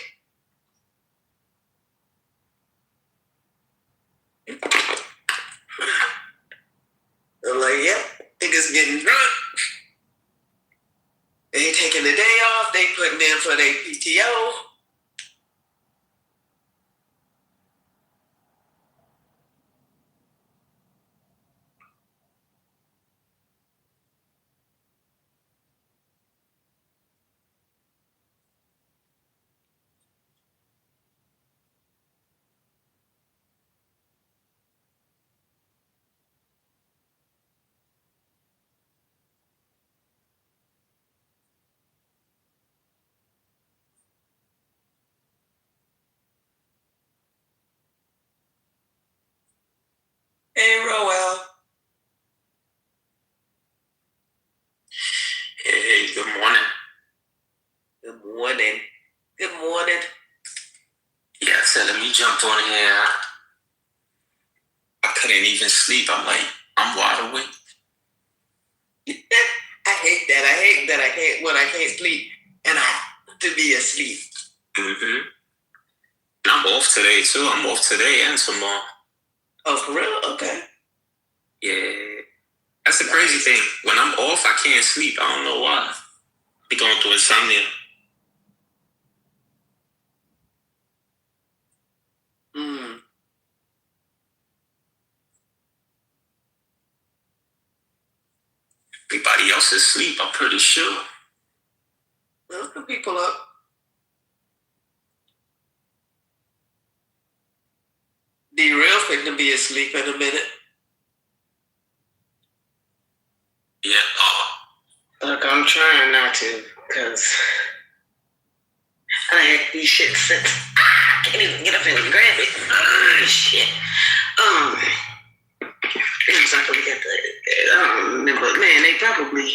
I'm like, yep, niggas getting drunk. They taking the day off, they putting in for their PTO. Hey, Roel. Hey, good morning. Good morning. Good morning. Yeah, I said, let me jump on here. I couldn't even sleep. I'm like, I'm wide awake. I hate that. I can't when I can't sleep and I have to be asleep. Mm-hmm. And I'm off today, too. I'm off today and tomorrow. Oh, for real? Okay. Yeah. That's the crazy thing. When I'm off, I can't sleep. I don't know why. Be going through insomnia. Everybody else is asleep, I'm pretty sure. Look the people up. D-Real finna be asleep in a minute. Yeah. Look, I'm trying not to, because I had these shit since I can't even get up and grab it. Oh, shit. It was like we got I don't remember. Man, they probably,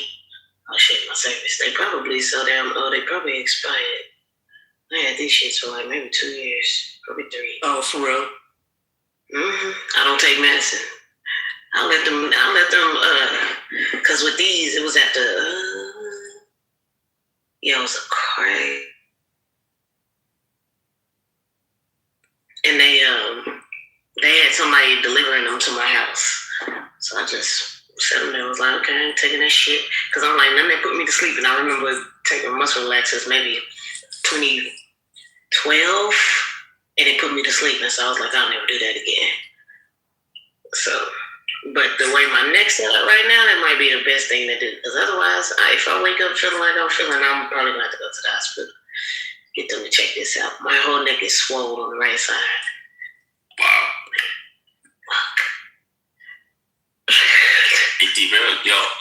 oh shit, my service. They probably so damn, they probably expired. I had these shits for like maybe 2 years, probably 3. Oh, for real? I don't take medicine. I let them, because with these, it was at the, it was a crack. And they had somebody delivering them to my house. So I just set them there. I was like, okay, I ain't taking that shit. Because I'm like, then they put me to sleep. And I remember taking muscle relaxers maybe 2012. And they put me to sleep. And so I was like, I'll never do that again. So, but the way my neck's set up right now, that might be the best thing to do. Because otherwise, if I wake up feeling like I'm feeling, I'm probably going to have to go to the hospital. Get them to check this out. My whole neck is swollen on the right side. Wow.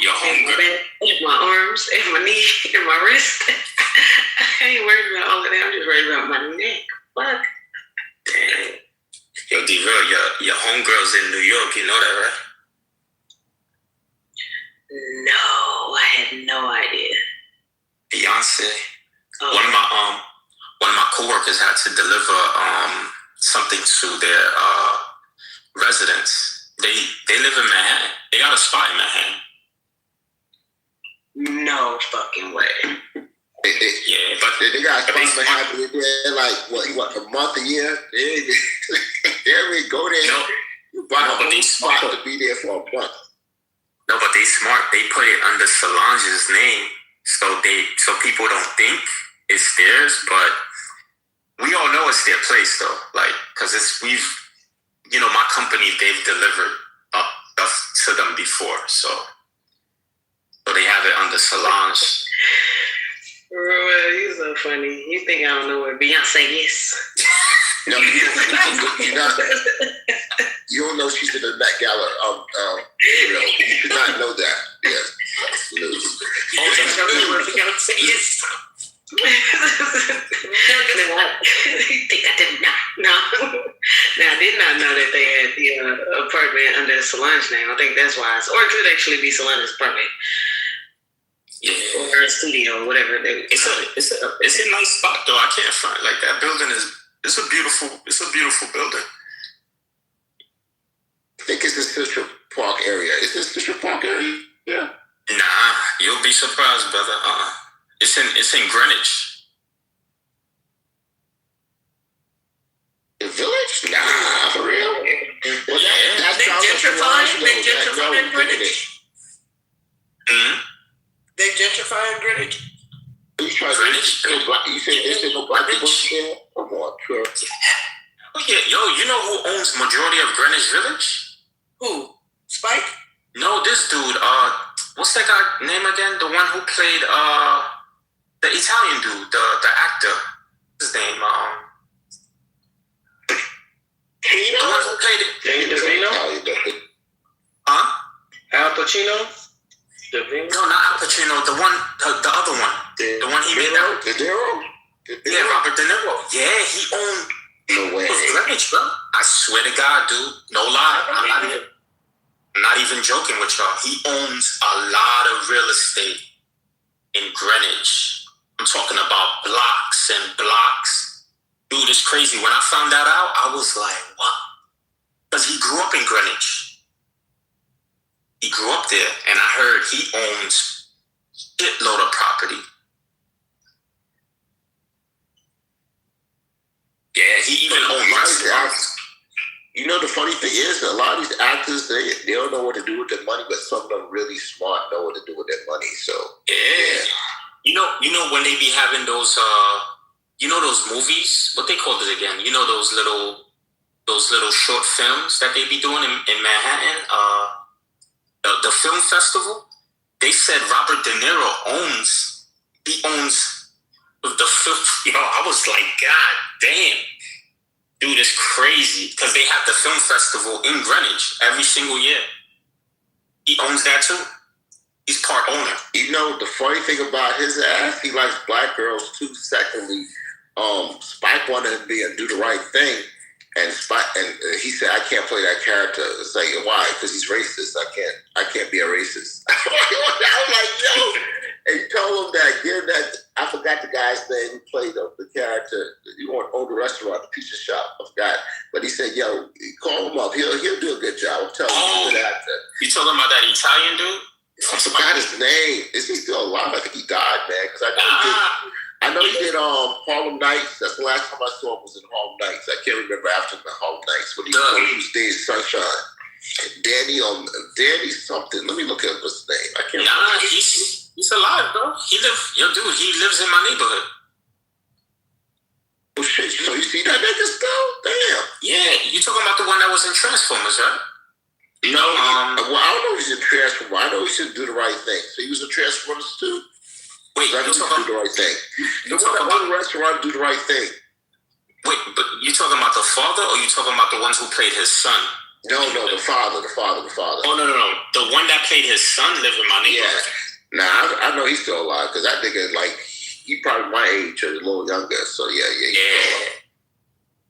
Your homegirl. My arms, and my knee, and my wrist. I ain't worried about all of that. I'm just worried about my neck. Fuck. Damn. Yo, D-Real, your homegirl's in New York. You know that, right? say. One of my coworkers had to deliver something to their residents. They live in Manhattan. They got a spot in Manhattan. No fucking way. Yeah, but they got a spot in Manhattan. They're like what a month, a year. There we go there. You buy a whole spot to be there for a month. No, but they smart. They put it under Solange's name, so people don't think it's theirs. But we all know it's their place, though. Like, cause my company, they've delivered stuff to them before, so they have it under Solange. Well, you're so funny. You think I don't know what Beyonce is? No, you don't know she's in the Met Gala. You should not know that. Yes. You don't know what Beyonce is. You think I did not? No. Now, I did not know that they had the apartment under Solange's name. I think that's why. Or it could actually be Solange's apartment. Yeah. Or her studio, whatever. It's a nice spot, though. I can't front. Like, that building it's a beautiful building. I think it's the Central Park area. Is this Central Park area? Yeah. Nah, you'll be surprised, brother. It's in Greenwich. The Village? Nah, for real. Well, They gentrifying in Greenwich. They gentrifying Greenwich. You say there's no black people there? Come on, sure. Oh yeah, you know who owns majority of Greenwich Village? Who? Spike? No, this dude. What's that guy name again? The one who played the Italian dude, the actor. His name The one who played it. Danny DeVito? Huh? Al Pacino? No, not Al Pacino. The other one. The one he made out. De Niro? Yeah, Robert De Niro. Yeah, he owned. No way. Greenwich, bro. I swear to God, dude. No lie. I'm not even joking with y'all. He owns a lot of real estate in Greenwich. I'm talking about blocks and blocks. Dude, it's crazy. When I found that out, I was like, what? Because he grew up in Greenwich. He grew up there, and I heard he owns a shitload of property. Yeah, he even owns restaurants. You know, the funny thing is, a lot of these actors, they don't know what to do with their money, but some of them really smart know what to do with their money. So yeah. You know when they be having those those movies, what they called it again? You know those little short films that they be doing in Manhattan, the film festival. They said Robert De Niro owns the film. I was like, God damn. Dude, it's crazy because they have the film festival in Greenwich every single year. He owns that too. He's part owner. You know, the funny thing about his ass, he likes black girls too. Secondly, Spike wanted him to do the right thing, and he said, "I can't play that character." It's like, why? Because he's racist. I can't be a racist. I was like, yo. And he told him that, I forgot the guy's name who played the character. You want to own the restaurant, the pizza shop. I forgot. But he said, yo, call him up. He'll do a good job. I'm telling you, he's a good actor. You talking about that Italian dude? I forgot his name. Is he still alive? I think he died, man. Because I know he did Harlem Nights. That's the last time I saw him was in Harlem Nights. I can't remember after the Harlem Nights when he was Days Sunshine. Danny something. Let me look up his name. I can't remember. He's alive, bro. He lives in my neighborhood. Oh shit! So you see that nigga still? Damn. Yeah, you talking about the one that was in Transformers, right? No, well, I don't know if he's in Transformers. I know he should do the right thing. So he was in Transformers too. Wait, you talking about do the right thing? The one that owned the restaurant do the right thing. Wait, but you talking about the father, or you talking about the ones who played his son? No, the father. Oh no. The one that played his son lived in my neighborhood. Yeah. Nah, I know he's still alive because that nigga, like, he probably my age or a little younger. So yeah.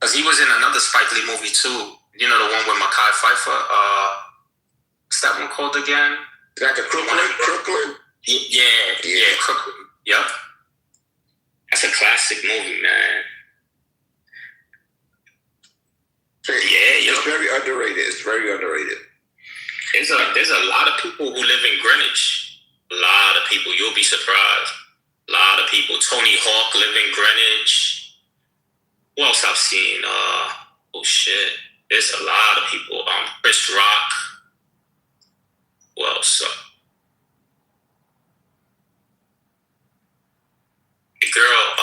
Because he was in another Spike Lee movie too. You know, the one with Mekhi Phifer. What's that one called again? Is that the Crooklyn? Yeah, Crooklyn. Yep. That's a classic movie, man. It's very underrated. It's very underrated. There's a lot of people who live in Greenwich. A lot of people. You'll be surprised. A lot of people. Tony Hawk live in Greenwich. Who else I've seen? Oh shit. There's a lot of people. Chris Rock. Who else? The girl,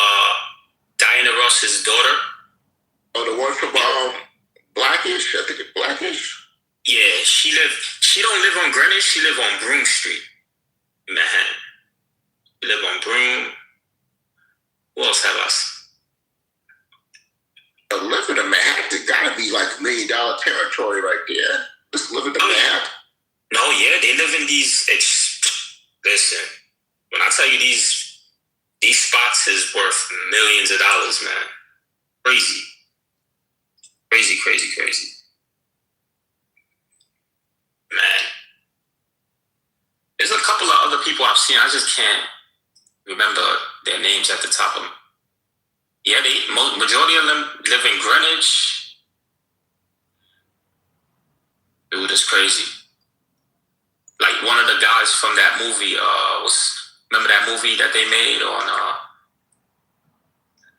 Diana Ross's daughter. Oh, the one from Blackish? I think it's Blackish. Yeah, she don't live on Greenwich, she live on Broome Street in Manhattan. She live on Broome. Who else have us? Living in Manhattan gotta be like $1 million territory right there. Just living in Manhattan. No, yeah, they live in these. Listen, when I tell you these spots is worth millions of dollars, man. Crazy. Crazy. Man. There's a couple of other people I've seen. I just can't remember their names at the top of them. Yeah, majority of them live in Greenwich. Dude, it's crazy. Like one of the guys from that movie remember that movie that they made on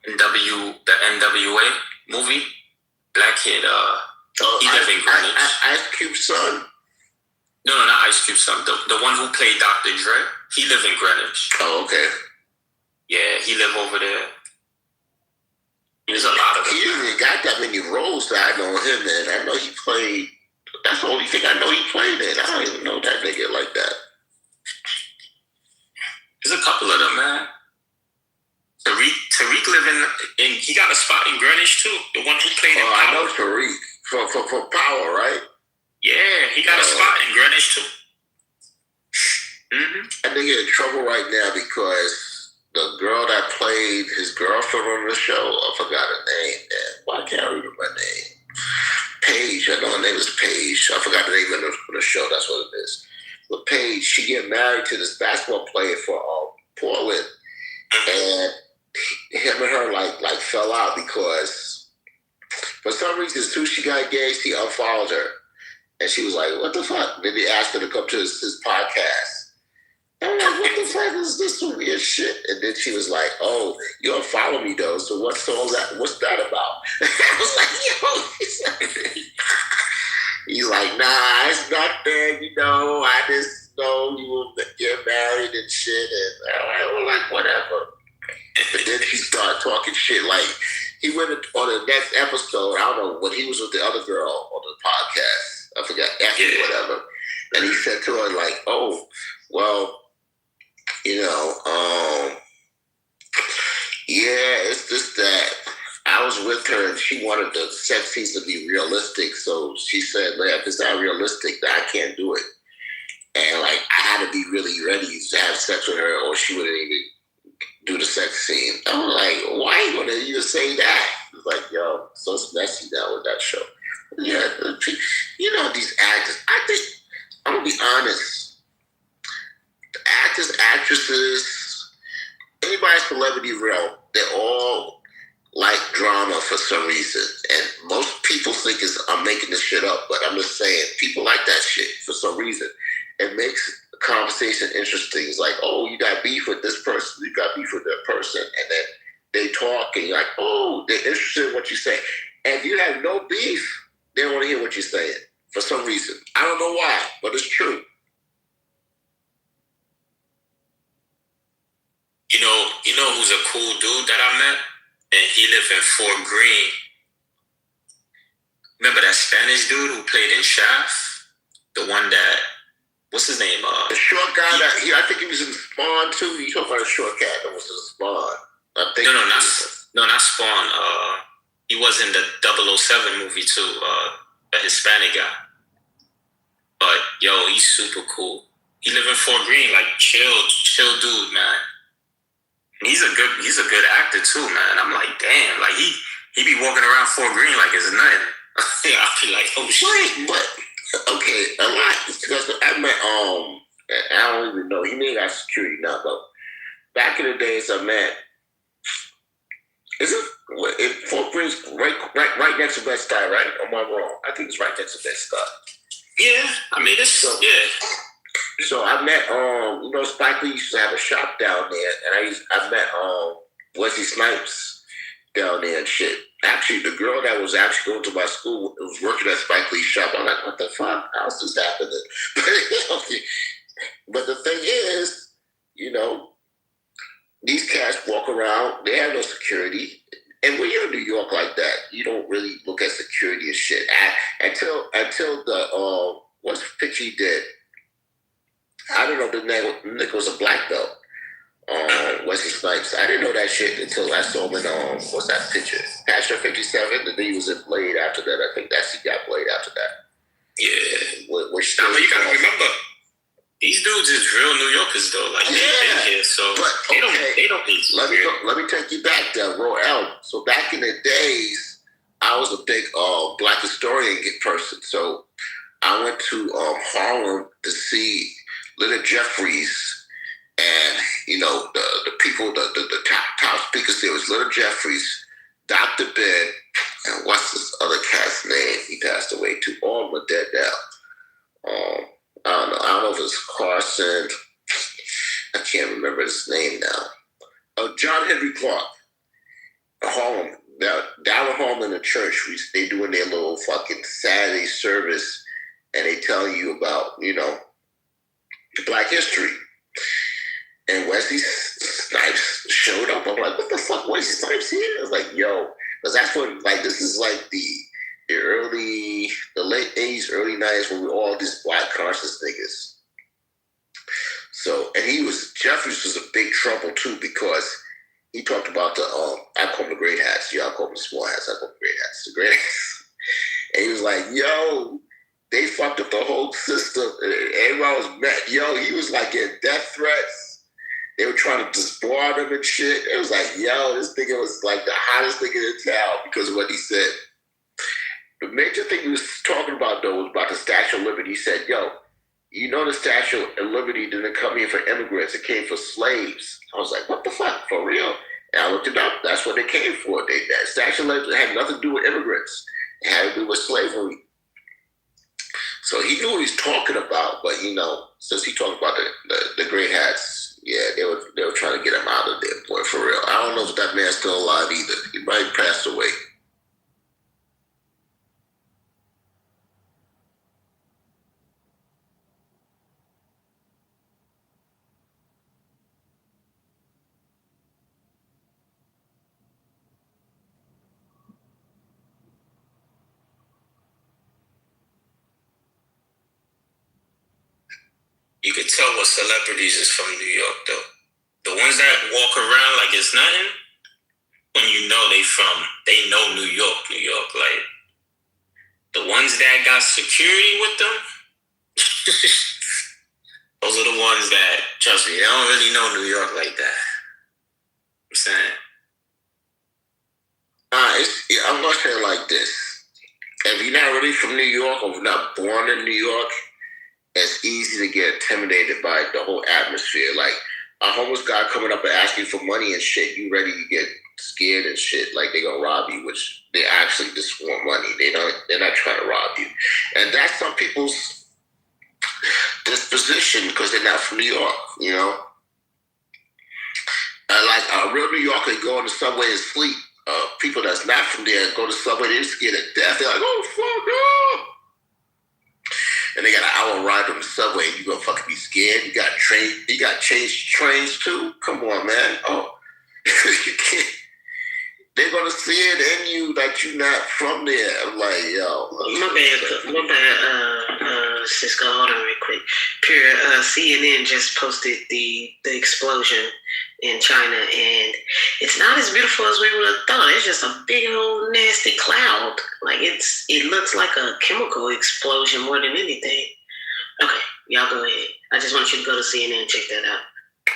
the NWA movie? Black kid, he live in Greenwich. Ice Cube's son? No, not Ice Cube's son. The one who played Dr. Dre, he live in Greenwich. Oh, okay. Yeah, he live over there. There's a lot of them. He didn't got that many roles that I know him in. I know he played. That's the only thing I know he played in. I don't even know that nigga like that. There's a couple of them, man. Tariq living in, he got a spot in Greenwich too. The one who played in Power. I know Tariq for Power, right? Yeah, he got a spot in Greenwich too. I think he's in trouble right now because the girl that played his girlfriend on the show, I forgot her name, man. Why can't I remember her name? Paige, I know her name is Paige. I forgot the name of the show, that's what it is. But Paige, she get married to this basketball player for Portland. And him and her like fell out because for some reason as soon as she got engaged, he unfollowed her. And she was like, what the fuck? Then he asked her to come to his podcast. And I'm like, what the fuck is this some weird shit? And then she was like, oh, you unfollow me though, so what's that about? I was like, yo, he's like, nah, it's nothing, I just know you will get married and shit. And I was like, whatever. But then he started talking shit like he went on the next episode. I don't know when he was with the other girl on the podcast. I forgot Effie or whatever. And he said to her like, "Oh, well, yeah, it's just that I was with her and she wanted the sex scenes to be realistic. So she said, if it's not realistic, then I can't do it. And like I had to be really ready to have sex with her, or she wouldn't even do the sex scene." I was like, why are you gonna even say that? It's like, yo, so it's messy now with that show. Yeah, these actors, I think, I'm gonna be honest, the actors, actresses, anybody celebrity realm, they're all like drama for some reason. And most people think I'm making this shit up, but I'm just saying, people like that shit for some reason. It makes conversation interesting. It's like, oh, you got beef with this person, you got beef with that person, and then they talk and you're like, oh, they're interested in what you say. And if you have no beef, they don't want to hear what you're saying for some reason. I don't know why, but it's true. You know who's a cool dude that I met? And he lived in Fort Greene. Remember that Spanish dude who played in Shaft? The one that, what's his name? The short guy I think he was in Spawn too. You talking about a short cat that was in Spawn? Not Spawn. He was in the 007 movie too. The Hispanic guy. But yo, he's super cool. He live in Fort Greene, like chill dude, man. He's a good actor too, man. I'm like, damn, like he be walking around Fort Greene like it's nothing. I feel like, oh shit. But okay, a lot because I met I don't even know. He may got security now, but back in the days I met Is it Fort Greene right next to Bed-Stuy, right? Or am I wrong? I think it's right next to Bed-Stuy. Yeah, I mean it's So I met Spike Lee used to have a shop down there, and I met Wesley Snipes down there and shit. Actually, the girl that was actually going to my school was working at Spike Lee's shop. I'm like, what the fuck? How's this happening? But the thing is, these cats walk around. They have no security. And when you're in New York like that, you don't really look at security and shit. Until the what's the picture he did? I don't know. The nigga was a black belt. Wesley Snipes. I didn't know that shit until I saw him in what's that picture? Pastor 57. And then he was in Blade after that. I think he got Blade after that. Yeah. Which you gotta remember, these dudes is real New Yorkers though. Like they've been here, so they don't need. Let me take you back there, Royale. So back in the days, I was a big black historian person. So I went to Harlem to see Little Jeffries. And, the people, the top speakers there was Little Jeffries, Dr. Ben, and what's this other cat's name? He passed away too. All of them are dead now. I don't know if it's Carson. I can't remember his name now. John Henry Clark. Harlem. Down at home in the church, they doing their little fucking Saturday service, and they tell you about, Black history. And Wesley Snipes showed up. I'm like, what the fuck, Wesley Snipes here? I was like, yo, because that's when, this is like the late 80s, early 90s, when we were all these black conscious niggas. So, and Jeffries was a big trouble too, because he talked about I call them the great hats. Y'all call them the small hats. I call them the great hats. The great hats. And he was like, yo, they fucked up the whole system. Everyone was mad. Yo, he was like getting death threats. They were trying to disbar him and shit. It was like, yo, this nigga was like the hottest nigga in town because of what he said. The major thing he was talking about, though, was about the Statue of Liberty. He said, yo, the Statue of Liberty didn't come here for immigrants. It came for slaves. I was like, what the fuck? For real? And I looked it up. That's what they came for. That Statue of Liberty had nothing to do with immigrants. It had to do with slavery. So he knew what he's talking about, but since he talked about the great hats, yeah, they were trying to get him out of there, boy, for real. I don't know if that man's still alive either. He might have passed away. You could tell what celebrities is from New York, though. The ones that walk around like it's nothing, when they know New York. Like, the ones that got security with them, those are the ones that, trust me, they don't really know New York like that. I'm saying. I'm going to say it like this. If you're not really from New York or not born in New York, it's easy to get intimidated by the whole atmosphere. Like a homeless guy coming up and asking for money and shit, you ready to get scared and shit, like they gonna rob you, which they actually just want money. They're not trying to rob you. And that's some people's disposition because they're not from New York, like a real New Yorker, they go on the subway and sleep. People that's not from there go to the subway, they're scared to death. They're like, oh fuck no. And they got an hour ride on the subway, and you gonna fucking be scared. You got changed trains too. Come on, man. Oh, you can't. They're gonna see it in you that you're not from there. I'm like, yo. My bad. Cisco, hold on real quick. CNN just posted the explosion in China, and it's not as beautiful as we would have thought. It's just a big old nasty cloud. Like it looks like a chemical explosion more than anything. Okay, y'all go ahead. I just want you to go to CNN and check that out.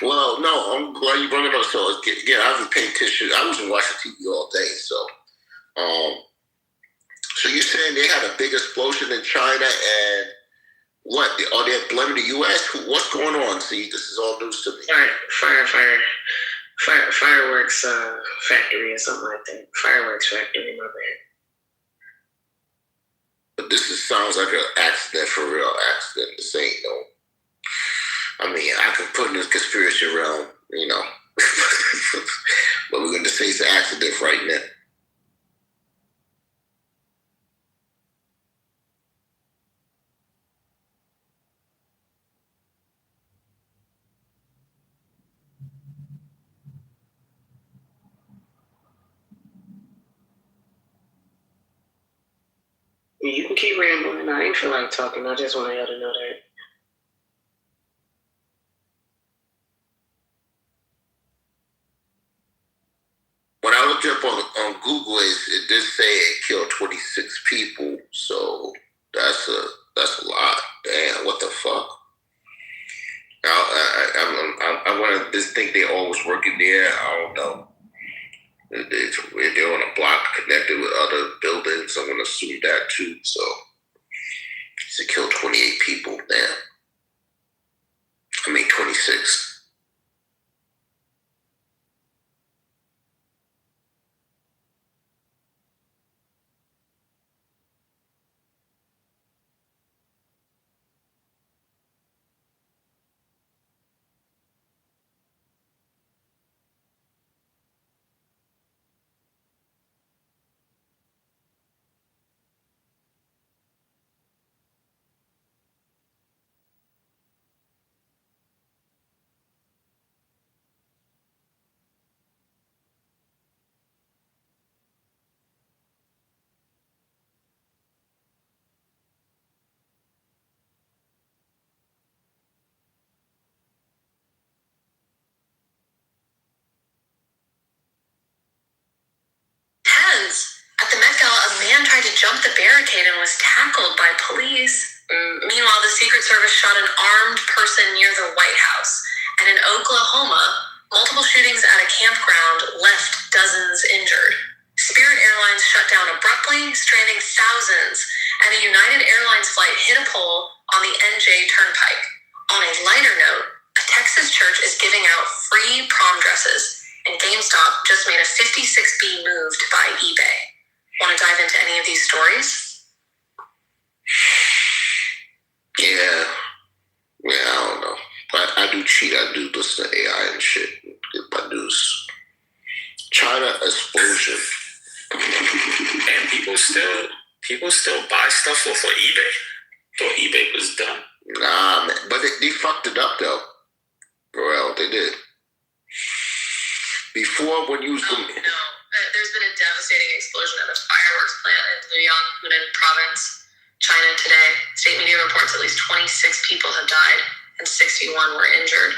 Well, no, I'm glad you brought it up. So again, I was paying attention. I wasn't watching TV all day. So you're saying they had a big explosion in China, and what? Are they blaming the U.S.? What's going on? See, this is all news to me. Fire. Fireworks factory or something like that. Fireworks factory, my bad. But this sounds like an accident, for real accident. This ain't no. I mean, I could put in this conspiracy realm, you know, but we're going to say it's an accident right now. You can keep rambling. I ain't feel like talking. I just want y'all to know that. When I looked up on Google, it did say it killed 26 people. So that's a lot. Damn, what the fuck? I want to just think they always working there. I don't know. They're on a block connected with other buildings. I'm gonna assume that too. So it killed 28 people. Damn. I mean 26. At the Met Gala, a man tried to jump the barricade and was tackled by police. Meanwhile, the Secret Service shot an armed person near the White House. And in Oklahoma, multiple shootings at a campground left dozens injured. Spirit Airlines shut down abruptly, stranding thousands, and a United Airlines flight hit a pole on the NJ Turnpike. On a lighter note, a Texas church is giving out free prom dresses, and GameStop just made a 56B move to buy eBay. Want to dive into any of these stories? Yeah, I don't know. I do cheat. I do listen to AI and shit. Get my news. China explosion. And people still buy stuff off of eBay. Thought eBay was done. Nah, man. But they fucked it up though. Well, they did. Before, when you was there's been a devastating explosion at a fireworks plant in Luoyang, Hunan province, China today. State media reports at least 26 people have died and 61 were injured.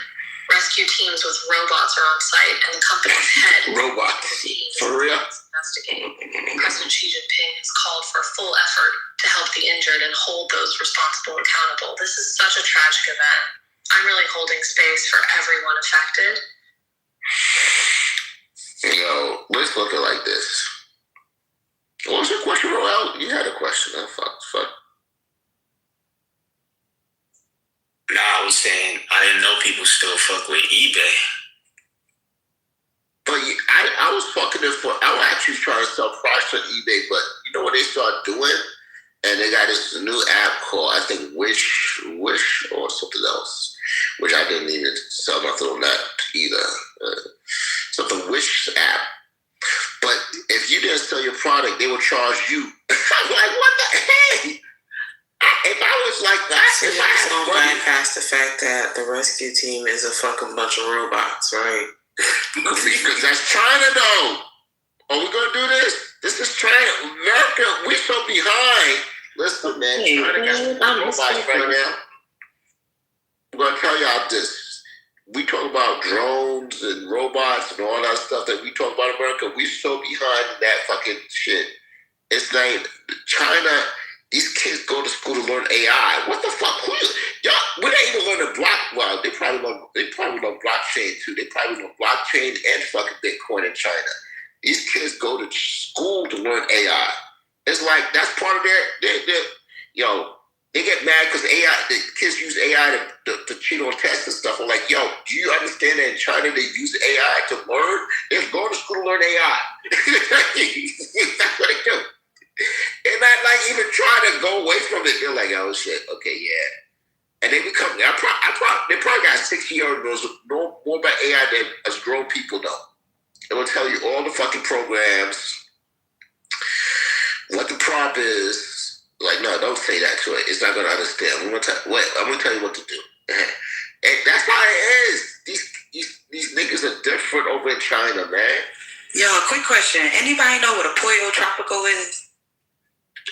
Rescue teams with robots are on site, and the company's head robots for real investigating. President Xi Jinping has called for a full effort to help the injured and hold those responsible accountable. This is such a tragic event. I'm really holding space for everyone affected. Let's look at it like this. What was your question, Roel? You had a question. Fuck. Nah, I was saying I didn't know people still fuck with eBay. But I was fucking it for. I was actually trying to sell products on eBay, but you know what they start doing? And they got this new app called, I think, Wish or something else, which I didn't even sell nothing on that either. Something Wish app. But if you didn't sell your product, they would charge you. I'm like, what the heck? If I was like that, so you just don't bypass the fact that the rescue team is a fucking bunch of robots, right? Because that's China, though. Are we gonna do this? This is China. America, we're so behind. Listen, man, China got some robots right now. I'm gonna tell y'all this. We talk about drones and robots and all that stuff that we talk about America. We so behind that fucking shit. It's like China. These kids go to school to learn AI. What the fuck? Y'all, we ain't even learn the block. Well, they probably know blockchain too. They probably know blockchain and fucking Bitcoin in China. These kids go to school to learn AI. It's like that's part of their They get mad because the kids use AI to cheat on tests and stuff. I'm like, yo, do you understand that in China they use AI to learn? They're going to school to learn AI. That's what they do. They're not like even trying to go away from it. They're like, oh shit, okay, yeah. And they become. They probably got 6-year-olds know more about AI than us grown people know. It will tell you all the fucking programs, what the prompt is. Like, no, don't say that to it. It's not gonna understand. I'm gonna tell you what to do. And that's how it is. These niggas are different over in China, man. Yo, quick question. Anybody know what a Pollo Tropical is?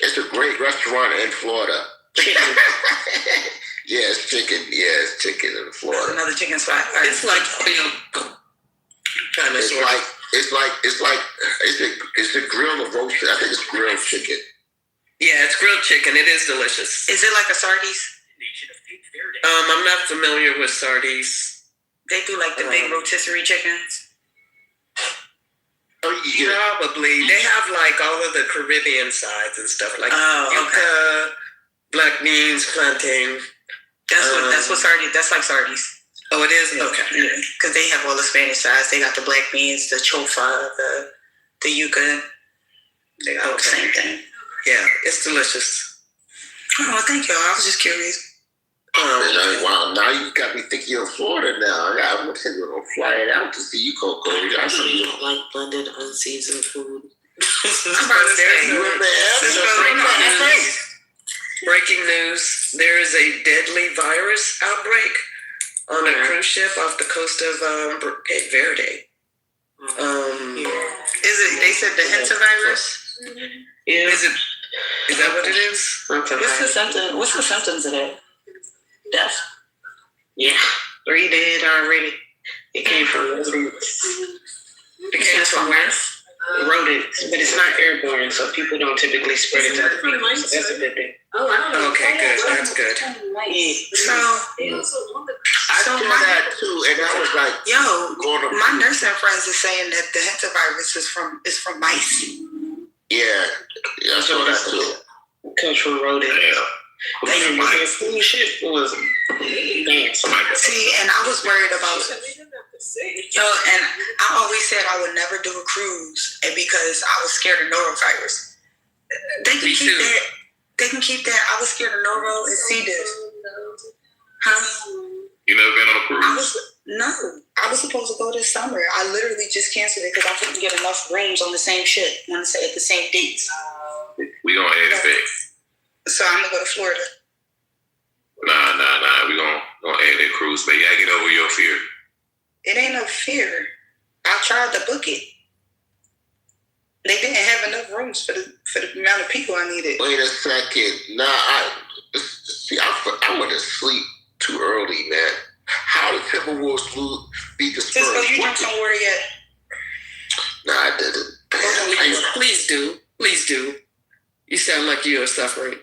It's a great restaurant in Florida. Chicken. Yeah, it's chicken. Yeah, it's chicken in Florida. That's another chicken spot. It's like it's a grilled or roasted. I think it's grilled chicken. Yeah, it's grilled chicken. It is delicious. Is it like a Sardi's? I'm not familiar with Sardi's. They do like the big rotisserie chickens. Probably. They have like all of the Caribbean sides and stuff like yuca, black beans, plantain. That's what Sardi's. That's like Sardi's. Oh, it is? Yeah. Okay. Yeah, because they have all the Spanish sides. They got the black beans, the chofa, the yuca. They got the same thing. Yeah, it's delicious. Oh, thank you. I was just curious. Wow, now you got me thinking you're in Florida now. I'm going to fly it out to see you, Coco. I see like blended, unseasoned food. Breaking news. There is a deadly virus outbreak on a cruise ship off the coast of Cape Verde. Is it? They said the hantavirus? Yeah. Is that what it is? What's the symptoms of that? Death. Yeah. 3 dead already. It came from rodents. It came from where? Rodents, but it's not airborne, so people don't typically spread it to other people. So that's a good thing. Oh, wow. Okay, good. That's good. Yeah. I saw that too, and I was like, yo, my nursing friends are saying that the hantavirus is from mice. Yeah, I saw that too. Comes from rodents. Yeah. Their food shit was nasty. See, and I was worried about and I always said I would never do a cruise, and because I was scared of norovirus. They can keep that. They can keep that. I was scared of noro and C. diff. Huh? You never been on a cruise? I was supposed to go this summer. I literally just canceled it because I couldn't get enough rooms on the same ship at the same dates. We gonna add it back. So I'm gonna go to Florida. Nah. We gonna add that cruise, but you gotta get over your fear. It ain't no fear. I tried to book it. They didn't have enough rooms for the amount of people I needed. Wait a second. I went to sleep too early, man. How did Timberwolves beat the Spurs? Cisco, you drunk some water yet? No, I didn't. Please do. Please do. You sound like you are suffering.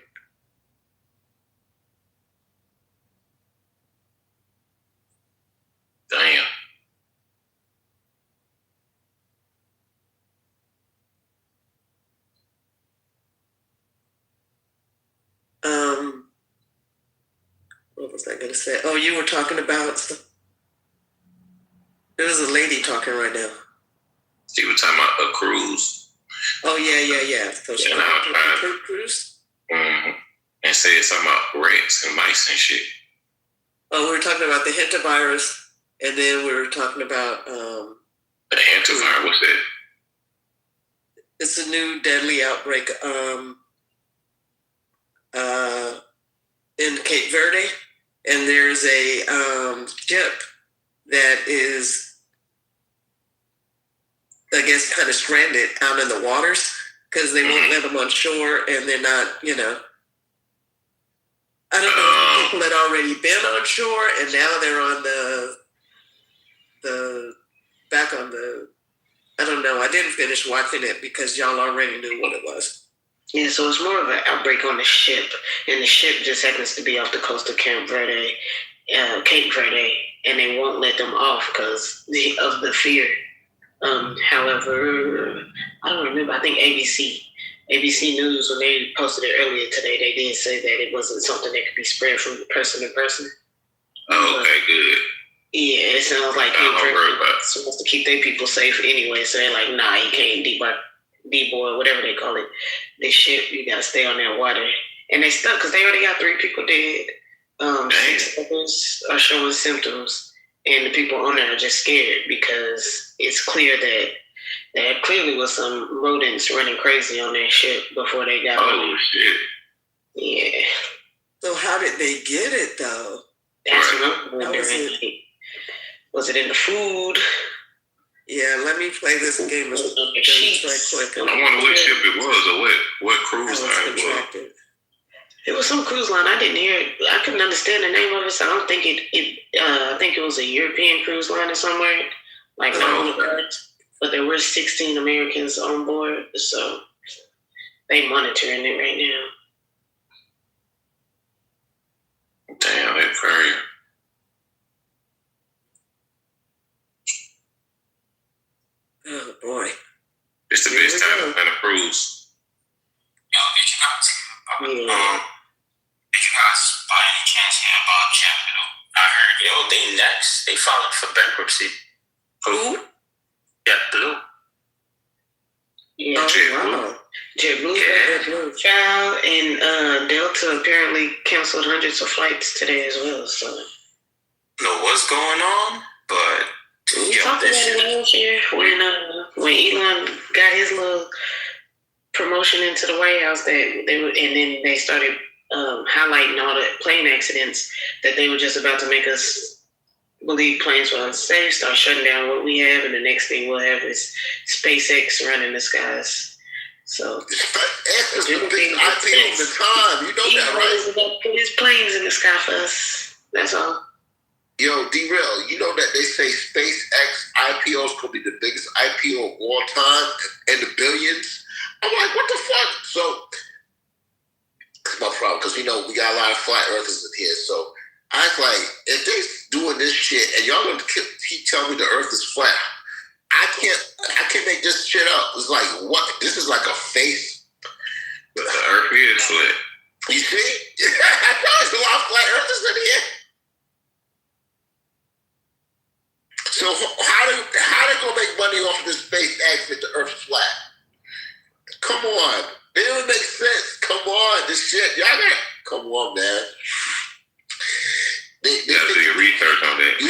Damn. What was I going to say? Oh, you were talking about... There's a lady talking right now. She was talking about a cruise. Oh, yeah. So she and a cruise? Mm-hmm. And said something about rats and mice and shit. Oh, we were talking about the hantavirus, and then we were talking about... the hantavirus, what's that? It's a new deadly outbreak in Cape Verde, and there's a ship that is, I guess, kind of stranded out in the waters because they won't let them on shore, and they're not, I don't know if people had already been on shore, and now they're on back on the, I don't know. I didn't finish watching it because y'all already knew what it was. Yeah, so it's more of an outbreak on the ship, and the ship just happens to be off the coast of Cape Verde, and they won't let them off because of the fear. However, I don't remember. I think ABC ABC News, when they posted it earlier today, they did say that it wasn't something that could be spread from person to person. Oh, okay, good. Yeah, it sounds like they're supposed to keep their people safe anyway. So they're like, nah, you can't D-boy, whatever they call it. This shit, you gotta stay on that water. And they stuck because they already got 3 people dead. 6 others are showing symptoms, and the people on there are just scared because it's clear that there clearly was some rodents running crazy on that ship before they got on. Oh, shit. Yeah. So how did they get it, though? That's what I'm wondering. Was it in the food? Yeah, let me play this game right quick. I wonder what ship it was or what cruise line it was. It was some cruise line. I didn't hear it. I couldn't understand the name of it, so I don't think I think it was a European cruise line or somewhere. Like not on the cards. But there were 16 Americans on board, so they monitoring it right now. Damn, they very. Oh boy. It's the best time to plan a cruise. Did you guys by any chance hear about JetBlue? I heard, they next. They filed for bankruptcy. Who? JetBlue. Yeah, JetBlue. Child and Delta apparently canceled hundreds of flights today as well. So, know what's going on, but we talked about it last year when Elon got his little promotion into the White House. And then they started highlighting all the plane accidents that they were just about to make us believe planes were unsafe, start shutting down what we have, and the next thing we'll have is SpaceX running the skies. So it's the big IPO of the time. You know that, right? Put his planes in the sky for us. That's all. Yo, D-Rail, you know that they say SpaceX IPOs could be the biggest IPO of all time in the billions? I'm like, what the fuck? So, it's my problem, because, we got a lot of flat earthers in here. So, I was like, if they doing this shit and y'all gonna keep telling me the earth is flat, I can't make this shit up. It's like, what? This is like a face. The earth is flat. You see? I know there's a lot of flat earthers in here. So how they gonna make money off of this SpaceX if the earth is flat? Come on. It doesn't make sense. Come on. This shit. Y'all gotta come on, man. They gotta do your research on that.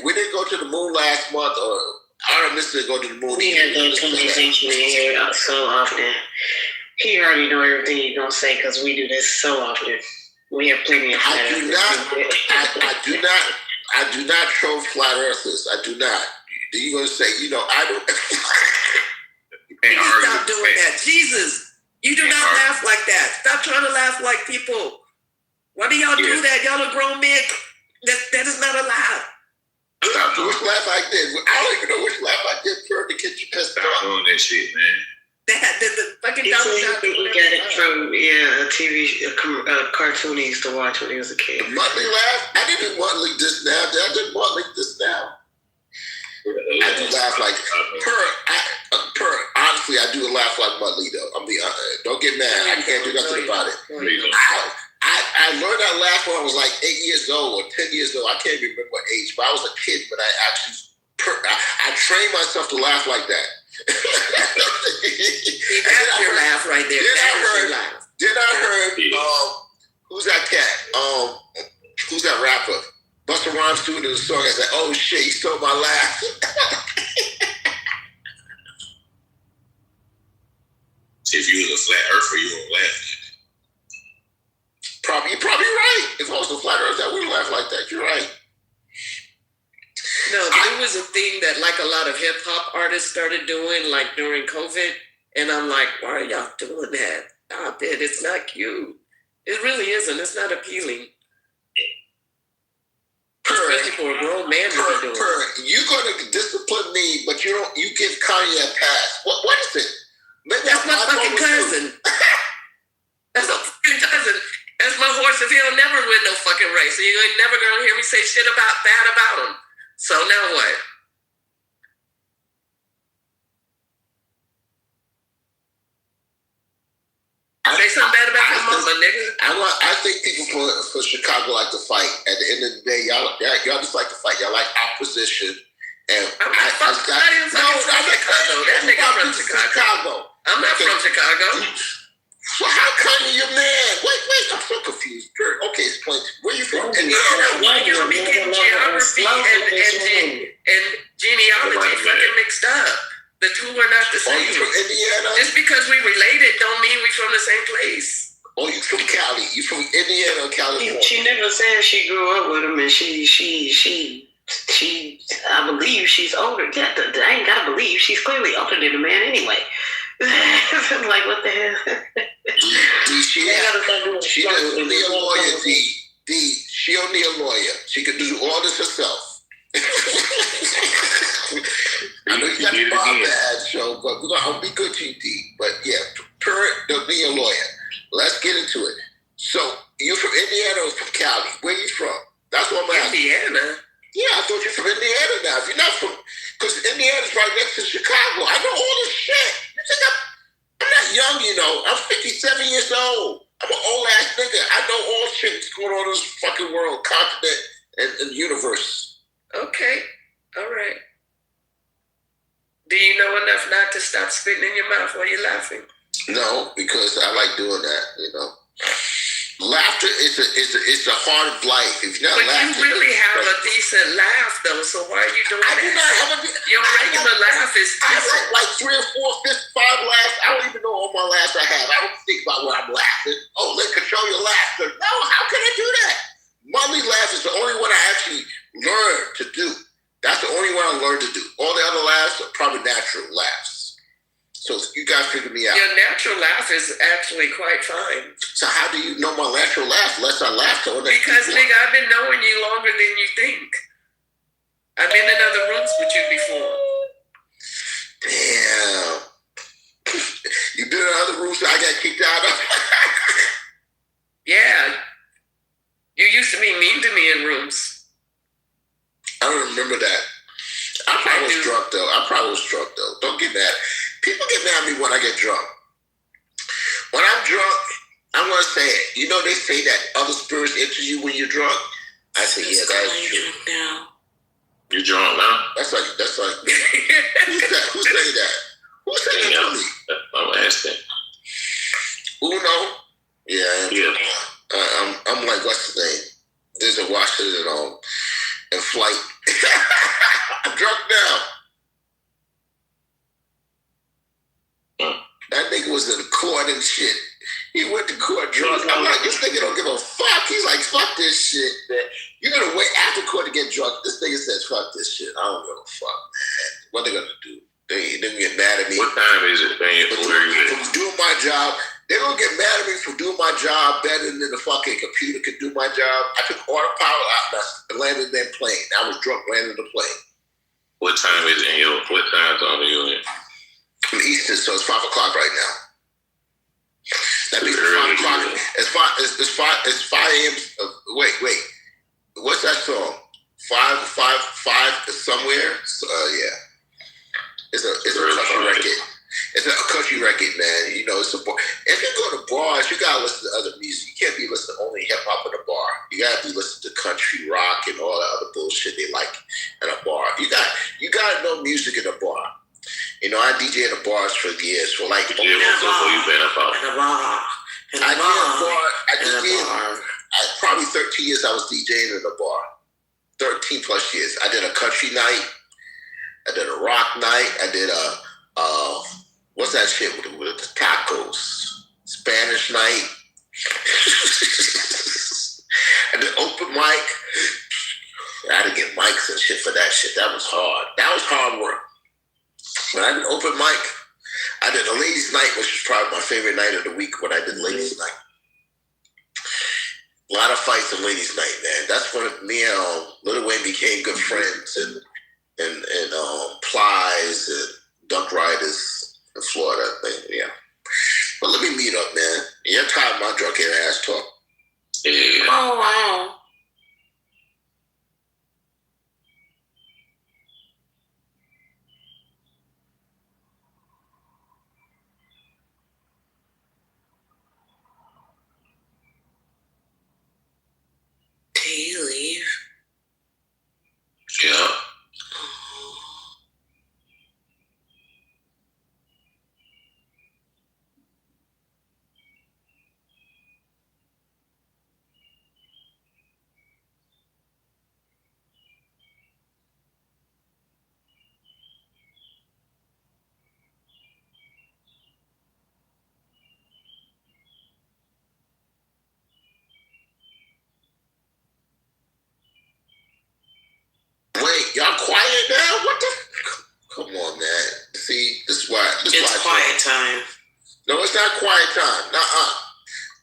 We didn't go to the moon last month, or I don't miss it go to the moon. We had that conversation in here so often. He already know everything he's gonna say because we do this so often. We have plenty of flat earthers. I do not troll flat earthers. I do not. You're gonna say, I don't. Stop doing that, Jesus! You do not laugh like that. Stop trying to laugh like people. Why do y'all do that? Y'all are grown men. That is not allowed. Stop doing which laugh I did. I don't even know which laugh I did for to get you pissed off. Stop doing that shit, man. The fucking he got it from a TV cartoon he used to watch when he was a kid. The Muttley laugh? I didn't do Muttley this now. I did Muttley this now. I do laugh like honestly, I do laugh like Muttley though. Don't get mad. I can't do nothing about it. I learned that laugh when I was like 8 years old or 10 years old. I can't even remember what age, but I was a kid when I actually I trained myself to laugh like that. That's your laugh right there. Then I heard who's that cat? Who's that rapper? Busta Rhymes doing the song. I said, "Oh shit, he stole my laugh." If you was a flat earther, you wouldn't laugh. You're probably right. If I was a flat earther, I wouldn't laugh like that. You're right. No, there was a thing that like a lot of hip hop artists started doing, like during COVID, and I'm like, why are y'all doing that? Stop it! It's not cute. It really isn't. It's not appealing. Especially for a grown man to be doing. You're gonna discipline me, but you give Kanye a pass. What is it? Maybe that's my fucking cousin. That's my fucking cousin. That's my horse. If he'll never win no fucking race, so you're never gonna hear me say shit bad about him. So now what? Say something bad about your mama, nigga. I think people for Chicago like to fight. At the end of the day, y'all just like to fight. Y'all like opposition. And I'm not from Chicago. That nigga from Chicago. I'm not from Chicago. So how come your man? Wait, I'm so confused. Okay, explain. Where you from? Why you be getting geography and genealogy fucking mixed up? The two are not the same. You from Indiana? Just because we related don't mean we from the same place. Oh, you from Cali? You from Indiana or California? She never said she grew up with him, and she. I believe she's older. I ain't gotta believe she's clearly older than the man anyway. I'm like, what the hell? She doesn't need a lawyer, D. She don't need a lawyer. She could do all this herself. I know you got the Bob ad show, but I'll be good to you, D. But yeah, parent don't need a lawyer. Let's get into it. So, you from Indiana or from Cali? Where you from? That's what I'm asking. Indiana? Yeah, I thought you're from Indiana now. If you're not from, because Indiana's right next to Chicago. I know all this shit. You think I'm not young, you know. I'm 57 years old. I'm an old ass nigga. I know all shit that's going on in this fucking world, continent, and universe. Okay. All right. Do you know enough not to stop spitting in your mouth while you're laughing? No, because I like doing that, you know. Laughter is a heart of life. If you're not laughing, you really have a decent laugh, though. So why are you doing that? I do not have your regular laugh is decent. I have like 3 or 4, 5 laughs. I don't even know all my laughs I have. I don't think about when I'm laughing. Oh, let control your laughter. No, how can I do that? Monthly laugh is the only one I actually learned to do. That's the only one I learned to do. All the other laughs are probably natural laughs. So you guys figure me out. Your natural laugh is actually quite fine. So how do you know my natural laugh unless I laugh to other people? Because, nigga, I've been knowing you longer than you think. I've been in other rooms with you before. Damn. You been in other rooms I got kicked out of? Yeah. You used to be mean to me in rooms. I don't remember that. I probably was drunk though. Don't get mad. People get mad at me when I get drunk. When I'm drunk, I'm gonna say it. You know they say that other spirits enter you when you're drunk. I say, yeah, that's true. You're drunk now? That's like who's saying that? Who said that to me? I'm asking. Uno? Yeah. I'm like, what's his name? There's a Washington in flight. I'm drunk now. That nigga was in court and shit. He went to court drunk. I'm like, this nigga don't give a fuck. He's like, fuck this shit, man. You're gonna wait after court to get drunk. This nigga says, fuck this shit. I don't give a fuck, man. What they gonna do? They get mad at me. What time is it, man? For doing my job. They don't get mad at me for doing my job better than the fucking computer can do my job. I took all the power out and landed in that plane. I was drunk landing the plane. What time is it in what time zone are you in? I'm Eastern, so it's 5 o'clock right now. That means 5 o'clock. It's 5 a.m. Wait. What's that song? 5 is somewhere? Yeah. It's a country record. It's a country record, man. You know, it's a bar. If you go to bars, you gotta listen to other music. You can't be listening to only hip hop in a bar. You gotta be listening to country rock and all that other bullshit they like in a bar. You gotta know music in a bar. You know, I DJ in the bars for years. For like been a bar. Probably 13 years I was DJing in a bar. 13 plus years. I did a country night. I did a rock night. I did what's that shit with the tacos? Spanish night. I did open mic. I had to get mics and shit for that shit. That was hard. That was hard work. When I did open mic, I did a ladies' night, which was probably my favorite night of the week when I did ladies' night. A lot of fights on ladies' night, man. That's when me and Lil Wayne became good friends, and Plies and Duck Riders in Florida. Yeah. But let me meet up, man. You're tired of my drunken ass talk. Yeah. Oh, wow. Y'all quiet now? What the? Come on, man. See, this is why. It's quiet time. No, it's not quiet time. Nuh-uh.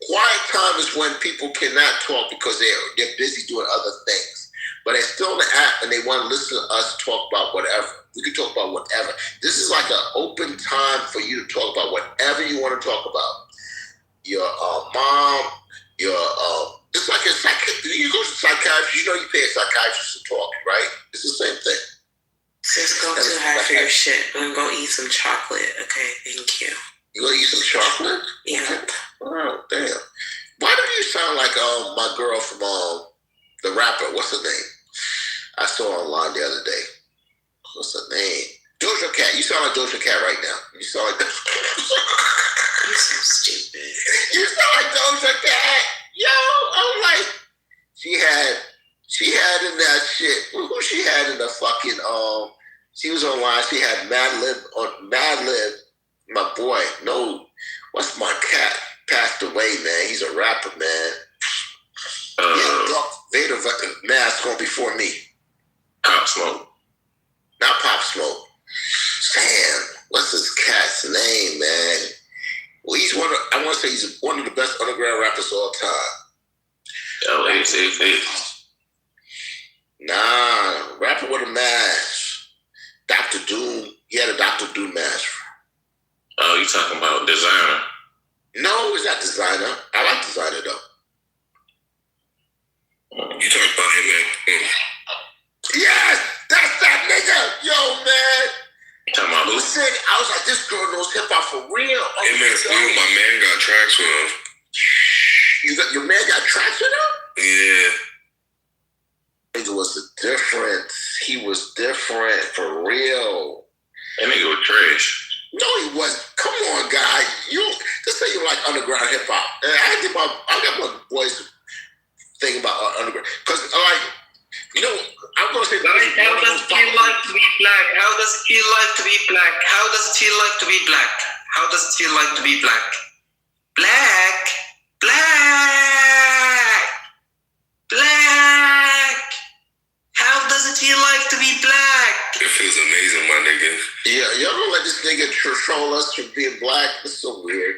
Quiet time is when people cannot talk because they're busy doing other things. But they're still on the app and they want to listen to us talk about whatever. We can talk about whatever. This is like an open time for you to talk about whatever you want to talk about. Your mom, your it's like a you go to psychiatrist, you know you pay a psychiatrist to talk, right? It's the same thing. Sis, go too high for your shit. I'm gonna go eat some chocolate. Okay, thank you. You gonna eat some chocolate? Yeah. Okay. Oh, damn. Why do you sound like my girl from the rapper? What's her name? I saw her online the other day. What's her name? Doja Cat. You sound like Doja Cat right now. You sound like You're so stupid. You sound like Doja Cat. Yo, I'm like, she had in that shit. Who she had in the fucking she was online. She had Madlib on Madlib. My boy, no, what's my cat? Passed away, man. He's a rapper, man. Vader mask on before me. Pop Smoke. Not Pop Smoke. Damn, what's this cat's name, man? Well, he's I want to say he's one of the best underground rappers of all time. L.A. Nah, rapper with a mask. Dr. Doom. He had a Dr. Doom mask. Oh, you talking about Designer? No, it's not Designer. I like Designer though. You talking about him, man? Yes, that's that nigga. Yo, man. You talking about who? I was like, this girl knows hip hop for real. Hey, man, my man got tracks with him. Your man got tracks with him? Yeah. Nigga was different. He was different for real. That nigga was trash. No, he wasn't. Come on, guy. You just say you like underground hip hop. I got my boys thinking about underground because, like, you know, I'm gonna say. How does it feel like to be black? How does it feel like to be black? How does it feel like to be black? How does it feel like to be black? Black, black, black. How does it feel like to be black? It feels amazing, my nigga. Yeah, y'all gonna let this nigga troll us for being black? It's so weird.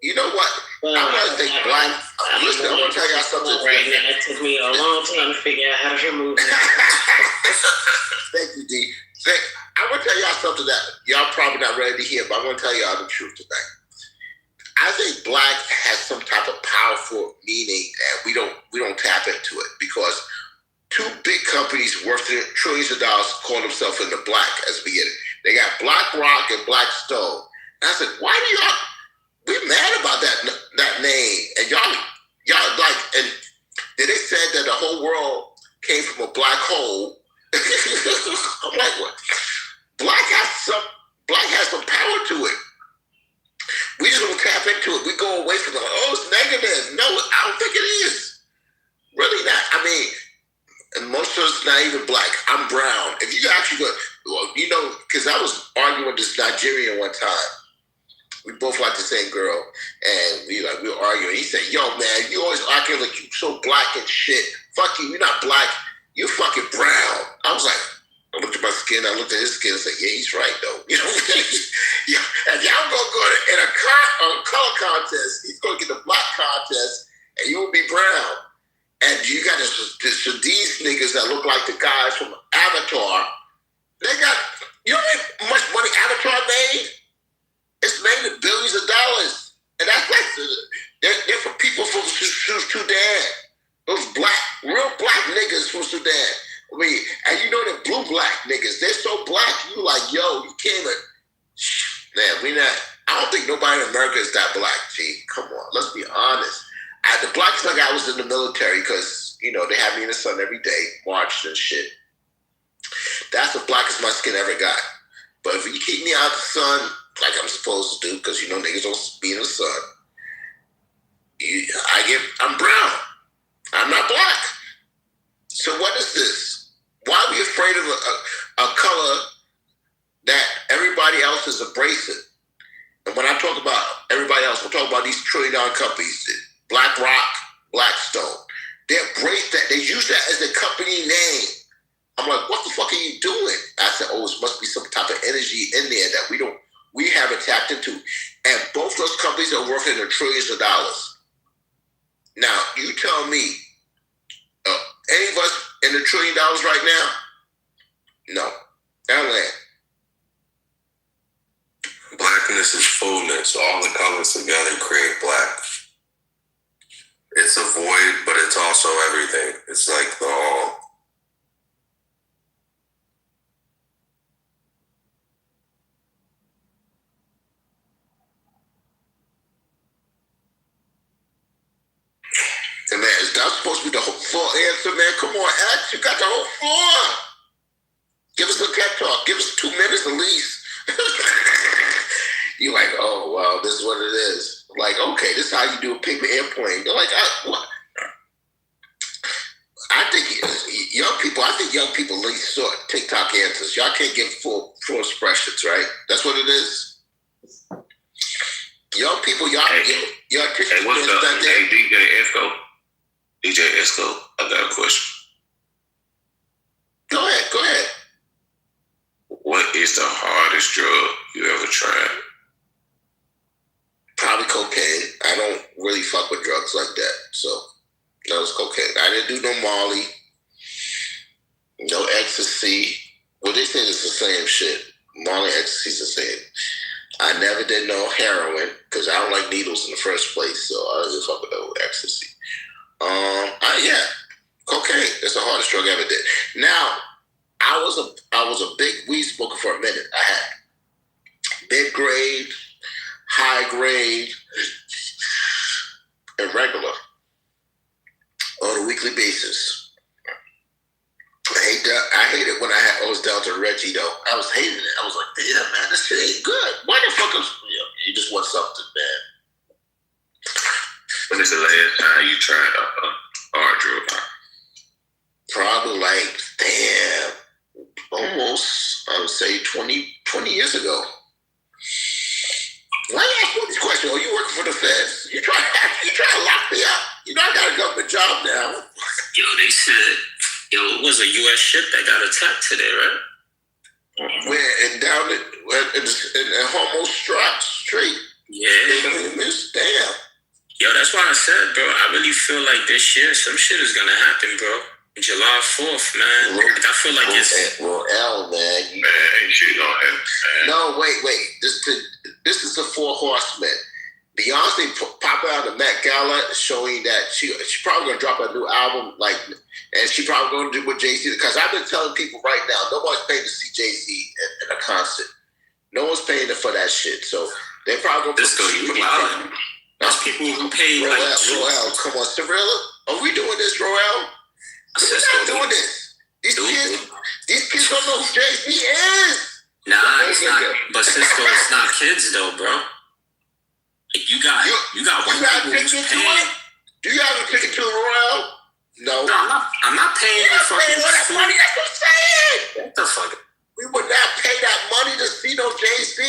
You know what? I'm gonna think black. Listen, I'm gonna tell y'all something. Right now, it took me a long time to figure out how to remove that. Thank you, D. I'm gonna tell y'all something that y'all probably not ready to hear, but I'm gonna tell y'all the truth tonight. I think black has some type of powerful meaning, and we don't tap into it because two big companies worth trillions of dollars call themselves in the black as the beginning. They got BlackRock and Blackstone. And I said, why do y'all? We're mad about that name, and y'all like, and then they said that the whole world came from a black hole. I'm like, what? Black has some power to it. We just don't tap into it. We go away from it. Oh, it's negative. No, I don't think it is. Really not. I mean, and most of us not even black. I'm brown. If you actually go, well, you know, because I was arguing with this Nigerian one time. We both like the same girl, and we were arguing. He said, "Yo, man, you always arguing like you so black and shit. Fuck you. You're not black. You're fucking brown." I was like, I looked at my skin. I looked at his skin and said, "Yeah, he's right though." You know, yeah. And y'all gonna go in a color contest. He's gonna get the black contest, and you will be brown. And you got these niggas that look like the guys from Avatar. They got, you know how much money Avatar made? It's made in billions of dollars. And that's like, they're for people from Sudan. Those real black niggas from Sudan. I mean, and you know the blue black niggas, they're so black, you like, yo, you can't even, man, I don't think nobody in America is that black, G. Come on, let's be honest. The blackest thing I was in the military because, you know, they had me in the sun every day, marched and shit. That's the blackest my skin ever got. But if you keep me out of the sun, like I'm supposed to do, because, you know, niggas don't be in the sun, I'm brown. I'm not black. So what is this? Why are we afraid of a color that everybody else is embracing? And when I talk about everybody else, we're talking about these trillion-dollar companies, BlackRock, Blackstone. They embrace that. They use that as their company name. I'm like, what the fuck are you doing? I said, oh, it must be some type of energy in there that we haven't tapped into. And both those companies are worth in the trillions of dollars. Now, you tell me, any of us in the $1 trillion right now? No. Alan. Blackness is fullness. All the colors together create black. It's a void, but it's also everything. It's like the all. And man, that's supposed to be the whole full answer, man. Come on, X, you got the whole floor. Give us a pep talk. Give us 2 minutes at least. You're like, oh, well, this is what it is. Like, okay, this is how you do a paper airplane. You're like, what? I think young people at least sort TikTok answers. Y'all can't give full expressions, right? That's what it is. Young people, y'all Hey, what's up? Hey, DJ Esco, I got a question. Go ahead. What is the hardest drug you ever tried? Probably cocaine. I don't really fuck with drugs like that. So that was cocaine. I didn't do no Molly, no ecstasy. Well, they say it's the same shit. Molly, ecstasy's the same. I never did no heroin because I don't like needles in the first place. So I just fuck with no ecstasy. Yeah, cocaine. That's the hardest drug I ever did. Now, I was a big weed smoker for a minute. I had mid-grade, high grade, and regular on a weekly basis. I hate it when I was down to Reggie though. I was hating it. I was like, damn man, this shit ain't good. Why the fuck you just want something, man? When is the last time you tried a hard drug? Probably like, almost, I would say 20 years ago. Why you ask me this question? Oh, you working for the feds? You try to lock me up? You know I got a government job now. Yo, they said, it was a U.S. ship that got attacked today, right? Where and down in Homo Street. Yeah. Damn. Yo, that's why I said, bro, I really feel like this year some shit is gonna happen, bro. July 4th, man. Like, I feel like it's Roel, man. Ain't shit gonna happen, man. No, wait. This is the 4 Horsemen. Beyonce popping out of the Met Gala showing that she probably gonna drop a new album, and she probably gonna do with Jay-Z. Because I've been telling people right now, no one's paying to see Jay-Z in a concert. No one's paying for that shit. So they probably gonna put me out. There's people who pay Roel, come on, Cirilla, are we doing this, Roel? We're not doing this. These kids don't know who Jay-Z is. Nah, it's not. But Cisco, it's not kids though, bro. Like you got white people who's paying. Do you have a ticket to Royale? No. I'm not paying for that money. That's what I'm saying. What the fuck? We would not pay that money to see no Jay-Z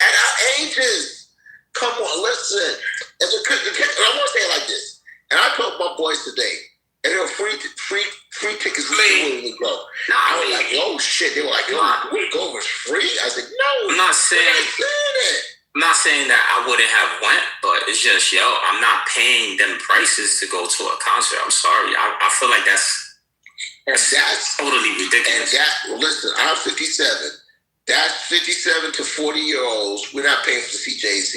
at our ages. Come on, listen. I want to say it like this. And I told my boys today, and they were free tickets. We still willing to go. I was like, oh shit. They were like, we go was free. I said, no. I'm not saying that I wouldn't have went, but it's just, I'm not paying them prices to go to a concert. I'm sorry. I feel like that's totally ridiculous. And listen, I'm 57. That's 57 to 40-year-olds. We're not paying to see Jay-Z.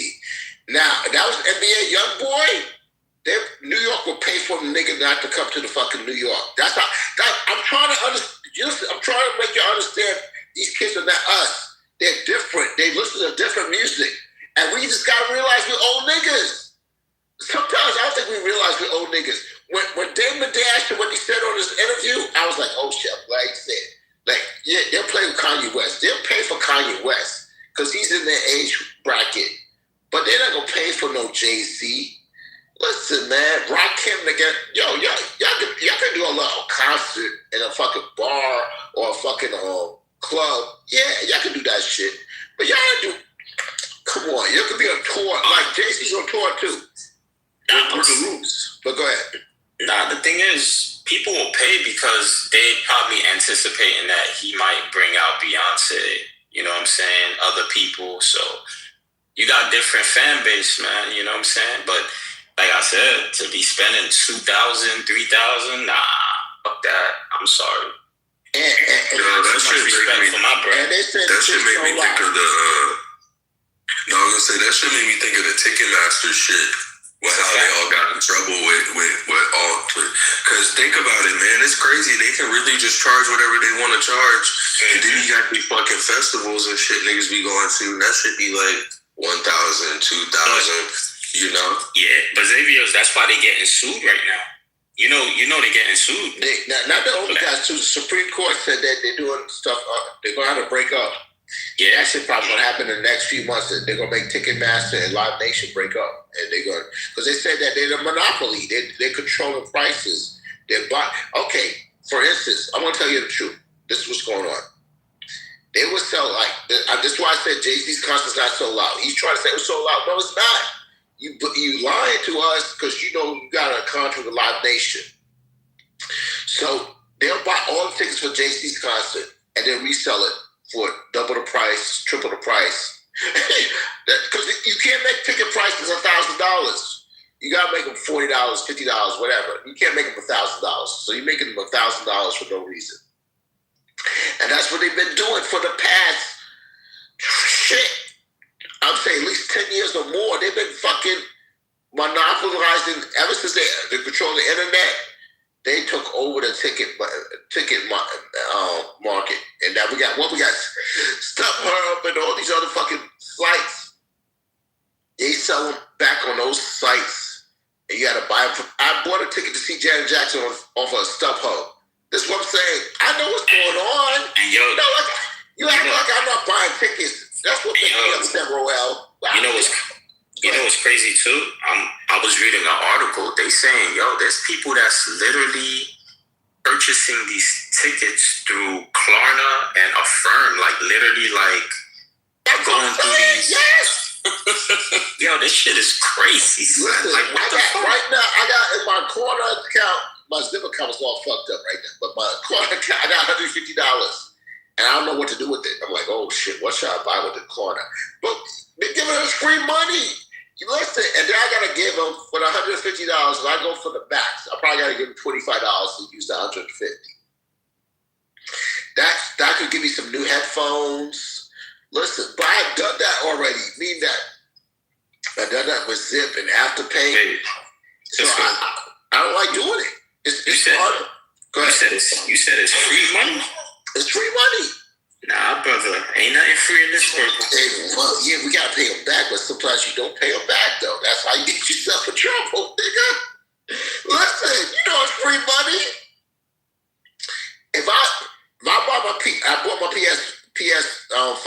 Now, that was NBA YoungBoy. New York will pay for the nigga not to come to the fucking New York. I'm trying to understand. I'm trying to make you understand. These kids are not us. They're different. They listen to different music, and we just gotta realize we're old niggas. Sometimes I don't think we realize we're old niggas. When Damon Dash, when he said on his interview, I was like, oh shit, I'm glad he said. Like, yeah, they'll play with Kanye West. They'll pay for Kanye West because he's in their age bracket, but they're not gonna pay for no Jay-Z. Listen, man, Rakim again. Y'all can do a little concert in a fucking bar or a fucking club. Yeah, y'all can do that shit. But y'all do. Come on, you can be on tour like Jay-Z's on tour too. With the Roots. But go ahead. Nah, the thing is, people will pay because they probably anticipating that he might bring out Beyonce. You know what I'm saying? Other people. So you got different fan base, man. You know what I'm saying? But like I said, to be spending $2,000, $3,000, nah, fuck that. I'm sorry. That shit make me. That shit made me think of the. No, I was gonna say that shit made me think of the Ticketmaster shit. With how they all got in trouble with all. Because think about it, man. It's crazy. They can really just charge whatever they want to charge. And then you got these fucking festivals and shit niggas be going to. And that should be like 1,000, 2,000, you know? Yeah, but Xavier's, that's why they getting sued right now. You know they getting sued. Not the only guys too. The Supreme Court said that they're doing stuff. They're going to have to break up. Yeah, that shit probably gonna happen in the next few months. That they're gonna make Ticketmaster and Live Nation break up, and they're gonna because they said that they're the monopoly. They're controlling prices. Okay, for instance, I'm gonna tell you the truth. This is what's going on. They would sell this is why I said Jay-Z's concert's not so loud. He's trying to say it was so loud. No, it's not. You lying to us because you know you got a contract with Live Nation. So they'll buy all the tickets for Jay-Z's concert and then resell it for double the price, triple the price. Because you can't make ticket prices $1,000. You gotta make them $40, $50, whatever. You can't make them $1,000. So you're making them $1,000 for no reason. And that's what they've been doing for the past I'm saying at least 10 years or more. They've been fucking monopolizing ever since they control the internet. They took over the ticket market, and now we got StubHub and all these other fucking sites. They sell them back on those sites, and you got to buy them. I bought a ticket to see Janet Jackson off of StubHub. This is what I'm saying. I know what's going on. And you act like I'm not buying tickets. That's what makes me upset, Roel. You know what's crazy too? I was reading an article. They saying, there's people that's literally purchasing these tickets through Klarna and Affirm, literally going through these. Yes. This shit is crazy. Listen, right now, I got in my Klarna account. My Zip account is all fucked up right now, but my Klarna account, I got $150, and I don't know what to do with it. I'm like, oh shit, what should I buy with the Klarna? But they're giving us free money. You listen, and then I gotta give them for the $150. And I go for the max. I probably gotta give them $25 to use the $150. That could give me some new headphones. Listen, but I've done that already. Mean that I've done that with Zip and Afterpay. So I don't like doing it. It's hard. Go ahead. You said it's free money. It's free money. Nah, brother, ain't nothing free in this world. Well, yeah, we gotta pay them back, but sometimes you don't pay them back, though. That's how you get yourself in trouble, nigga. Listen, you know it's free money. If I bought my PS5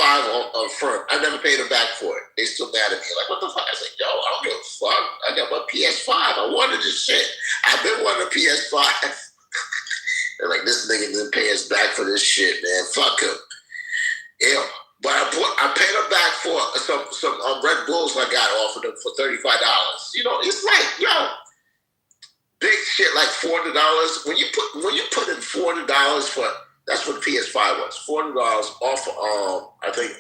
on Firm, I never paid them back for it. They still mad at me. Like, what the fuck? I said, I don't give a fuck. I got my PS5. I wanted this shit. I've been wanting a PS5. They're like, this nigga didn't pay us back for this shit, man. Fuck him. Yeah, but I paid them back for some Red Bulls I got off of them for $35. It's like, big shit like $400. When you put in $400 for, that's what the PS5 was. $400 off of I think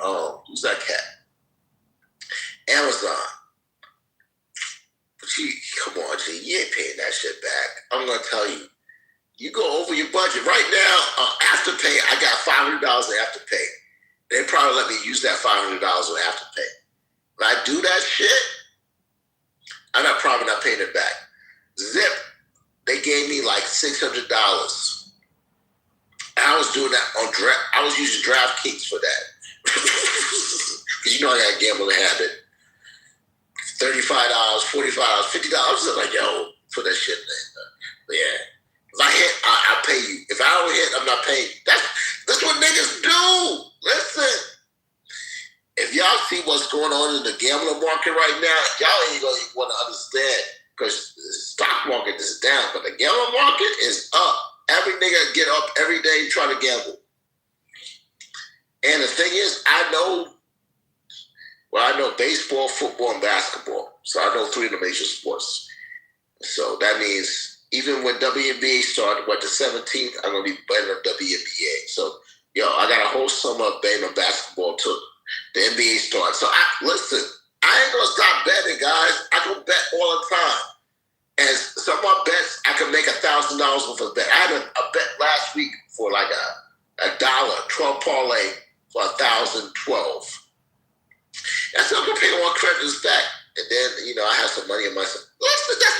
who's that cat? Amazon. But come on, G, you ain't paying that shit back. I'm gonna tell you. You go over your budget. Right now, Afterpay, I got $500 in Afterpay. They probably let me use that $500 on Afterpay. When I do that shit, I'm probably not paying it back. Zip, they gave me like $600. I was doing that on I was using DraftKings for that. Because I got a gambling habit. $35, $45, $50. I'm like, put that shit in. Yeah. If I hit, I pay you. If I don't hit, I'm not paying. That's what niggas do. Listen. If y'all see what's going on in the gambling market right now, y'all ain't gonna want to understand because the stock market is down, but the gambling market is up. Every nigga get up every day and try to gamble. And the thing is, I know baseball, football, and basketball. So I know 3 of the major sports. So that means even when WNBA started, the 17th, I'm gonna be betting on WNBA. So, I got a whole summer betting on basketball till the NBA starts. So, I ain't gonna stop betting, guys. I can bet all the time. And some of my bets, I can make $1,000 worth of bet. I had a bet last week for like $1, 12 parlay for 1,012. That's what I'm gonna pay on credits back. And then, I have some money in myself. Listen, that's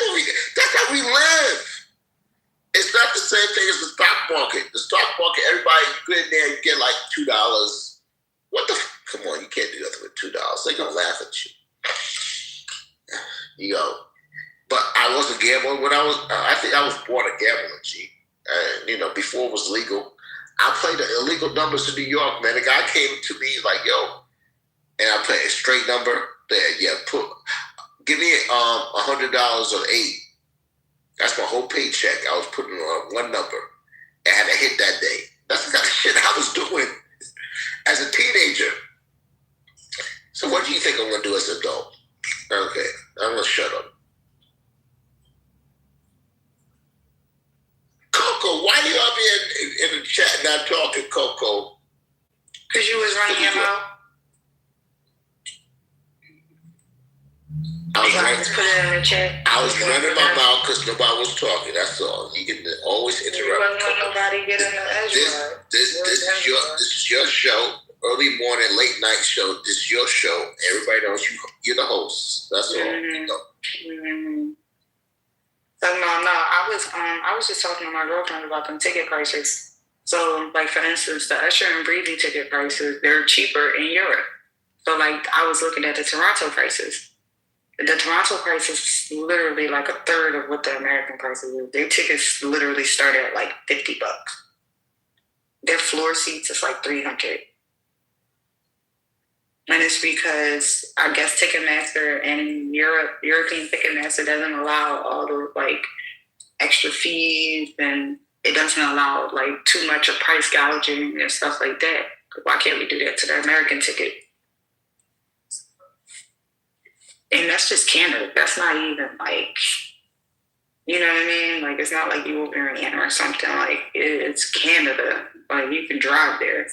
how we live. It's not the same thing as the stock market. The stock market, everybody, you go in there, you get like $2. What the? Come on, you can't do nothing with $2. They're gonna laugh at you. But I wasn't gambling when I think I was born a gambler, G. Before it was legal. I played the illegal numbers in New York, man. The guy came to me like, yo, and I played a straight number. Give me $100 on 8. That's my whole paycheck. I was putting on one number. I had to hit that day. That's the kind of shit I was doing as a teenager. So what do you think I'm going to do as an adult? Okay, I'm going to shut up. Coco, why do you all be in the chat not talking, Coco? Because you was running your mouth. I was running my mouth because nobody was talking. That's all. You can always interrupt. Nobody get in the edge. This is your show. Early morning, late night show. This is your show. Everybody knows you're the host. That's all. Mm-hmm. So no, I was just talking to my girlfriend about them ticket prices. So like for instance, the Usher and Breezy ticket prices, they're cheaper in Europe. So like I was looking at the Toronto prices. The Toronto price is literally like a third of what the American prices is. Their tickets literally start at like $50. Their floor seats is like $300. And it's because I guess Ticketmaster and European Ticketmaster doesn't allow all the like extra fees, and it doesn't allow like too much of price gouging and stuff like that. Why can't we do that to the American ticket? And that's just Canada. That's not even like, you know what I mean? Like it's not like you over in or something. Like it's Canada. Like you can drive there.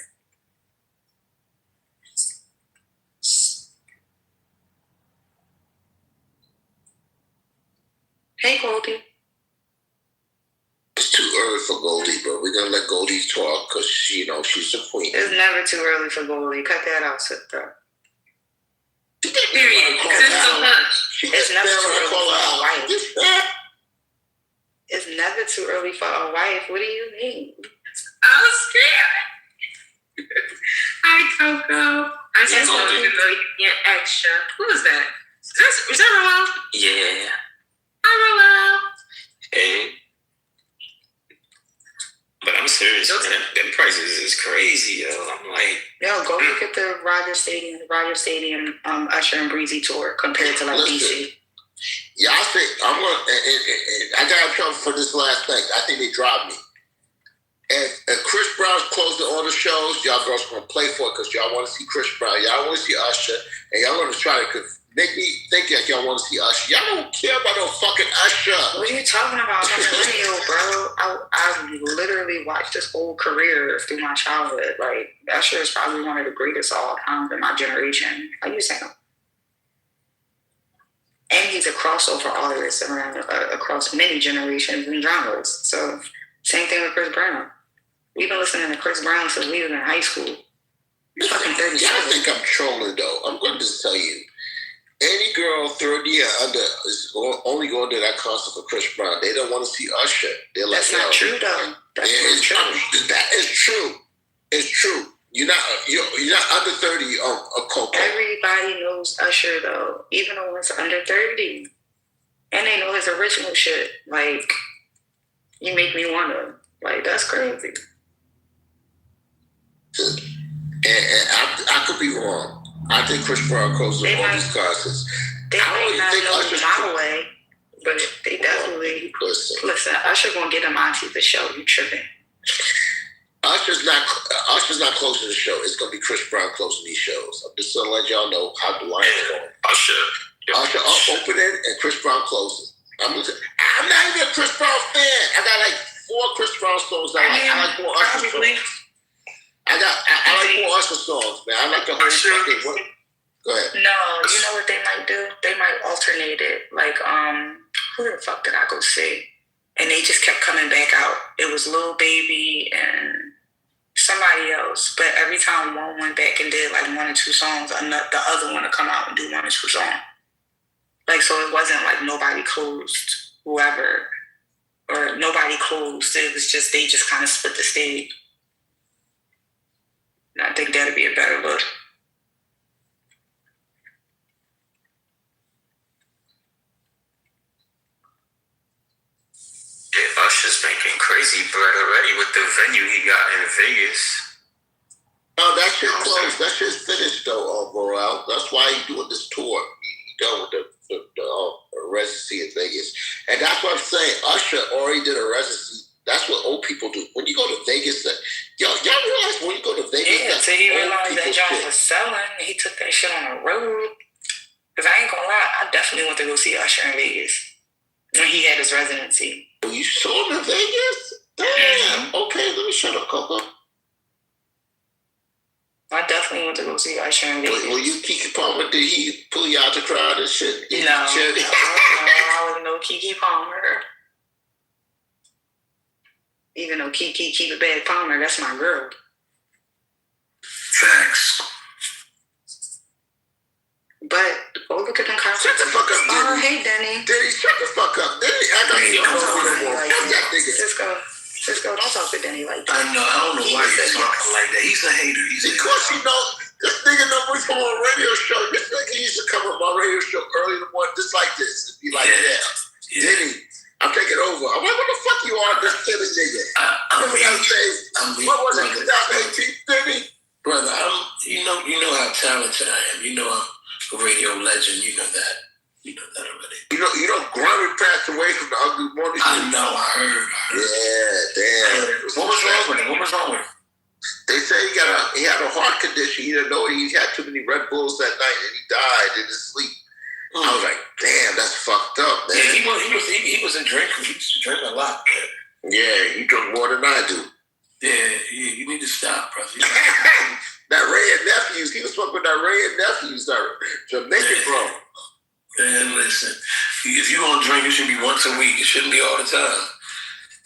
Hey, Goldie. It's too early for Goldie, but we're going to let Goldie talk because, she's a queen. It's never too early for Goldie. Cut that out, sister. Period. It's never too early for a wife. It's never too early for a wife. What do you mean? I'm scared. Hi, Coco. I just wanted to know you get extra. Who is that? Is that Roel? Yeah. Hi, Roel. Hey. But I'm serious, man. Them prices is crazy, yo. I'm like, go look at the Rogers Stadium Usher and Breezy tour compared to like DC. Yeah, I think I'm gonna. I got in trouble for this last thing. I think they dropped me. And Chris Brown's closing all the shows. Y'all girls gonna play for it because y'all want to see Chris Brown. Y'all want to see Usher, and y'all gonna try to make me think like y'all want to see Usher. Y'all don't care about no fucking Usher. What are you talking about? I'm on the radio, bro. I literally watched his whole career through my childhood. Like Usher is probably one of the greatest of all time in my generation. How you saying? And he's a crossover artist across many generations and genres. So same thing with Chris Brown. We've been listening to Chris Brown since we was in high school. He's fucking 37. Y'all think I'm trolling though. I'm going to just tell you. Any girl 30 or under is only going to that concert for Chris Brown. They don't want to see Usher. They're like, that's not true though. That's not true. That is true. It's true. You're not under 30 of Coco. Everybody knows Usher though, even the ones under 30, and they know his original shit. Like, you make me wonder. Like, that's crazy. And I could be wrong. I think Chris Brown closes all these concerts. They might not know my way, but they definitely listen. Usher gonna get him onto the show. You tripping? Usher's not closing the show. It's gonna be Chris Brown closing these shows. I'm just gonna let y'all know how the line is going. Usher opening and Chris Brown closing. I'm not even a Chris Brown fan. I got like 4 Chris Brown songs I like. I like 4 Usher songs. I like 4 Usher songs, man. I like the whole fucking. Go ahead. No, you know what they might do? They might alternate it. Like, who the fuck did I go see? And they just kept coming back out. It was Lil Baby and somebody else. But every time one went back and did like 1 or 2 songs, the other one would come out and do 1 or 2 songs. Like, so it wasn't like nobody closed whoever, or nobody closed. It was just, they just kind of split the stage. And I think that'd be a better look. Yeah, Usher's making crazy bread already with the venue he got in Vegas. No, that shit closed. That shit's finished though, bro. That's why he's doing this tour. He done with the residency in Vegas, and that's what I'm saying. Usher already did a residency. That's what old people do. When you go to Vegas, y'all realize when you go to Vegas, yeah, so he realized that John was selling. He took that shit on the road. Because I ain't gonna lie, I definitely went to go see Usher in Vegas when he had his residency. You saw him in Vegas? Damn. Okay, let me shut up, Coco. I definitely went to go see Usher in Vegas. Were you Keke Palmer? Did he pull you out the crowd and shit? No, I wasn't no Keke Palmer. Even though Keke Keep It Bad Palmer, that's my girl. Facts. But go look at them concerts. Shut the fuck up, Denny. Oh, hey, Denny. Denny, shut the fuck up. Denny, I got you. Don't talk to Denny like that. Cisco, don't talk to Denny like that. I know. I don't know why you're talking like that. He's a hater. Because you know, this nigga know we from a radio show. This nigga used to come on my radio show early in the morning just like this. And be like, yeah. Denny, I'm taking over. I'm like, what the fuck you are, this silly nigga? What was it, 2018, Denny? Brother, you know how talented I am. You know I'm a radio legend. You know that. You know that already. You know, Grammy passed away from the ugly morning. I know. I heard. Yeah, damn. What was wrong with him? What was wrong with him? They say he had a heart condition. He didn't know he had too many Red Bulls that night, and he died in his sleep. I was like, damn, that's fucked up, man. Yeah, he was a drinker. He used to drink a lot, man. Yeah, he drank more than I do. Yeah, you need to stop, brother. That Ray and Nephews, he was fucking with that Ray and Nephews, that Jamaican bro. And listen, if you're gonna drink, it should be once a week. It shouldn't be all the time.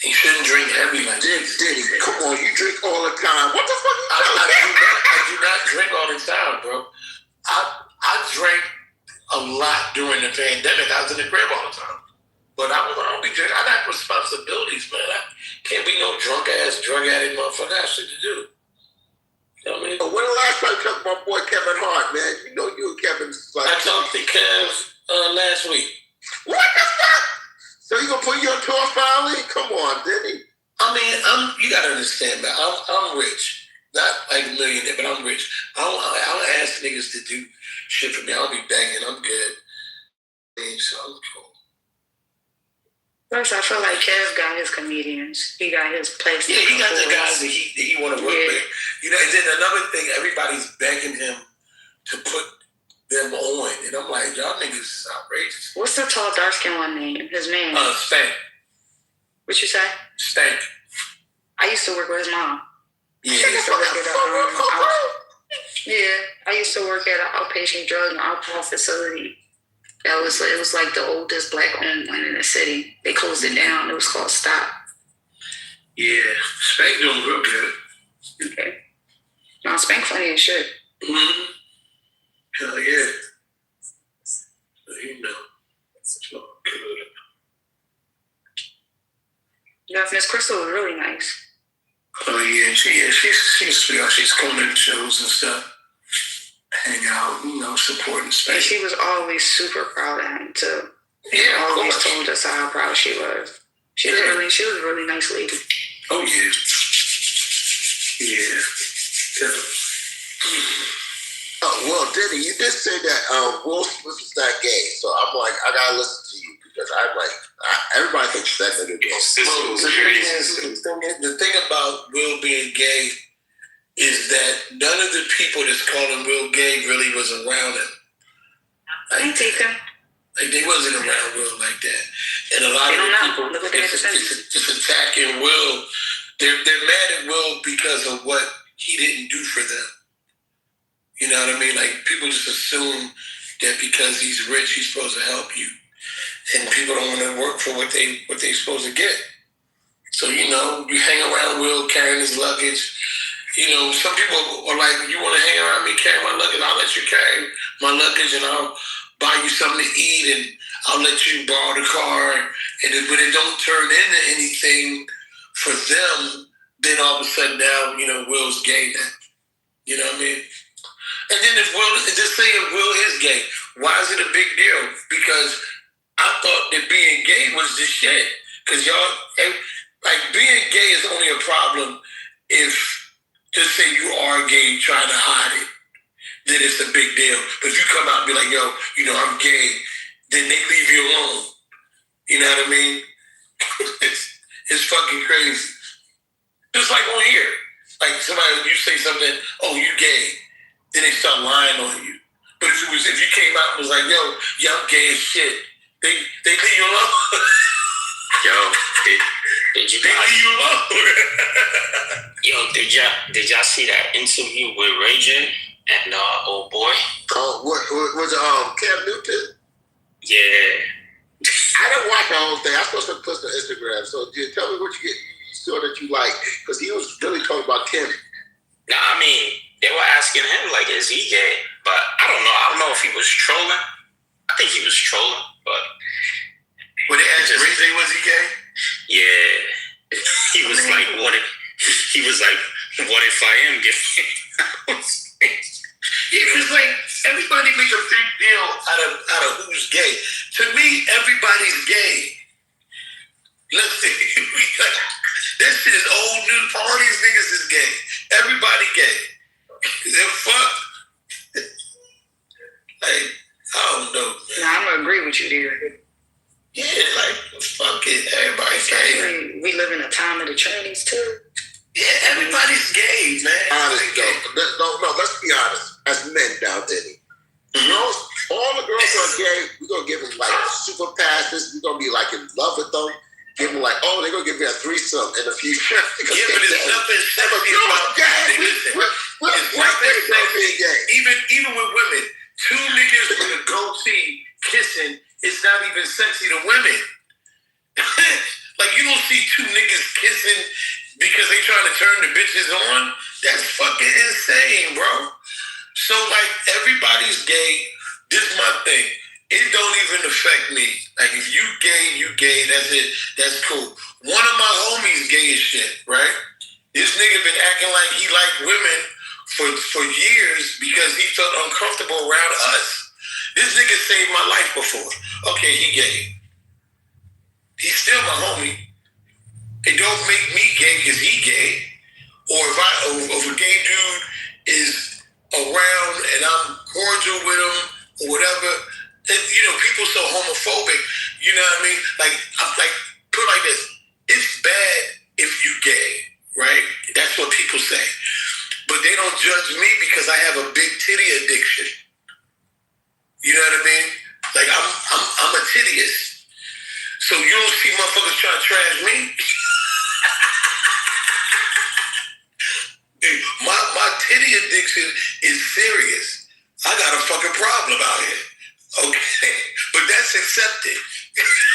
You shouldn't drink heavy like that. Diddy, come on, you drink all the time. What the fuck you doing? I do not drink all the time, bro. I drank a lot during the pandemic. I was in the crib all the time. But I don't be drinking. I got responsibilities, man. I can't be no drug addict motherfucker. I have shit to do. You know what I mean? When the last time you talked to my boy Kevin Hart, man? You know you and Kevin's like... I talked to Kev last week. What the fuck? So you gonna put you on tour finally? Come on, Denny. I mean, you gotta understand, man. I'm rich. Not like a millionaire, but I'm rich. I don't ask niggas to do shit for me. I'll be begging. I'm good. So I'm cool. First, I feel like Kev got his comedians. He got his place. Yeah, he got the guys that he want to work with. You know, and then another thing, everybody's begging him to put them on. And I'm like, y'all niggas is outrageous. What's the tall, dark-skinned one name? His name? Stank. What you say? Stank. I used to work with his mom. Yeah. I used to work at an outpatient drug and alcohol facility. It was like the oldest black-owned one in the city. They closed it down. It was called Stop. Yeah, Spank doing real good. Okay. No, Spank funny as shit. Mm-hmm. Hell yeah. So, you know, it's all good. Yeah, Miss Crystal was really nice. Oh yeah, she's sweet. She's coming to shows and stuff. Hang out, you know, supporting Spank. And she was always super proud of him too. Yeah, always told us how proud she was. She was a really nice lady. Oh yeah. Yeah. Oh well, Denny, you did say that Will Smith is not gay, so I'm like, I gotta listen to you because I'm like, everybody thinks that nigga gay. The thing about Will being gay is that none of the people that's calling Will gay really was around him. I take him. Like they wasn't around Will like that, and a lot of people just attacking Will. They're mad at Will because of what he didn't do for them. You know what I mean? Like people just assume that because he's rich, he's supposed to help you, and people don't want to work for what they're supposed to get. So you know, you hang around Will carrying his luggage. You know, some people are like, you want to hang around me carrying my luggage? I'll let you carry my luggage, and I'll buy you something to eat, and I'll let you borrow the car. And when it don't turn into anything for them, then all of a sudden now, you know, Will's gay now. You know what I mean? And then if Will is gay, why is it a big deal? Because I thought that being gay was the shit. Because y'all, like being gay is only a problem if, just say you are gay trying to hide it. Then it's a big deal. But if you come out and be like, yo, you know, I'm gay, then they leave you alone. You know what I mean? It's fucking crazy. Just like on here. Like somebody, you say something, oh, you gay. Then they start lying on you. But if you came out and was like, yo, I'm gay as shit, they leave you alone. Yo, did you Yo, did y'all see that interview with Ray J and old boy? Oh, what was Cam Newton? Yeah. I didn't watch the whole thing. I supposed to post on Instagram. So tell me what you saw that you like, because he was really talking about Kim. Nah, I mean, they were asking him like, is he gay? But I don't know. I don't know if he was trolling. I think he was trolling, but when they asked Ray J, was he gay? Yeah. He was like, what if I am gay? Yeah, because like everybody makes a big deal out of who's gay. To me, everybody's gay. Let's see, that shit is old news. All these niggas is gay. Everybody gay. They're fucked. Like I don't know. Man. Nah, I'm gonna agree with you there. Yeah, like fuck it. Everybody's gay. We live in a time of the trannies too. Yeah, everybody's gay, man. Honest though. No, let's be honest. As men down there, all the girls are gay. We're gonna give them like super passes. We're gonna be like in love with them. Give them like, oh, they're gonna give me a threesome in the future. Yeah, but there's nothing sexy about gay. Even with women, two niggas with a goatee kissing, it's not even sexy to women. Like you don't see two niggas kissing because they trying to turn the bitches on. That's fucking insane, bro. So like everybody's gay. This is my thing. It don't even affect me. Like if you gay, that's it. That's cool. One of my homies gay as shit, right? This nigga been acting like he liked women for years because he felt uncomfortable around us. This nigga saved my life before. Okay, he gay. He's still my homie. It don't make me gay because he gay. Or if a gay dude is around and I'm cordial with him or whatever, you know, people so homophobic, you know what I mean? Like, I'm like, put it like this, it's bad if you gay, right? That's what people say. But they don't judge me because I have a big titty addiction. You know what I mean? Like, I'm a tittyist. So you don't see motherfuckers trying to trash me? My titty addiction is serious. I got a fucking problem out here. Okay? But that's accepted.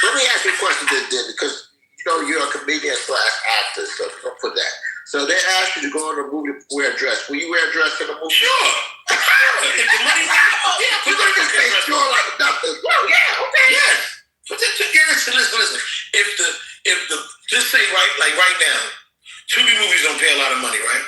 Let me ask you a question then, because you know you're a comedian / actor, so don't put that. So they asked you to go in a movie to wear a dress. Will you wear a dress in a movie? Sure. If the money's out, yeah, we're gonna say sure like nothing. Well, yeah, okay, yes. But listen. If the just say right now, Tubi movies don't pay a lot of money, right?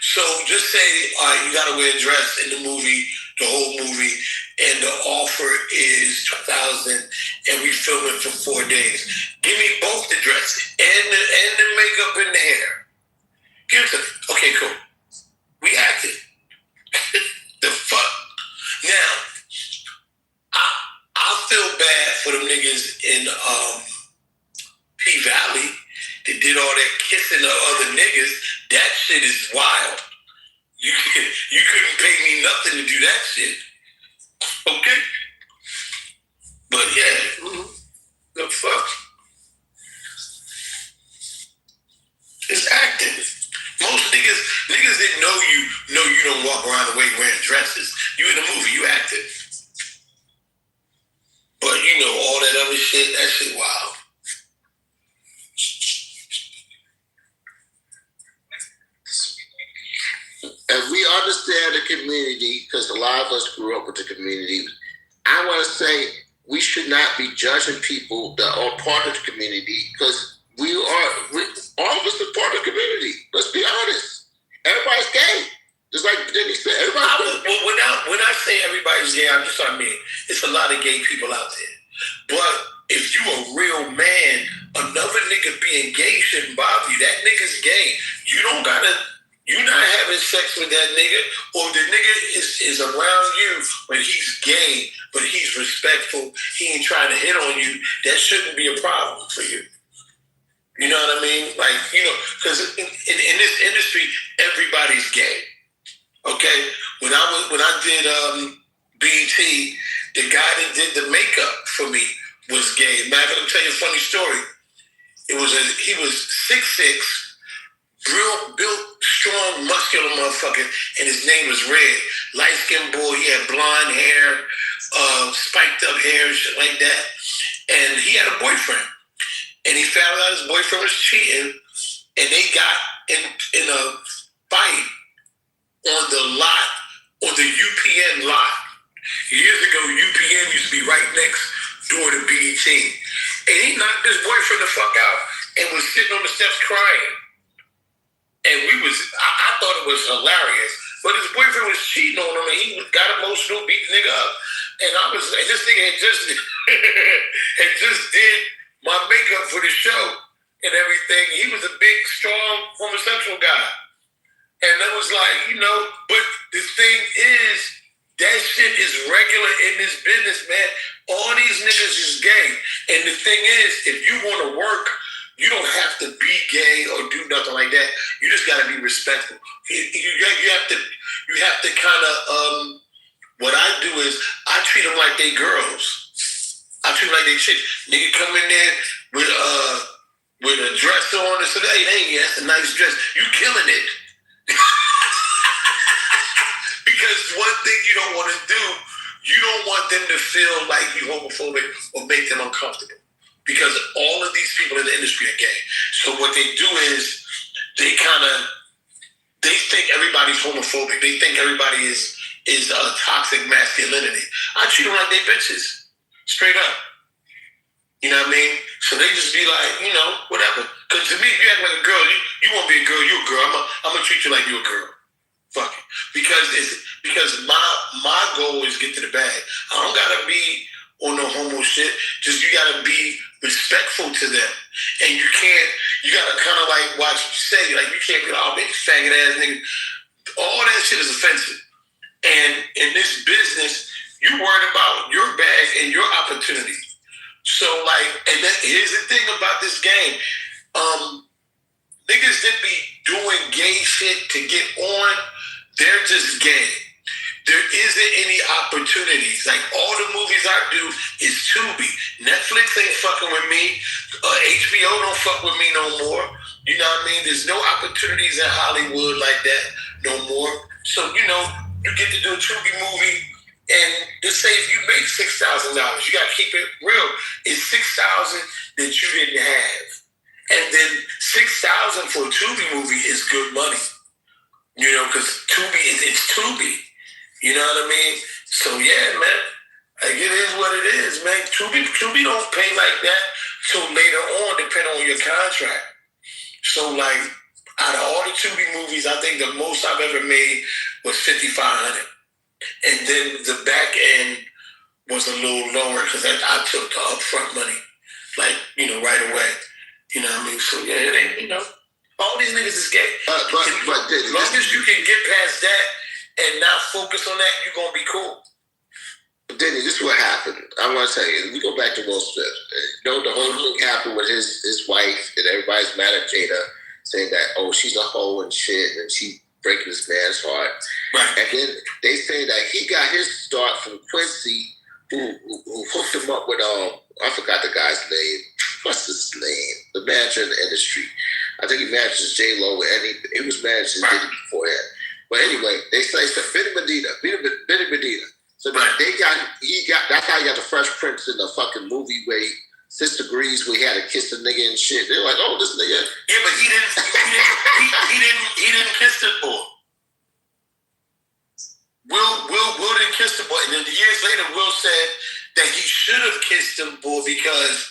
So just say, all right, you gotta wear a dress in the movie, the whole movie, and the offer is $2,000, and we film it for 4 days. Give me both the dress and the makeup and the hair. Give it to me. Okay, cool. We acted. The fuck. Now, I feel bad for them niggas in P-Valley that did all that kissing of other niggas. That shit is wild. You couldn't pay me nothing to do that shit. Okay? But all that other shit. That shit wild. And we understand the community because a lot of us grew up with the community. I want to say we should not be judging people that are part of the community because all of us are part of the community. Let's be honest. Everybody's gay. Just like Denny said, everybody's gay. When I say everybody's gay, I'm just I mean it's a lot of gay people out there. But if you a real man, another nigga being gay shouldn't bother you. That nigga's gay. You're not having sex with that nigga, or the nigga is around you when he's gay, but he's respectful. He ain't trying to hit on you. That shouldn't be a problem for you. You know what I mean? Like, because in this industry, everybody's gay. Okay? When I did BET, the guy that did the makeup for me was gay. Man, I'm gonna tell you a funny story. He was 6'6", real built, strong, muscular motherfucker, and his name was Red. Light-skinned boy, he had blonde hair, spiked up hair, shit like that. And he had a boyfriend. And he found out his boyfriend was cheating, and they got in a fight on the UPN lot. Years ago, UPN used to be right next door to BET. And he knocked his boyfriend the fuck out and was sitting on the steps crying. And I thought it was hilarious. But his boyfriend was cheating on him, and he got emotional, beat the nigga up. And this nigga had just did my makeup for the show and everything. He was a big, strong, homosexual guy. And that was like, but the thing is, that shit is regular in this business, man. All these niggas is gay. And the thing is, if you want to work, you don't have to be gay or do nothing like that. You just got to be respectful. You have to kind of, what I do is, I treat them like they girls. I treat them like they chicks. Nigga come in there with a dress on and say, hey, that's a nice dress. You killing it. Because one thing you don't want to do, you don't want them to feel like you homophobic or make them uncomfortable. Because all of these people in the industry are gay. So what they do is they think everybody's homophobic. They think everybody is toxic masculinity. I treat them like they bitches. Straight up. You know what I mean? So they just be like, whatever. Because to me, if you act like a girl, you won't be a girl, you a girl. I'm going to treat you like you a girl. Fuck it. Because my goal is get to the bag. I don't got to be on no homo shit. Just you got to be respectful to them. And you got to kind of like watch what you say. Like, you can't be like, oh, big faggot ass nigga. All that shit is offensive. And in this business, you worried about your bag and your opportunity. So, here's the thing about this game. Niggas that be doing gay shit to get on, they're just gay. There isn't any opportunities. Like, all the movies I do is Tubi. Netflix ain't fucking with me. HBO don't fuck with me no more. You know what I mean? There's no opportunities in Hollywood like that no more. So, you get to do a Tubi movie, and just say if you make $6,000, you got to keep it real. It's $6,000 that you didn't have. And then $6,000 for a Tubi movie is good money. Because Tubi it's Tubi. You know what I mean? So yeah, man. Like, it is what it is, man. Tubi don't pay like that till later on, depending on your contract. So like, out of all the Tubi movies, I think the most I've ever made was $5,500. And then the back end was a little lower because I took the upfront money, right away. You know what I mean? So yeah, it ain't, all these niggas is gay. But as long as you can get past that and not focus on that, you're gonna be cool. Denny, this is what happened. I want to tell you, we go back to Will Smith. The whole thing happened with his wife, and everybody's mad at Jada, saying that, she's a hoe and shit, and she breaking this man's heart. Right. And then they say that he got his start from Quincy, who hooked him up with I forgot the guy's name. What's his name? The manager in the industry. I think he manages J-Lo, and he was managing Diddy before that. But anyway, they say Benny Medina So that's how he got the Fresh Prince in the fucking movie where Sister Greaves where he had to kiss the nigga and shit. They're like, oh, this nigga. Yeah, but he didn't kiss the boy. Will didn't kiss the boy, and then years later, Will said that he should have kissed the boy because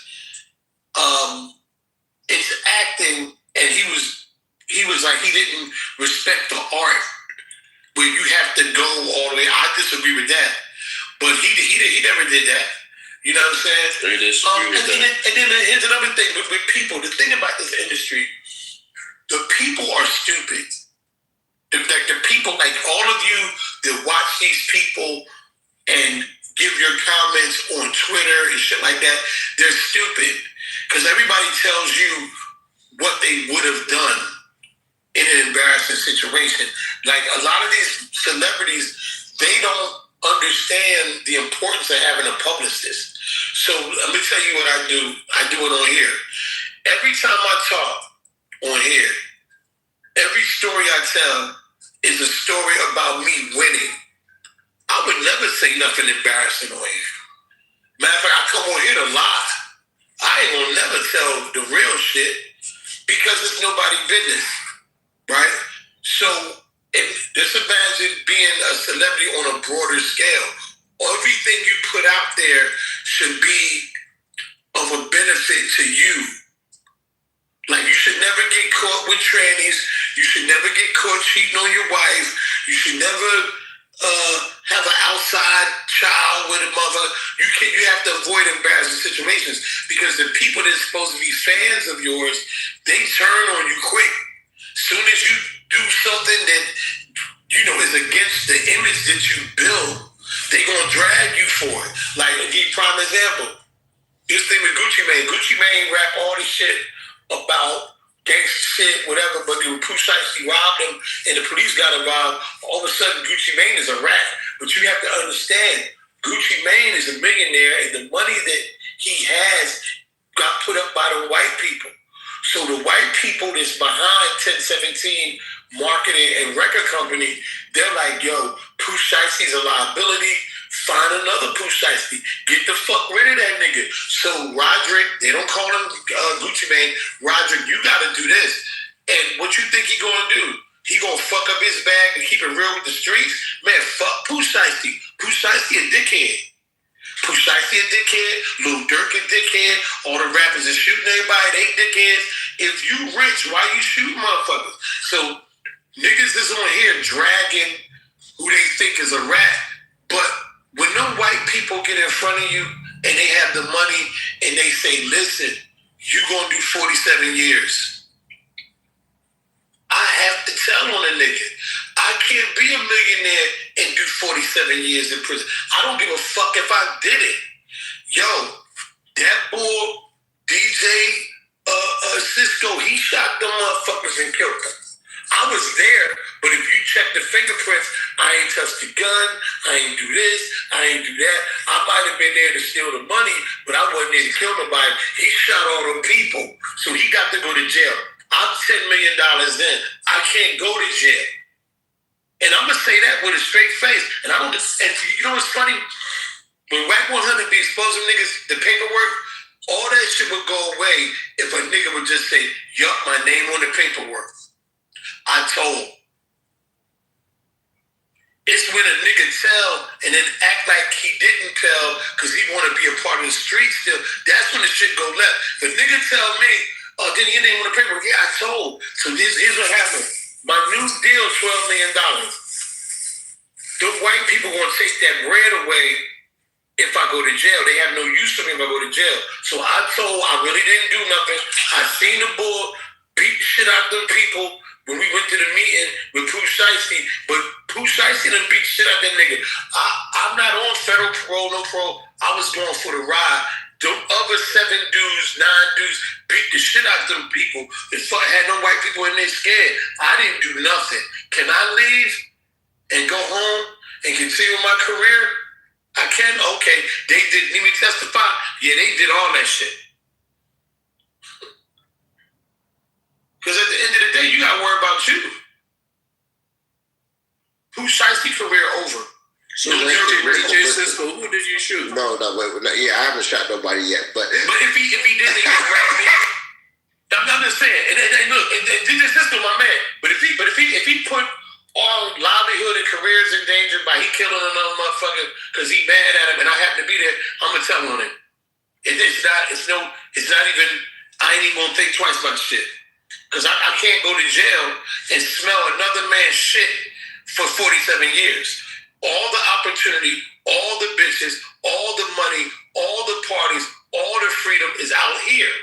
it's acting, and he was like he didn't respect the art where you have to go all the way. I disagree with that, but he never did that. You know what I'm saying? And then here's another thing with people. The thing about this industry, the people are stupid. The people, like all of you that watch these people and give your comments on Twitter and shit like that, they're stupid. Because everybody tells you what they would have done in an embarrassing situation. Like a lot of these celebrities, they don't understand the importance of having a publicist. So let me tell you what I do. I do it on here. Every time I talk on here, every story I tell is a story about me winning. I would never say nothing embarrassing on here. Matter of fact, I come on here to lie. I ain't gonna never tell the real shit because it's nobody's business, right? So just imagine being a celebrity on a broader scale. Everything you put out there should be of a benefit to you. Like you should never get caught with trannies. You should never get caught cheating on your wife. You should never have an outside child with a mother. You have to avoid embarrassing situations because the people that's supposed to be fans of yours, they turn on you quick. Soon as you do something that is against the image that you build, they gonna drag you for it. Like I'll give you a prime example. This thing with Gucci Mane. Gucci Mane rap all this shit about gangster shit, whatever, but when Pooh Shiesty robbed him and the police got involved, all of a sudden Gucci Mane is a rat. But you have to understand, Gucci Mane is a millionaire and the money that he has got put up by the white people. So the white people that's behind 1017 marketing and record company, they're like, yo, Pooh Shiesty's a liability. Find another Pooh Shiesty. Get the fuck rid of that nigga. So Roderick, they don't call him Gucci Mane. Roderick, you gotta do this. And what you think he gonna do? He gonna fuck up his bag and keep it real with the streets? Man, fuck Pooh Shiesty. Pooh Shiesty a dickhead. Pooh Shiesty a dickhead. Lil Durk a dickhead. All the rappers are shooting everybody. They dickheads. If you rich, why you shooting motherfuckers? So niggas is on here dragging who they think is a rat. But when them white people get in front of you and they have the money and they say, listen, you gonna do 47 years. I have to tell on a nigga. I can't be a millionaire and do 47 years in prison. I don't give a fuck if I did it. Yo, that boy, DJ Cisco, he shot them motherfuckers and killed them. I was there, but if you check the fingerprints, I ain't touched the gun, I ain't do this, I ain't do that. I might have been there to steal the money, but I wasn't there to kill nobody. He shot all them people, so he got to go to jail. I'm $10 million in. I can't go to jail. And I'm gonna say that with a straight face. And I don't. And you know what's funny? When Whack 100 be exposing niggas the paperwork, all that shit would go away if a nigga would just say, "Yup, my name on the paperwork." I told. It's when a nigga tell and then act like he didn't tell because he want to be a part of the street still. That's when the shit go left. If a nigga tell me, "Oh, didn't your name on the paperwork?" Yeah, I told. So here's what happened. My new deal, $12 million. The white people gonna take that bread away if I go to jail. They have no use for me if I go to jail. So I told, I really didn't do nothing. I seen the boy beat the shit out of them people when we went to the meeting with Pooh Shiesty, but Pooh Shiesty done beat the shit out of that nigga. I'm not on federal parole, no parole. I was going for the ride. The other 7 dudes, 9 dudes beat the shit out of them people. Had no white people in there scared. I didn't do nothing. Can I leave and go home and continue my career? I can? Okay. They didn't need me to testify? Yeah, they did all that shit. Because at the end of the day, you got to worry about you. Pooh Shiesty career over. So you did DJ Cisco. Who did you shoot? No, wait, yeah, I haven't shot nobody yet. But if he did, he would rap me. I'm just saying. And look, DJ Cisco, my man. But if he put all livelihood and careers in danger by he killing another motherfucker because he mad at him and I happen to be there, I'm gonna tell on him. It's not even. I ain't even gonna think twice about the shit. Cause I can't go to jail and smell another man's shit for 47 years. All the opportunity, all the bitches, all the money, all the parties, all the freedom is out here.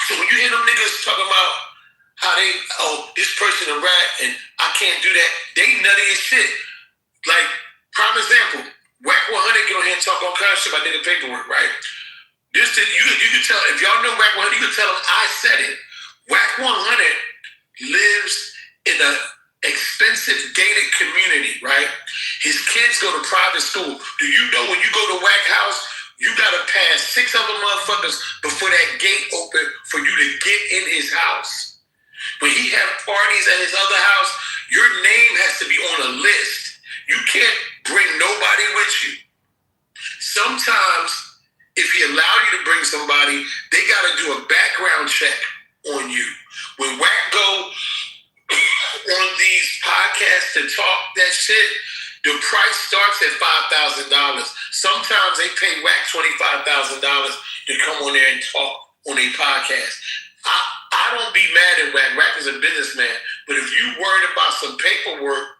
So when you hear them niggas talking about how this person a rat and I can't do that, they nutty as shit. Like, prime example, Whack 100 get on here and talk all kinds of shit about nigga paperwork, right? You can tell, if y'all know Whack 100, you can tell them I said it. Whack 100 lives in a expensive gated community, right? His kids go to private school. Do you know when you go to Whack House, you gotta pass 6 other motherfuckers before that gate open for you to get in his house? When he have parties at his other house, your name has to be on a list. You can't bring nobody with you. Sometimes, if he allow you to bring somebody, they gotta do a background check on you. When Whack go on these podcasts to talk that shit, the price starts at $5,000. Sometimes they pay Whack $25,000 to come on there and talk on a podcast. I don't be mad at Whack. Whack is a businessman. But if you worried about some paperwork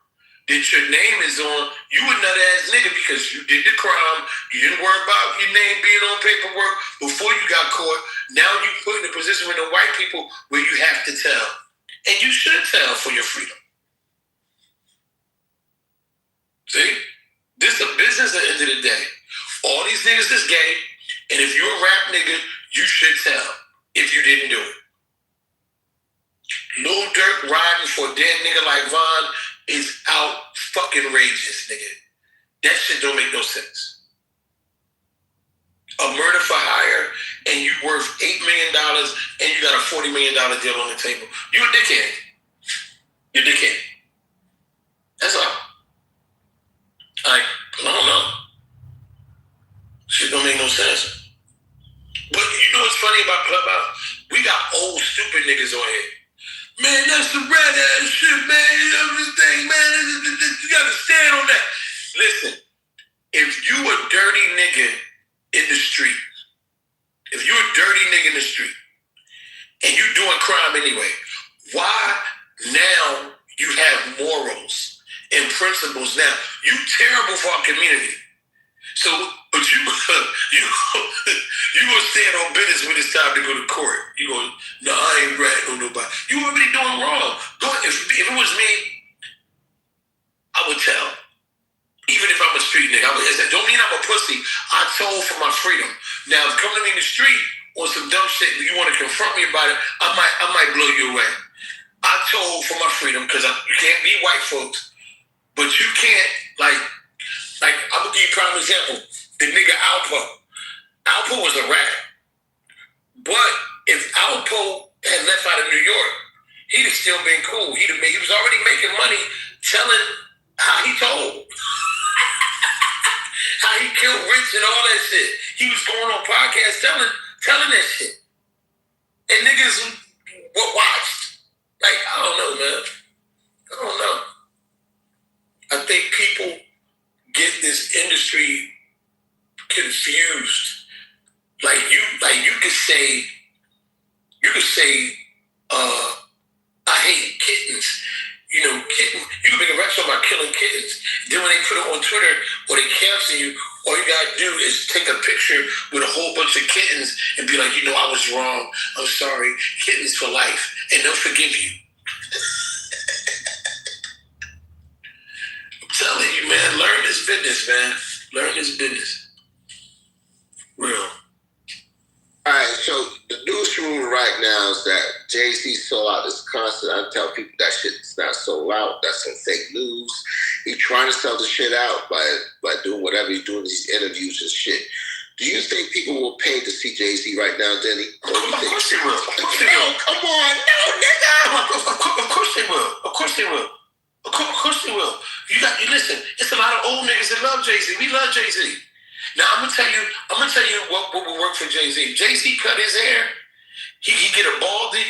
that your name is on, you a nut ass nigga because you did the crime. You didn't worry about your name being on paperwork before you got caught. Now you put in a position with the white people where you have to tell. And you should tell for your freedom. See? This is a business at the end of the day. All these niggas is gay, and if you're a rap nigga, you should tell if you didn't do it. Lil Durk riding for a dead nigga like Von is out fucking rageous, nigga. That shit don't make no sense. A murder for hire and you worth $8 million and you got a $40 million deal on the table. You a dickhead. You're a dickhead. That's all. I don't know. Shit don't make no sense. But you know what's funny about Clubhouse? We got old stupid niggas on here. Man, that's the red ass shit, man. You know this thing, man. You gotta stand on that. Listen, if you a dirty nigga in the street, if you a dirty nigga in the street, and you doing crime anyway, why now you have morals and principles now? You terrible for our community. So, but you gonna stand on business when it's time to go to court. You going, no, I ain't ratting on nobody. You already doing wrong. If it was me, I would tell. Even if I'm a street nigga, don't mean I'm a pussy. I told for my freedom. Now, if come to me in the street on some dumb shit and you want to confront me about it, I might blow you away. I told for my freedom because you can't be white folks, but you can't like I'm gonna give you a prime example. The nigga Alpo. Alpo was a rat. But if Alpo had left out of New York, he'd have still been cool. He was already making money telling how he told. How he killed Rich and all that shit. He was going on podcasts telling that shit. And niggas watched. Like, I don't know, man. I don't know. I think people get this industry confused. Like you could say, I hate kittens. You know, you can make a rap song about killing kittens. Then when they put it on Twitter or they cancel you, all you gotta do is take a picture with a whole bunch of kittens and be like, you know, I was wrong. I'm sorry. Kittens for life. And they'll forgive you. I'm telling you, man, learn this business, man. Learn this business. Real. All right, so the news room right now is that Jay-Z sold out this concert. I tell people that shit's not sold out. That's some fake news. He's trying to sell the shit out by doing whatever he's doing, these interviews and shit. Do you think people will pay to see Jay-Z right now, Denny? Of course they will. No, come on. No, nigga. Of course they will. Of course they will. Of course they will. You listen. It's a lot of old niggas that love Jay-Z. We love Jay-Z. Now I'm gonna tell you what will work for Jay-Z. Jay-Z cut his hair. He get a baldy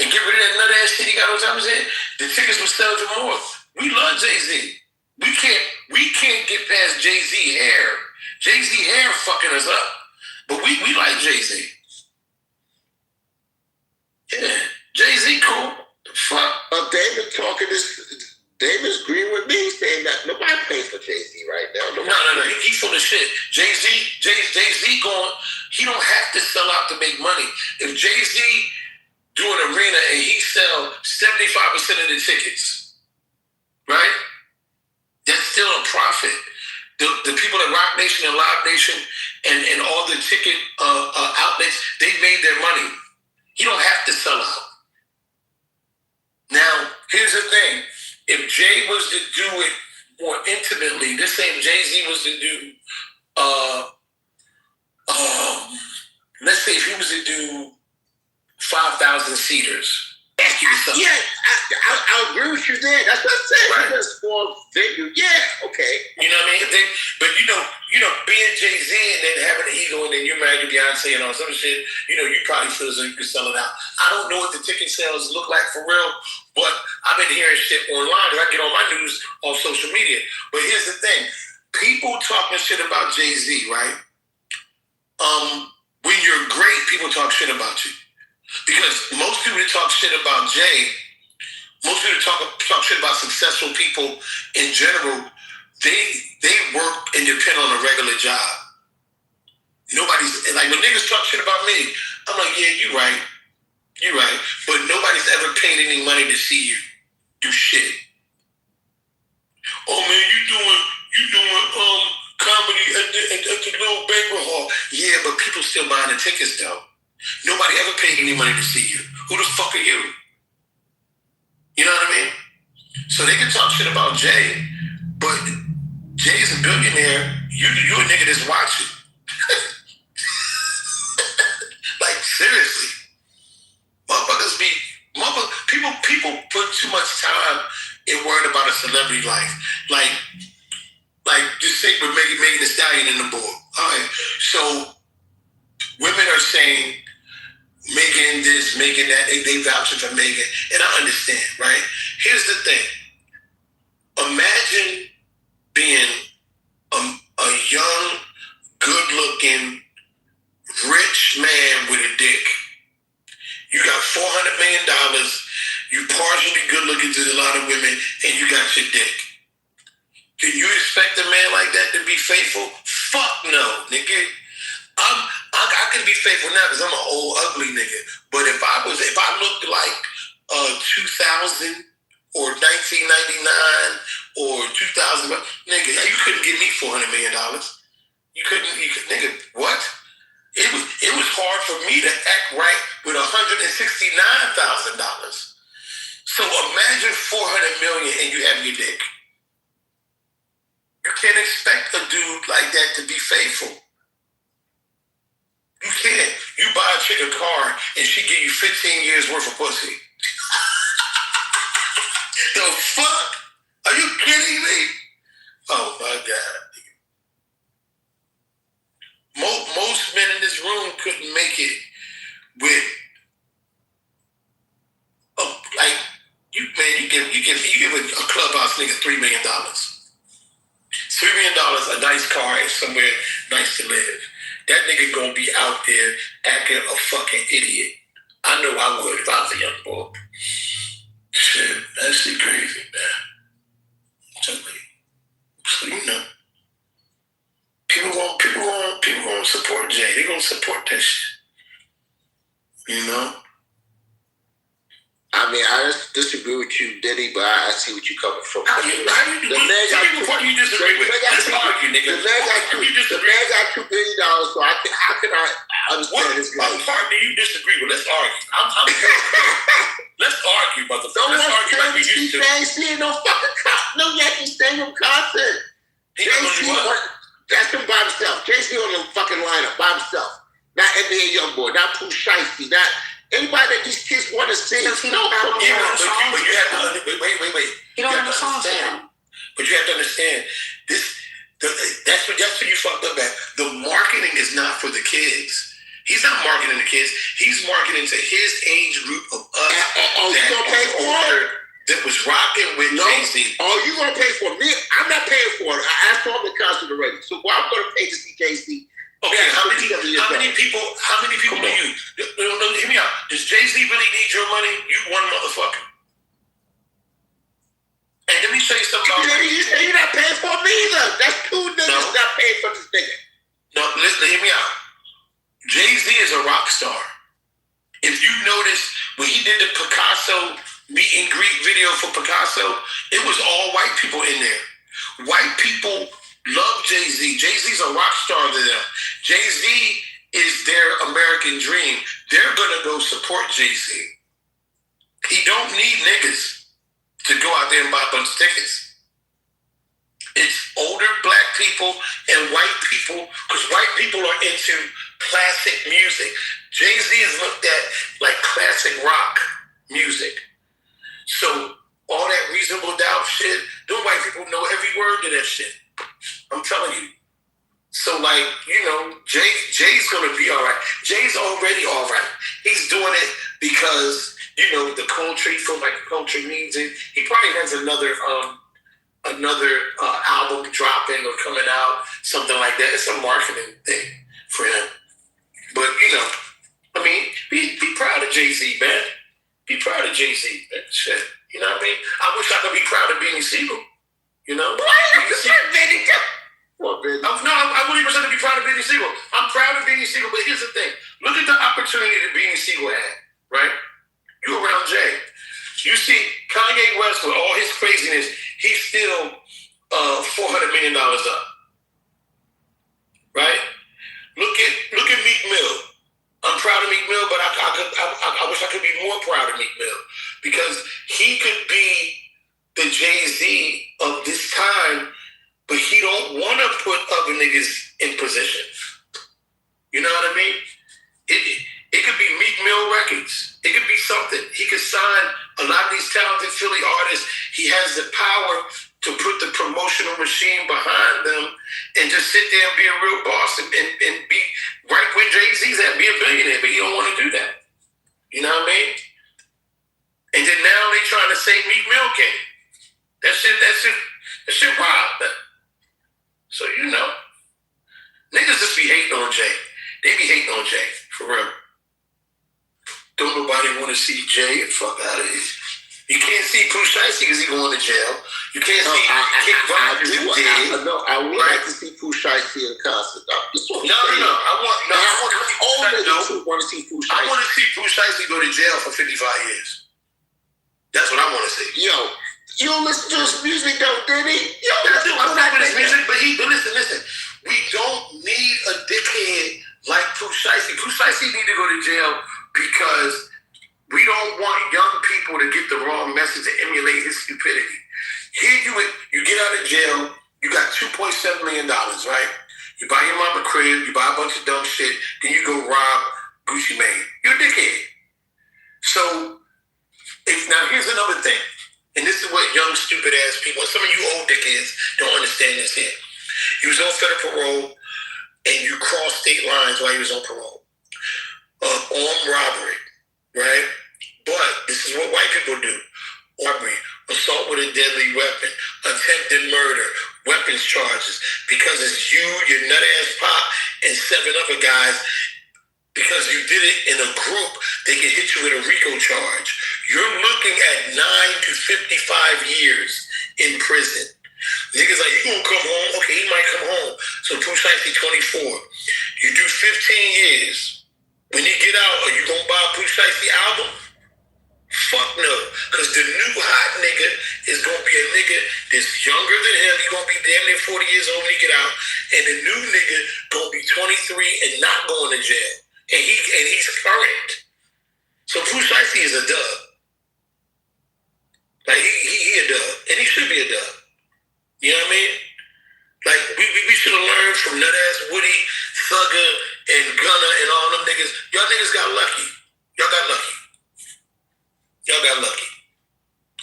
and get rid of that nut ass shit he got on top of his head. The tickets will sell to more. We love Jay-Z. We can't get past Jay-Z hair. Jay-Z hair fucking us up. But we like Jay-Z. Yeah. Jay-Z cool. The fuck? David talking this. David's agreeing with me, saying that nobody pays for Jay-Z right now. No. He's full of shit. Jay-Z going. He don't have to sell out to make money. If Jay-Z do an arena and he sell 75% of the tickets, right? That's still a profit. The people at Rock Nation and Live Nation and all the ticket outlets, they made their money. He don't have to sell out. Now, here's the thing. If Jay was to do it more intimately, this same Jay-Z was to do, let's say if he was to do 5,000 seaters. Yeah, I agree with you there. That's what I'm saying. Right. That's more venue. Yeah, okay. You know what I mean? But you know, being Jay-Z and then having an ego and then you're married to Beyonce and all some shit, you probably feel as though you can sell it out. I don't know what the ticket sales look like for real, but I've been hearing shit online. I get all my news off social media. But here's the thing. People talking shit about Jay-Z, right? When you're great, people talk shit about you. Because most people that talk shit about Jay, most people that talk shit about successful people in general, they work and depend on a regular job. Nobody's like when niggas talk shit about me, I'm like, yeah, you're right. But nobody's ever paid any money to see you do shit. Oh man, you doing comedy at the little banquet hall. Yeah, but people still buying the tickets though. Nobody ever paid any money to see you. Who the fuck are you? You know what I mean? So they can talk shit about Jay, but Jay's a billionaire. You a nigga that's watching. Like seriously, people put too much time in worrying about a celebrity life. Like just say with Megan Thee Stallion in the board. All right, so women are saying Megan this, Megan that, they vouching for Megan, and I understand, right? Here's the thing. Imagine being a young, good-looking, rich man with a dick. You got $400 million, you partially good-looking to a lot of women, and you got your dick. Can you expect a man like that to be faithful? Fuck no, nigga. I can be faithful now because I'm an old ugly nigga. But if I looked like 2000 or 1999 or 2000, nigga, you couldn't give me $400 million. You couldn't, nigga. What? It was hard for me to act right with $169,000. So imagine $400 million and you have your dick. You can't expect a dude like that to be faithful. You can't. You buy a chick a car and she give you 15 years worth of pussy. The fuck? Are you kidding me? Oh my God. Most men in this room couldn't make it with you give a clubhouse nigga $3 million. $3 million, a nice car and somewhere nice to live. That nigga gonna be out there acting a fucking idiot. I know I would if I was a young boy. Shit, that shit crazy, man. So you know, people gonna support Jay. They gonna support that shit. You know. I mean, I disagree with you, Diddy, but I see what you're coming from. How you disagree with? Let's argue, nigga. The man got $2 billion, so how can I understand his life? What part do you disagree with? Let's argue. Let's argue, motherfucker. Let's argue like we used to. Ain't seeing no fucking no Yankee Stadium concert. That's him by himself. Jay-Z on the fucking lineup by himself. Not NBA Youngboy, not Pooh Shiesty, not anybody that these kids want to see. But you have to wait. You don't have a song for him. But you have to understand this. That's what you fucked up at. The marketing is not for the kids. He's not marketing to kids. He's marketing to his age group of us. You gonna pay for it? That was rocking with Jay-Z. Oh, you gonna pay for me? I'm not paying for it. I asked for the concert already. So I'm gonna pay to see Jay-Z. Okay, how many people do you? Hear me out. Does Jay-Z really need your money? You one motherfucker. And let me show you something about you're not paying for me either. That's two niggas not paying for this nigga. No, listen, hear me out. Jay-Z is a rock star. If you notice, when he did the Picasso meet and greet video for Picasso, it was all white people in there. White people love Jay-Z. Jay-Z's a rock star to them. Jay-Z is their American dream. They're gonna go support Jay-Z. He don't need niggas to go out there and buy a bunch of tickets. It's older black people and white people, because white people are into classic music. Jay-Z is looked at like classic rock music. So all that Reasonable Doubt shit, them white people know every word to that shit. I'm telling you. So like, Jay's gonna be all right. Jay's already all right. He's doing it because, the culture, he feels like the culture needs it. He probably has another album dropping or coming out, something like that. It's a marketing thing for him. But, be proud of Jay-Z, man. Be proud of Jay-Z, man. Shit. You know what I mean? I wish I could be proud of Beanie Siegel. Why you Beanie Siegel? I wouldn't even be proud of Beanie Siegel. I'm proud of Beanie Siegel, but here's the thing. Look at the opportunity that Beanie Siegel had, right? You around Jay. You see Kanye West with all his craziness, he's still $400 million up. Right? Look at Meek Mill. I'm proud of Meek Mill, but I wish I could be more proud of Meek Mill, because he could be the Jay-Z of this time, but he don't want to put other niggas in position. You know what I mean? It could be Meek Mill Records. It could be something. He could sign a lot of these talented Philly artists. He has the power to put the promotional machine behind them and just sit there and be a real boss and be right where Jay-Z's at, be a billionaire, but he don't want to do that. You know what I mean? And then now they trying to say Meek Mill came. That shit wild. So, niggas just be hating on Jay. They be hating on Jay, for real. Don't nobody want to see Jay and fuck out of here. You can't see Pooh Shiesty because he going to jail. You can't see Kid Von dead. I would like to see Pooh Shiesty in a concert. I want to see Pooh Shiesty go to jail for 55 years. That's what I want to see. Yo, you don't listen to his music though, did he? I'm not with his music, but listen. We don't need a dickhead like Pooh Shiesty. Pooh Shiesty need to go to jail because we don't want young people to get the wrong message and emulate his stupidity. Here you get out of jail, you got $2.7 million, right? You buy your mama a crib, you buy a bunch of dumb shit, then you go rob Gucci Mane. You're a dickhead. So, now here's another thing, and this is what young stupid ass people, some of you old dickheads don't understand this here. You was on federal parole and you crossed state lines while you was on parole. Armed robbery, right? But this is what white people do. Robbery, assault with a deadly weapon, attempted murder, weapons charges. Because it's you, your nut-ass pop, and 7 other guys, because you did it in a group, they can hit you with a RICO charge. You're looking at 9 to 55 years in prison. Niggas like, you gonna come home? Okay, he might come home. So Pooh Shiesty 24. You do 15 years. When you get out, are you gonna buy a Pooh Shiesty album? Fuck no. Because the new hot nigga is gonna be a nigga that's younger than him. He's gonna be damn near 40 years old when he get out. And the new nigga gonna be 23 and not going to jail. And he's current. So Pooh Shiesty is a dub. Like he a dub. And he should be a dub. You know what I mean? Like, we should have learned from nut-ass Woody, Thugger, and Gunna, and all them niggas. Y'all niggas got lucky. Y'all got lucky.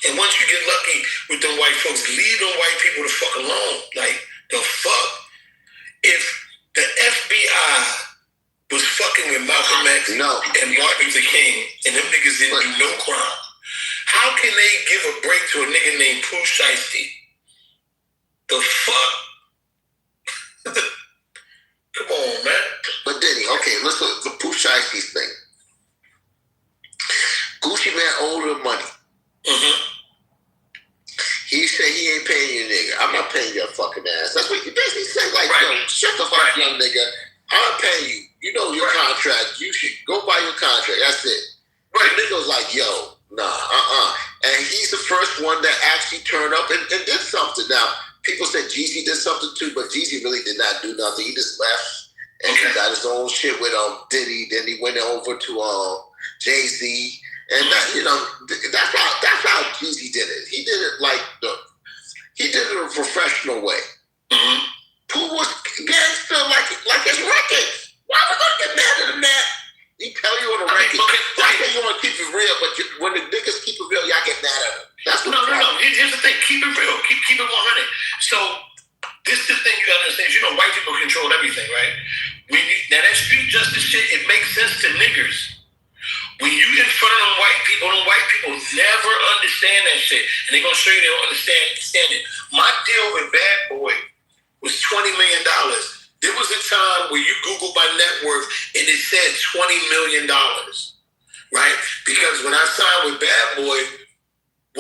And once you get lucky with them white folks, leave them white people to X and Martin Luther King, and them niggas didn't do no crime. How can they give a break to a nigga named Pooh Shiesty? The fuck? Come on, man. But Diddy, okay, listen to the Pooh Shiesty's thing. Gucci Man owed him money. He said he ain't paying you, nigga. I'm not paying your fucking ass. That's what he basically said. Like, yo, shut the fuck up, young nigga. I'm not paying you. You know your contract. You should go buy your contract. That's it. The nigga was like, yo, nah, And he's the first one that actually turned up and did something. Now, people said Jeezy did something too, but Jeezy really did not do nothing. He just left and he got his own shit with Diddy. Then he went over to Jay-Z. And that's how Jeezy did it. He did it he did it in a professional way. Pooh was gangster like his records. Why am I gonna get mad at him, man? He tell you on the record. I say you want to keep it real, but when the niggas keep it real, y'all get mad at him. That's no. Here's the thing. Keep it real. Keep it 100. So this is the thing you gotta understand. White people control everything, right? Now that street justice shit, it makes sense to niggers. When you in front of them white people never understand that shit. And they're going to show you they don't understand it. My deal with Bad Boy was $20 million. There was a time where you Google my net worth and it said $20 million, right? Because when I signed with Bad Boy,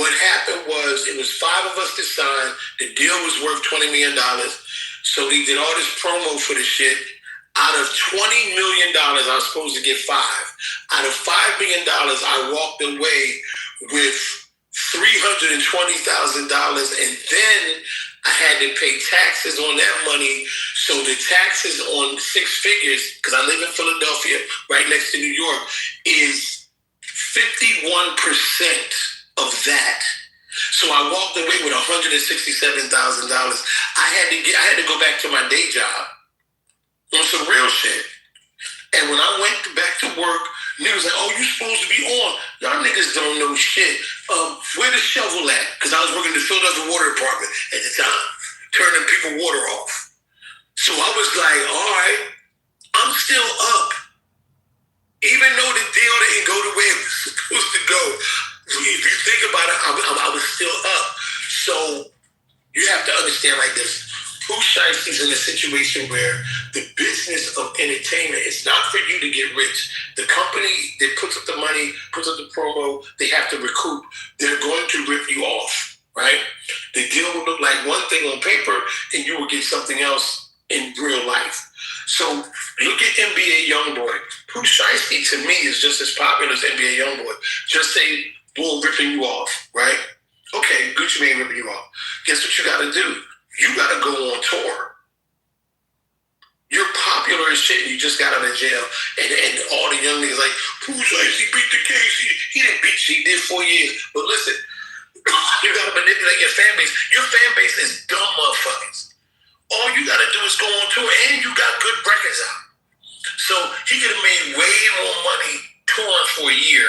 what happened was it was 5 of us to sign. The deal was worth $20 million. So he did all this promo for the shit. Out of $20 million, I was supposed to get 5. Out of $5 million, I walked away with $320,000, and then I had to pay taxes on that money. So the taxes on 6 figures, because I live in Philadelphia, right next to New York, is 51% of that. So I walked away with $167,000. I had to go back to my day job on some real shit. And when I went back to work, niggas like, oh, you supposed to be on. Y'all niggas don't know shit. Where the shovel at? Because I was working in the Philadelphia Water Department at the time, turning people water off. So I was like, all right, I'm still up. Even though the deal didn't go the way it was supposed to go, if you think about it, I was still up. So you have to understand like this. Pooh Shiesty's in a situation where the business of entertainment is not for you to get rich. The company that puts up the money, puts up the promo, they have to recoup. They're going to rip you off, right? The deal will look like one thing on paper, and you will get something else in real life. So look at NBA Youngboy. Pooh Shiesty to me is just as popular as NBA Youngboy. Just say, bull ripping you off, right? Okay, Gucci Mane ripping you off. Guess what you got to do? You got to go on tour. You're popular as shit. You just got out of jail. And all the young niggas like, Pooh Shiesty beat the case. He didn't beat you. He did 4 years. But listen, you got to manipulate your fan base. Your fan base is dumb motherfuckers. All you got to do is go on tour, and you got good records out. So he could have made way more money touring for a year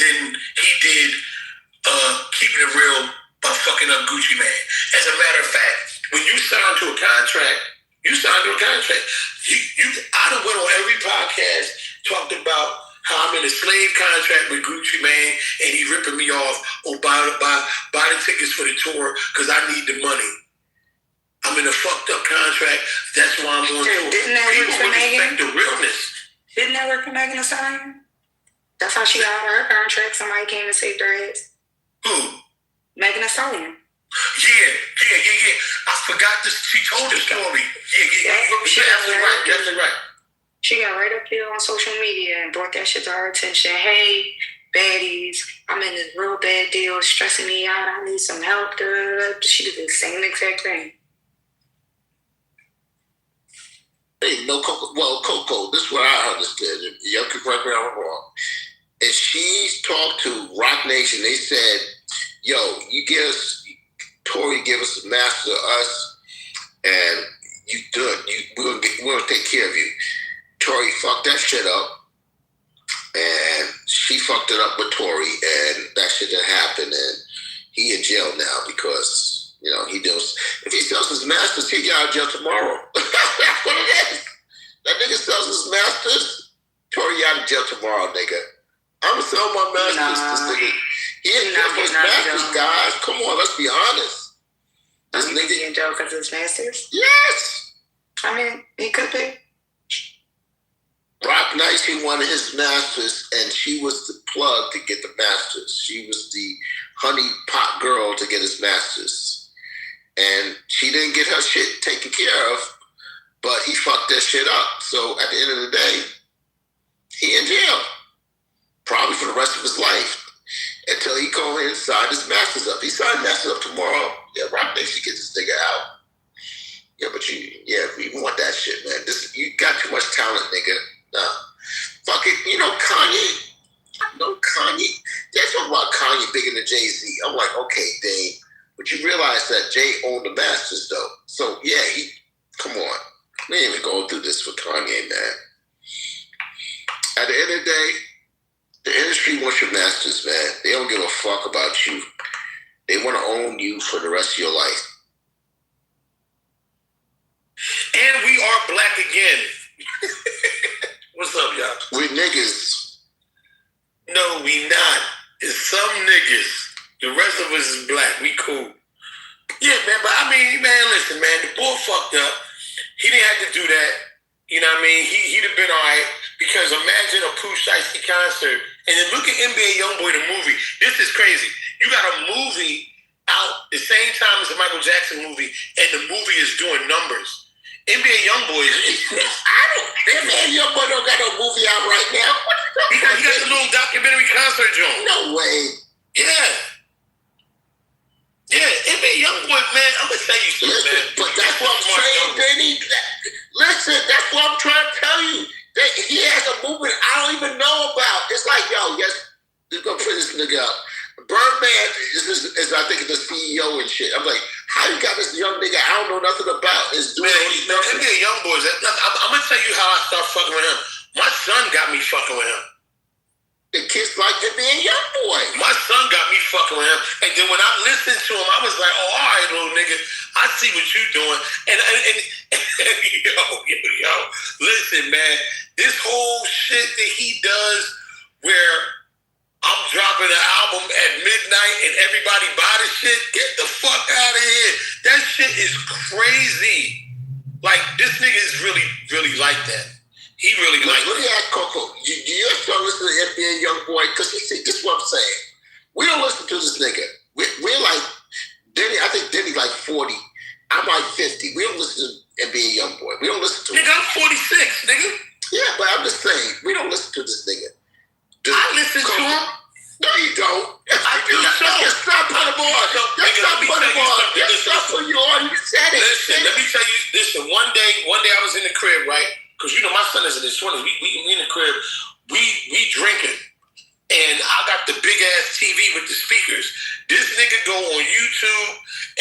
than he did keeping it real by fucking up Gucci Mane. As a matter of fact, when you sign to a contract, you sign to a contract. I done went on every podcast, talked about how I'm in a slave contract with Gucci Mane and he ripping me off or buy the tickets for the tour because I need the money. I'm in a fucked up contract. That's why I'm on tour. Didn't that work for Megan? The realness. Didn't that work for Megan Thee Stallion? That's how she got out of her contract. Somebody came and saved her ass. Who? Megan Thee Stallion. Yeah. I forgot this. She told the story. Yeah. You're absolutely right. She got right up here on social media and brought that shit to our attention. Hey, baddies, I'm in this real bad deal, stressing me out. I need some help. She did the same exact thing. Hey, Coco, this is what I understood. Y'all can correct me if I'm wrong. And she talked to Rock Nation. They said, yo, Tory give us a master to us, and you do it. We're gonna take care of you. Tory fucked that shit up, and she fucked it up with Tory, and that shit didn't happen, and he in jail now because, if he sells his masters, he'll get out of jail tomorrow. That's what it is. That nigga sells his masters, Tory to jail tomorrow, nigga. I'm gonna sell my masters to this nigga. He ain't got his masters, guys. Come on, let's be honest. This nigga in jail because of his masters? Yes. I mean, he could be. Rock Nice, he wanted his masters, and she was the plug to get the masters. She was the honey pot girl to get his masters. And she didn't get her shit taken care of, but he fucked that shit up. So at the end of the day, he in jail. Probably for the rest of his life. Until he go in and sign his masters up. He signed masters up tomorrow. Yeah, Rock Nice, you get this nigga out. Yeah, but we want that shit, man. You got too much talent, nigga. Nah. Fuck it. You know Kanye. I know Kanye. They're talking about Kanye bigger than Jay-Z. I'm like, okay, Dave. But you realize that Jay owned the masters, though. So, yeah, come on. We ain't even going through this with Kanye, man. At the end of the day, the industry wants your masters, man. They don't give a fuck about you. They want to own you for the rest of your life. And we are black again. What's up, y'all? We niggas. No, we not. It's some niggas. The rest of us is black. We cool. Yeah, man, but I mean, man, listen, man, the boy fucked up. He didn't have to do that. You know what I mean? He'd have been all right. Because imagine a Pooh Shiesty concert. And then look at NBA Youngboy, the movie. This is crazy. You got a movie out the same time as the Michael Jackson movie, and the movie is doing numbers. NBA Youngboy NBA Youngboy don't got no movie out right now. He got the little documentary concert joint. No way. Yeah. Yeah, NBA Youngboy, man, I'm gonna tell you something, man. But that's what I'm saying, Benny. Listen, that's what I'm trying to tell you. He has a movement I don't even know about. It's like, yo, yes, let's go put this nigga up. Birdman is I think, the CEO and shit. I'm like, how you got this young nigga I don't know nothing about is doing all these numbers? NBA Youngboy, I'm gonna tell you how I start fucking with him. My son got me fucking with him. The kids like NBA Youngboy. My son got me fucking with him. And then when I listened to him, I was like, oh, all right, little nigga, I see what you doing. And yo, listen, man, this whole shit that he does where I'm dropping an album at midnight and everybody buy the shit, get the fuck out of here. That shit is crazy. Like, this nigga is really, really like that. He really like Let me ask Coco, do you still listen to NBA Youngboy? Because this is what I'm saying. We don't listen to this nigga. We're like, Denny, I think Denny like 40. I'm like 50. We don't listen to NBA Youngboy. We don't listen to him. Nigga, I'm 46, nigga. Yeah, but I'm just saying, we don't listen to this nigga. I listen to him. No, you don't. I do so. That's not put him on. That's not put him on. That's not put you on. You said it. Listen, let me tell you, listen, one day I was in the crib, right? Because, you know, my son is in his 20s. We in the crib. We drinking. And I got the big-ass TV with the speakers. This nigga go on YouTube,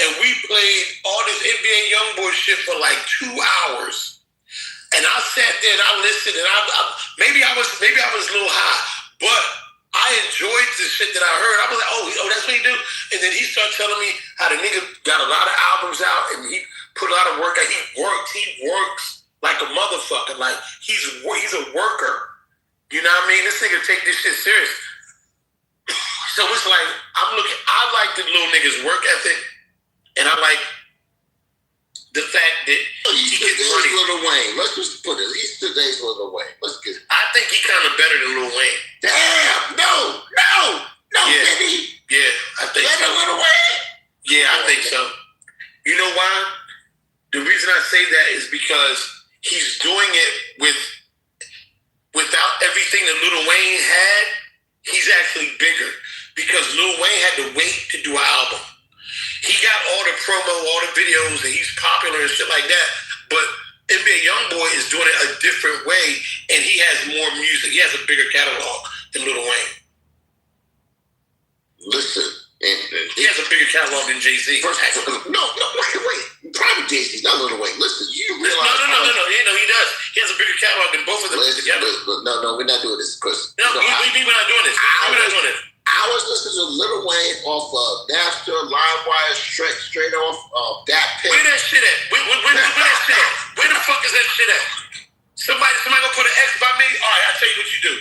and we played all this NBA Youngboy shit for like 2 hours. And I sat there and I listened, and maybe I was a little high, but I enjoyed the shit that I heard. I was like, oh, that's what he do? And then he started telling me how the nigga got a lot of albums out, and he put a lot of work out. He works like a motherfucker. Like, he's a worker. You know what I mean? This nigga take this shit serious. So it's like, I like the little nigga's work ethic, and I like the fact that he's today's Lil Wayne. Let's just put it. He's today's Lil Wayne. Let's get it. I think he kind of better than Lil Wayne. Damn! No, yeah. Benny. Yeah, I think better so. Lil Wayne? Yeah, I think so. You know why? The reason I say that is because he's doing it without everything that Lil Wayne had. He's actually bigger because Lil Wayne had to wait to do an album. He got all the promo, all the videos, and he's popular and shit like that. But NBA Youngboy is doing it a different way, and he has more music. He has a bigger catalog than Lil Wayne. Listen, he has a bigger catalog than Jay-Z. No, wait. Probably Jay-Z, not Lil Wayne. Listen, you realize... No, he does. He has a bigger catalog than both of them together. No, we're not doing this, Chris. No, we're not doing this. We're not doing this. I was listening to Lil Wayne off of Napster, LimeWire, straight off that pit. Where that shit at? Where that shit at? Where the fuck is that shit at? Somebody gonna put an X by me? All right, I'll tell you what you do.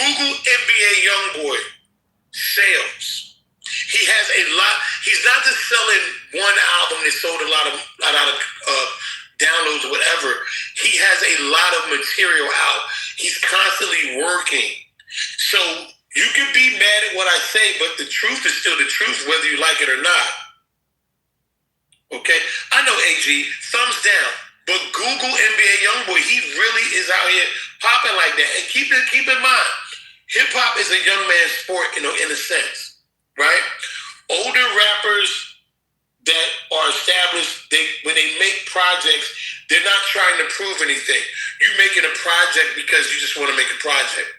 Google NBA YoungBoy sales. He has a lot. He's not just selling one album that sold a lot of downloads or whatever. He has a lot of material out. He's constantly working. So you can be mad at what I say, but the truth is still the truth, whether you like it or not. Okay? I know AG, thumbs down. But Google NBA YoungBoy, he really is out here popping like that. And keep in mind, hip-hop is a young man's sport, in a sense, right? Older rappers that are established, when they make projects, they're not trying to prove anything. You're making a project because you just want to make a project.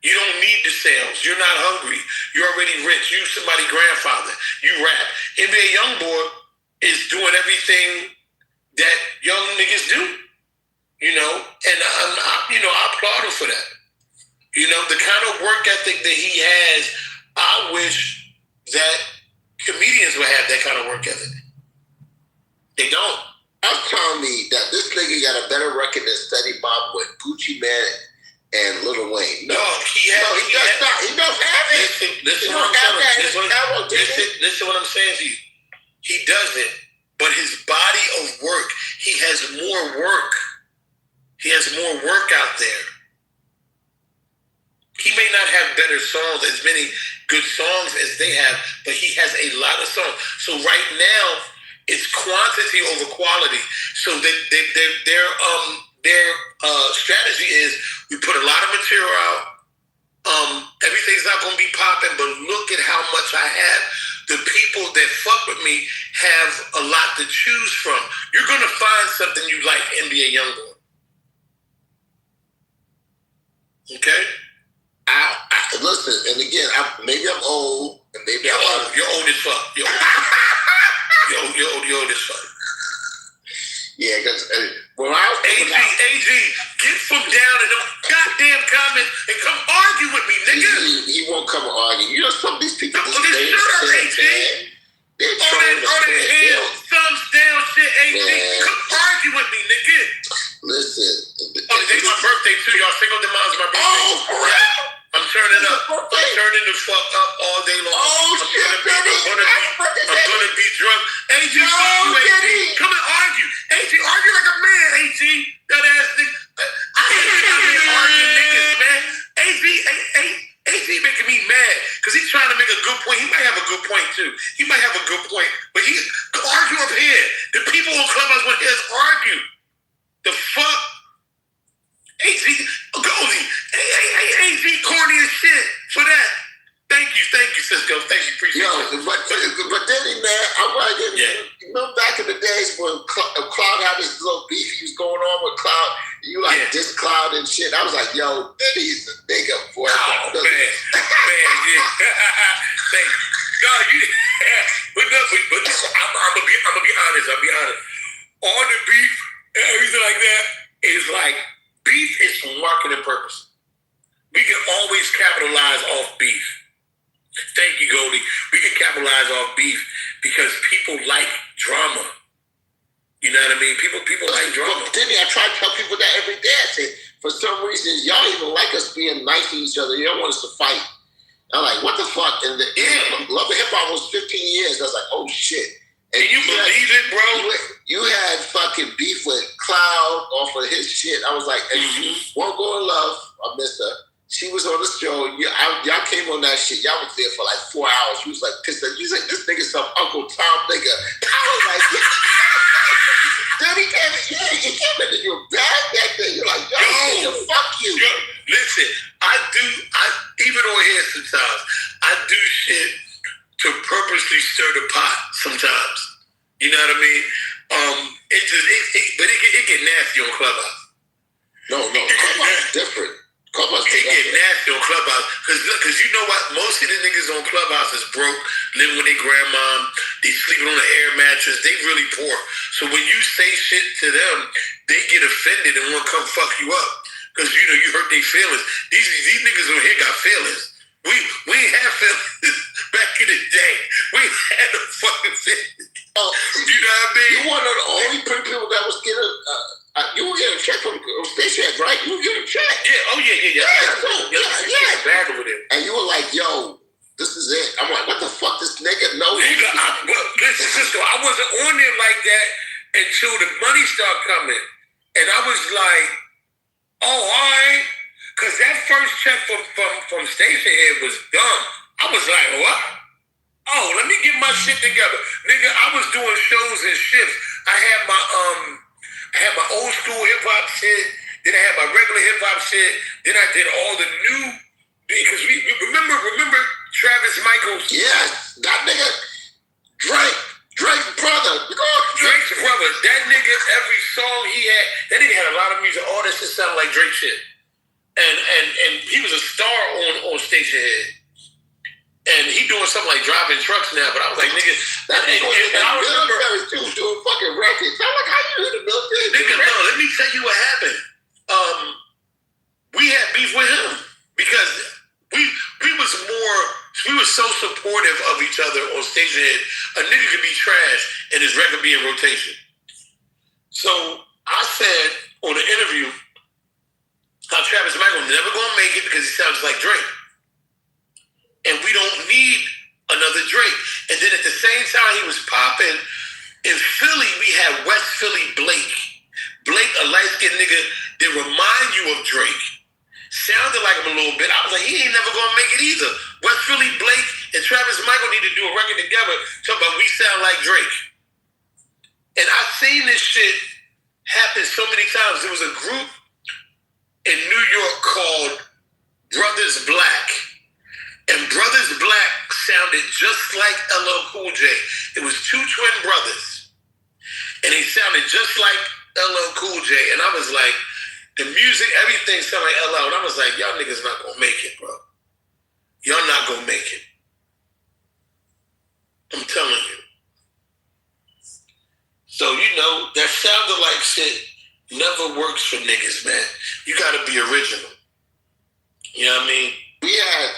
You don't need the sales. You're not hungry. You're already rich. You somebody's grandfather. You rap. NBA YoungBoy is doing everything that young niggas do, and I applaud him for that. The kind of work ethic that he has, I wish that comedians would have that kind of work ethic. They don't. That's telling me that this nigga got a better record than Steady Bob with Gucci Mane and Lil Wayne. He does not. He don't have it. Listen what I'm saying to you. He doesn't. But his body of work, he has more work. He has more work out there. He may not have better songs, as many good songs as they have, but he has a lot of songs. So right now, it's quantity over quality. So their strategy is we put a lot of material out. Everything's not going to be popping, but look at how much I have. The people that fuck with me have a lot to choose from. You're going to find something you like, NBA YoungBoy. Okay? Listen, and again, maybe I'm old, and maybe you're old as fuck. You're old as fuck. Yeah, because when I was AG, get from down in them goddamn comments and come argue with me, nigga. He won't come argue. Some of these people just shut up, AG. All that hell, thumbs down shit, AG. Come argue with me, nigga. Listen. Today's my birthday too, y'all. Single demise my birthday. Oh, for real? I'm turning up. I'm turning the fuck up all day long. Oh, shit, I'm gonna be drunk. AG, come and argue. AG, argue like a man, AG. That ass nigga. I hate arguing niggas, man. AG making me mad because he's trying to make a good point. He might have a good point too. He might have a good point, but he argue up here. The people on Clubhouse want to hear us argue. The fuck? AG, Goldie, AG corny as shit for that. Thank you, Cisco. Thank you, appreciate it. But then, man, I'm like, you know, back in the days when Cloud had this little beef he was going on with Cloud, you like this Cloud and shit. I was like, yo, he's a nigga, boy. Oh, man, yeah. Thank you. God, but I'm gonna be honest. All the beef and everything like that is like, beef is for marketing purpose. We can always capitalize off beef. Thank you, Goldie. We can capitalize off beef because people like drama. You know what I mean? People like drama. But then I try to tell people that every day. I say, for some reason, y'all even like us being nice to each other. You don't want us to fight. I'm like, what the fuck? And Love and Hip Hop was 15 years. I was like, oh shit. And you believe it, bro? You had fucking beef with Cloud off of his shit. I was like, Won't Go in Love. I miss her. She was on the show. Y'all came on that shit. Y'all was there for like 4 hours. She was like pissed off. You like, this nigga some Uncle Tom nigga. I was like, then he came in your bag that day. You're like, yo, nigga, fuck you. Yo, listen, even on here sometimes, I do shit to purposely stir the pot sometimes. You know what I mean? But it get nasty on Clubhouse. No, Clubhouse is different. It get nasty on Clubhouse. Because you know what? Most of the niggas on Clubhouse is broke, living with their grandmom, they sleeping on an air mattress, they really poor. So when you say shit to them, they get offended and want to come fuck you up. Because, you know, you hurt their feelings. These niggas on here got feelings. We ain't have feelings back in the day. We ain't had no fucking feelings. You know what I mean? You one of the only people that was getting... you were getting a check from Station, right? You were getting a check. Yeah, Yeah. Bad over there. And you were like, yo, this is it. I'm like, what the fuck, this nigga? No. Nigga, listen, Cisco, I wasn't on there like that until the money started coming. And I was like, oh, all right. Because that first check from Station Head was dumb. I was like, what? Oh, let me get my shit together. Nigga, I was doing shows and shifts. I had my old school hip hop shit. Then I had my regular hip hop shit. Then I did all the new, because we remember Travis Michaels? Yes, that nigga, Drake's brother. Drake's brother. That nigga, every song he had, that nigga had a lot of music. All that shit sounded like Drake shit. And he was a star on Station Head. And he doing something like driving trucks now, but I was like, nigga, and I remember too doing fucking records. I'm like, how you in the military? Nigga, no, let me tell you what happened. We had beef with him because we were so supportive of each other on Station Head. A nigga could be trash and his record be in rotation. So I said on the interview how Travis Michael never gonna make it because he sounds like Drake. And we don't need another Drake. And then at the same time he was popping, in Philly, we had West Philly Blake. Blake, a light-skinned nigga that remind you of Drake. Sounded like him a little bit. I was like, he ain't never gonna make it either. West Philly Blake and Travis Michael need to do a record together talking about we sound like Drake. And I've seen this shit happen so many times. There was a group in New York called Brothers Black. And Brothers Black sounded just like LL Cool J. It was two twin brothers. And they sounded just like LL Cool J. And I was like, the music, everything sounded like LL. And I was like, y'all niggas not gonna make it, bro. Y'all not gonna make it. I'm telling you. So, that sounded like shit never works for niggas, man. You gotta be original. You know what I mean? We had,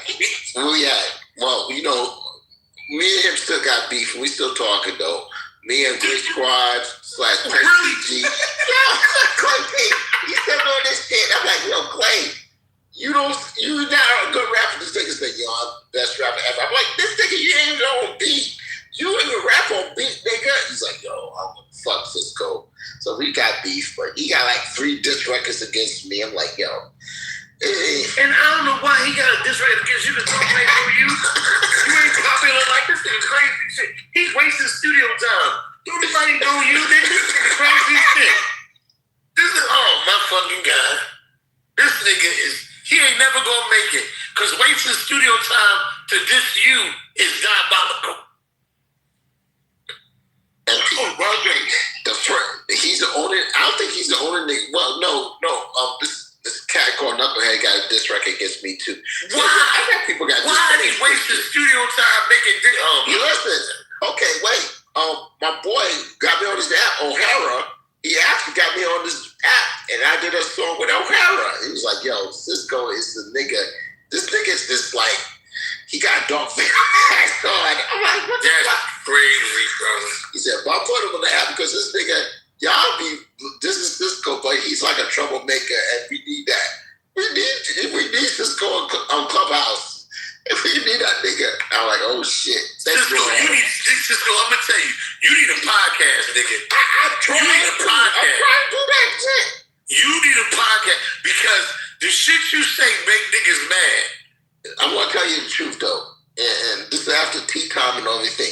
well, me and him still got beef. We still talking though. Me and Glitch Squad / PG. Yeah, Clay P. He said all this shit. I'm like, yo, Clay, you're not a good rapper. This nigga said, yo, I'm the best rapper ever. I'm like, this nigga, you ain't even on beat. You ain't even rap on beat, nigga. He's like, yo, I'm gonna fuck Cisco. So we got beef, but he got like 3 diss records against me. I'm like, yo. And I don't know why he got a diss record against you, because don't play for you. You ain't popular like this nigga crazy shit. He's wasting studio time. Don't nobody know you, nigga. Crazy shit. This is, oh my fucking God. This nigga he ain't never gonna make it. Because wasting studio time to diss you is diabolical. He's the only, I don't think he's the only nigga. Well, no. This cat called Knucklehead got a diss record against me too. Why? I got people got diss records. He wasting studio time making You listen. Okay, wait. My boy got me on this app, O'Hara. He actually got me on this app, and I did a song with O'Hara. He was like, yo, Cisco is the nigga. This nigga is just like, he got dark hair on. I'm like, what the fuck? That's crazy, brother. He said, but I put him on the app because this nigga, this is Cisco, but he's like a troublemaker, and we need that. We need Cisco on Clubhouse. If we need that nigga, I'm like, oh shit. Cisco, I'm gonna tell you, you need a podcast, nigga. I'm trying to do that shit. You need a podcast because the shit you say make niggas mad. I'm gonna tell you the truth though, and this is after tea time and everything.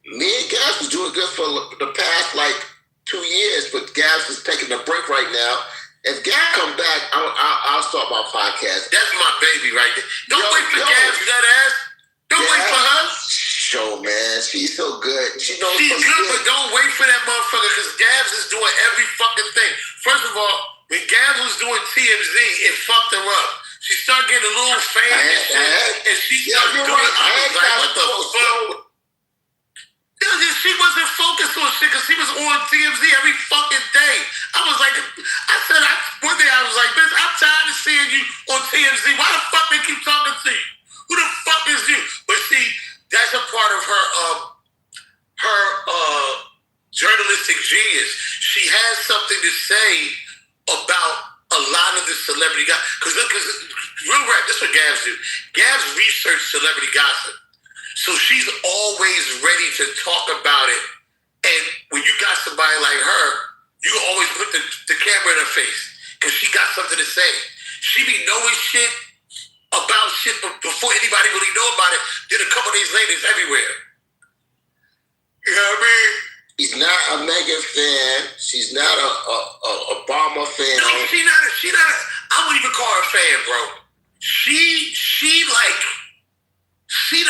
Me and Gabs was doing good for the past like 2 years, but Gabs is taking a break right now. If Gabs come back, I'll start my podcast. That's my baby right there. Don't wait for Gabs, that ass. Don't wait for her. Show, man, she's so good. She's good, but don't wait for that motherfucker because Gabs is doing every fucking thing. First of all, when Gabs was doing TMZ, it fucked her up. She started getting a little famous and she started doing. I was like, what the fuck? She wasn't focused on shit because she was on TMZ every fucking day. I was like, one day I was like, bitch, I'm tired of seeing you on TMZ. Why the fuck they keep talking to you? Who the fuck is you? But see, that's a part of her journalistic genius. She has something to say about a lot of the celebrity gossip. Because real rap, this is what Gabs do. Gabs research celebrity gossip. So she's always ready to talk about it. And when you got somebody like her, you can always put the camera in her face because she got something to say. She be knowing shit about shit before anybody really know about it. Then a couple days later, it's everywhere. You know what I mean? She's not a Megan fan. She's not a Obama fan. No, she not. I wouldn't even call her a fan, bro. She like She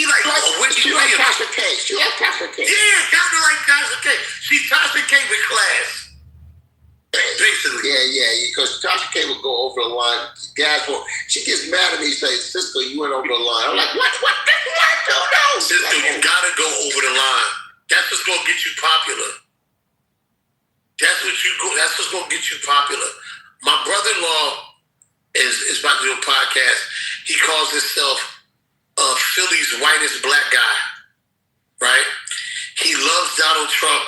like Tasha K. She like Tasha K. Yeah, kind of like Tasha K. She's Tasha K with class. Basically. Yeah, because Tasha K would go over the line. She gets mad at me and says, Cisco, you went over the line. I'm like, what? No. Cisco, you gotta go over the line. That's what's gonna get you popular. That's what's gonna get you popular. My brother-in-law is about to do a podcast. He calls himself Philly's whitest black guy, right? He loves Donald Trump,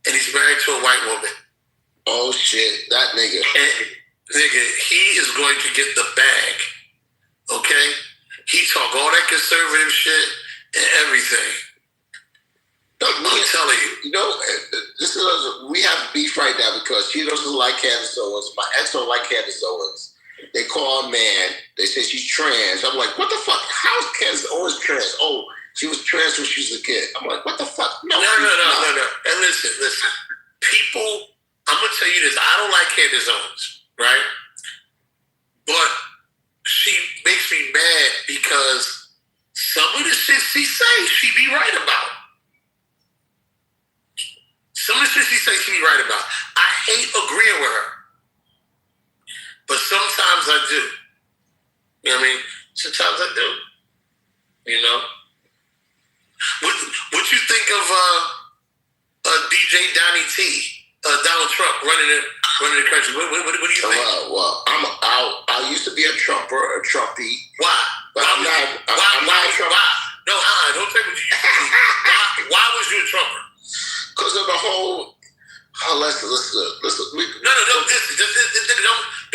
and he's married to a white woman. Oh shit, that nigga. And, nigga, he is going to get the bag, okay? He talk all that conservative shit and everything. I'm telling you. You know, we have beef right now because she doesn't like Candace Owens. My ex don't like Candace Owens. They call her man. They say she's trans. I'm like, what the fuck? How is Candace Owens trans? Oh, she was trans when she was a kid. I'm like, what the fuck? No. And listen. People, I'm going to tell you this. I don't like Candace Owens, right? But she makes me mad because some of the shit she say, she be right about. Some of the shit she say, she be right about. I hate agreeing with her. But sometimes I do. You know what I mean? Sometimes I do. You know? What you think of DJ Donnie T, Donald Trump running the country? What do you think? Well, I used to be a Trumper, a Trumpy. Why? But I'm not a Trumper. Why? No, don't say what you used to be. Why was you a Trumper? Because of the whole. Listen.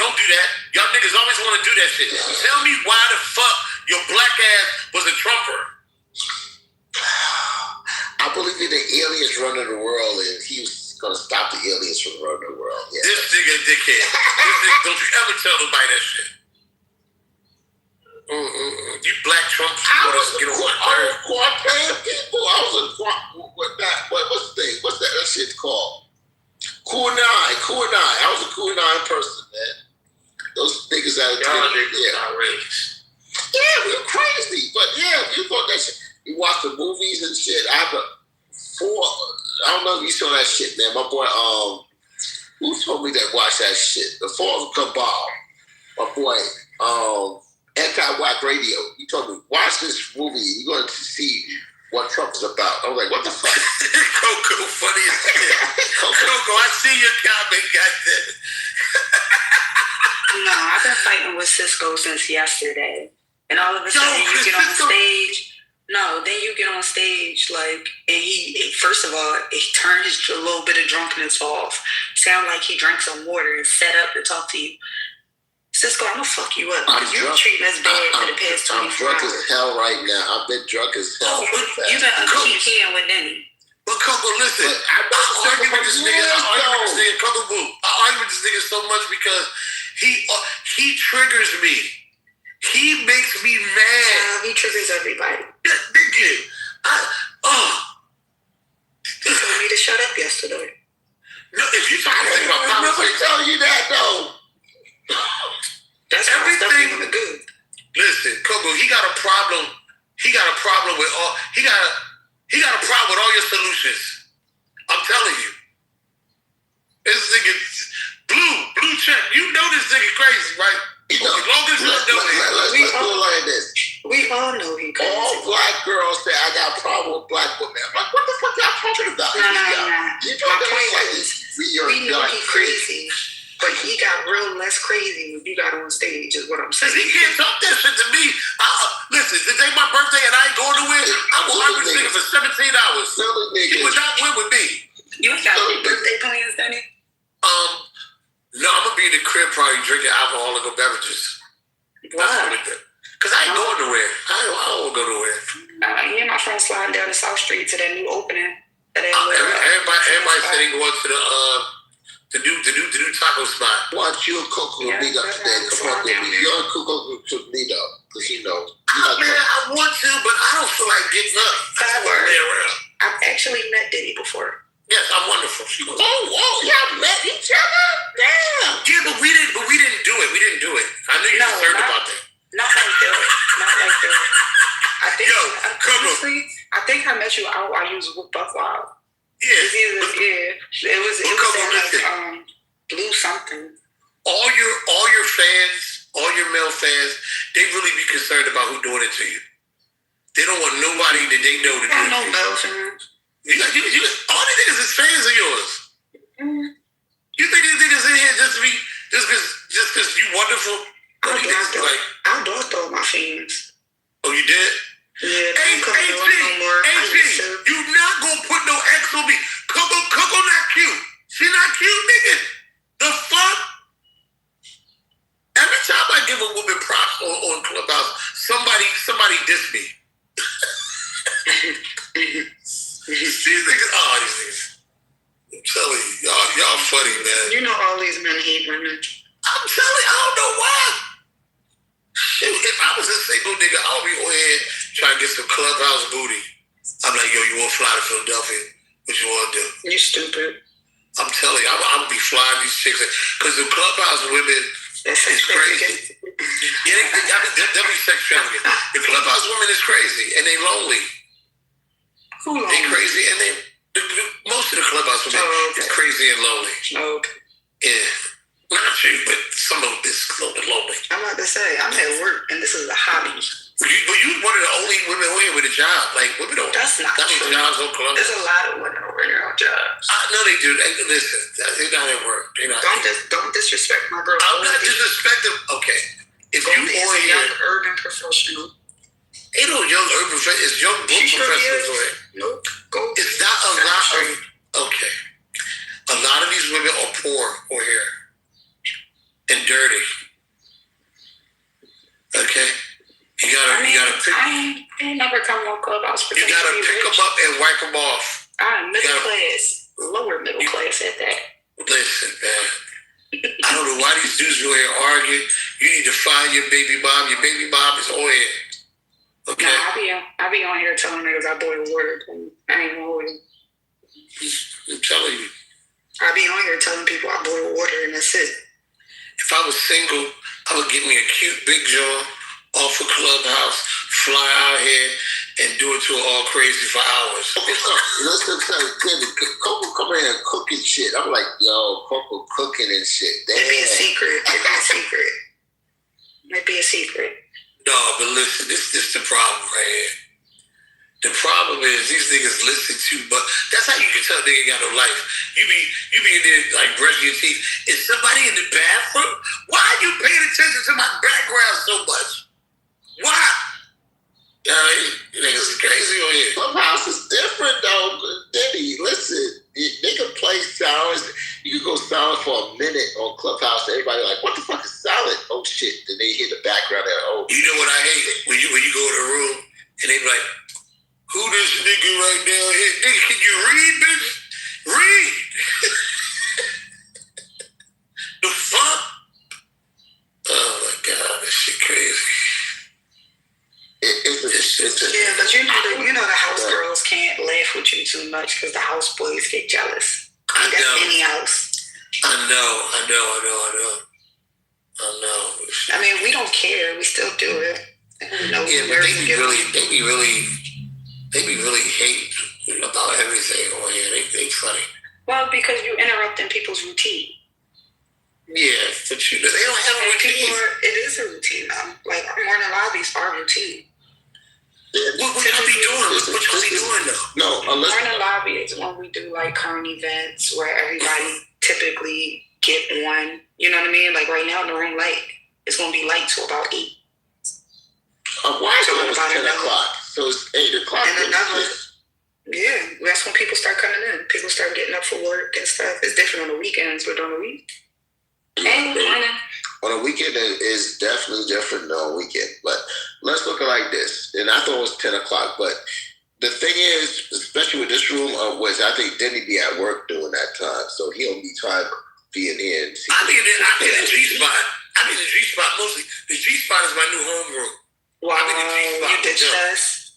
Don't do that. Y'all niggas always want to do that shit. Tell me why the fuck your black ass was a Trumper. I believe in the aliens running the world, and he was going to stop the aliens from running the world. Yeah. This nigga a dickhead. Don't you ever tell nobody that shit. You black Trump supporters get on my nerve. People. I was a what's the thing? What's that shit called? Cool Nine. I was a Cool Nine person, man. Those niggas out of y'all niggas outrageous. Yeah, we were crazy. But yeah, we thought that shit. We watched the movies and shit. I don't know if you saw that shit, man. My boy, who told me that watch that shit? The Fall of Cabal. My boy, Anti-Whack Radio. He told me, watch this movie. You're going to see what Trump is about. I was like, what the fuck? Coco, funny as shit. Coco, I see your comment, goddamn. No, I've been fighting with Cisco since yesterday. And all of a sudden you get on stage. No, then you get on stage, like, and he first of all, he turned his a little bit of drunkenness off. Sound like he drank some water and set up to talk to you. Cisco, I'm gonna fuck you up. You've been treating us bad for the past 24 hours. I'm drunk as hell right now. I've been drunk as hell. You've been keying with Denny. But Coco, listen, I argue with this nigga. Coco Boo. I argue with this nigga so much because he triggers me. He makes me mad. He triggers everybody. Nigga, He told me to shut up yesterday. No, if you talking about politics, tell you that though. That's everything good. Listen, Coco, he got a problem. He got a problem with all. He got a problem with all your solutions. I'm telling you. This nigga, blue check. You know this nigga crazy, right? You know, as long as you know it. Let's do it like this. We all know he crazy. All black girls say I got a problem with black women. I'm like, what the fuck y'all talking about? You talking like this? We know he crazy. But he got real less crazy when you got on stage, is what I'm saying. He can't talk that shit to me. Listen, today my birthday and I ain't going to win. I will argue with this nigga for 17 hours. He would not win with me. You ain't got any birthday plans, Danny? No, I'm gonna be in the crib probably drinking alcoholic beverages. Why? Because I ain't going nowhere. I won't go nowhere. Me and my friends sliding down the South Street to that new opening. Everybody said they going to the new taco spot. Watch you and Coco meet up today. Come on, baby. You and Coco should meet up because Man, I want to, but I don't feel like getting up. That's why I lay around. I've actually met Diddy before. Yes, I'm wonderful. She goes, y'all met each other? Damn. Yeah, but we didn't do it. We didn't do it. I knew you were concerned about that. Not like that. I think honestly, I think I met you out while you was with Buck Wild. Yeah. It was like Blue something. All your fans, all your male fans, they really be concerned about who doing it to you. They don't want nobody that they know to do it. No male fans. You all these niggas is fans of yours. You think these niggas in here just because you wonderful? I don't throw my fans. Oh, you did? Yeah, hey, you not gonna put no X on me. Coco not cute. She not cute, nigga. The fuck? Every time I give a woman props on Clubhouse, somebody diss me. These niggas. I'm telling you, y'all funny, man. You know all these men hate women. I'm telling you, I don't know why. Shoot, if I was a single nigga, I would be on here trying to get some Clubhouse booty. I'm like, yo, you want to fly to Philadelphia? What you want to do? You stupid. I'm telling you, I'm going to be flying these chicks. Because the Clubhouse women is crazy. Yeah, they'll be sex trafficking. The Clubhouse women is crazy, and they lonely. They crazy, and most of the Clubhouse women is crazy and lonely. Okay. Yeah. Not you, but some of this is a little bit lonely. I'm about to say, I'm at work, and this is a hobby. But you one of the only women over here with a job. Like, women don't. That's not true. Jobs on Clubhouse. There's a lot of women over here on jobs. I know they do. Listen, they're not at work. Don't disrespect my girl. I'm not disrespecting. Okay. If you on here, young urban professional. Ain't no young urban professional. It's young book professionals over here. Nope. It's not a lot of. Okay. A lot of these women are poor over here. And dirty. Okay? You gotta pick. I ain't never come on Clubhouse. You gotta pick them up and wipe them off. I'm middle class, lower middle class at that. Listen, man. I don't know why these dudes go here arguing. You need to find your baby mom. Your baby mom is on here. Okay? No, I be on here telling niggas I boil water. I ain't gonna hold you. I'm telling you. I be on here telling people I boil water and that's it. If I was single, I would get me a cute big jaw off a Clubhouse, fly out here, and do it to her all crazy for hours. Listen, Coco come in and cook and shit. I'm like, yo, Coco cooking and shit. Damn. It'd be a secret. No, but listen, this is the problem right here. The problem is these niggas listen too much. That's how you can tell a nigga got no life. You be in there like brushing your teeth. Is somebody in the bathroom? Why are you paying attention to my background so much? Why? You niggas is crazy on here. Clubhouse is different though. Diddy, listen, they can play sounds. You can go silent for a minute on Clubhouse. Everybody like, what the fuck is silent? Oh shit! Then they hear the background. You know what I hate? When you go in the room and they be like, who this nigga right down here? Nigga, can you read, bitch? Read. The fuck? Oh my god, this shit crazy. Yeah, but you know the house girls can't laugh with you too much because the house boys get jealous. I know. Any house. I know. I mean, we don't care. We still do it. Yeah, but they be really hate about everything on here. They funny. Well, because you interrupting people's routine. Yeah, but they don't have a routine. It is a routine now. Like morning lobbies are routine. What y'all be doing? What y'all be doing though? No, morning lobby is when we do like current events where everybody typically get on. You know what I mean? Like right now, during it's gonna be light till about 8. Why is it about 10 o'clock? So it's 8 o'clock. And yeah, that's when people start coming in. People start getting up for work and stuff. It's different on the weekends, but on the week. On a weekend is definitely different than on a weekend. But let's look at it like this. And I thought it was 10 o'clock. But the thing is, especially with this room, was I think Denny be at work during that time. So he'll be trying being in. I be in the G-spot. I be in the G-spot mostly. The G-spot is my new home room. Wow, you ditched us?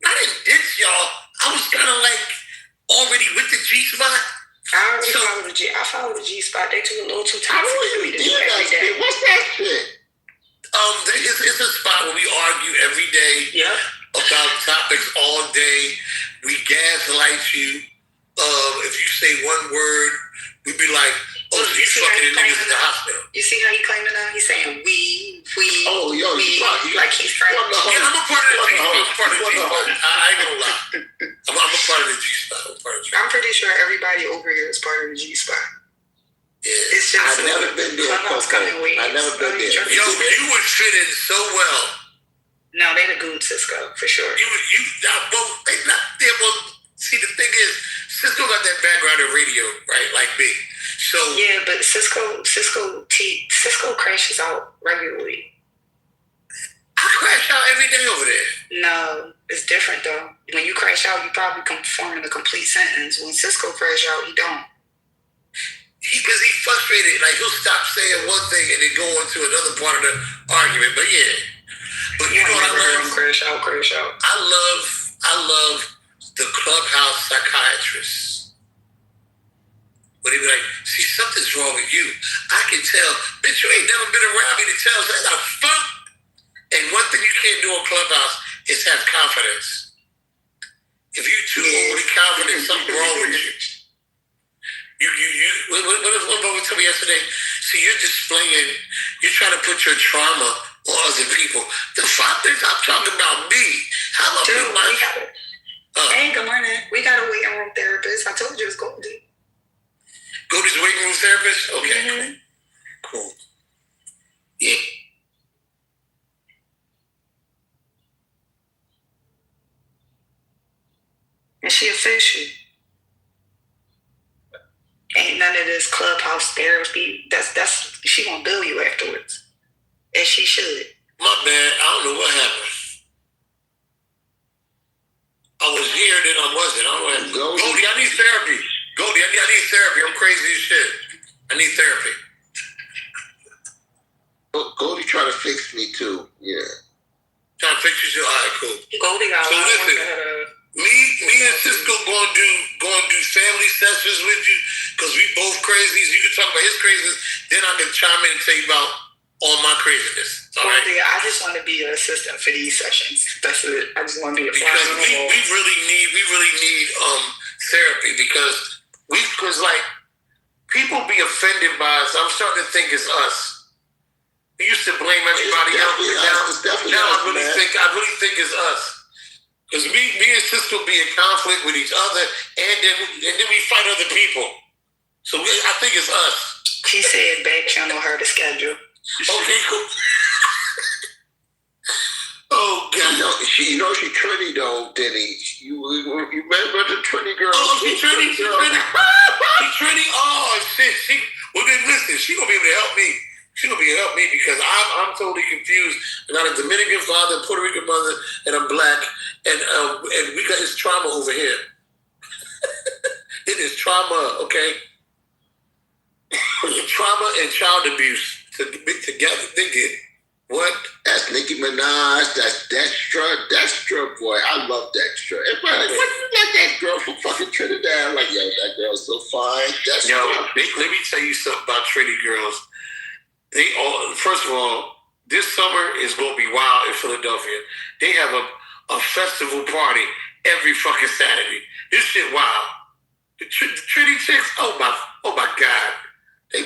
I didn't ditch y'all. I was kind of like already with the G-spot. I follow the G-spot. They too a little too toxic for me to do every day. What's that shit? It's a spot where we argue every day about topics all day. We gaslight you. If you say one word, we'd be like, "Oh, so you fucking niggas in the hospital." You see how he claiming now? He's saying we. Oh, yo, we, like he's trying to. Yeah, I'm a part of the G-spot. I ain't gonna lie. I'm a part of the G-spot. I'm pretty sure everybody over here is part of the G-spot. Yeah. It's just I've never been there. I've never been there. Yo, you would fit in so well. No, they the good Cisco for sure. See, the thing is, Cisco got that background in radio, right? Like me. So yeah, but Cisco crashes out regularly. I crash out every day over there. No, it's different though. When you crash out, you probably forming a complete sentence. When Cisco crash out, he don't. Because he's frustrated. Like he'll stop saying one thing and then go on to another part of the argument. But yeah. But you know what I love? Crash out. I love the clubhouse psychiatrists. But they be like, see, something's wrong with you. I can tell. Bitch, you ain't never been around me to tell us that fuck. And one thing you can't do on Clubhouse is have confidence. If you too overly confident, something's wrong with you. What about we told me yesterday? See, you're trying to put your trauma on other people. The fuck is I'm talking about me. How about you? Hey, good morning. We got a waiting room therapist. I told you it was Goldie. Goldie's a waiting room therapist? Okay. Cool. Yeah. And she official. Ain't none of this clubhouse therapy. That's she gonna bill you afterwards. As she should. My bad. I don't know what happened. I was here, then I wasn't. Goldie, I need therapy. Goldie, I need therapy. I'm crazy as shit. I need therapy. Goldie trying to fix me too. Yeah. Trying to fix you too? All right, cool. Goldie got so listen, me and Cisco going to do family sessions with you because we both crazies. You can talk about his craziness, then I can chime in and tell you about all my craziness. All right? Goldie, I just want to be an assistant for these sessions. That's it. I just want to be a because we really need therapy because like people be offended by us. I'm starting to think it's us. We used to blame everybody else. Now I really think it's us. Because me and Cisco be in conflict with each other, and then we fight other people. So I think it's us. She said back channel her the schedule. Okay, cool. Oh God! She Trini though, Denny. You remember the Trini girl? Oh, she Trini. She Trini. Oh shit! Well then listen, she gonna be able to help me. She gonna be able to help me because I'm totally confused. I got a Dominican father, Puerto Rican mother, and I'm black, and we got this trauma over here. It is trauma, okay? Trauma and child abuse together. Think it. What? That's Nicki Minaj. That's Dextra, boy. I love Dextra. Everybody like, what you like that girl from fucking Trinidad? I'm like, yo, that girl's so fine. Dextra. Yo, let me tell you something about Trinity girls. They all, first of all, this summer is going to be wild in Philadelphia. They have a festival party every fucking Saturday. This shit wild. The Trinity chicks, oh my God. Oh my God. And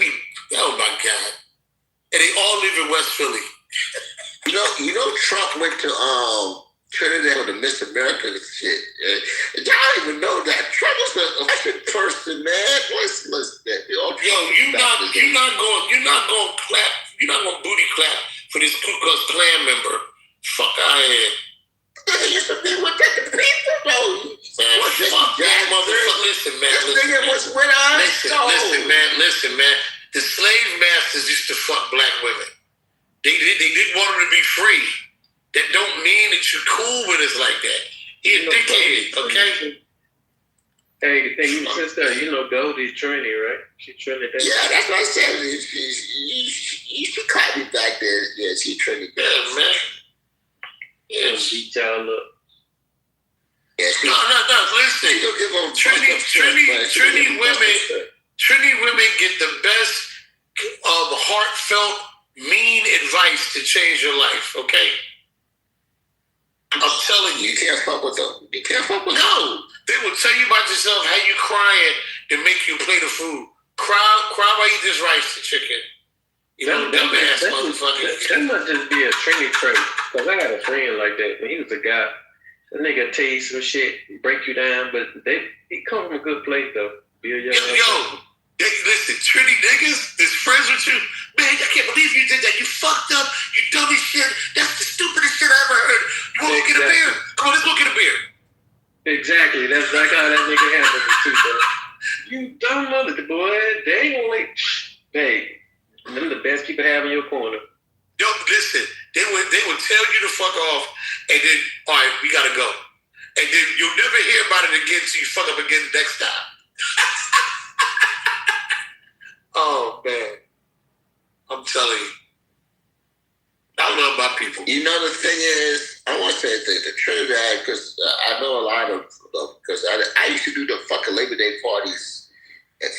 they all live in West Philly. You know, Trump went to Trinidad for the Miss America shit. Y'all don't even know that Trump was a fucking person, man. Listen, you're not going clap. You're not going booty clap for this Ku Klux Klan member. Fuck out of here. They used to be with the people, though. Listen, man. This nigga was with us. Listen, man. the slave masters used to fuck black women. They didn't want them to be free. That don't mean that you're cool with us like that. He a dickhead, okay? Hey, sister, Goldie Trini, right? She Trini. Yeah, that's what I said. She caught me back there. Yeah, she Trini. Yeah, man. Yeah, beat y'all up. Yeah, no. Listen, Trini women get the best of heartfelt, mean advice to change your life. Okay, I'm telling you. You can't fuck with them. You can't fuck with them. No, they will tell you about yourself, how you crying to make you plate of food. Cry while you just rice the chicken. You know, dumbass motherfucker. That must just be a Trini trait. Cause I got a friend like that. When he was a guy. That nigga tell you some shit, break you down, but he come from a good place though. Listen, Trini niggas that's friends with you, man, I can't believe you did that. You fucked up. You dumb as shit. That's the stupidest shit I ever heard. You want to get a beer? Come on, let's go get a beer. Exactly. That's like how that nigga handled it too, bro. You dumb mother, boy. They ain't gonna like. Hey, them the best people have in your corner. Yo, listen, they would tell you to fuck off, and then, all right, we gotta go. And then you'll never hear about it again till you fuck up again next time. Oh, man. I'm telling you. I love my people. You know, the thing is, I want to say the Trinidad, because I know a lot of them, because I used to do the fucking Labor Day parties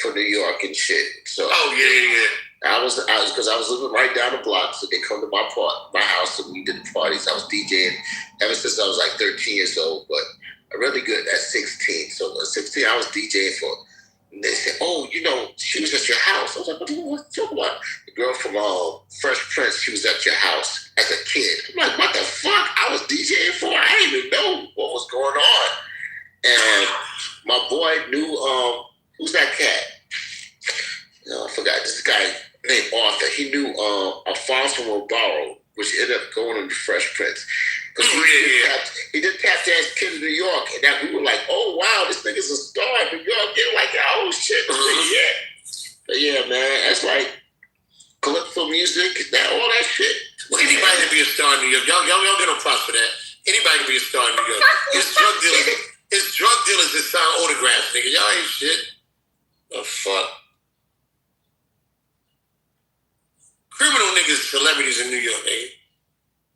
for New York and shit. So, yeah. I was living right down the block, so they come to my house and we did the parties. I was DJing ever since I was like 13 years old, but really good at 16. So at 16, I was DJing for. And they said, "Oh, she was at your house." I was like, "What? The girl from Fresh Prince, she was at your house as a kid." I'm like, "What the fuck? I was DJing for her. I didn't even know what was going on." And my boy knew who's that cat? I forgot this guy named Arthur. He knew Alfonso Ribeiro, which ended up going into Fresh Prince. Because he did Tap Dance Kid in New York, and that we were like, "Oh wow, this nigga's a star in New York." They're like, "Oh shit, yeah." But yeah, man, that's like calypso music, all that shit. Well, anybody can be a star in New York. Y'all get no props for that. Anybody can be a star in New York. It's drug dealers that sign autographs, nigga. Y'all ain't shit. The fuck. Criminal niggas, celebrities in New York, nigga.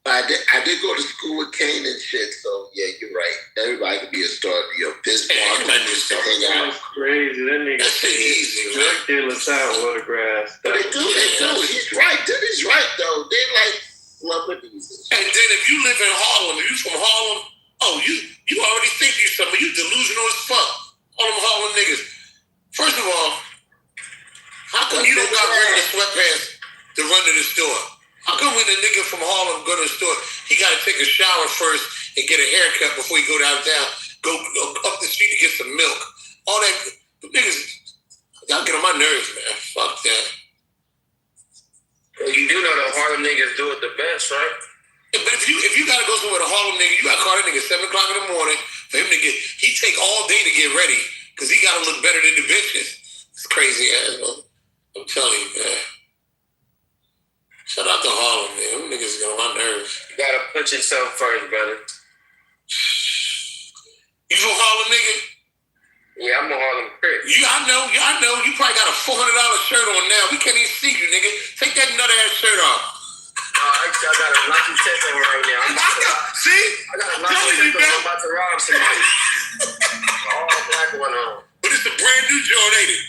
I did go to school with Kane and shit, so yeah, you're right. Everybody could be a star. Bismarck and just hang out. That's crazy. That nigga easy, drug dealers sign autographs. But they do. He's right. That is right, though. They're like celebrities. And then if you live in Harlem, if you from Harlem, you already think you something. You delusional as fuck. All them Harlem niggas. First of all, how come you don't got regular sweatpants to run to the store? How come when a nigga from Harlem go to the store, he got to take a shower first and get a haircut before he go downtown, go up the street to get some milk? All that, the niggas, y'all get on my nerves, man. Fuck that. Well, you do know the Harlem niggas do it the best, right? Yeah, but if you got to go somewhere with a Harlem nigga, you got to call that nigga 7 o'clock in the morning for him to he take all day to get ready because he got to look better than the bitches. It's crazy ass, man. I'm telling you, man. Shout out to Harlem, man. Them niggas get on my nerves. You gotta put yourself first, brother. You from Harlem, nigga? Yeah, I'm a Harlem Crip. I know. You probably got a $400 shirt on now. We can't even see you, nigga. Take that nut ass shirt off. I got a lucky tip on right now. See? I got a lucky tip on. I'm about to rob somebody. All black one on. But it's a brand new joint, ain't it?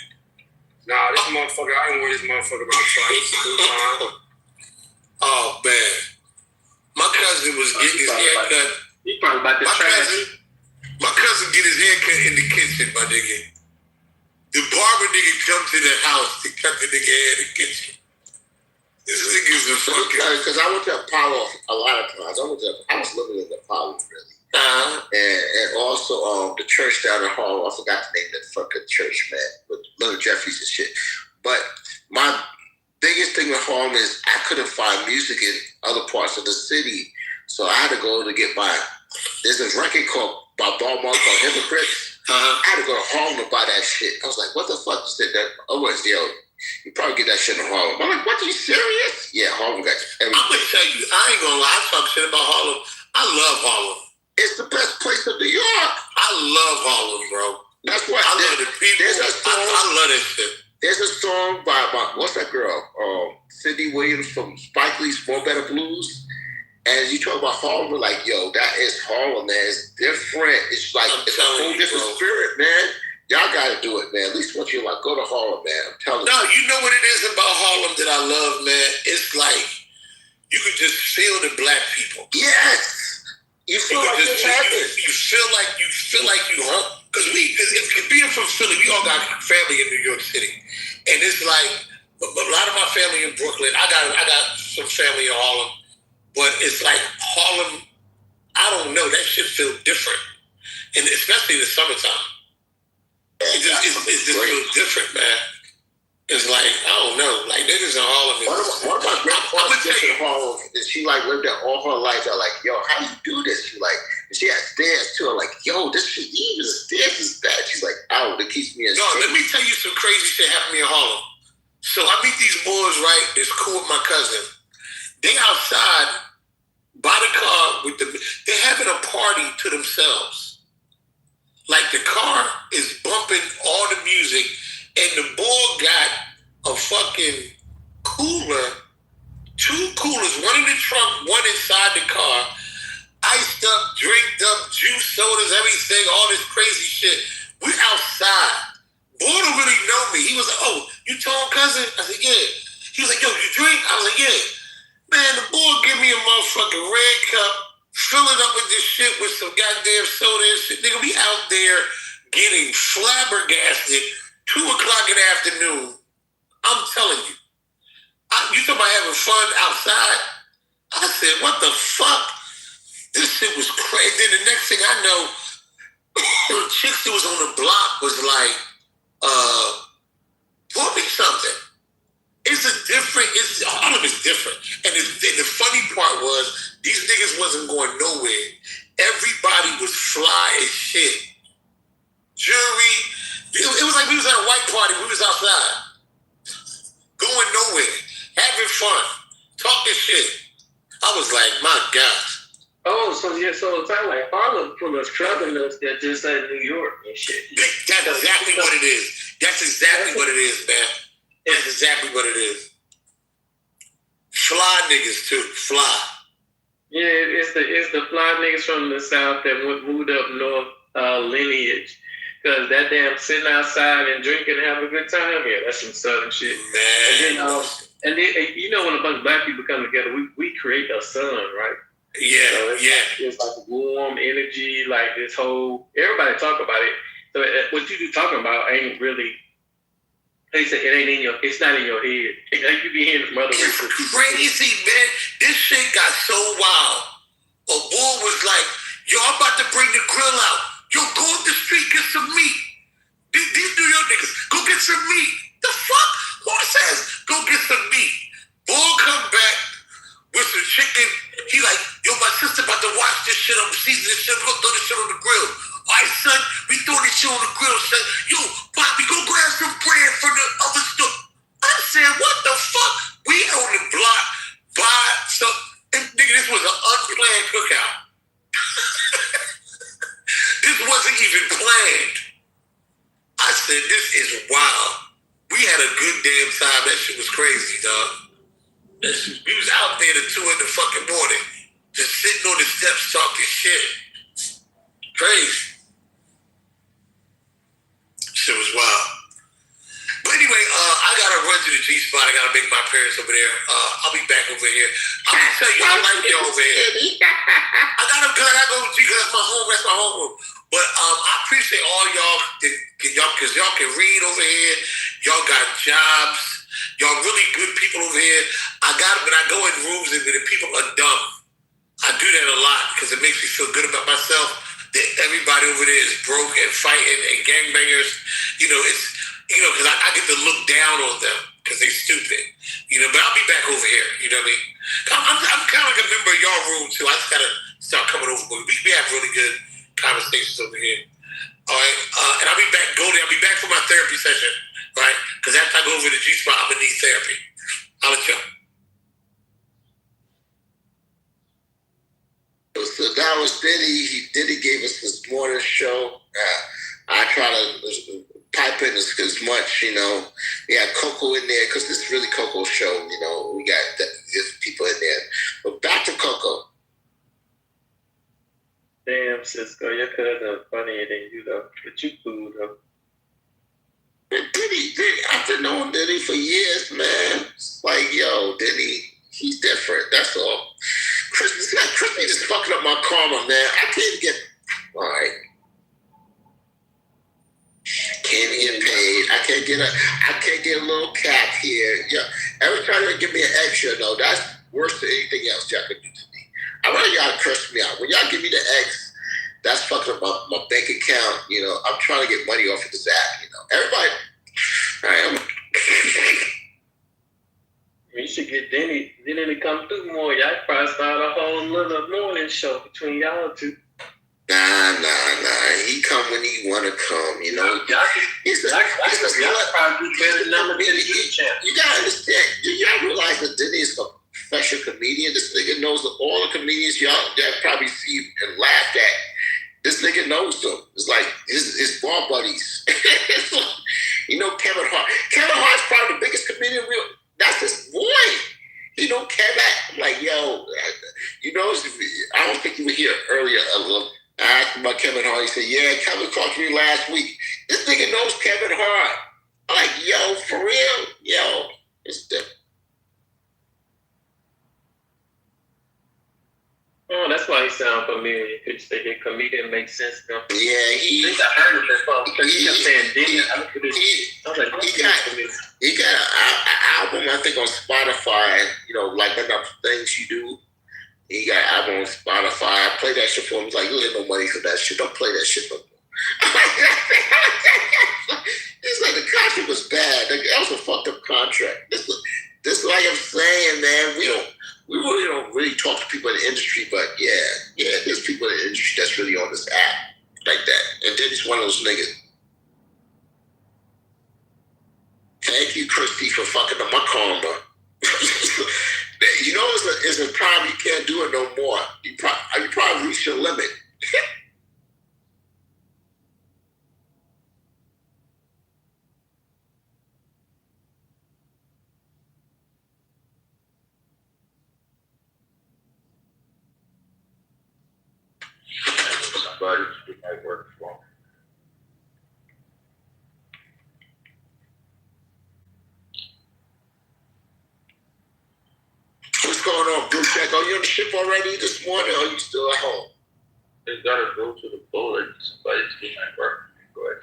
Nah, this motherfucker, I done wear this motherfucker about twice. Oh, man. My cousin was getting his haircut. He probably about to My cousin get his haircut in the kitchen, my nigga. The barber nigga come to the house to cut the nigga hair in the kitchen. This nigga's a fucking... Because I went to Apollo a lot of times. I was living in Apollo, really. And also the church down in Harlem. I forgot the name of that fucking church, man. With Little Jeffries and shit. But my biggest thing with Harlem is I couldn't find music in other parts of the city. So I had to go to get there's this record by Bob Marley called Hypocrites. I had to go to Harlem to buy that shit. I was like, what the fuck is that? Oh, You probably get that shit in Harlem. I'm like, what? Are you serious? Yeah, Harlem got everything. I'm gonna tell you, I ain't gonna lie. I talk shit about Harlem. I love Harlem. It's the best place in New York. I love Harlem, bro. That's what I love the people. I love that shit. There's a song by what's that girl? Cindy Williams from Spike Lee's More Better Blues. And you talk about Harlem, we're like, yo, that is Harlem, man. It's different. It's like it's a whole different spirit, man. Y'all gotta do it, man. At least once you're like, go to Harlem, man. I'm telling you. No, you know what it is about Harlem that I love, man? It's like you can just feel the black people. Yes. You feel like you feel like you home. Because if being from Philly, we all got family in New York City. And it's like a lot of my family in Brooklyn. I got some family in Harlem. But it's like Harlem, I don't know, that shit feels different. And especially in the summertime. It just feels different, man. It's like, I don't know, like niggas in Harlem. One of my grandparents in Harlem, and she like lived there all her life. I'm like, yo, how do you do this? She like, and she has stairs too. I'm like, yo, this shit, even the stairs is bad. She's like, oh, it keeps me in shape. Let me tell you some crazy shit happened to me in Harlem. So I meet these boys, right? It's cool with my cousin. They outside by the car they're having a party to themselves. Like the car is bumping all the music, and the boy got a fucking cooler, 2 coolers, one in the trunk, one inside the car, iced up, drinked up, juice, sodas, everything, all this crazy shit. We outside. Boy don't really know me. He was like, oh, you told cousin? I said, yeah. He was like, yo, you drink? I was like, yeah. Man, the boy give me a motherfucking red cup, fill it up with this shit with some goddamn soda and shit. Nigga, we out there getting flabbergasted 2 o'clock in the afternoon. I'm telling you. You talking about having fun outside? I said, what the fuck? This shit was crazy. Then the next thing I know, the chicks that was on the block was like, pour me something. All of it's different. And the funny part was, these niggas wasn't going nowhere. Everybody was fly as shit. Jury, it was like we was at a white party, we was outside. Going nowhere, having fun, talking shit. I was like, my gosh. Oh, so it's not like Harlem full of strugglers that just like New York and shit. That's exactly what it is. That's exactly what it is, man. That's exactly what it is. Fly niggas too, fly. Yeah, it's the fly niggas from the South that moved up north lineage. Because that damn sitting outside and drinking and having a good time, yeah, that's some Southern shit. Man. And then you know, when a bunch of black people come together, we create a sun, right? Yeah, so it's like warm energy, like this whole, everybody talk about it. So what you talking about ain't really, they say it ain't it's not in your head. Like you be hearing from other people. It's crazy, man. This shit got so wild. A boy was like, yo, I'm about to bring the grill out. Yo, go up the street, get some meat. These New York niggas, go get some meat. The fuck? Who says, go get some meat? Boy come back with some chicken. He like, yo, my sister about to watch this shit up, season this shit, we're gonna throw this shit on the grill. All right, son, we throwing this shit on the grill, son. Yo, Bobby, go grab some bread from the other store. I said, what the fuck? We on the block by some, and nigga, this was an unplanned cookout. This wasn't even planned. I said, this is wild. We had a good damn time. That shit was crazy, dog. We was out there at 2 in the fucking morning, just sitting on the steps talking shit. Crazy. Shit was wild. But anyway, I gotta run to the G-spot. I gotta make my appearance over there. I'll be back over here. I'm gonna tell you, I like y'all over here. I gotta go to G, cause that's my home room. But I appreciate all y'all, cause y'all can read over here. Y'all got jobs. Y'all really good people over here. When I go in rooms and the people are dumb, I do that a lot because it makes me feel good about myself. That everybody over there is broke and fighting and gangbangers. Because I get to look down on them because they stupid. But I'll be back over here. You know what I mean? I'm kind of like a member of y'all room too. I just gotta start coming over. We have really good conversations over here. All right, and I'll be back. I'll be back for my therapy session. right? Because after I go over the G-spot, I'm gonna need therapy. I'll let you know. So that was Diddy. Diddy gave us this morning show. I try to pipe in as much, you know. We got Coco in there because this is really Coco's show, you know. We got just people in there. But back to Coco. Damn, Cisco, your cousin funnier than you though. But you cool though. Diddy, I've been knowing Diddy for years, man. It's like, yo, Diddy, he's different. That's all. Chris just fucking up my karma, man. I can't get. All right. Can't get paid. I can't get a little cap here. Yeah. Every time they give me an extra, no, that's worse than anything else y'all could do to me. I want y'all to curse me out. When y'all give me the X, that's fucking up my bank account. You know, I'm trying to get money off of this app. You know, everybody. All right, You should get Denny to come through more. Y'all probably start a whole little morning show between y'all two. Nah. He come when he wanna come, you know. Y'all probably do better than the YouTube channel. You gotta understand. Do y'all realize that Denny is a professional comedian? This nigga knows all the comedians y'all probably see and laughed at. This nigga knows them. It's like his bar buddies. You know Kevin Hart. Kevin Hart's probably the biggest comedian that's his boy. You know Kevin. I'm like, yo, you know, I don't think you were here earlier. I asked him about Kevin Hart. He said, yeah, Kevin talked to me last week. This nigga knows Kevin Hart. I'm like, yo, for real? Yo, it's different. Oh, that's why he sound familiar. Could you say a comedian makes sense to him? Yeah, I think I heard of that song because he kept saying Denny. I was like, he got an album, I think, on Spotify. You know, like enough things you do. He got an album on Spotify. I played that shit for him. He's like, you ain't no money for that shit. Don't play that shit no more. It's like the contract was bad. That was a fucked up contract. This is like I'm saying, man. We really don't talk to people in the industry, but yeah, there's people in the industry that's really on this app like that. And then he's one of those niggas. Thank you, Christy, for fucking up my karma. You know, it's a problem. You can't do it no more. You probably reached your limit. Somebody who might work for him. What's going on, Blue Check? Are you on the ship already this morning, or are you still at home? They gotta go to the board. Somebody who might work for me. Go ahead.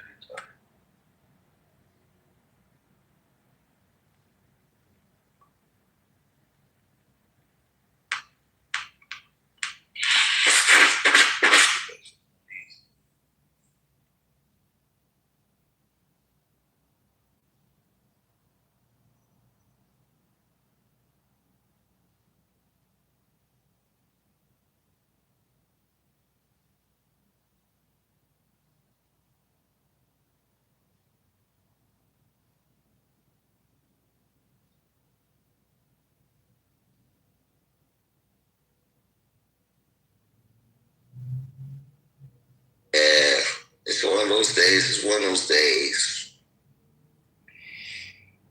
Yeah, it's one of those days. It's one of those days.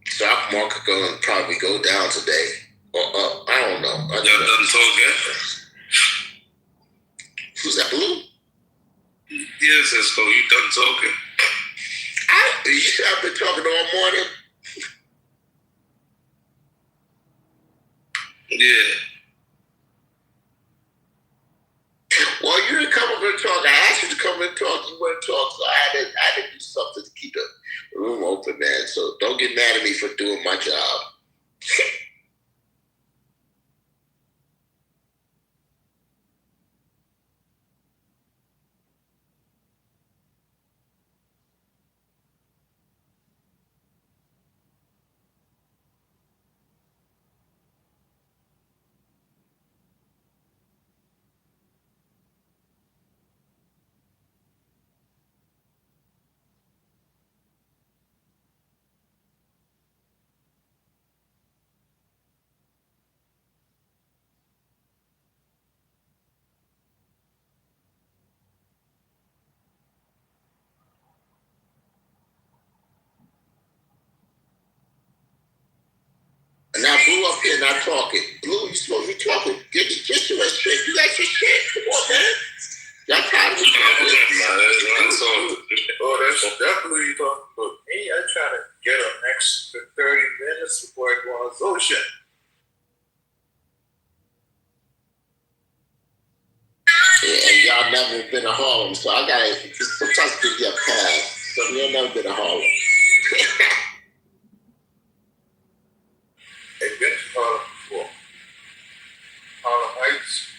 Stock market gonna probably go down today or up. I don't know. Y'all done talking? Who's that, Blue? Yes, Cisco, you done talking? You said I've been talking all morning. Yeah. Well, you didn't come up and talk. I asked you to come and talk. You wouldn't talk, so I had to do something to keep the room open, man. So don't get mad at me for doing my job. And now Blue up here not talking. Blue, you supposed to be talking. Get your shit. You got your shit. Come on, man. Y'all tired of me talking? Oh, that's definitely talking about me. I try to get an extra 30 minutes before I go on social. Yeah, and y'all never been to Harlem, so I gotta sometimes give you a pass. So y'all never been to Harlem. I've been to Harlem before. Harlem Heights.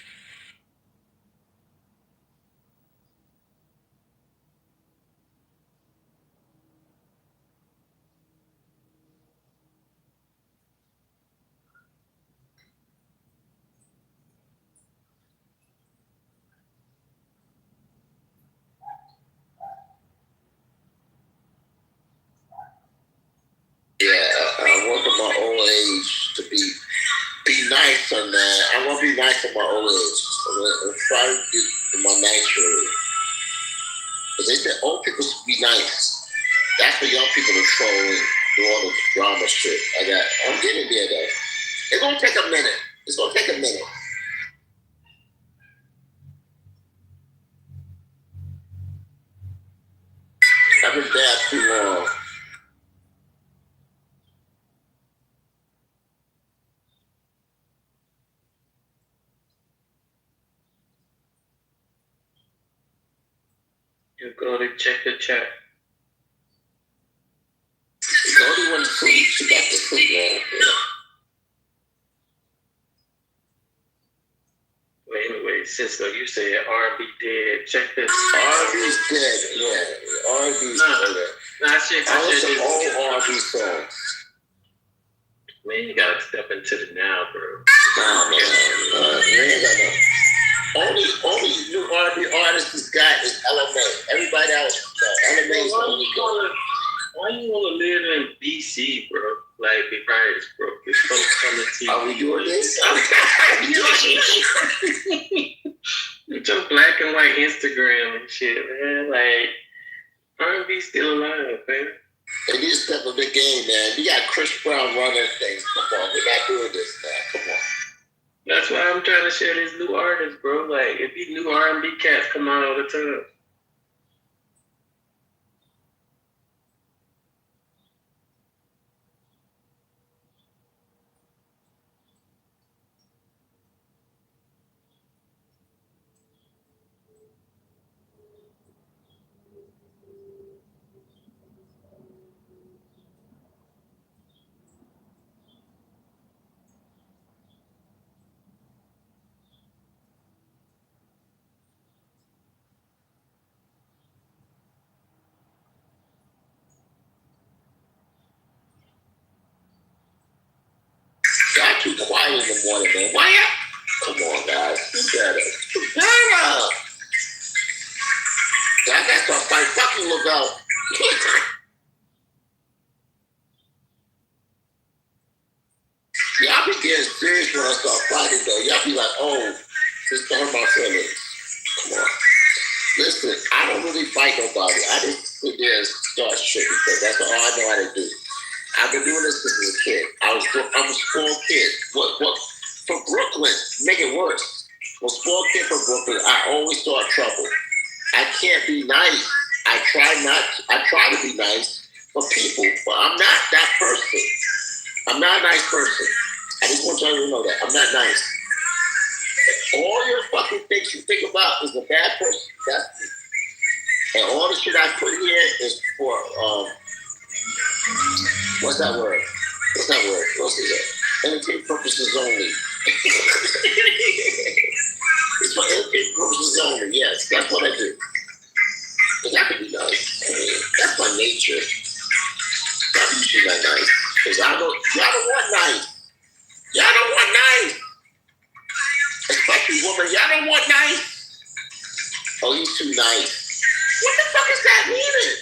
Yeah, I want at my old age to be nice on that. I want to be nice at my old age. I'm trying to be in my natural. Because they said old people should be nice. That's for young people to troll and do all the drama shit. I'm getting there though. It's gonna take a minute. I've been bad too long. You go to check the chat. The only one sleep, she got to sleep, man. Well, anyway, Cisco, you said R&B dead. Check this. R&B's dead, yeah. R&B's dead. I checked all R&B songs. Man, you gotta step into the now, bro. Man, only new R&B artist he's got is LMA. Everybody else, LMA's the only good. Why you wanna live in BC, bro? Like, be right, bro. It's folks on the TV. Are we doing this? It's your black and white Instagram and shit, man. Like, R&B still alive, man. They need to step up the game, man. We got Chris Brown running things. Come on, we're not doing this, man. Come on. That's why I'm trying to share these new artists, bro. Like, if these new R&B cats come out all the time. Y'all too quiet in the morning, man. Why y'all? Come on, guys. Do better. Y'all got to fight. Fucking look out. Y'all be getting serious when I start fighting, though. Y'all be like, oh, just hurt my feelings. Come on. Listen, I don't really fight nobody. I just sit there and start shit because that's all I know how to do. I've been doing this since I was a kid. I'm a spoiled kid. What? From Brooklyn, make it worse. I'm a spoiled kid from Brooklyn. I always start trouble. I can't be nice. I try to be nice for people, but I'm not that person. I'm not a nice person. I just want y'all to know that. I'm not nice. All your fucking things you think about is a bad person. That's me. And all the shit I put here is for what's that word? What's that? Entertainment purposes only. It's for entertainment purposes only. Yes, that's what I do. Because I can be nice. I mean, that's my nature. I'm usually not nice. Because y'all don't want nice. Y'all don't want nice. Especially women, y'all don't want nice. Oh, he's too nice. What the fuck is that meaning?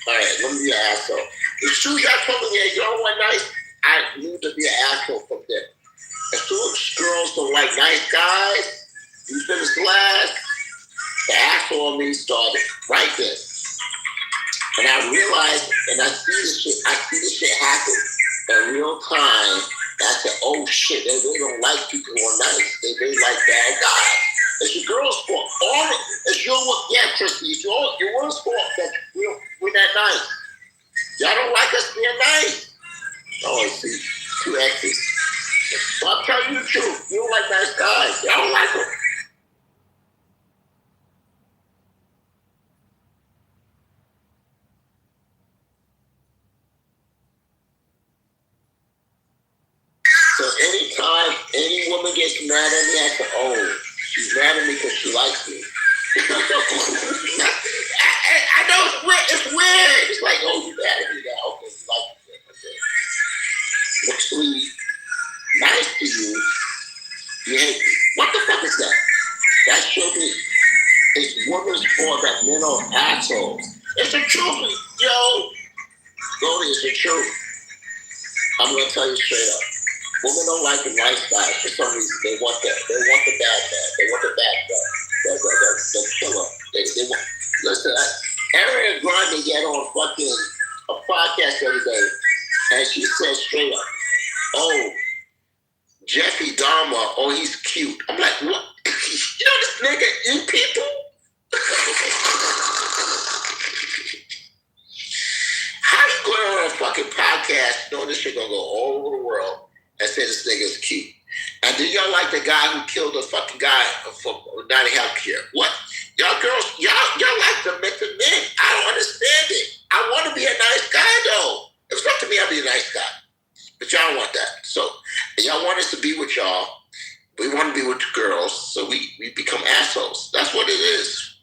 All right, let me be an asshole. As soon as y'all told me that you don't want nice, I need to be an asshole from them. As soon as girls don't like nice guys, you finish last, the asshole on me started right there. And I realized, and I see this shit happen in real time I said, oh shit, they don't like people who are nice. They like bad guys. It's your girl's fault. It's your Christy, it's your worst fault that we're not nice. Y'all don't like us being nice. Oh, I see. 2 exes. So I'm telling you the truth. You don't like nice guys. Y'all don't like them. So anytime any woman gets mad at me, I say, oh, she's mad at me because she likes me. I know it's weird. It's like, oh, you mad at me now. Okay, you like me. Okay. Actually, nice to you. You hate me. What the fuck is that? That shows me it's women's fault that men are assholes. It's the truth, yo. Goldie, it's the truth. I'm gonna tell you straight up. Women don't like the nice guys for some reason. They want the bad guy. They want the bad guy. The killer. They want. Listen, Ariana Grande get on fucking a podcast the other day, and she said straight up, "Oh, Jeffrey Dahmer, oh, he's cute." I'm like, what? You know this nigga eat people? How you going on a fucking podcast knowing this shit gonna go all over the world and say this nigga is cute? And do y'all like the guy who killed the fucking guy for United Healthcare? What? Y'all girls, y'all like the mental men. I don't understand it. I want to be a nice guy though. If it's up to me, I'll be a nice guy. But y'all don't want that. So y'all want us to be with y'all. We want to be with the girls, so we become assholes. That's what it is.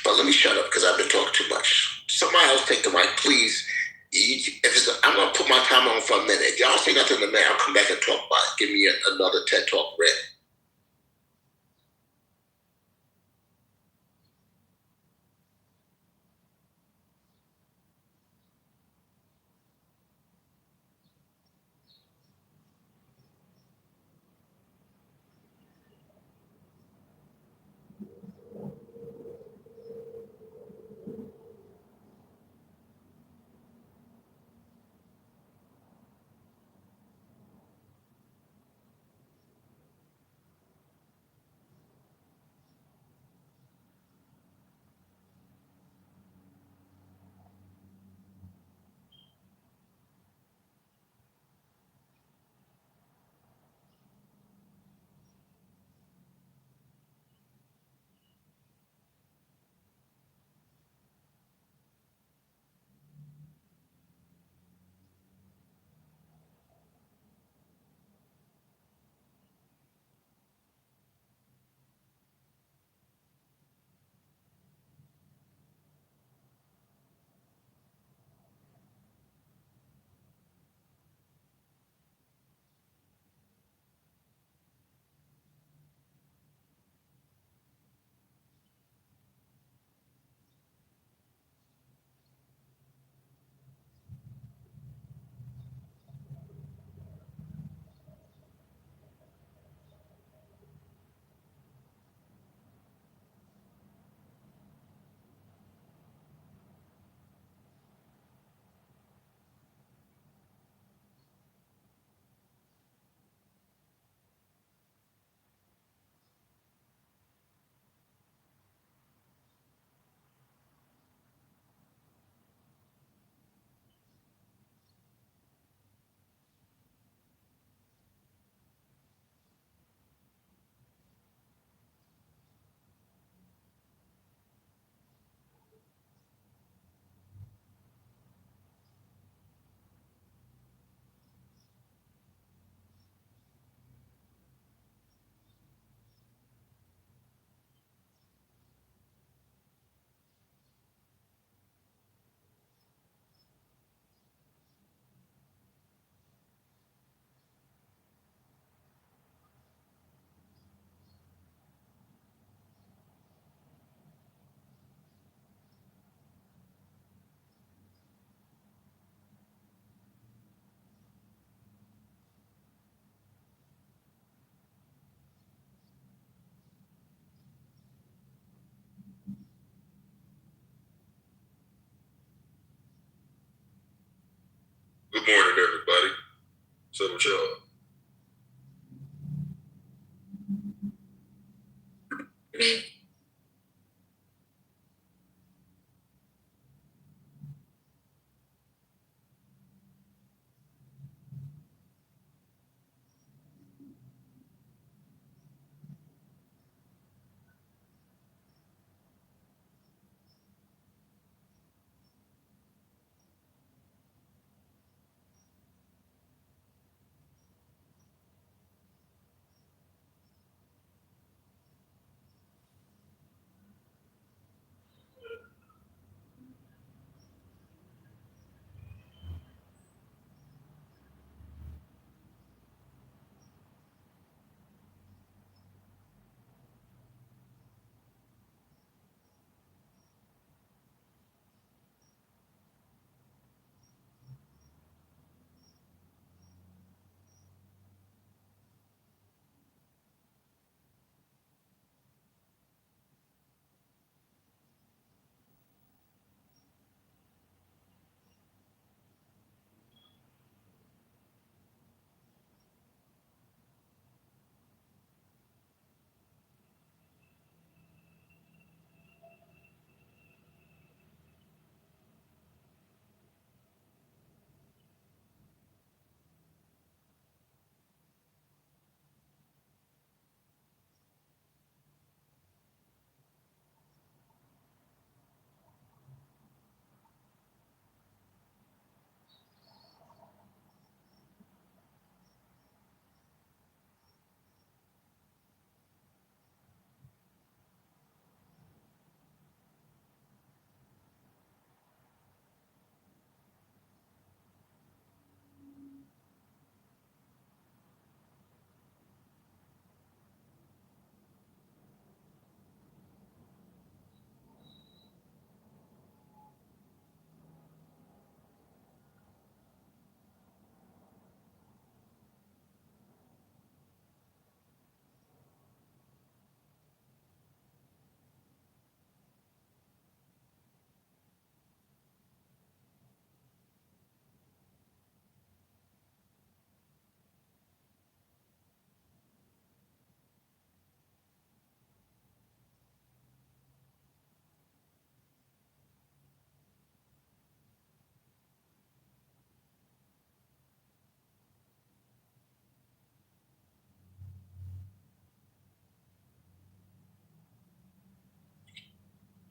But let me shut up because I've been talking too much. Somebody else take the mic, please. I'm going to put my time on for a minute. If y'all say nothing to me, I'll come back and talk about it. Give me another TED Talk ready. Good morning, everybody. So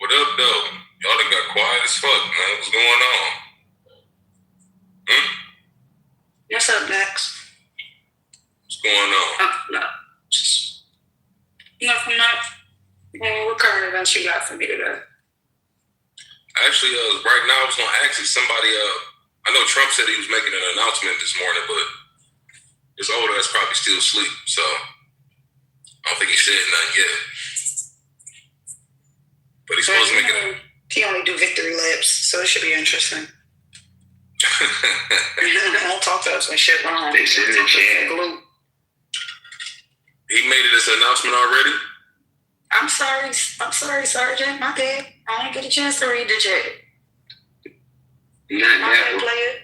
What up, though? Y'all done got quiet as fuck, man. What's going on? What's up, Max? What's going on? No. Just nothing much. What current events you got for me today? Actually, right now I was gonna ask you somebody. I know Trump said he was making an announcement this morning, but his old ass probably still asleep, so I don't think he said nothing yet. But he's supposed to make it. He only do victory laps, so it should be interesting. Don't talk to us when shit wrong. They sit in the chair. He made it as an announcement already? I'm sorry, Sergeant. My bad. I didn't get a chance to read the chat. Not My that bad, one. player.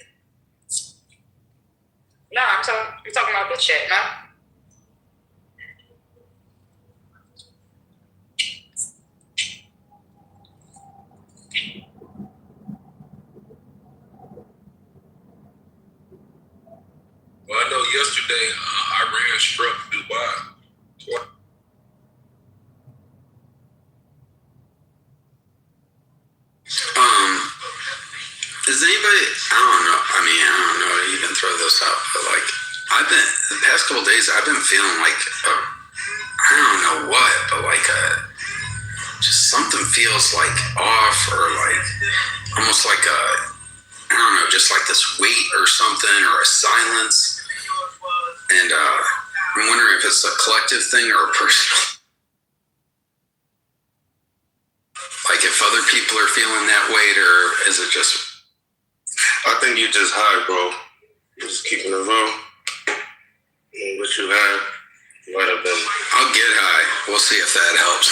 No, you're talking about this chat, no? Well, I know yesterday Iran struck Dubai. Does anybody, I don't know, I don't know to even throw this out, but like, the past couple of days, I've been feeling like, I don't know what, but like, just something feels like off or like, almost like I don't know, just like this weight or something or a silence. And I'm wondering if it's a collective thing or a personal. Like if other people are feeling that weight, or is it just? I think you're just high, bro. Just keeping it real. What you have might have been. I'll get high. We'll see if that helps.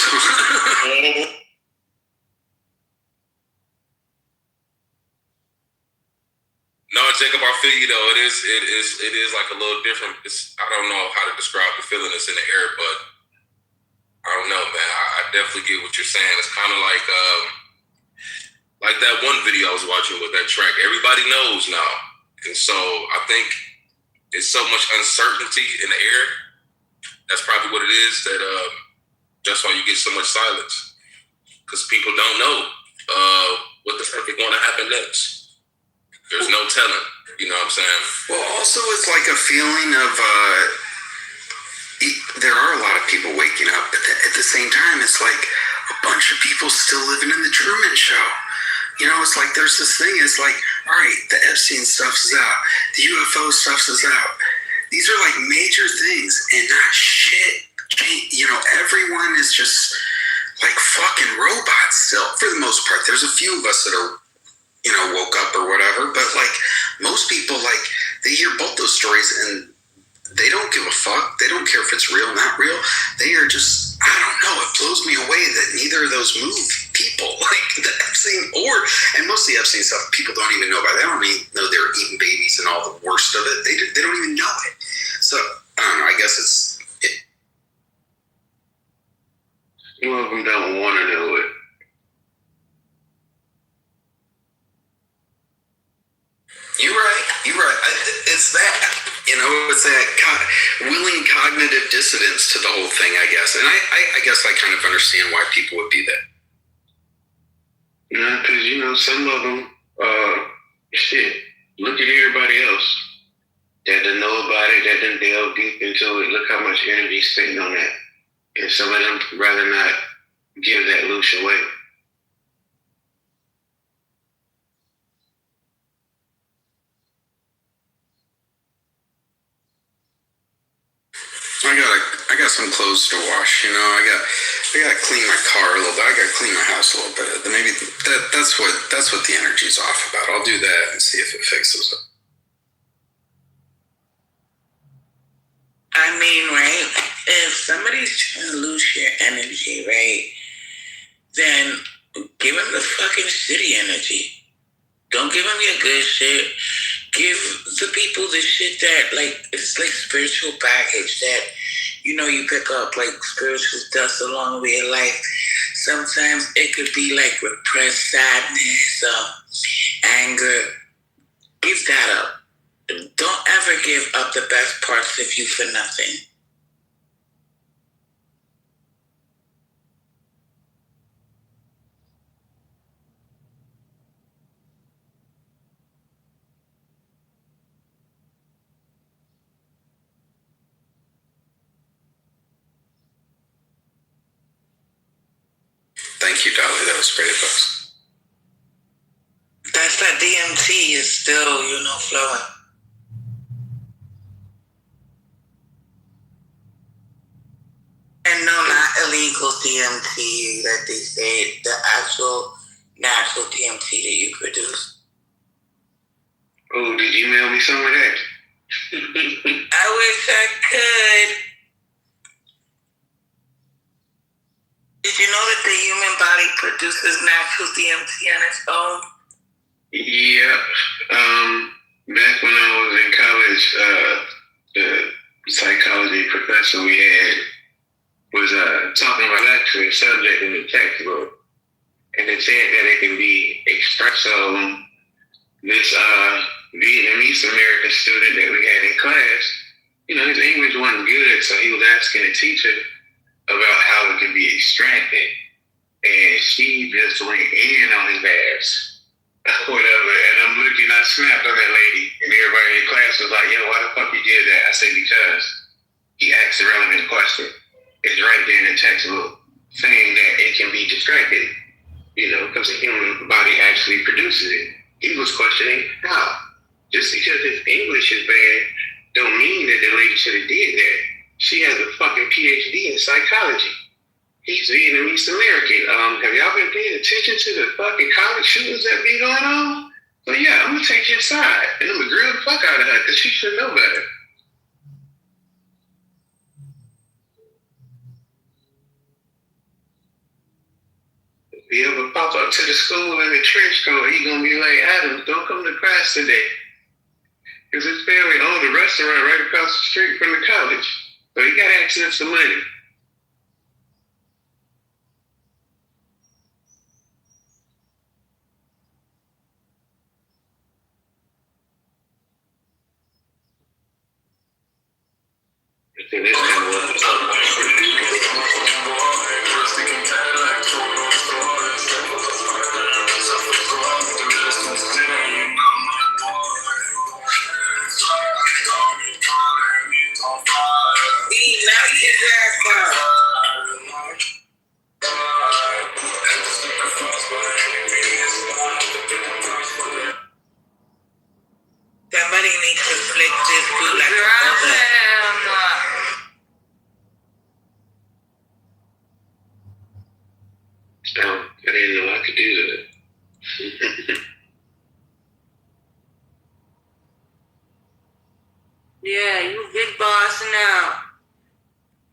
No, Jacob, I feel you though. It is like a little different. I don't know how to describe the feeling that's in the air, but I don't know, man. I definitely get what you're saying. It's kind of like that one video I was watching with that track. Everybody knows now, and so I think it's so much uncertainty in the air. That's probably what it is. That's why you get so much silence, because people don't know what the fuck is going to happen next. There's no telling. You know what I'm saying? Well, also it's like a feeling of there are a lot of people waking up, but at the same time, it's like a bunch of people still living in the Truman Show. You know, it's like there's this thing. It's like, all right, the Epstein stuff is out, the UFO stuff is out. These are like major things, and not shit. You know, everyone is just like fucking robots still, for the most part. There's a few of us that are, you know, woke up or whatever, but like most people, like they hear both those stories and they don't give a fuck. They don't care if it's real, not real. They are just, I don't know. It blows me away that neither of those move people, like the Epstein and most of the Epstein stuff, people don't even know about. They don't even know they're eating babies and all the worst of it. They don't even know it. So I don't know. I guess it's. Some of them don't want to know it. You're right. It's that. You know, it's that willing cognitive dissonance to the whole thing, I guess. And I guess I kind of understand why people would be that. Yeah, because, you know, some of them, look at everybody else that doesn't know about it, that didn't delve deep into it. Look how much energy is spent on that. And some of them rather not give that loose away. I got some clothes to wash. You know, I got to clean my car a little bit. I got to clean my house a little bit. Maybe that's what the energy's off about. I'll do that and see if it fixes it. I mean, right? If somebody's trying to lose your energy, right, then give them the fucking shitty energy. Don't give them your good shit. Give the people the shit that, like, it's like spiritual baggage that, you know, you pick up, like spiritual dust along the way of life. Sometimes it could be like repressed sadness, anger. Give that up. Don't ever give up the best parts of you for nothing. Thank you, Dolly. That was great advice. That's that DMT is still, you know, flowing. And no, not illegal DMT that they say, the actual natural DMT that you produce. Oh, did you mail me some of that? I wish I could. Did you know that the human body produces natural DMT on its own? Yeah. Back when I was in college, the psychology professor we had was talking about actually a subject in the textbook. And it said that it can be expressed. So this Vietnamese American student that we had in class, you know, his English wasn't good, so he was asking the teacher about how it can be extracted. And she just went in on his ass. Whatever. And I'm looking, I snapped on that lady, and everybody in class was like, yo, why the fuck you did that? I said, because he asked a relevant question. It's right there in the textbook saying that it can be distracted, you know, because the human body actually produces it. He was questioning how. Just because his English is bad don't mean that the lady should have did that. She has a fucking PhD in psychology. He's Vietnamese American. Have y'all been paying attention to the fucking college shootings that be going on? So yeah, I'm gonna take your side and I'm gonna grill the fuck out of her because she should know better. If he ever pop up to the school in a trench coat, he gonna be like, Adam, don't come to class today. Because his family owned a restaurant right across the street from the college. So he got access to money. It is kind of what. Somebody needs to flick this food like a mother. I didn't know I could do that. Yeah, you big boss now.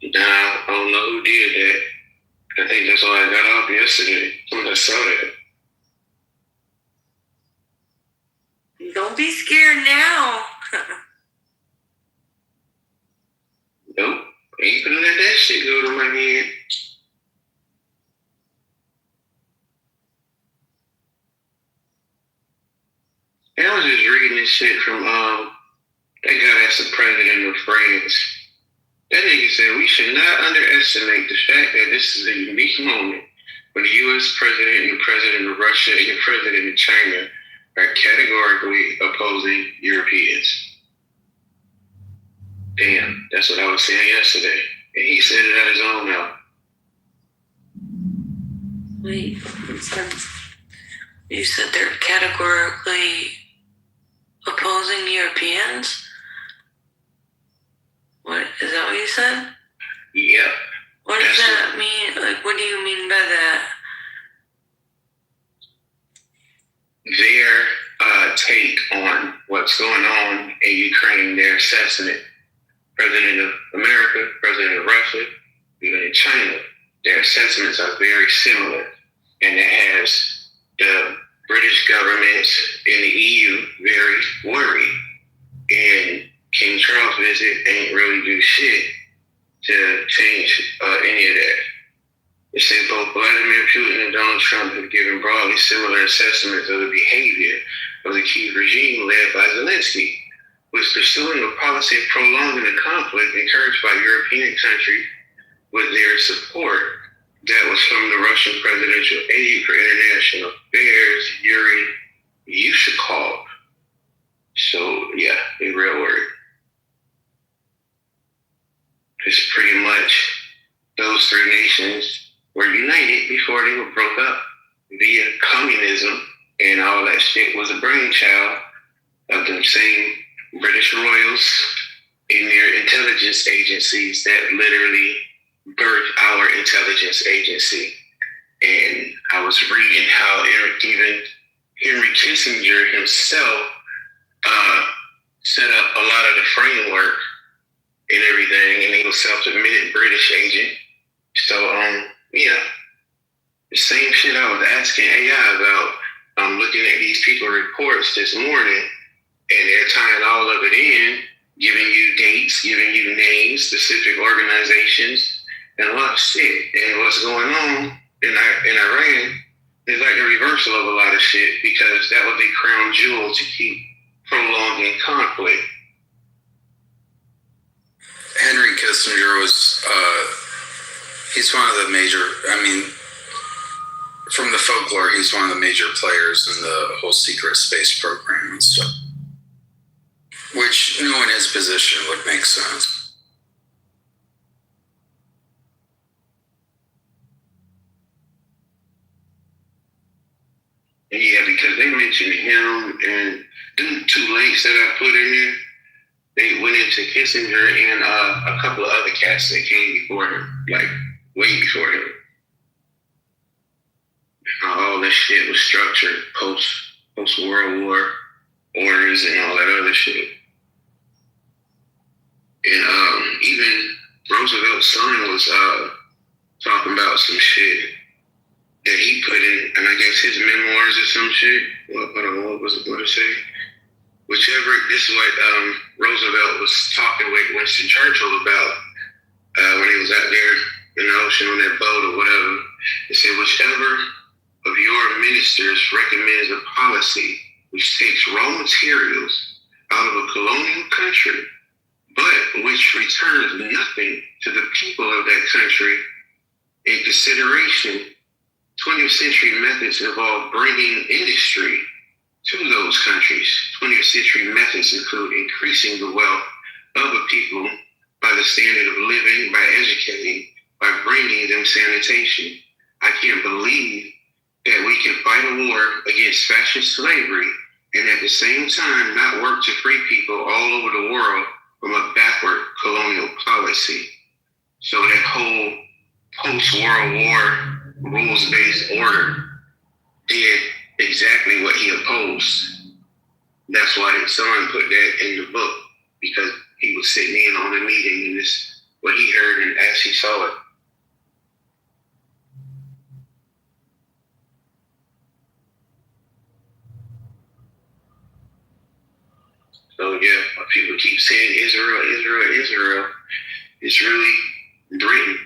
Nah, I don't know who did that. I think that's why I got off yesterday. When I saw that. Don't be scared now. Nope. I ain't gonna let that shit go to my head. I was just reading this shit from that guy that's the president of France. That nigga said we should not underestimate the fact that this is a unique moment when the U.S. president and the president of Russia and the president of China are categorically opposing Europeans. Damn, that's what I was saying yesterday. And he said it out his own mouth. Wait, you said they're categorically opposing Europeans? What, is that what you said? Yep. What does that mean? Like, what do you mean by that? Their take on what's going on in Ukraine, their assessment. President of America, President of Russia, even in China, their assessments are very similar. And it has the British government and the EU very worried. And King Charles' visit ain't really do shit to change any of that. They say both Vladimir Putin and Donald Trump have given broadly similar assessments of the behavior of the Kyiv regime led by Zelensky, was pursuing a policy of prolonging the conflict encouraged by European countries with their support. That was from the Russian Presidential Aide for International Affairs, Yuri Yushakov. So, yeah, they're real worried. It's pretty much those three nations were united before they were broke up via communism, and all that shit was a brainchild of them same British royals in their intelligence agencies that literally birthed our intelligence agency. And I was reading how even Henry Kissinger himself set up a lot of the framework and everything, and he was self-admitted British agent. So, yeah, the same shit I was asking AI about. I'm looking at these people reports this morning, and they're tying all of it in, giving you dates, giving you names, specific organizations, and a lot of shit. And what's going on in Iran is like the reversal of a lot of shit, because that was the crown jewel to keep prolonging conflict. Henry Kissinger was, he's one of the major, from the folklore, he's one of the major players in the whole secret space program and stuff. Which, knowing his position, would make sense. Yeah, because they mentioned him, and them two links that I put in there, they went into Kissinger and a couple of other cats that came before him, like way before him. How all this shit was structured post World War orders and all that other shit. And even Roosevelt's son was talking about some shit that he put in, and I guess his memoirs or some shit. What was it going to say? Whichever, this is what Roosevelt was talking with Winston Churchill about when he was out there in the ocean on that boat or whatever. He said, whichever of your ministers recommends a policy which takes raw materials out of a colonial country but which returns nothing to the people of that country. In consideration, 20th century methods involve bringing industry to those countries. 20th century methods include increasing the wealth of a people by the standard of living, by educating, by bringing them sanitation. I can't believe that we can fight a war against fascist slavery and at the same time not work to free people all over the world from a backward colonial policy. So that whole post-World War rules-based order did exactly what he opposed. That's why his son put that in the book, because he was sitting in on a meeting and this what he heard and as he saw it. So yeah, people keep saying Israel, Israel, Israel. It's really Britain.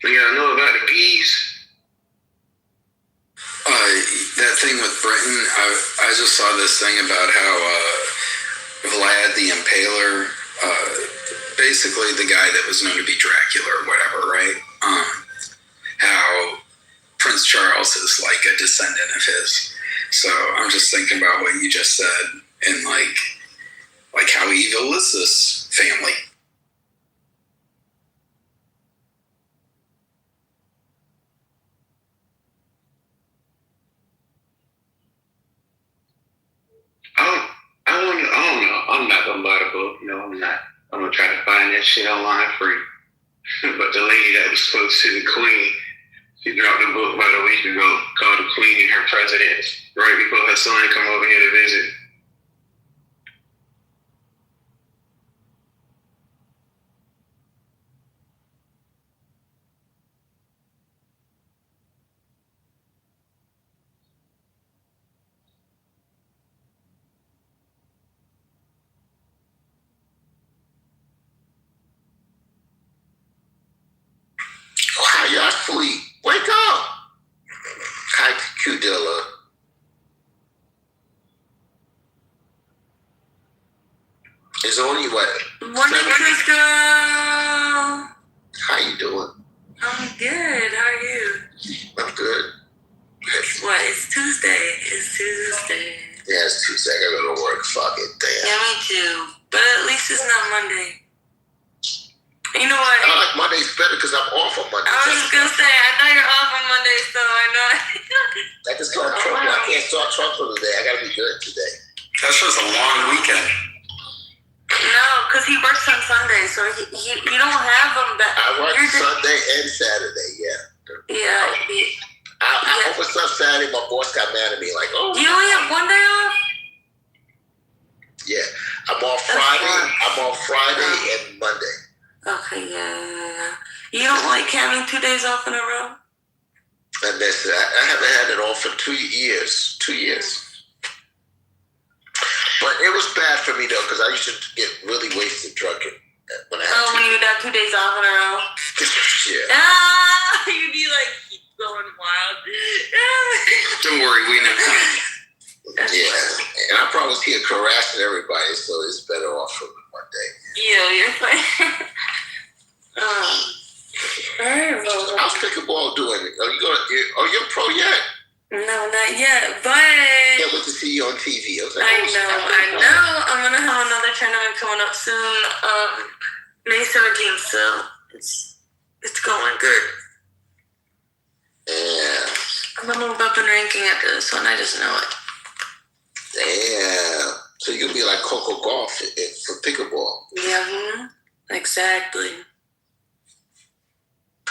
So yeah, I know about the bees. That thing with Britain, I just saw this thing about how Vlad the Impaler, basically the guy that was known to be Dracula or whatever, right? How Prince Charles is like a descendant of his. So I'm just thinking about what you just said and like how evil is this family? I don't know. I'm not gonna buy the book. No, I'm not. I'm gonna try to find that shit online free. But the lady that was supposed to the queen, she dropped a book about a week ago called The Queen and Her Presidents, right before her son come over here to visit. How y'all sleep? Wake up! Hi, Q-Dilla. It's only what? Morning, Chris girl. How you doing? I'm good. How are you? I'm good. What? It's Tuesday. It's Tuesday. Yeah, it's Tuesday. I gotta go to work. Fuck it. Damn. Yeah, me too. But at least it's not Monday. You know what? I like Mondays better because I'm off on Mondays. I was just gonna say, I know you're off on Monday, so I know. I can start trumping. I can't start trumping today. I gotta be good today. That's just a long weekend. No, because he works on Sunday, so you don't have him back. I work Sunday and Saturday, yeah. Yeah. I opened up Saturday, my boss got mad at me, like, oh. You only have one day off? Yeah. I'm off Friday and Monday. Okay, yeah. You don't like having 2 days off in a row? And that's I haven't had it off for 2 years. 2 years. But it was bad for me though, because I used to get really wasted drunken when I had when you got 2 days off in a row? Yeah. You'd be like going wild. Don't worry, we know. Yeah. And I probably was here harassing everybody, so it's better off for me one day. Yeah, you're fine. Alright, well. How's pickleball doing? Are you a pro yet? No, not yet, but Can't wait to see you on TV. I know. I'm gonna have another tournament coming up soon, May 17th, so it's going good. Yeah. I'm gonna move up in ranking after this one, I just know it. Damn. So you'll be like Coco Golf for pickleball. Yeah, exactly.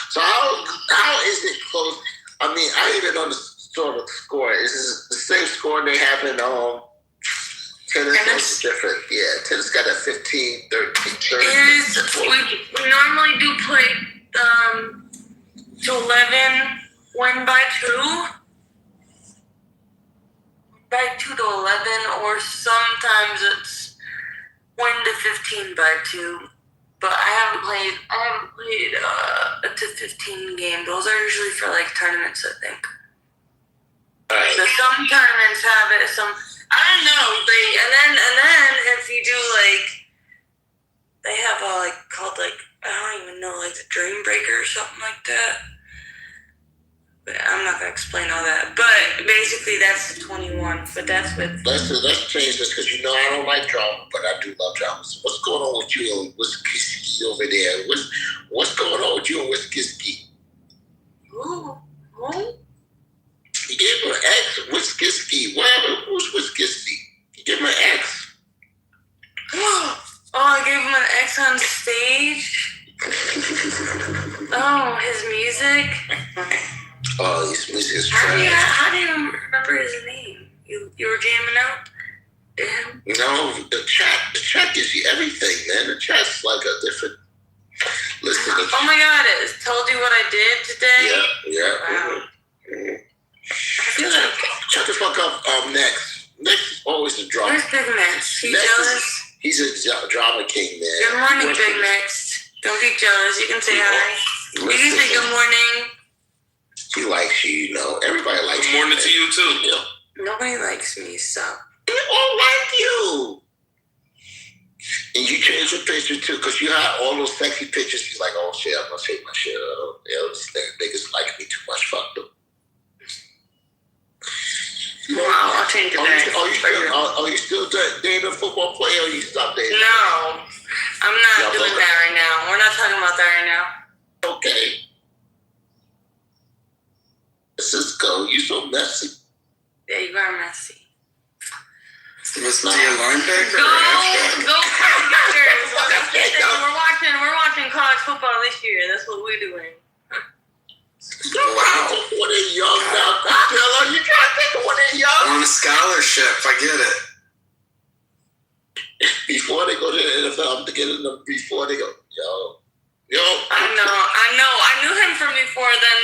So how is it close? I mean, I even know the sort of score. Is this the same score they have in tennis? It's different. Yeah, tennis got a 15, 13, 30. We normally do play to 11, win by 2. 15 by 2. But I haven't played a to 15 game. Those are usually for like tournaments, I think. Right. So some tournaments have it, some I don't know. And then if you do like they have a like called like I don't even know, like the Dream Breaker or something like that. But I'm not gonna explain all that. But basically that's 21. But that's with Let's change this because you know I don't like drama, but I do love drama. So what's going on with you and Whiskey over there? What's going on with you and Whiskey? Who? You gave him an ex. Whiskey. What happened? Who's Whiskey? You gave him an ex. Oh, I gave him an X on stage. Oh, his music. Oh, his music is trash. How do you remember his name? You were jamming out to him? No, the chat gives you everything, man. The chat's like a different. Listen. Oh my God! It told you what I did today. Yeah. Wow. I feel like shut the fuck up. Next is always a drama. Where's Big Max? He's jealous. He's a drama king, man. Good morning, Big Max. Don't be jealous. You can say hi. You can say good morning. He likes you, you know. Everybody likes you. Good morning to you too. Yeah. Nobody likes me, so. They all like you. And you changed your picture too, because you had all those sexy pictures. He's like, oh shit, I'm gonna shake my shit up. This niggas like me too much. Fuck them. Wow, I'll change it back. Are you still dating a football player or you stopped dating? No, I'm not doing that right now. We're not talking about that right now. Okay. Cisco, you so messy. Yeah, you are messy. Was it a linebacker? Go together. We're watching college football this year. That's what we're doing. Wow. When they're young now, you trying to think when they're young? On a scholarship, I get it. Before they go to the NFL, I'm thinking them before they go, yo. I know. I knew him from before then.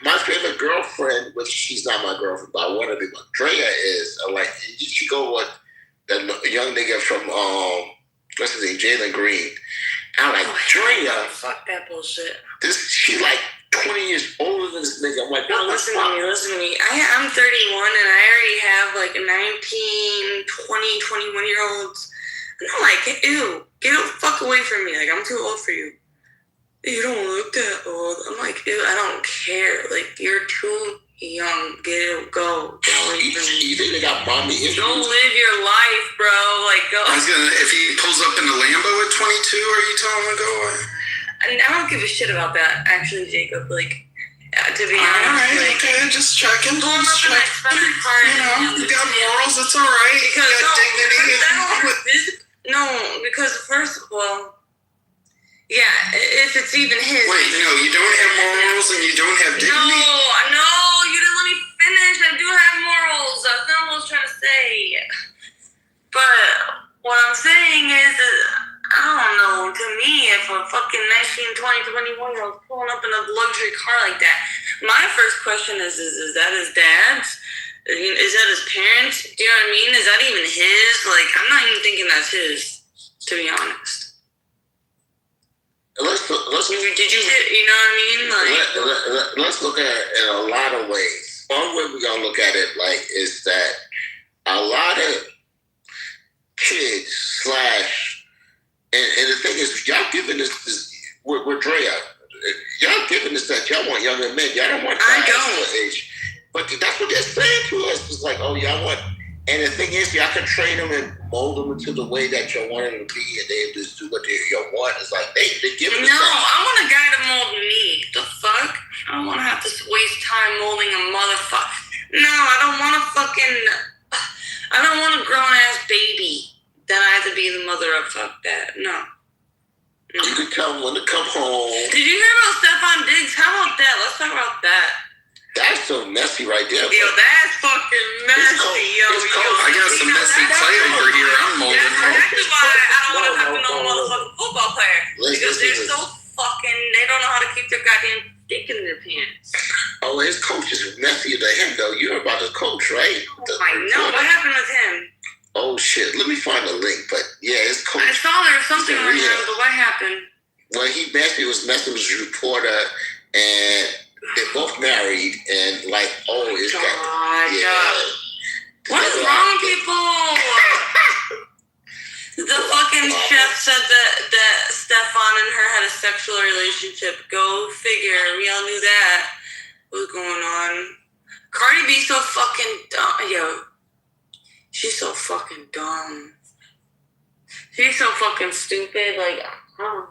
My favorite girlfriend, which she's not my girlfriend, but I want to be my Drea is like you should go with the young nigga from what's his name, Jalen Green. I'm like Drea. Fuck that bullshit. She's like 20 years older than this nigga. I'm like, no, listen to me. I'm 31 and I already have like 19, 20, 21-year-olds. And I'm like, ew, get the fuck away from me. Like, I'm too old for you. You don't look that old. I'm like, ew, I don't care. Like, you're too young. Go. You think they got mommy issues? Don't live your life, bro. Like, go. If he pulls up in a Lambo at 22, are you telling him to go away? I don't give a shit about that, actually, Jacob. Like, to be honest. Alright, okay, just checking. You got morals, it's alright. You got dignity. No, because first of all, yeah, if it's even his. Wait, no, you don't have morals and you don't have dignity? No, you didn't let me finish. I do have morals. That's not what I was trying to say. But what I'm saying is that, I don't know, to me, if a fucking 19, 20, 21-year-old pulling up in a luxury car like that, my first question is that his dad's? Is that his parents? Do you know what I mean? Is that even his? Like, I'm not even thinking that's his, to be honest. Did you know what I mean? Like, let's look at it in a lot of ways. One way we're gonna look at it like is that a lot of kids and the thing is, y'all giving this we're Drea. Y'all giving this that y'all want younger men. Y'all don't want guys your age. But that's what they're saying to us. It's like, oh, y'all want, and the thing is, y'all can train them and mold them into the way that you want them to be, and they just do what you want. It's like they giving us. No, I want a guy to mold me. The fuck? I don't want to have to waste time molding a motherfucker. No, I don't want a grown ass baby. Then I have to be the mother of. Fuck that. No. You can tell them when to come home. Did you hear about Stephon Diggs? How about that? Let's talk about that. That's so messy right there. Yo, that's fucking messy. I got some messy clay over here. I'm molding. That's exactly why I don't want to talk to no motherfucking football player. Because they're so fucking, they don't know how to keep their goddamn dick in their pants. Oh, his coach is messier than him, though. You're about to coach, right? I know. What happened with him? Oh shit! Let me find the link. But yeah, it's coach. I saw there was something on there, but what happened? Well, he basically was messing with his reporter, and they're both married, and like, oh, it's that. Yeah. What is wrong, people? The fucking chef said that Stefan and her had a sexual relationship. Go figure. We all knew that. What's going on? Cardi B so fucking dumb. Yo, she's so fucking dumb. She's so fucking stupid. Like, I don't know.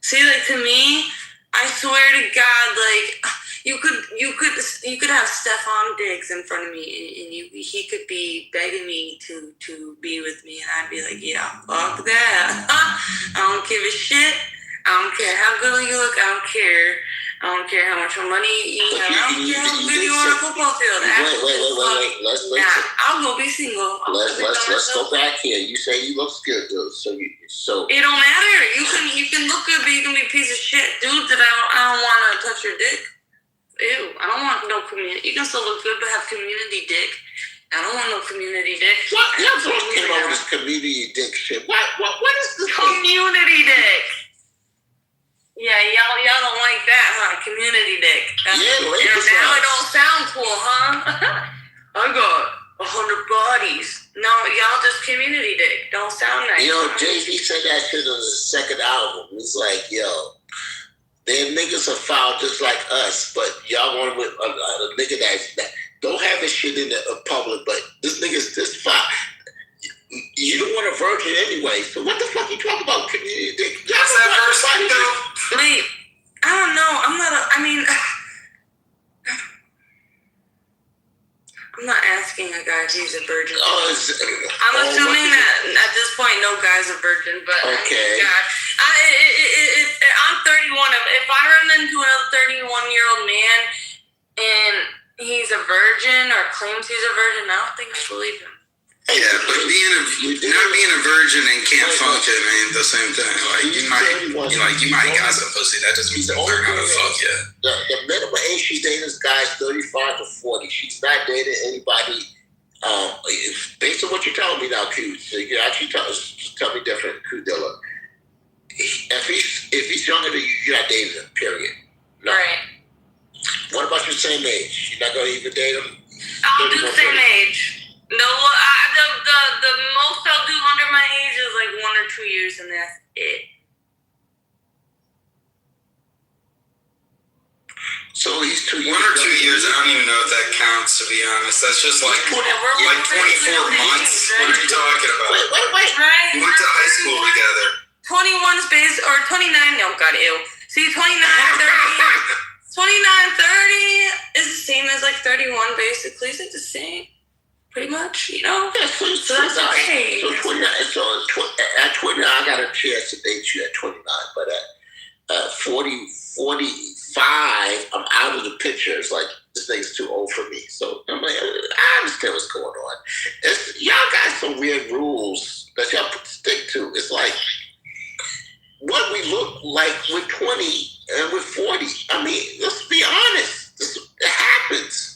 See, like, to me, I swear to God, like, you could have Stefan Diggs in front of me, and he could be begging me to be with me, and I'd be like, yeah, fuck that. I don't give a shit. I don't care how good you look. I don't care. I don't care how much money you have. I don't care how good you are on a football field. Wait. I'll go be single. Let's go back here. You say you look good, dude. So it don't matter. You can look good, but you can be a piece of shit, dude. That I don't want to touch your dick. Ew. I don't want no community. You can still look good, but have community dick. I don't want no community dick. What? Y'all came over this community dick shit. What is this? Community dick. Yeah, y'all don't like that, huh? Community dick. Now it don't sound cool, huh? I got 100 bodies. No, y'all just community dick. Don't sound nice. Jay-Z said that shit on his second album. He's like, them niggas are foul just like us, but y'all want with a nigga that don't have this shit in the public, but this nigga's this foul. You don't want a virgin anyway, so what the fuck you talking about community dick? What's that verse? Wait, I don't know. I'm not asking a guy if he's a virgin. I'm assuming that at this point no guy's a virgin, but okay. I'm 31. If I run into another 31-year-old man and he's a virgin or claims he's a virgin, I don't think I believe him. Yeah, but not being a virgin and can't function ain't the same thing. Like you might got some pussy. That doesn't mean you don't learn how to fuck yet. The minimum age she's dating this guy is 35 to 40. She's not dating anybody. Based on what you're telling me now, Q, so you actually tell me different, Q Dilla. If he's younger than you, you're not dating him. Period. No. Right. What about your same age? You're not gonna even date him? I'll do the same age. No, the most I'll do under my age is like 1 or 2 years, and that's it. So he's 2 years. 1 or 2 years, I don't even know if that counts, to be honest. That's just like 24 months. What are you talking about? Wait. Right? We went to high school together. 21's base, or 29, oh god, ew. See, 29, 30, 29, 30 is the same as like 31, basically. It's like the same. Pretty much, Yeah, so that's okay. So at 29, I got a chance to date you at 29, but at 40, 45, I'm out of the picture. It's like, this thing's too old for me. So I'm like, I understand what's going on. Y'all got some weird rules that y'all stick to. It's like, what we look like with 20 and with 40. I mean, let's be honest. It happens.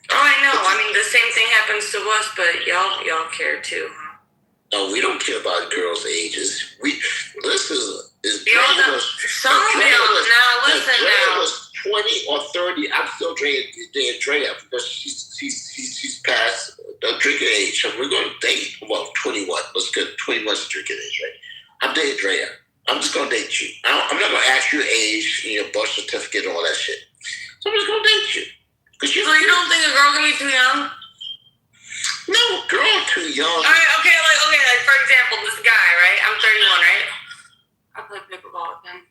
Oh, I know. I mean, the same thing happens to us, but y'all care too, huh? No, we don't care about girls' ages. This is some of y'all. Now, listen now. Was 20 or 30. I'm still dating Drea because she's past the drinking age. So we're going to date. Well, 21. Let's get 21's drinking age, right? I'm dating Drea. I'm just going to date you. I'm not going to ask your age, birth certificate, and all that shit. So I'm just going to date you. So you don't think a girl can be too young? No, girl too young. All right, okay, like for example, this guy, right? I'm 31, right? I play pickleball with him.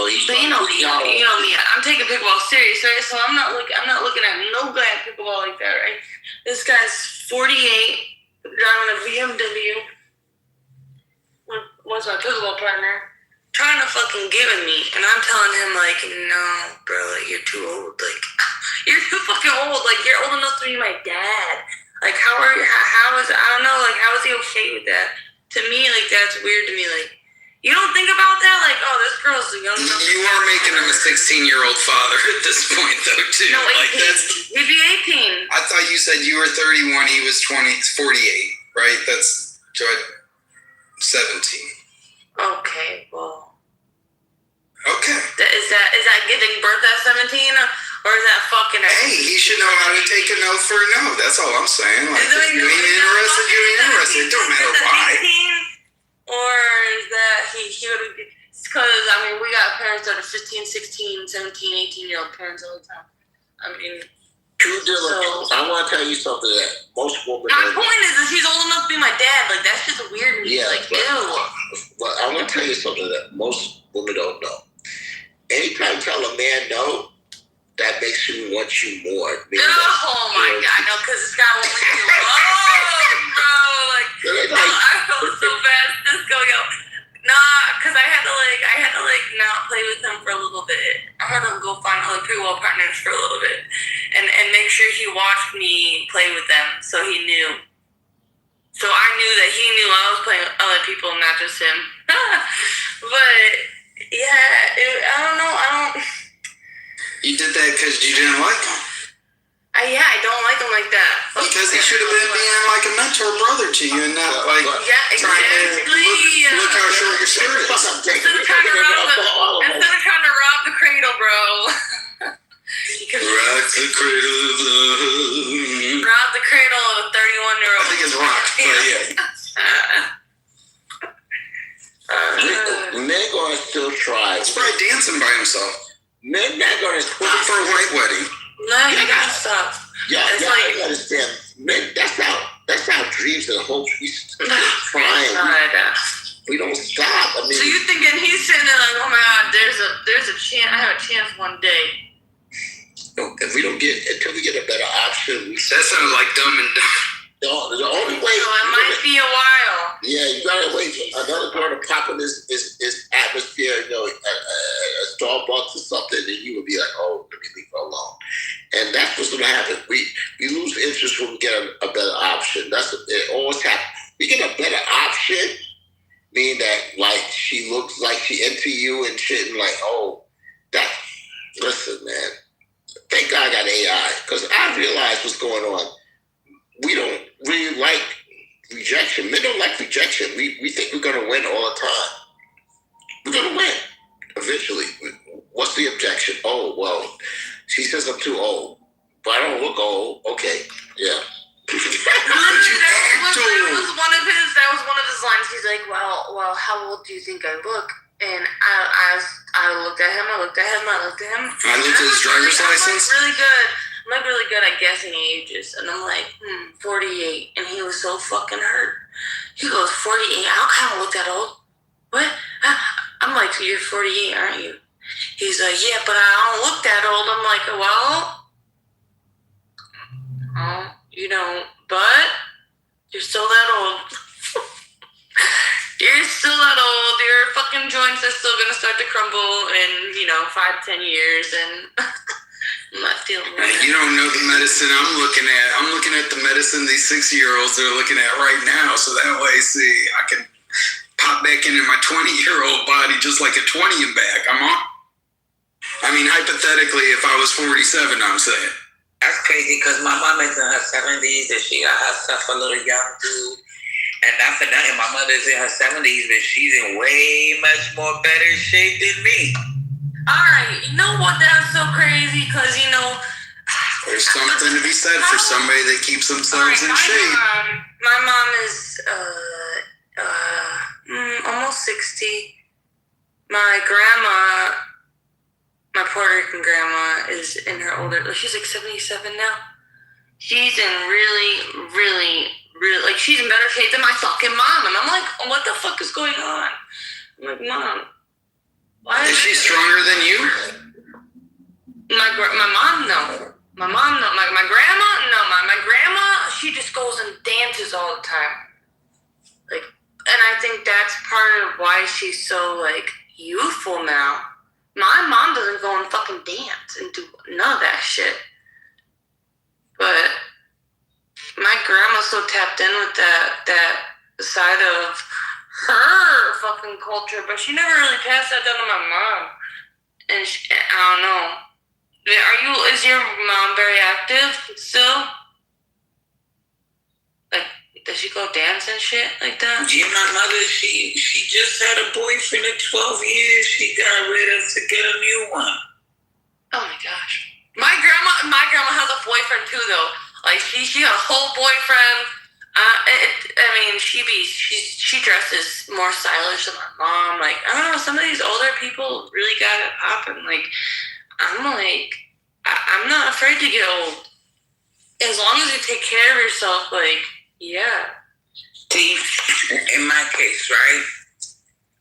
Oh, so you know me. I'm taking pickleball serious, right? So I'm not looking at no guy at pickleball like that, right? This guy's 48, driving a BMW. Was my pickleball partner. Trying to fucking give it me, and I'm telling him like, no, bro, like you're too old, like you're too fucking old, like you're old enough to be my dad. Like how is I don't know, like how is he okay with that? To me, like that's weird to me. Like You don't think about that? Like, oh, this girl's young enough. You are making him a 16-year-old father at this point, though, too. No, 18. Like, He'd be 18. I thought you said you were 31, he was 48, right? That's 17. Okay, well. Okay. Is that giving birth at 17? Or is that fucking... Hey, he should know how to take a no for a no. That's all I'm saying. Like, if you ain't interested, you ain't interested. It don't matter why. 18? Or is that he would be... Because, I mean, we got parents that are 15, 16, 17, 18-year-old parents all the time. I mean... I want to tell you something that most women... My point is that he's old enough to be my dad. Like, that's just weird to me. Yeah, like, ew. But I want to tell you something that most women don't know. Anytime you tell a man no, that makes him want you more. Oh my God, no, because this guy won't leave me alone, bro. Like, I felt so bad. Just go, yo. Nah, because I had to not play with him for a little bit. I had to go find other pre-well partners for a little bit, and make sure he watched me play with them, so he knew. So I knew that he knew I was playing with other people, not just him. But yeah, I don't know. You did that because you didn't like him. Yeah, I don't like him like that. Because he should have been being like a mentor brother to you and not like look how short your skirt is. Instead of trying to rob the cradle, bro. Rock the cradle of love. Rob the cradle of a 31-year-old. I think it's rock, but yeah. Men gonna still try. He's probably dancing by himself. Men not gonna looking for a white wedding. No, you gotta stop. Yeah, I understand. Men, that's our dreams and hopes. We trying. We don't stop. I mean, so you thinking he's sitting there like, oh my God, there's a chance. I have a chance one day. If we don't until we get a better option. That sounds like Dumb and Dumber. The only way. So it might be a while. Yeah, you gotta wait for another girl to pop in this atmosphere, a Starbucks or something, and you would be like, oh, let me leave her alone. And that's what's gonna happen. We lose interest when we get a better option. It always happens. We get a better option, meaning that like she looks like she into you and shit, and like, oh, listen, man. Thank God I got AI, because I realized what's going on. We don't really like rejection. Men don't like rejection. We think we're going to win all the time. We're going to win eventually. What's the objection? Oh, well, she says I'm too old, but I don't look old. Okay, yeah. That was one of his lines. He's like, well, how old do you think I look? And I looked at him. I looked at him. I looked at his driver's license. I'm like really good at guessing ages, and I'm like, 48, and he was so fucking hurt. He goes, 48? I don't look that old. What? I'm like, you're 48, aren't you? He's like, yeah, but I don't look that old. I'm like, well, you don't, but you're still that old. You're still that old. Your fucking joints are still gonna start to crumble in, 5 to 10 years, and I'm not feeling right. You don't know the medicine I'm looking at. I'm looking at the medicine these 60-year-olds are looking at right now, so that way, see, I can pop back into my 20-year-old body just like a 20 and back. Hypothetically, if I was 47, I'm saying. That's crazy, because my mom is in her 70s, and she got herself a little young dude. And not for nothing, my mother's in her 70s, but she's in way much more better shape than me. Alright, you know what? That's so crazy, because, there's something to be said for somebody that keeps themselves in shape. My mom is almost 60. My grandma, my Puerto Rican grandma, is in her older, she's like 77 now. She's in really, really, like, she's in better shape than my fucking mom. And I'm like, what the fuck is going on? I'm like, Mom, why is she stronger than you? My mom, no. My mom, no. My grandma, no. My grandma, she just goes and dances all the time. Like, and I think that's part of why she's so, like, youthful now. My mom doesn't go and fucking dance and do none of that shit. But my grandma's so tapped in with that side of her fucking culture, but she never really passed that down to my mom. And I don't know. Is your mom very active still? Like, does she go dance and shit like that? Yeah, my mother, she just had a boyfriend at 12 years. She got rid of to get a new one. Oh my gosh. My grandma has a boyfriend too, though. Like she got a whole boyfriend. She dresses more stylish than my mom. Like, I don't know, some of these older people really got it popping. Like, I'm not afraid to get old. As long as you take care of yourself, like, yeah. See, in my case, right,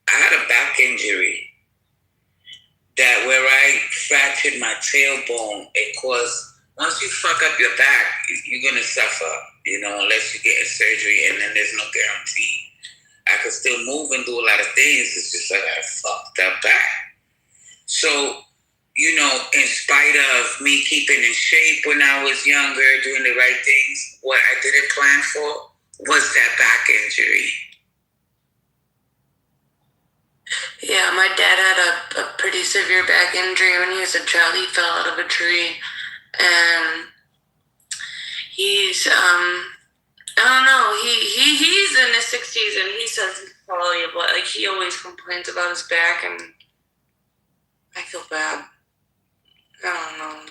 I had a back injury that where I fractured my tailbone, it caused, once you fuck up your back, you're going to suffer, unless you get a surgery, and then there's no guarantee. I could still move and do a lot of things. It's just like I fucked up back. So, in spite of me keeping in shape when I was younger, doing the right things, what I didn't plan for was that back injury. Yeah, my dad had a pretty severe back injury when he was a child. He fell out of a tree, and he's I don't know. He's in his 60s, and he says he's probably, but like he always complains about his back, and I feel bad. I don't know.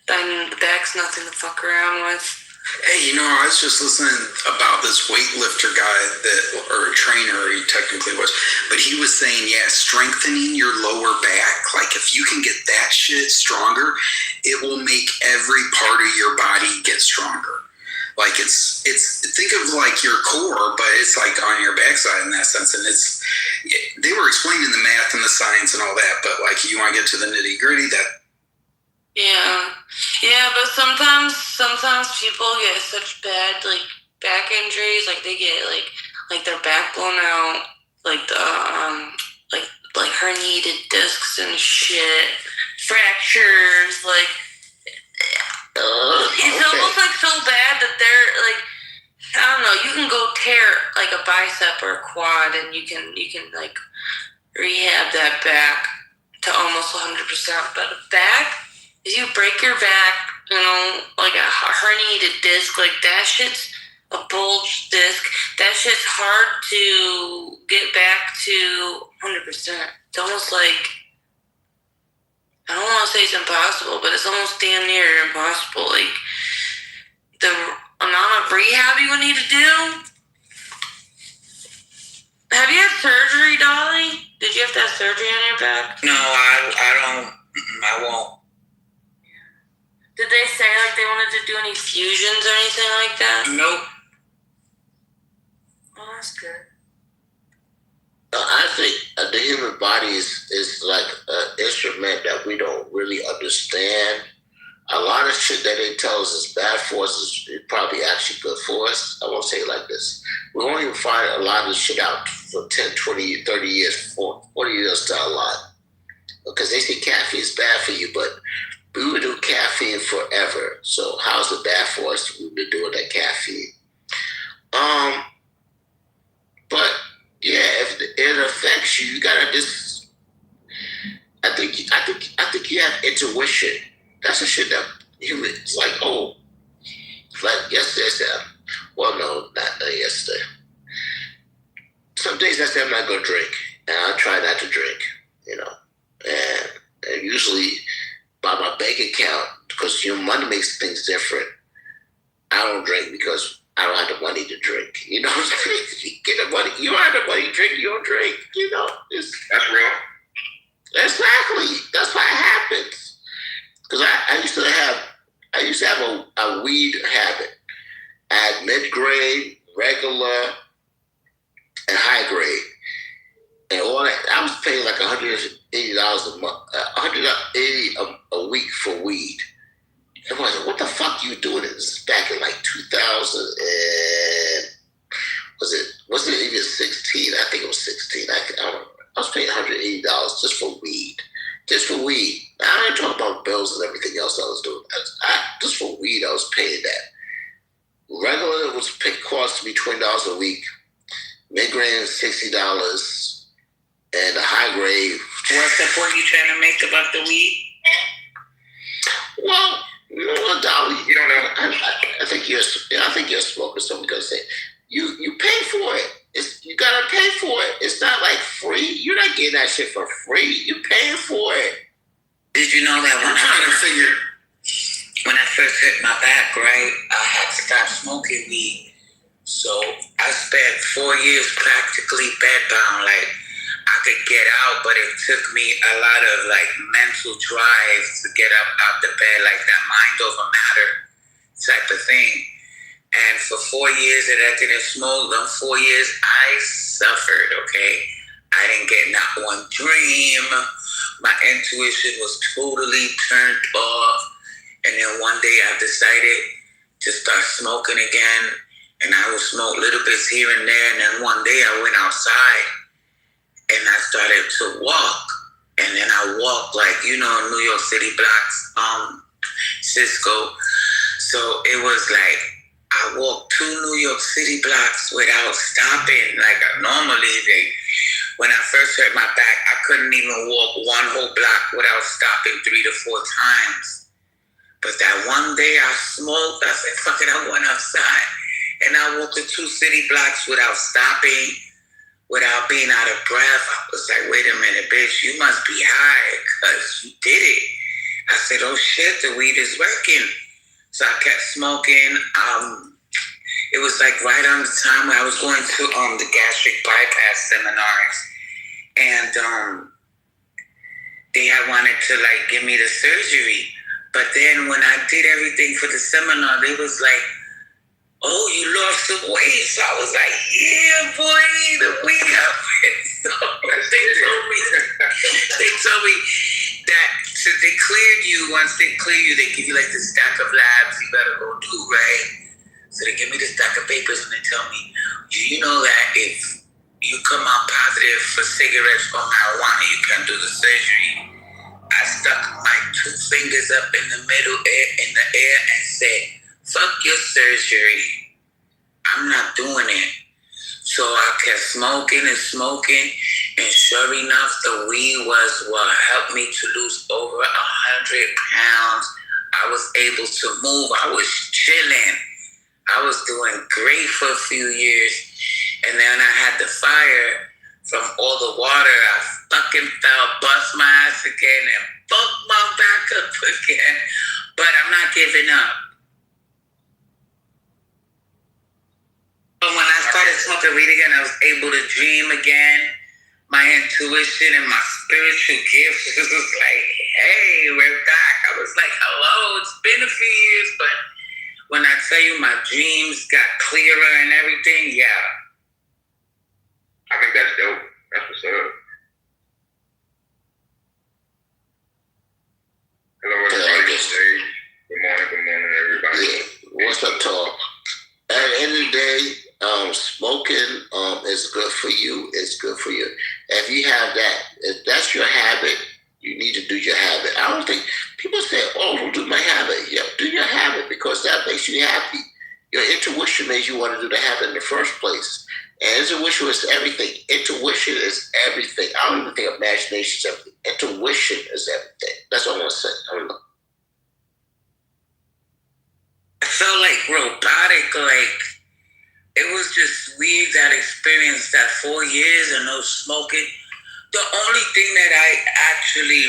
I mean, the back's nothing to fuck around with. Hey, I was just listening about this weightlifter guy or a trainer, he technically was, but he was saying, strengthening your lower back, like if you can get that shit stronger, it will make every part of your body get stronger. Like it's think of like your core, but it's like on your backside in that sense. And they were explaining the math and the science and all that, but like you want to get to the nitty gritty, Yeah, but sometimes people get such bad like back injuries, like they get like their back blown out, like the like herniated discs and shit, fractures, like it's almost like so bad that they're like, I don't know, you can go tear like a bicep or a quad and you can like rehab that back to almost 100%, but a back, if you break your back, like a herniated disc, like that shit's a bulged disc, that shit's hard to get back to 100%. It's almost like, I don't want to say it's impossible, but it's almost damn near impossible. Like, the amount of rehab you would need to do. Have you had surgery, Dolly? Did you have to have surgery on your back? No, I won't. Did they say, like, they wanted to do any fusions or anything like that? Nope. Oh, that's good. I think the human body is like an instrument that we don't really understand. A lot of shit that they tell us is bad for us is probably actually good for us. I won't say it like this. We won't even find a lot of shit out for 10, 20, 30 years, 40 years to a lot. Because they say caffeine is bad for you, but we would do caffeine forever. So how's it bad for us? We've been doing that caffeine. But yeah, if it affects you, you gotta just. I think you have intuition. That's the shit that humans like. Oh, like yesterday. Well, no, not yesterday. Some days I say I'm not gonna drink, and I try not to drink. And usually by my bank account, because money makes things different. I don't drink because I don't have the money to drink. You know what I'm saying? You get the money, you don't have the money to drink, you don't drink. That's real. Exactly. That's why it happens. Because I used to have a weed habit. I had mid-grade, regular, and high grade. And all that, I was paying like $180 a month, $180 a week for weed. And I was like, what the fuck you doing? This is back in like 2000 and was it even 16? I think it was 16. I don't know. I was paying $180 just for weed. Just for weed. I didn't talk about bills and everything else I was doing. Just for weed, I was paying that. Regular cost me $20 a week. mid-grade $60, and the high grade. What's the point you trying to make about the weed? Well, Dolly, you don't know. I think you're a smoker, so we're gonna say you pay for it. You gotta pay for it. It's not like free. You're not getting that shit for free. You're paying for it. Did you know that when I first hit my back, right, I had to stop smoking weed. So I spent 4 years practically bedbound. Like, I could get out, but it took me a lot of like mental drive to get up out the bed, like that mind over matter type of thing. And for 4 years that I didn't smoke, them 4 years I suffered, okay? I didn't get not one dream. My intuition was totally turned off. And then one day I decided to start smoking again. And I would smoke little bits here and there. And then one day I went outside and I started to walk. And then I walked like, New York City blocks, Cisco. So it was like, I walked 2 New York City blocks without stopping. Like normally, when I first hurt my back, I couldn't even walk 1 whole block without stopping 3 to 4 times. But that one day I smoked, I said, fuck it, I went outside. And I walked the 2 city blocks without stopping, without being out of breath. I was like, wait a minute, bitch, you must be high because you did it. I said, oh shit, the weed is working. So I kept smoking. It was like right on the time when I was going to the gastric bypass seminars. And they had wanted to like give me the surgery. But then when I did everything for the seminar, they was like, oh, you lost the weight. So I was like, yeah, boy, the weight up. So they told me that since they cleared you, once they clear you, they give you like this stack of labs you better go do, right? So they give me this stack of papers and they tell me, do you know that if you come out positive for cigarettes or marijuana, you can do the surgery? I stuck my 2 fingers up in the middle in the air and said, fuck your surgery. I'm not doing it. So I kept smoking and smoking, and sure enough, the weed was what helped me to lose over 100 pounds. I was able to move. I was chilling. I was doing great for a few years. And then I had the fire from all the water. I fucking fell, bust my ass again, and fucked my back up again. But I'm not giving up. But when I started smoking weed again, I was able to dream again. My intuition and my spiritual gifts was like, hey, we're back. I was like, hello, it's been a few years, but when I tell you my dreams got clearer and everything, yeah. I think that's dope. That's what's up. Hello, everybody. Good morning, everybody. Yeah. What's up, Talk? At the end of the day, smoking is good for you. It's good for you. If you have that, if that's your habit, you need to do your habit. I don't think people say, "Oh, don't do my habit." Yeah, do your habit because that makes you happy. Your intuition makes you want to do the habit in the first place. And intuition is everything. Intuition is everything. I don't even think imagination is everything. Intuition is everything. That's what I want to say. I don't know. I felt like robotic, like it was just weird that experience, that 4 years and no smoking. The only thing that I actually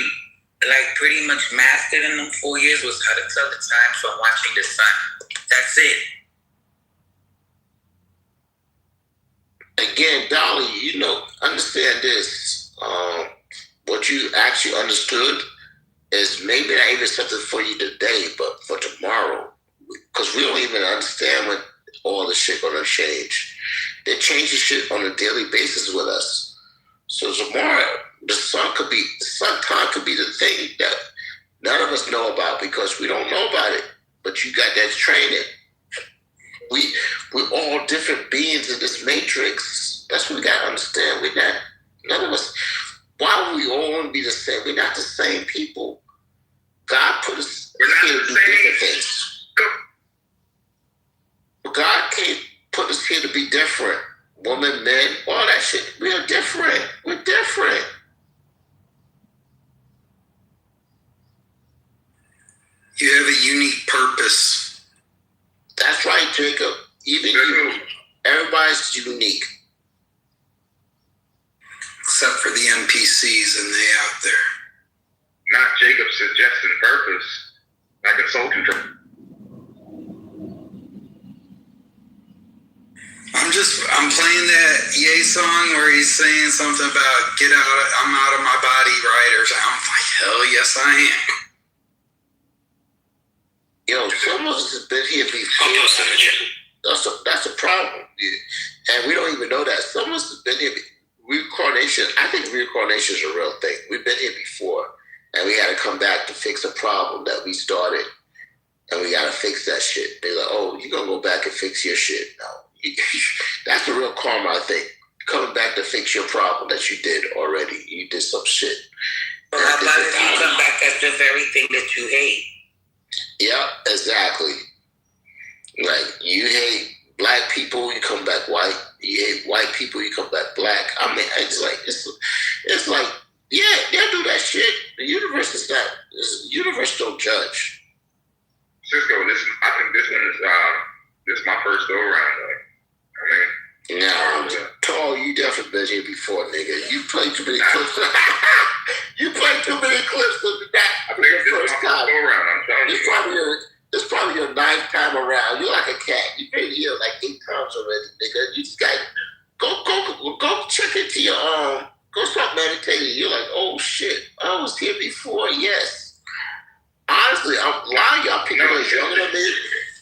like pretty much mastered in them 4 years was how to tell the time from watching the sun. That's it. Again, Dolly, understand this. What you actually understood is maybe not even something for you today, but for tomorrow. Because we don't even understand when all this shit gonna change. They're changing shit on a daily basis with us. So tomorrow, the sun time could be the thing that none of us know about because we don't know about it. But you got that training. We're all different beings in this matrix. That's what we gotta understand. None of us. Why would we all want to be the same? We're not the same people. God put us here to do different things. God can't put us here to be different. women, men, all that shit. We are different. We're different. You have a unique purpose. That's right, Jacob. Even you. Everybody's unique. Except for the NPCs and they out there. Not Jacob suggesting purpose, like a soul control. I'm playing that Ye song where he's saying something about get out, I'm out of my body, right? Or something. I'm like, hell yes I am. Yo, some of us have been here before. That's a problem. And we don't even know that. Some of us have been here. Reincarnation, I think reincarnation is a real thing. We've been here before. And we got to come back to fix a problem that we started. And we got to fix that shit. They're like, oh, you're going to go back and fix your shit. No. That's the real karma, I think. Coming back to fix your problem that you did already. You did some shit. But how about if you come back as the very thing that you hate? Yeah, exactly. Like, you hate black people, you come back white. You hate white people, you come back black. I mean, it's like, yeah, they'll do that shit. The universe is not. The universe don't judge. Cisco, I think this one is this is my first go around. Now, Tall, you definitely been here before, nigga. You played too many clips. You played too many clips of that. I think this is my first go around. I'm telling you. This probably your 9th time around. You're like a cat. You've been here like 8 times already, nigga. You just got go check into your go start meditating. You're like, oh shit, I was here before. Yes. Honestly, a lot of y'all people that's younger than me.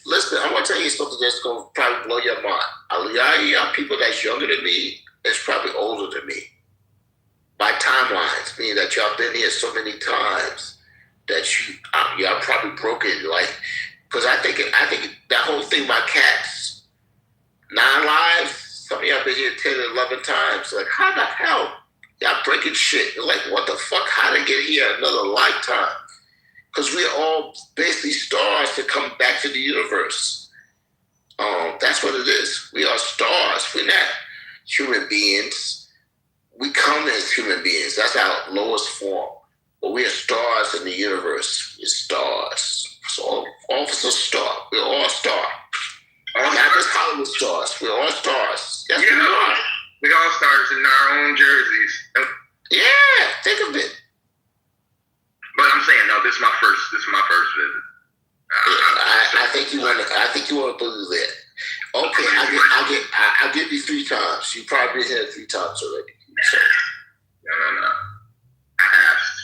Listen, I'm gonna tell you something that's gonna probably blow your mind. A lot of y'all people that's younger than me is probably older than me. By timelines, meaning that y'all been here so many times that y'all probably broken. Like, because I think that whole thing about cats, 9 lives. Some of y'all been here 10 and 11 times. Like, how the hell y'all breaking shit? You're like, what the fuck? How to get here another lifetime? Because we're all basically stars to come back to the universe. That's what it is. We are stars. We're not human beings. We come as human beings. That's our lowest form. But we are stars in the universe. We're stars. So all of us are stars. We're all stars. Not just Hollywood stars. We're all stars. Yes, we are. We all stars in our own jerseys. Yeah, think of it. But I'm saying, no, this is my first visit. I think you want to believe that. Okay, I'll give you 3 times. You probably been here 3 times already. So. No. I asked.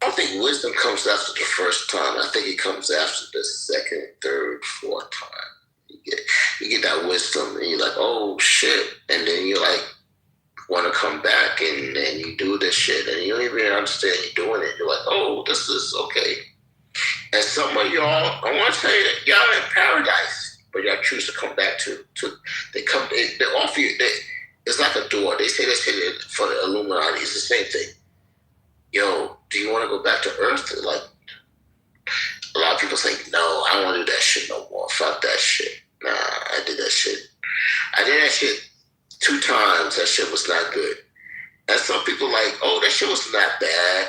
I don't think wisdom comes after the first time. I think it comes after the 2nd, 3rd, 4th time. You get that wisdom, and you're like, oh shit, and then you like want to come back, and then you do this shit, and you don't even understand you're doing it. You're like, oh, this is okay. And some of y'all, I want to say that y'all in paradise, but y'all choose to come back to they offer you. It's like a door. They say that shit for the Illuminati. It's the same thing. Yo, do you want to go back to Earth? Like, a lot of people say, no, I don't want to do that shit no more. Fuck that shit. Nah, I did that shit. I did that shit 2 times. That shit was not good. And some people like, oh, that shit was not bad.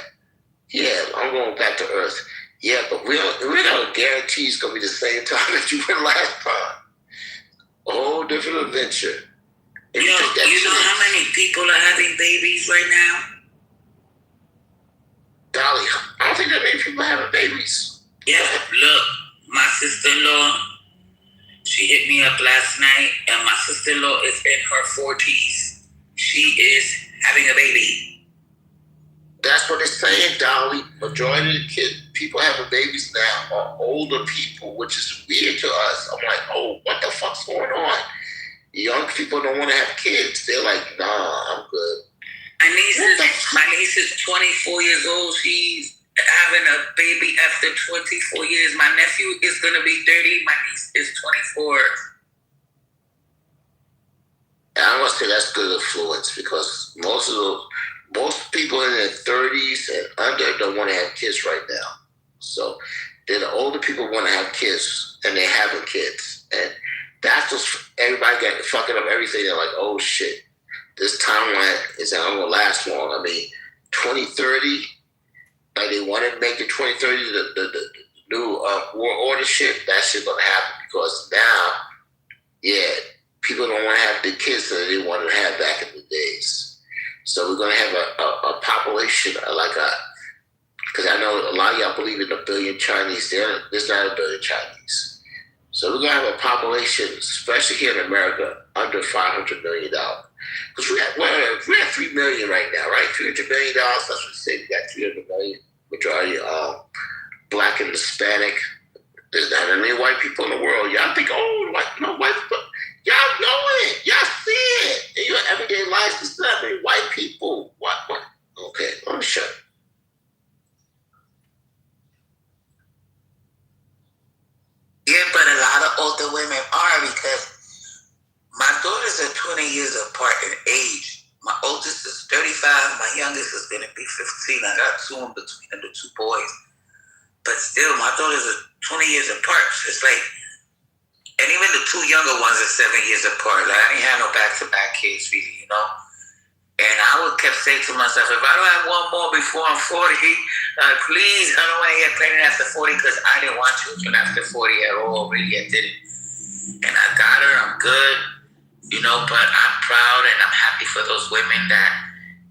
Yeah, I'm going back to Earth. Yeah, but we're not guarantee it's going to be the same time that you went last time. A whole different adventure. You know how many people are having babies right now? Dolly, I don't think that many people are having babies. Yeah, look, my sister-in-law, she hit me up last night, and my sister-in-law is in her 40s. She is having a baby. That's what they're saying, Dolly. Majority of the people having babies now are older people, which is weird to us. I'm like, oh, what the fuck's going on? Young people don't want to have kids. They're like, nah, I'm good. My niece is 24 years old. She's having a baby after 24 years. My nephew is going to be 30. My niece is 24. And I'm going to say that's good influence because most people in their 30s and under don't want to have kids right now. So then the older people want to have kids and they're having kids. And fucking up everything. They're like, oh shit, this timeline is not gonna last long. I mean, 2030, like they want to make it 2030 the new war order shit. That shit gonna happen because now, yeah, people don't want to have the kids that they wanted to have back in the days. So we're gonna have a population like a. Because I know a lot of y'all believe in a billion Chinese. There's not a billion Chinese. So we're going to have a population, especially here in America, under $500 million. Because we're at 3 million right now, right? $300 million. That's what we say. We got 300 million. Majority Black and Hispanic. There's not that many white people in the world. Y'all think, oh, white people. Y'all know it. Y'all see it. In your everyday life, there's not many white people. What? Okay, let me shut up. Yeah, but a lot of older women are because my daughters are 20 years apart in age. My oldest is 35. My youngest is going to be 15. I got two in between the two boys. But still, my daughters are 20 years apart. So it's like, and even the two younger ones are 7 years apart. Like, I ain't had no back-to-back kids, really, you know? And I would kept saying to myself, if I don't have one more before I'm 40, please, I don't want to get pregnant after 40 because I didn't want children after 40 at all. Really, I didn't. And I got her, I'm good, you know, but I'm proud and I'm happy for those women that,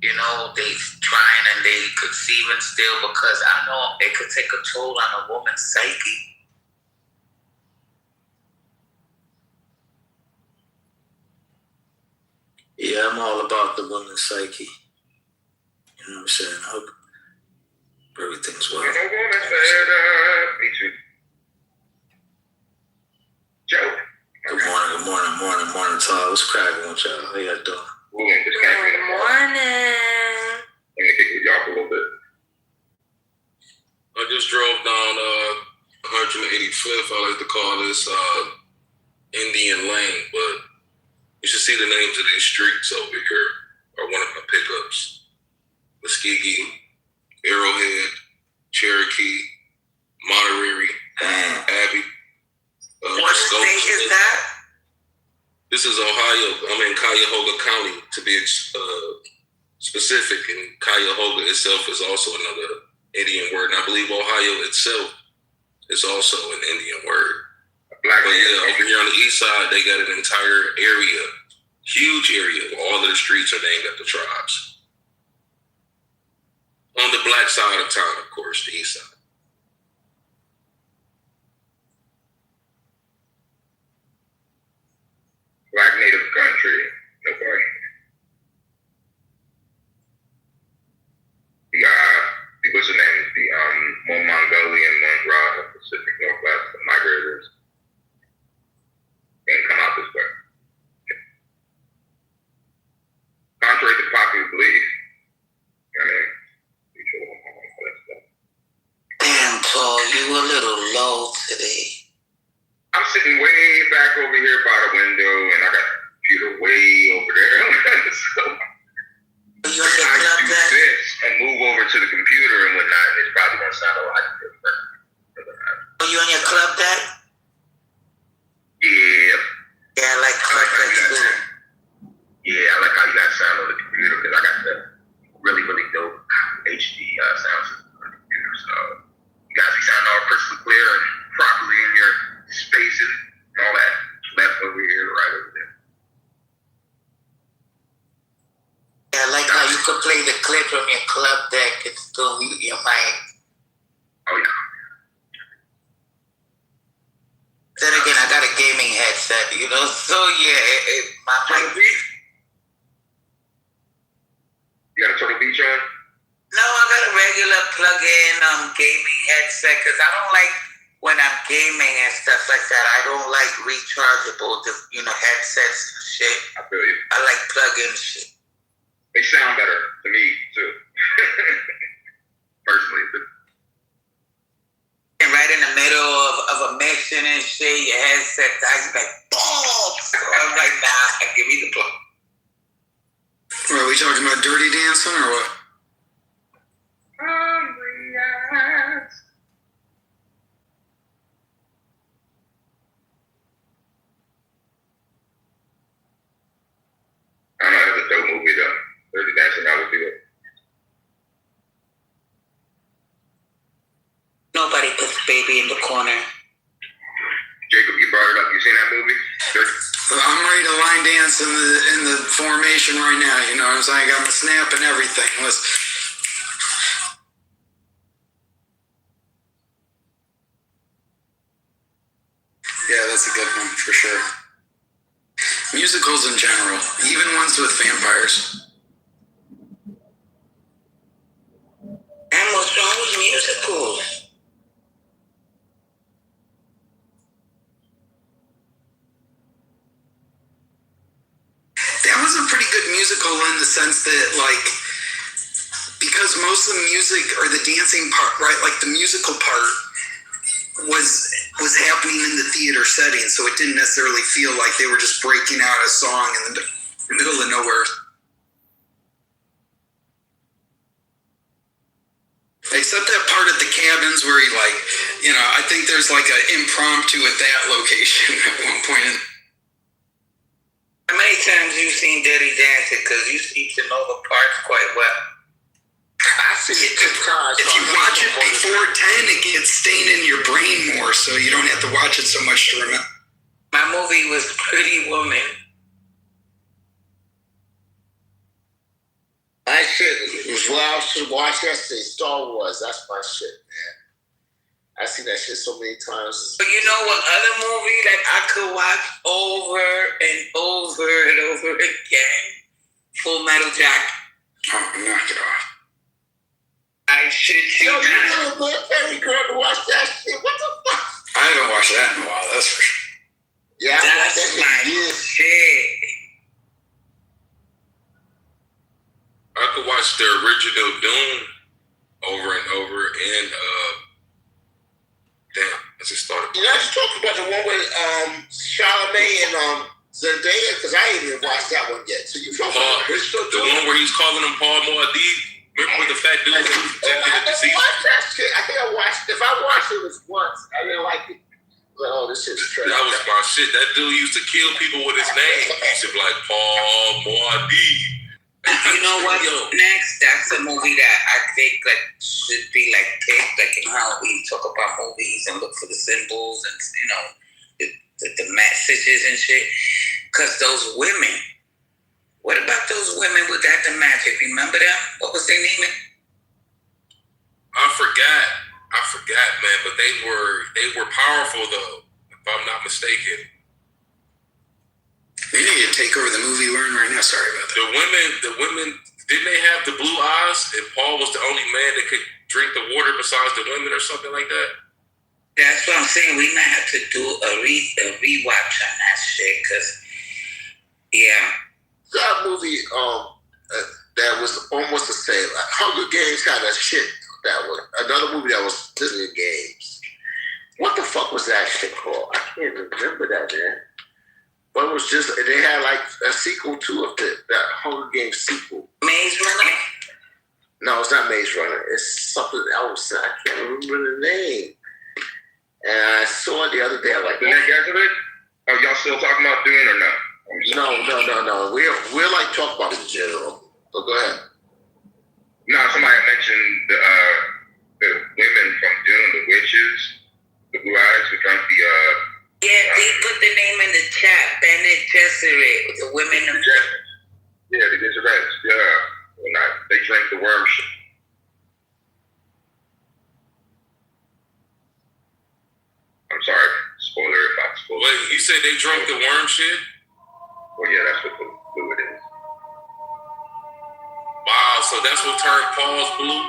you know, they trying and they conceiving still because I know it could take a toll on a woman's psyche. Yeah, I'm all about the woman's psyche. You know what I'm saying? I hope everything's well. Me too. Joe. Good morning, Todd. What's cracking with y'all? How y'all doing? Good morning. Let me kick you off a little bit. I just drove down 185th. I like to call this Indian Lane, but you should see the names of these streets over here are one of my pickups. Muskegee, Arrowhead, Cherokee, Monterey, Abbey. What state is that? This is Ohio. I'm in Cuyahoga County, to be specific. And Cuyahoga itself is also another Indian word. And I believe Ohio itself is also an Indian word. But yeah, over here on the east side, they got an entire area, huge area. All of the streets are named after tribes. On the black side of town, of course, the east side. Black native country, no question. What's the name? The Mongolian ones, Pacific Northwest, the migrators. And come out this way. Contrary to popular belief, Damn, Paul, you a little low today. I'm sitting way back over here by the window, and I got the computer way over there. So you I do this and move over to the computer and whatnot. It's probably gonna sound a lot different. Are you on your club deck? Yeah. Yeah, I like club deck too. Yeah, I like how you guys sound on the computer because I got the really, really dope HD sound system on the computer. So you guys be sounding all crystal clear and properly in your spaces and all that. Left over here, right over there. Yeah, I like how you could play the clip from your club deck and still mute your mic. Oh, yeah. Then again, I got a gaming headset, you know, so yeah, my mic. You got a Turtle Beach on? No, I got a regular plug-in gaming headset because I don't like when I'm gaming and stuff like that. I don't like rechargeable, headsets and shit. I feel you. I like plug-in shit. They sound better to me too, personally. And right in the middle of a mission and shit, your headset dies like boom. So I'm like, nah, give me the plug. Are we talking about Dirty Dancing or what? that movie? I'm ready to line dance in the formation right now. You know what I'm saying? I got my snap and everything. Yeah, that's a good one for sure. Musicals in general, even ones with vampires. And what's wrong with musicals? That was a pretty good musical in the sense that, like, because most of the music or the dancing part, right, like the musical part was happening in the theater setting, so it didn't necessarily feel like they were just breaking out a song in the middle of nowhere. Except that part at the cabins where he, like, you know, I think there's like an impromptu at that location at one point. How many times you seen Dirty Dancing? Because you seem to know the parts quite well. I see it 2 times. If you watch it before 10, it gets stained in your brain more, so you don't have to watch it so much to remember. My movie was Pretty Woman. I should watch yesterday. Star Wars. That's my shit, man. I seen that shit so many times. But you know what other movie that I could watch over and over and over again? Full Metal Jacket. Oh, knock it off. I shit you not. You're a good petty girl to watch that shit. What the fuck? I haven't watched that in a while, that's for sure. Yeah, that's my shit. I could watch the original Doom over and over, and damn, I just started. You guys talking about the one with Charlamagne and Zendaya? Because I ain't even watched that one yet. So you talking about the one where he's calling him Paul Muad'Dib? Remember with the fat dude that the disease? Watch that shit. I think I watched. If I watched it once, I didn't like it. Like, oh, this shit's trash. That was my shit. That dude used to kill people with his name. He used to be like Paul Muad'Dib. You know what? Next, that's a movie that I think like should be like picked, like in how we talk about movies and look for the symbols and the messages and shit. Because those women, what about those women with the magic? Remember them? What was their name? I forgot, man. But they were powerful though, if I'm not mistaken. We need to take over the movie we're in right now. Sorry about that. The women, didn't they have the blue eyes? And Paul was the only man that could drink the water besides the women or something like that? That's what I'm saying. We might have to do a rewatch on that shit. Because, yeah. That movie that was almost the same. Like, Hunger Games had a shit that one. Another movie that was Disney Games. What the fuck was that shit called? I can't remember that, man. But it was just, they had like a sequel to it, that Hunger Games sequel. Maze Runner? No, it's not Maze Runner. It's something else. I can't remember the name. And I saw it the other day. I'm like, the next after it? Are y'all still talking about doing it or not? No. We're like talking about it in general. So go ahead. No, somebody mentioned the women from Dune, the witches, the blue eyes who drank the yeah, they put the name in the chat. Bene Gesserit, the women of yeah, the Gesserets. Yeah, well, they drank the worm shit. I'm sorry, spoiler if I spoil. Wait, you said they drank the worm shit? Well, yeah, that's what the fluid is. Wow, so that's what turned Paul's blue?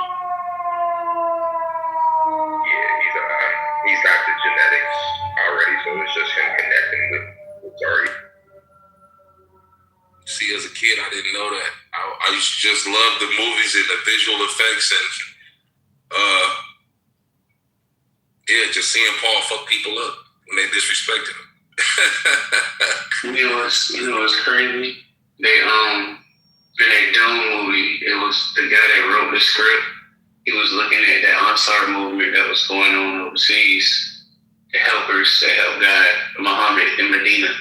Yeah, he's got the genetics already, so it's just him connecting with Zari. See, as a kid, I didn't know that. I used to just love the movies and the visual effects and just seeing Paul fuck people up when they disrespected him. You know what's crazy? They in that Dune movie, it was the guy that wrote the script. He was looking at that Ansar movement that was going on overseas. The helpers that helped guide Muhammad in Medina.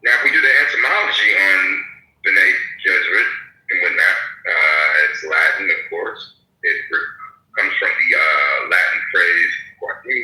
Now, if we do the etymology on Bene Gesserit and whatnot, it's Latin, of course. It comes from the Latin phrase quatim,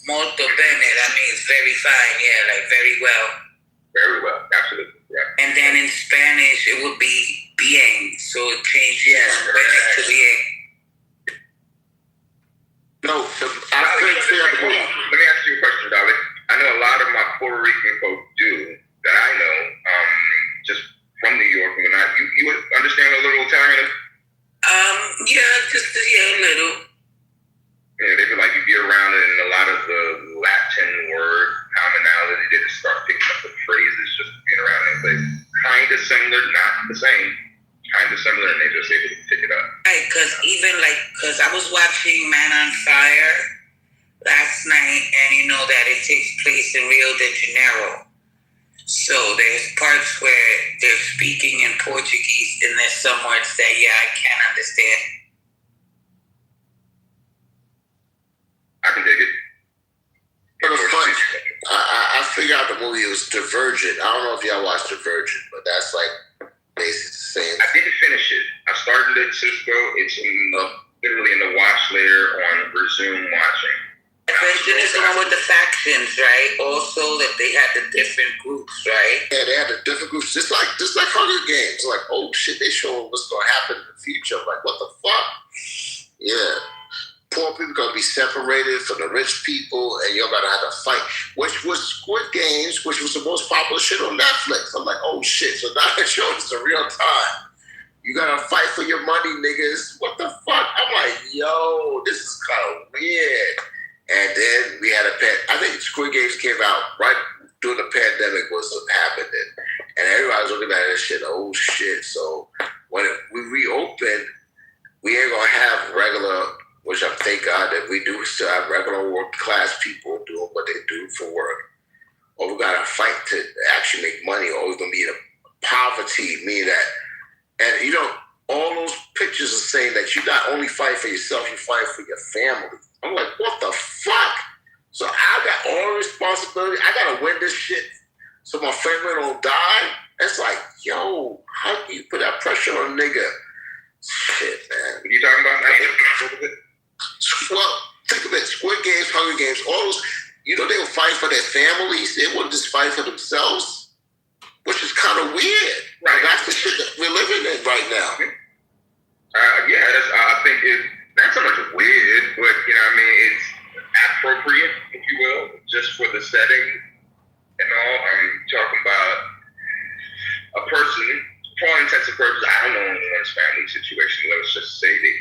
molto bene. That means very fine. Yeah, like very well. Very well. Absolutely. Yeah. And then in Spanish, it would be bien. So it changes to bien. No, let me ask you a question, Dolly. I know a lot of my Puerto Rican folks do that I know, just from New York and whatnot. You understand a little Italian? Yeah, a little. Yeah, they feel like you get around it, and a lot of the Latin word commonality, they just start picking up the phrases just being around it. But kind of similar, not the same. Kind of similar, and they just able to pick it up. Right, because I was watching Man on Fire last night, and you know that it takes place in Rio de Janeiro. So there's parts where they're speaking in Portuguese, and there's some words that, I can't understand. I can dig it. I figured out the movie was Divergent. I don't know if y'all watched Divergent, but that's like basically the same. I didn't finish it. I started at Cisco. It's literally in the watch later on Resume watching. Divergent is the one with the factions, right? Also, that they had the different groups, right? Yeah, they had the different groups, just like Hunger Games. Like, oh shit, they showing what's gonna happen in the future. I'm like, what the fuck? Yeah. Poor people gonna be separated from the rich people, and you're gonna have to fight. Which was Squid Games, which was the most popular shit on Netflix. I'm like, oh shit! So now they're showing this in real time. You gotta fight for your money, niggas. What the fuck? I'm like, yo, this is kind of weird. And then we had I think Squid Games came out right during the pandemic was happening, and everybody was looking at this shit. Oh shit! So when we reopened, we ain't gonna have regular. Which I thank God that we do still have regular working class people doing what they do for work. Or we gotta fight to actually make money, or we're gonna be in poverty, meaning that, and you know, all those pictures are saying that you not only fight for yourself, you fight for your family. I'm like, what the fuck? So I got all the responsibility. I gotta win this shit so my family don't die. It's like, yo, how do you put that pressure on a nigga? Shit, man. You talking about that? Well, think of it. Squid Games, Hunger Games, all those, you know, they were fighting for their families. They wouldn't just fight for themselves, which is kind of weird. Right. That's the shit that we're living in right now. I think that's so much weird, but, you know what I mean, it's appropriate, if you will, just for the setting and all. I'm talking about a person, for all intents and purposes, I don't know anyone's family situation. Let's just say that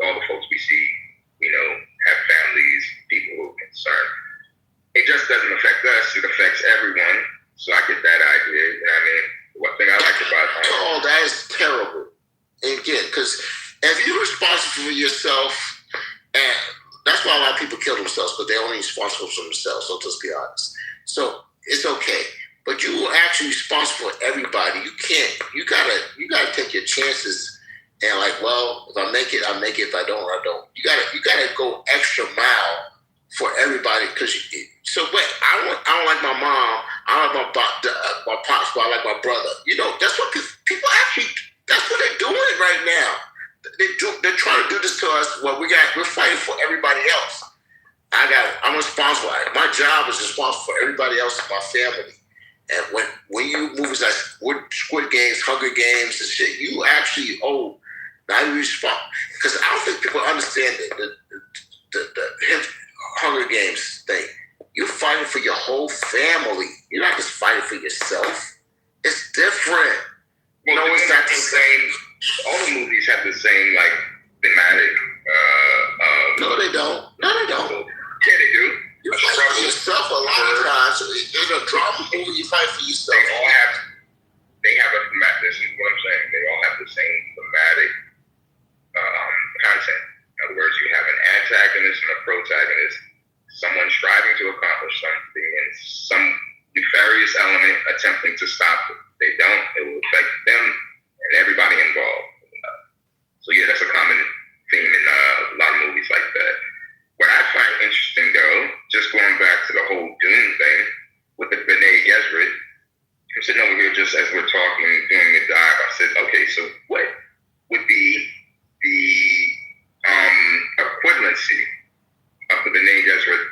all the folks we see, you know, have families, people who are concerned. It just doesn't affect us, it affects everyone. So I get that idea, you know what I mean? One thing I like about oh, that is terrible. And again, because if you're responsible for yourself, and that's why a lot of people kill themselves, because they're only responsible for themselves, so let's be honest. So it's okay. But you are actually responsible for everybody. You gotta take your chances. And like, well, if I make it, I make it. If I don't, I don't. You gotta go extra mile for everybody. So wait, I don't like my mom. I don't like my pops, but I like my brother. You know, that's what people actually. That's what they're doing right now. They're trying to do this to us. Well, we're fighting for everybody else. I'm responsible. My job is responsible for everybody else in my family. And when you movies like Squid Games, Hunger Games, and shit, you actually owe. Now you respond, because I don't think people understand the Hunger Games thing. You're fighting for your whole family. You're not just fighting for yourself. It's different. Well, no, it's not the same. All the movies have the same like thematic. No, they don't. Yeah, they do. You fight for yourself a lot of times. In a drama movie, you fight for yourself. They have a thematic. This is what I'm saying. They all have the same thematic content. In other words, you have an antagonist and a protagonist. Someone striving to accomplish something, and some nefarious element attempting to stop it. They don't. It will affect them and everybody involved. So yeah, that's a common theme in a lot of movies like that. What I find interesting, though, just going back to the whole Dune thing with the Bene Gesserit, I'm sitting over here just as we're talking, doing the dive. I said, okay, so what would be the equivalency of the Bene Gesserit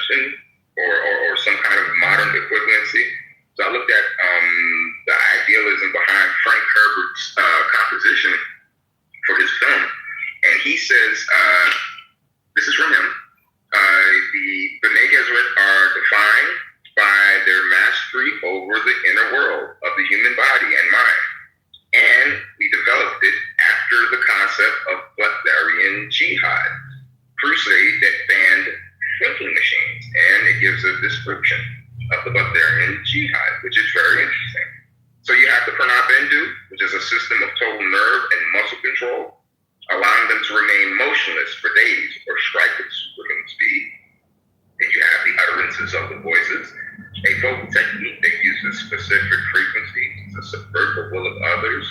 question or some kind of modern equivalency. So I looked at the idealism behind Frank Herbert's composition for his film, and he says, this is from him, the Bene Gesserit are defined by their mastery over the inner world of the human body and mind. And we developed it after the concept of Butlerian jihad, crusade that banned thinking machines. And it gives a description of the Butlerian jihad, which is very interesting. So you have the Pranab Bindu, which is a system of total nerve and muscle control, allowing them to remain motionless for days or strike at superhuman speed. Then you have the utterances of the voices, a vocal technique that uses specific frequencies to subvert the will of others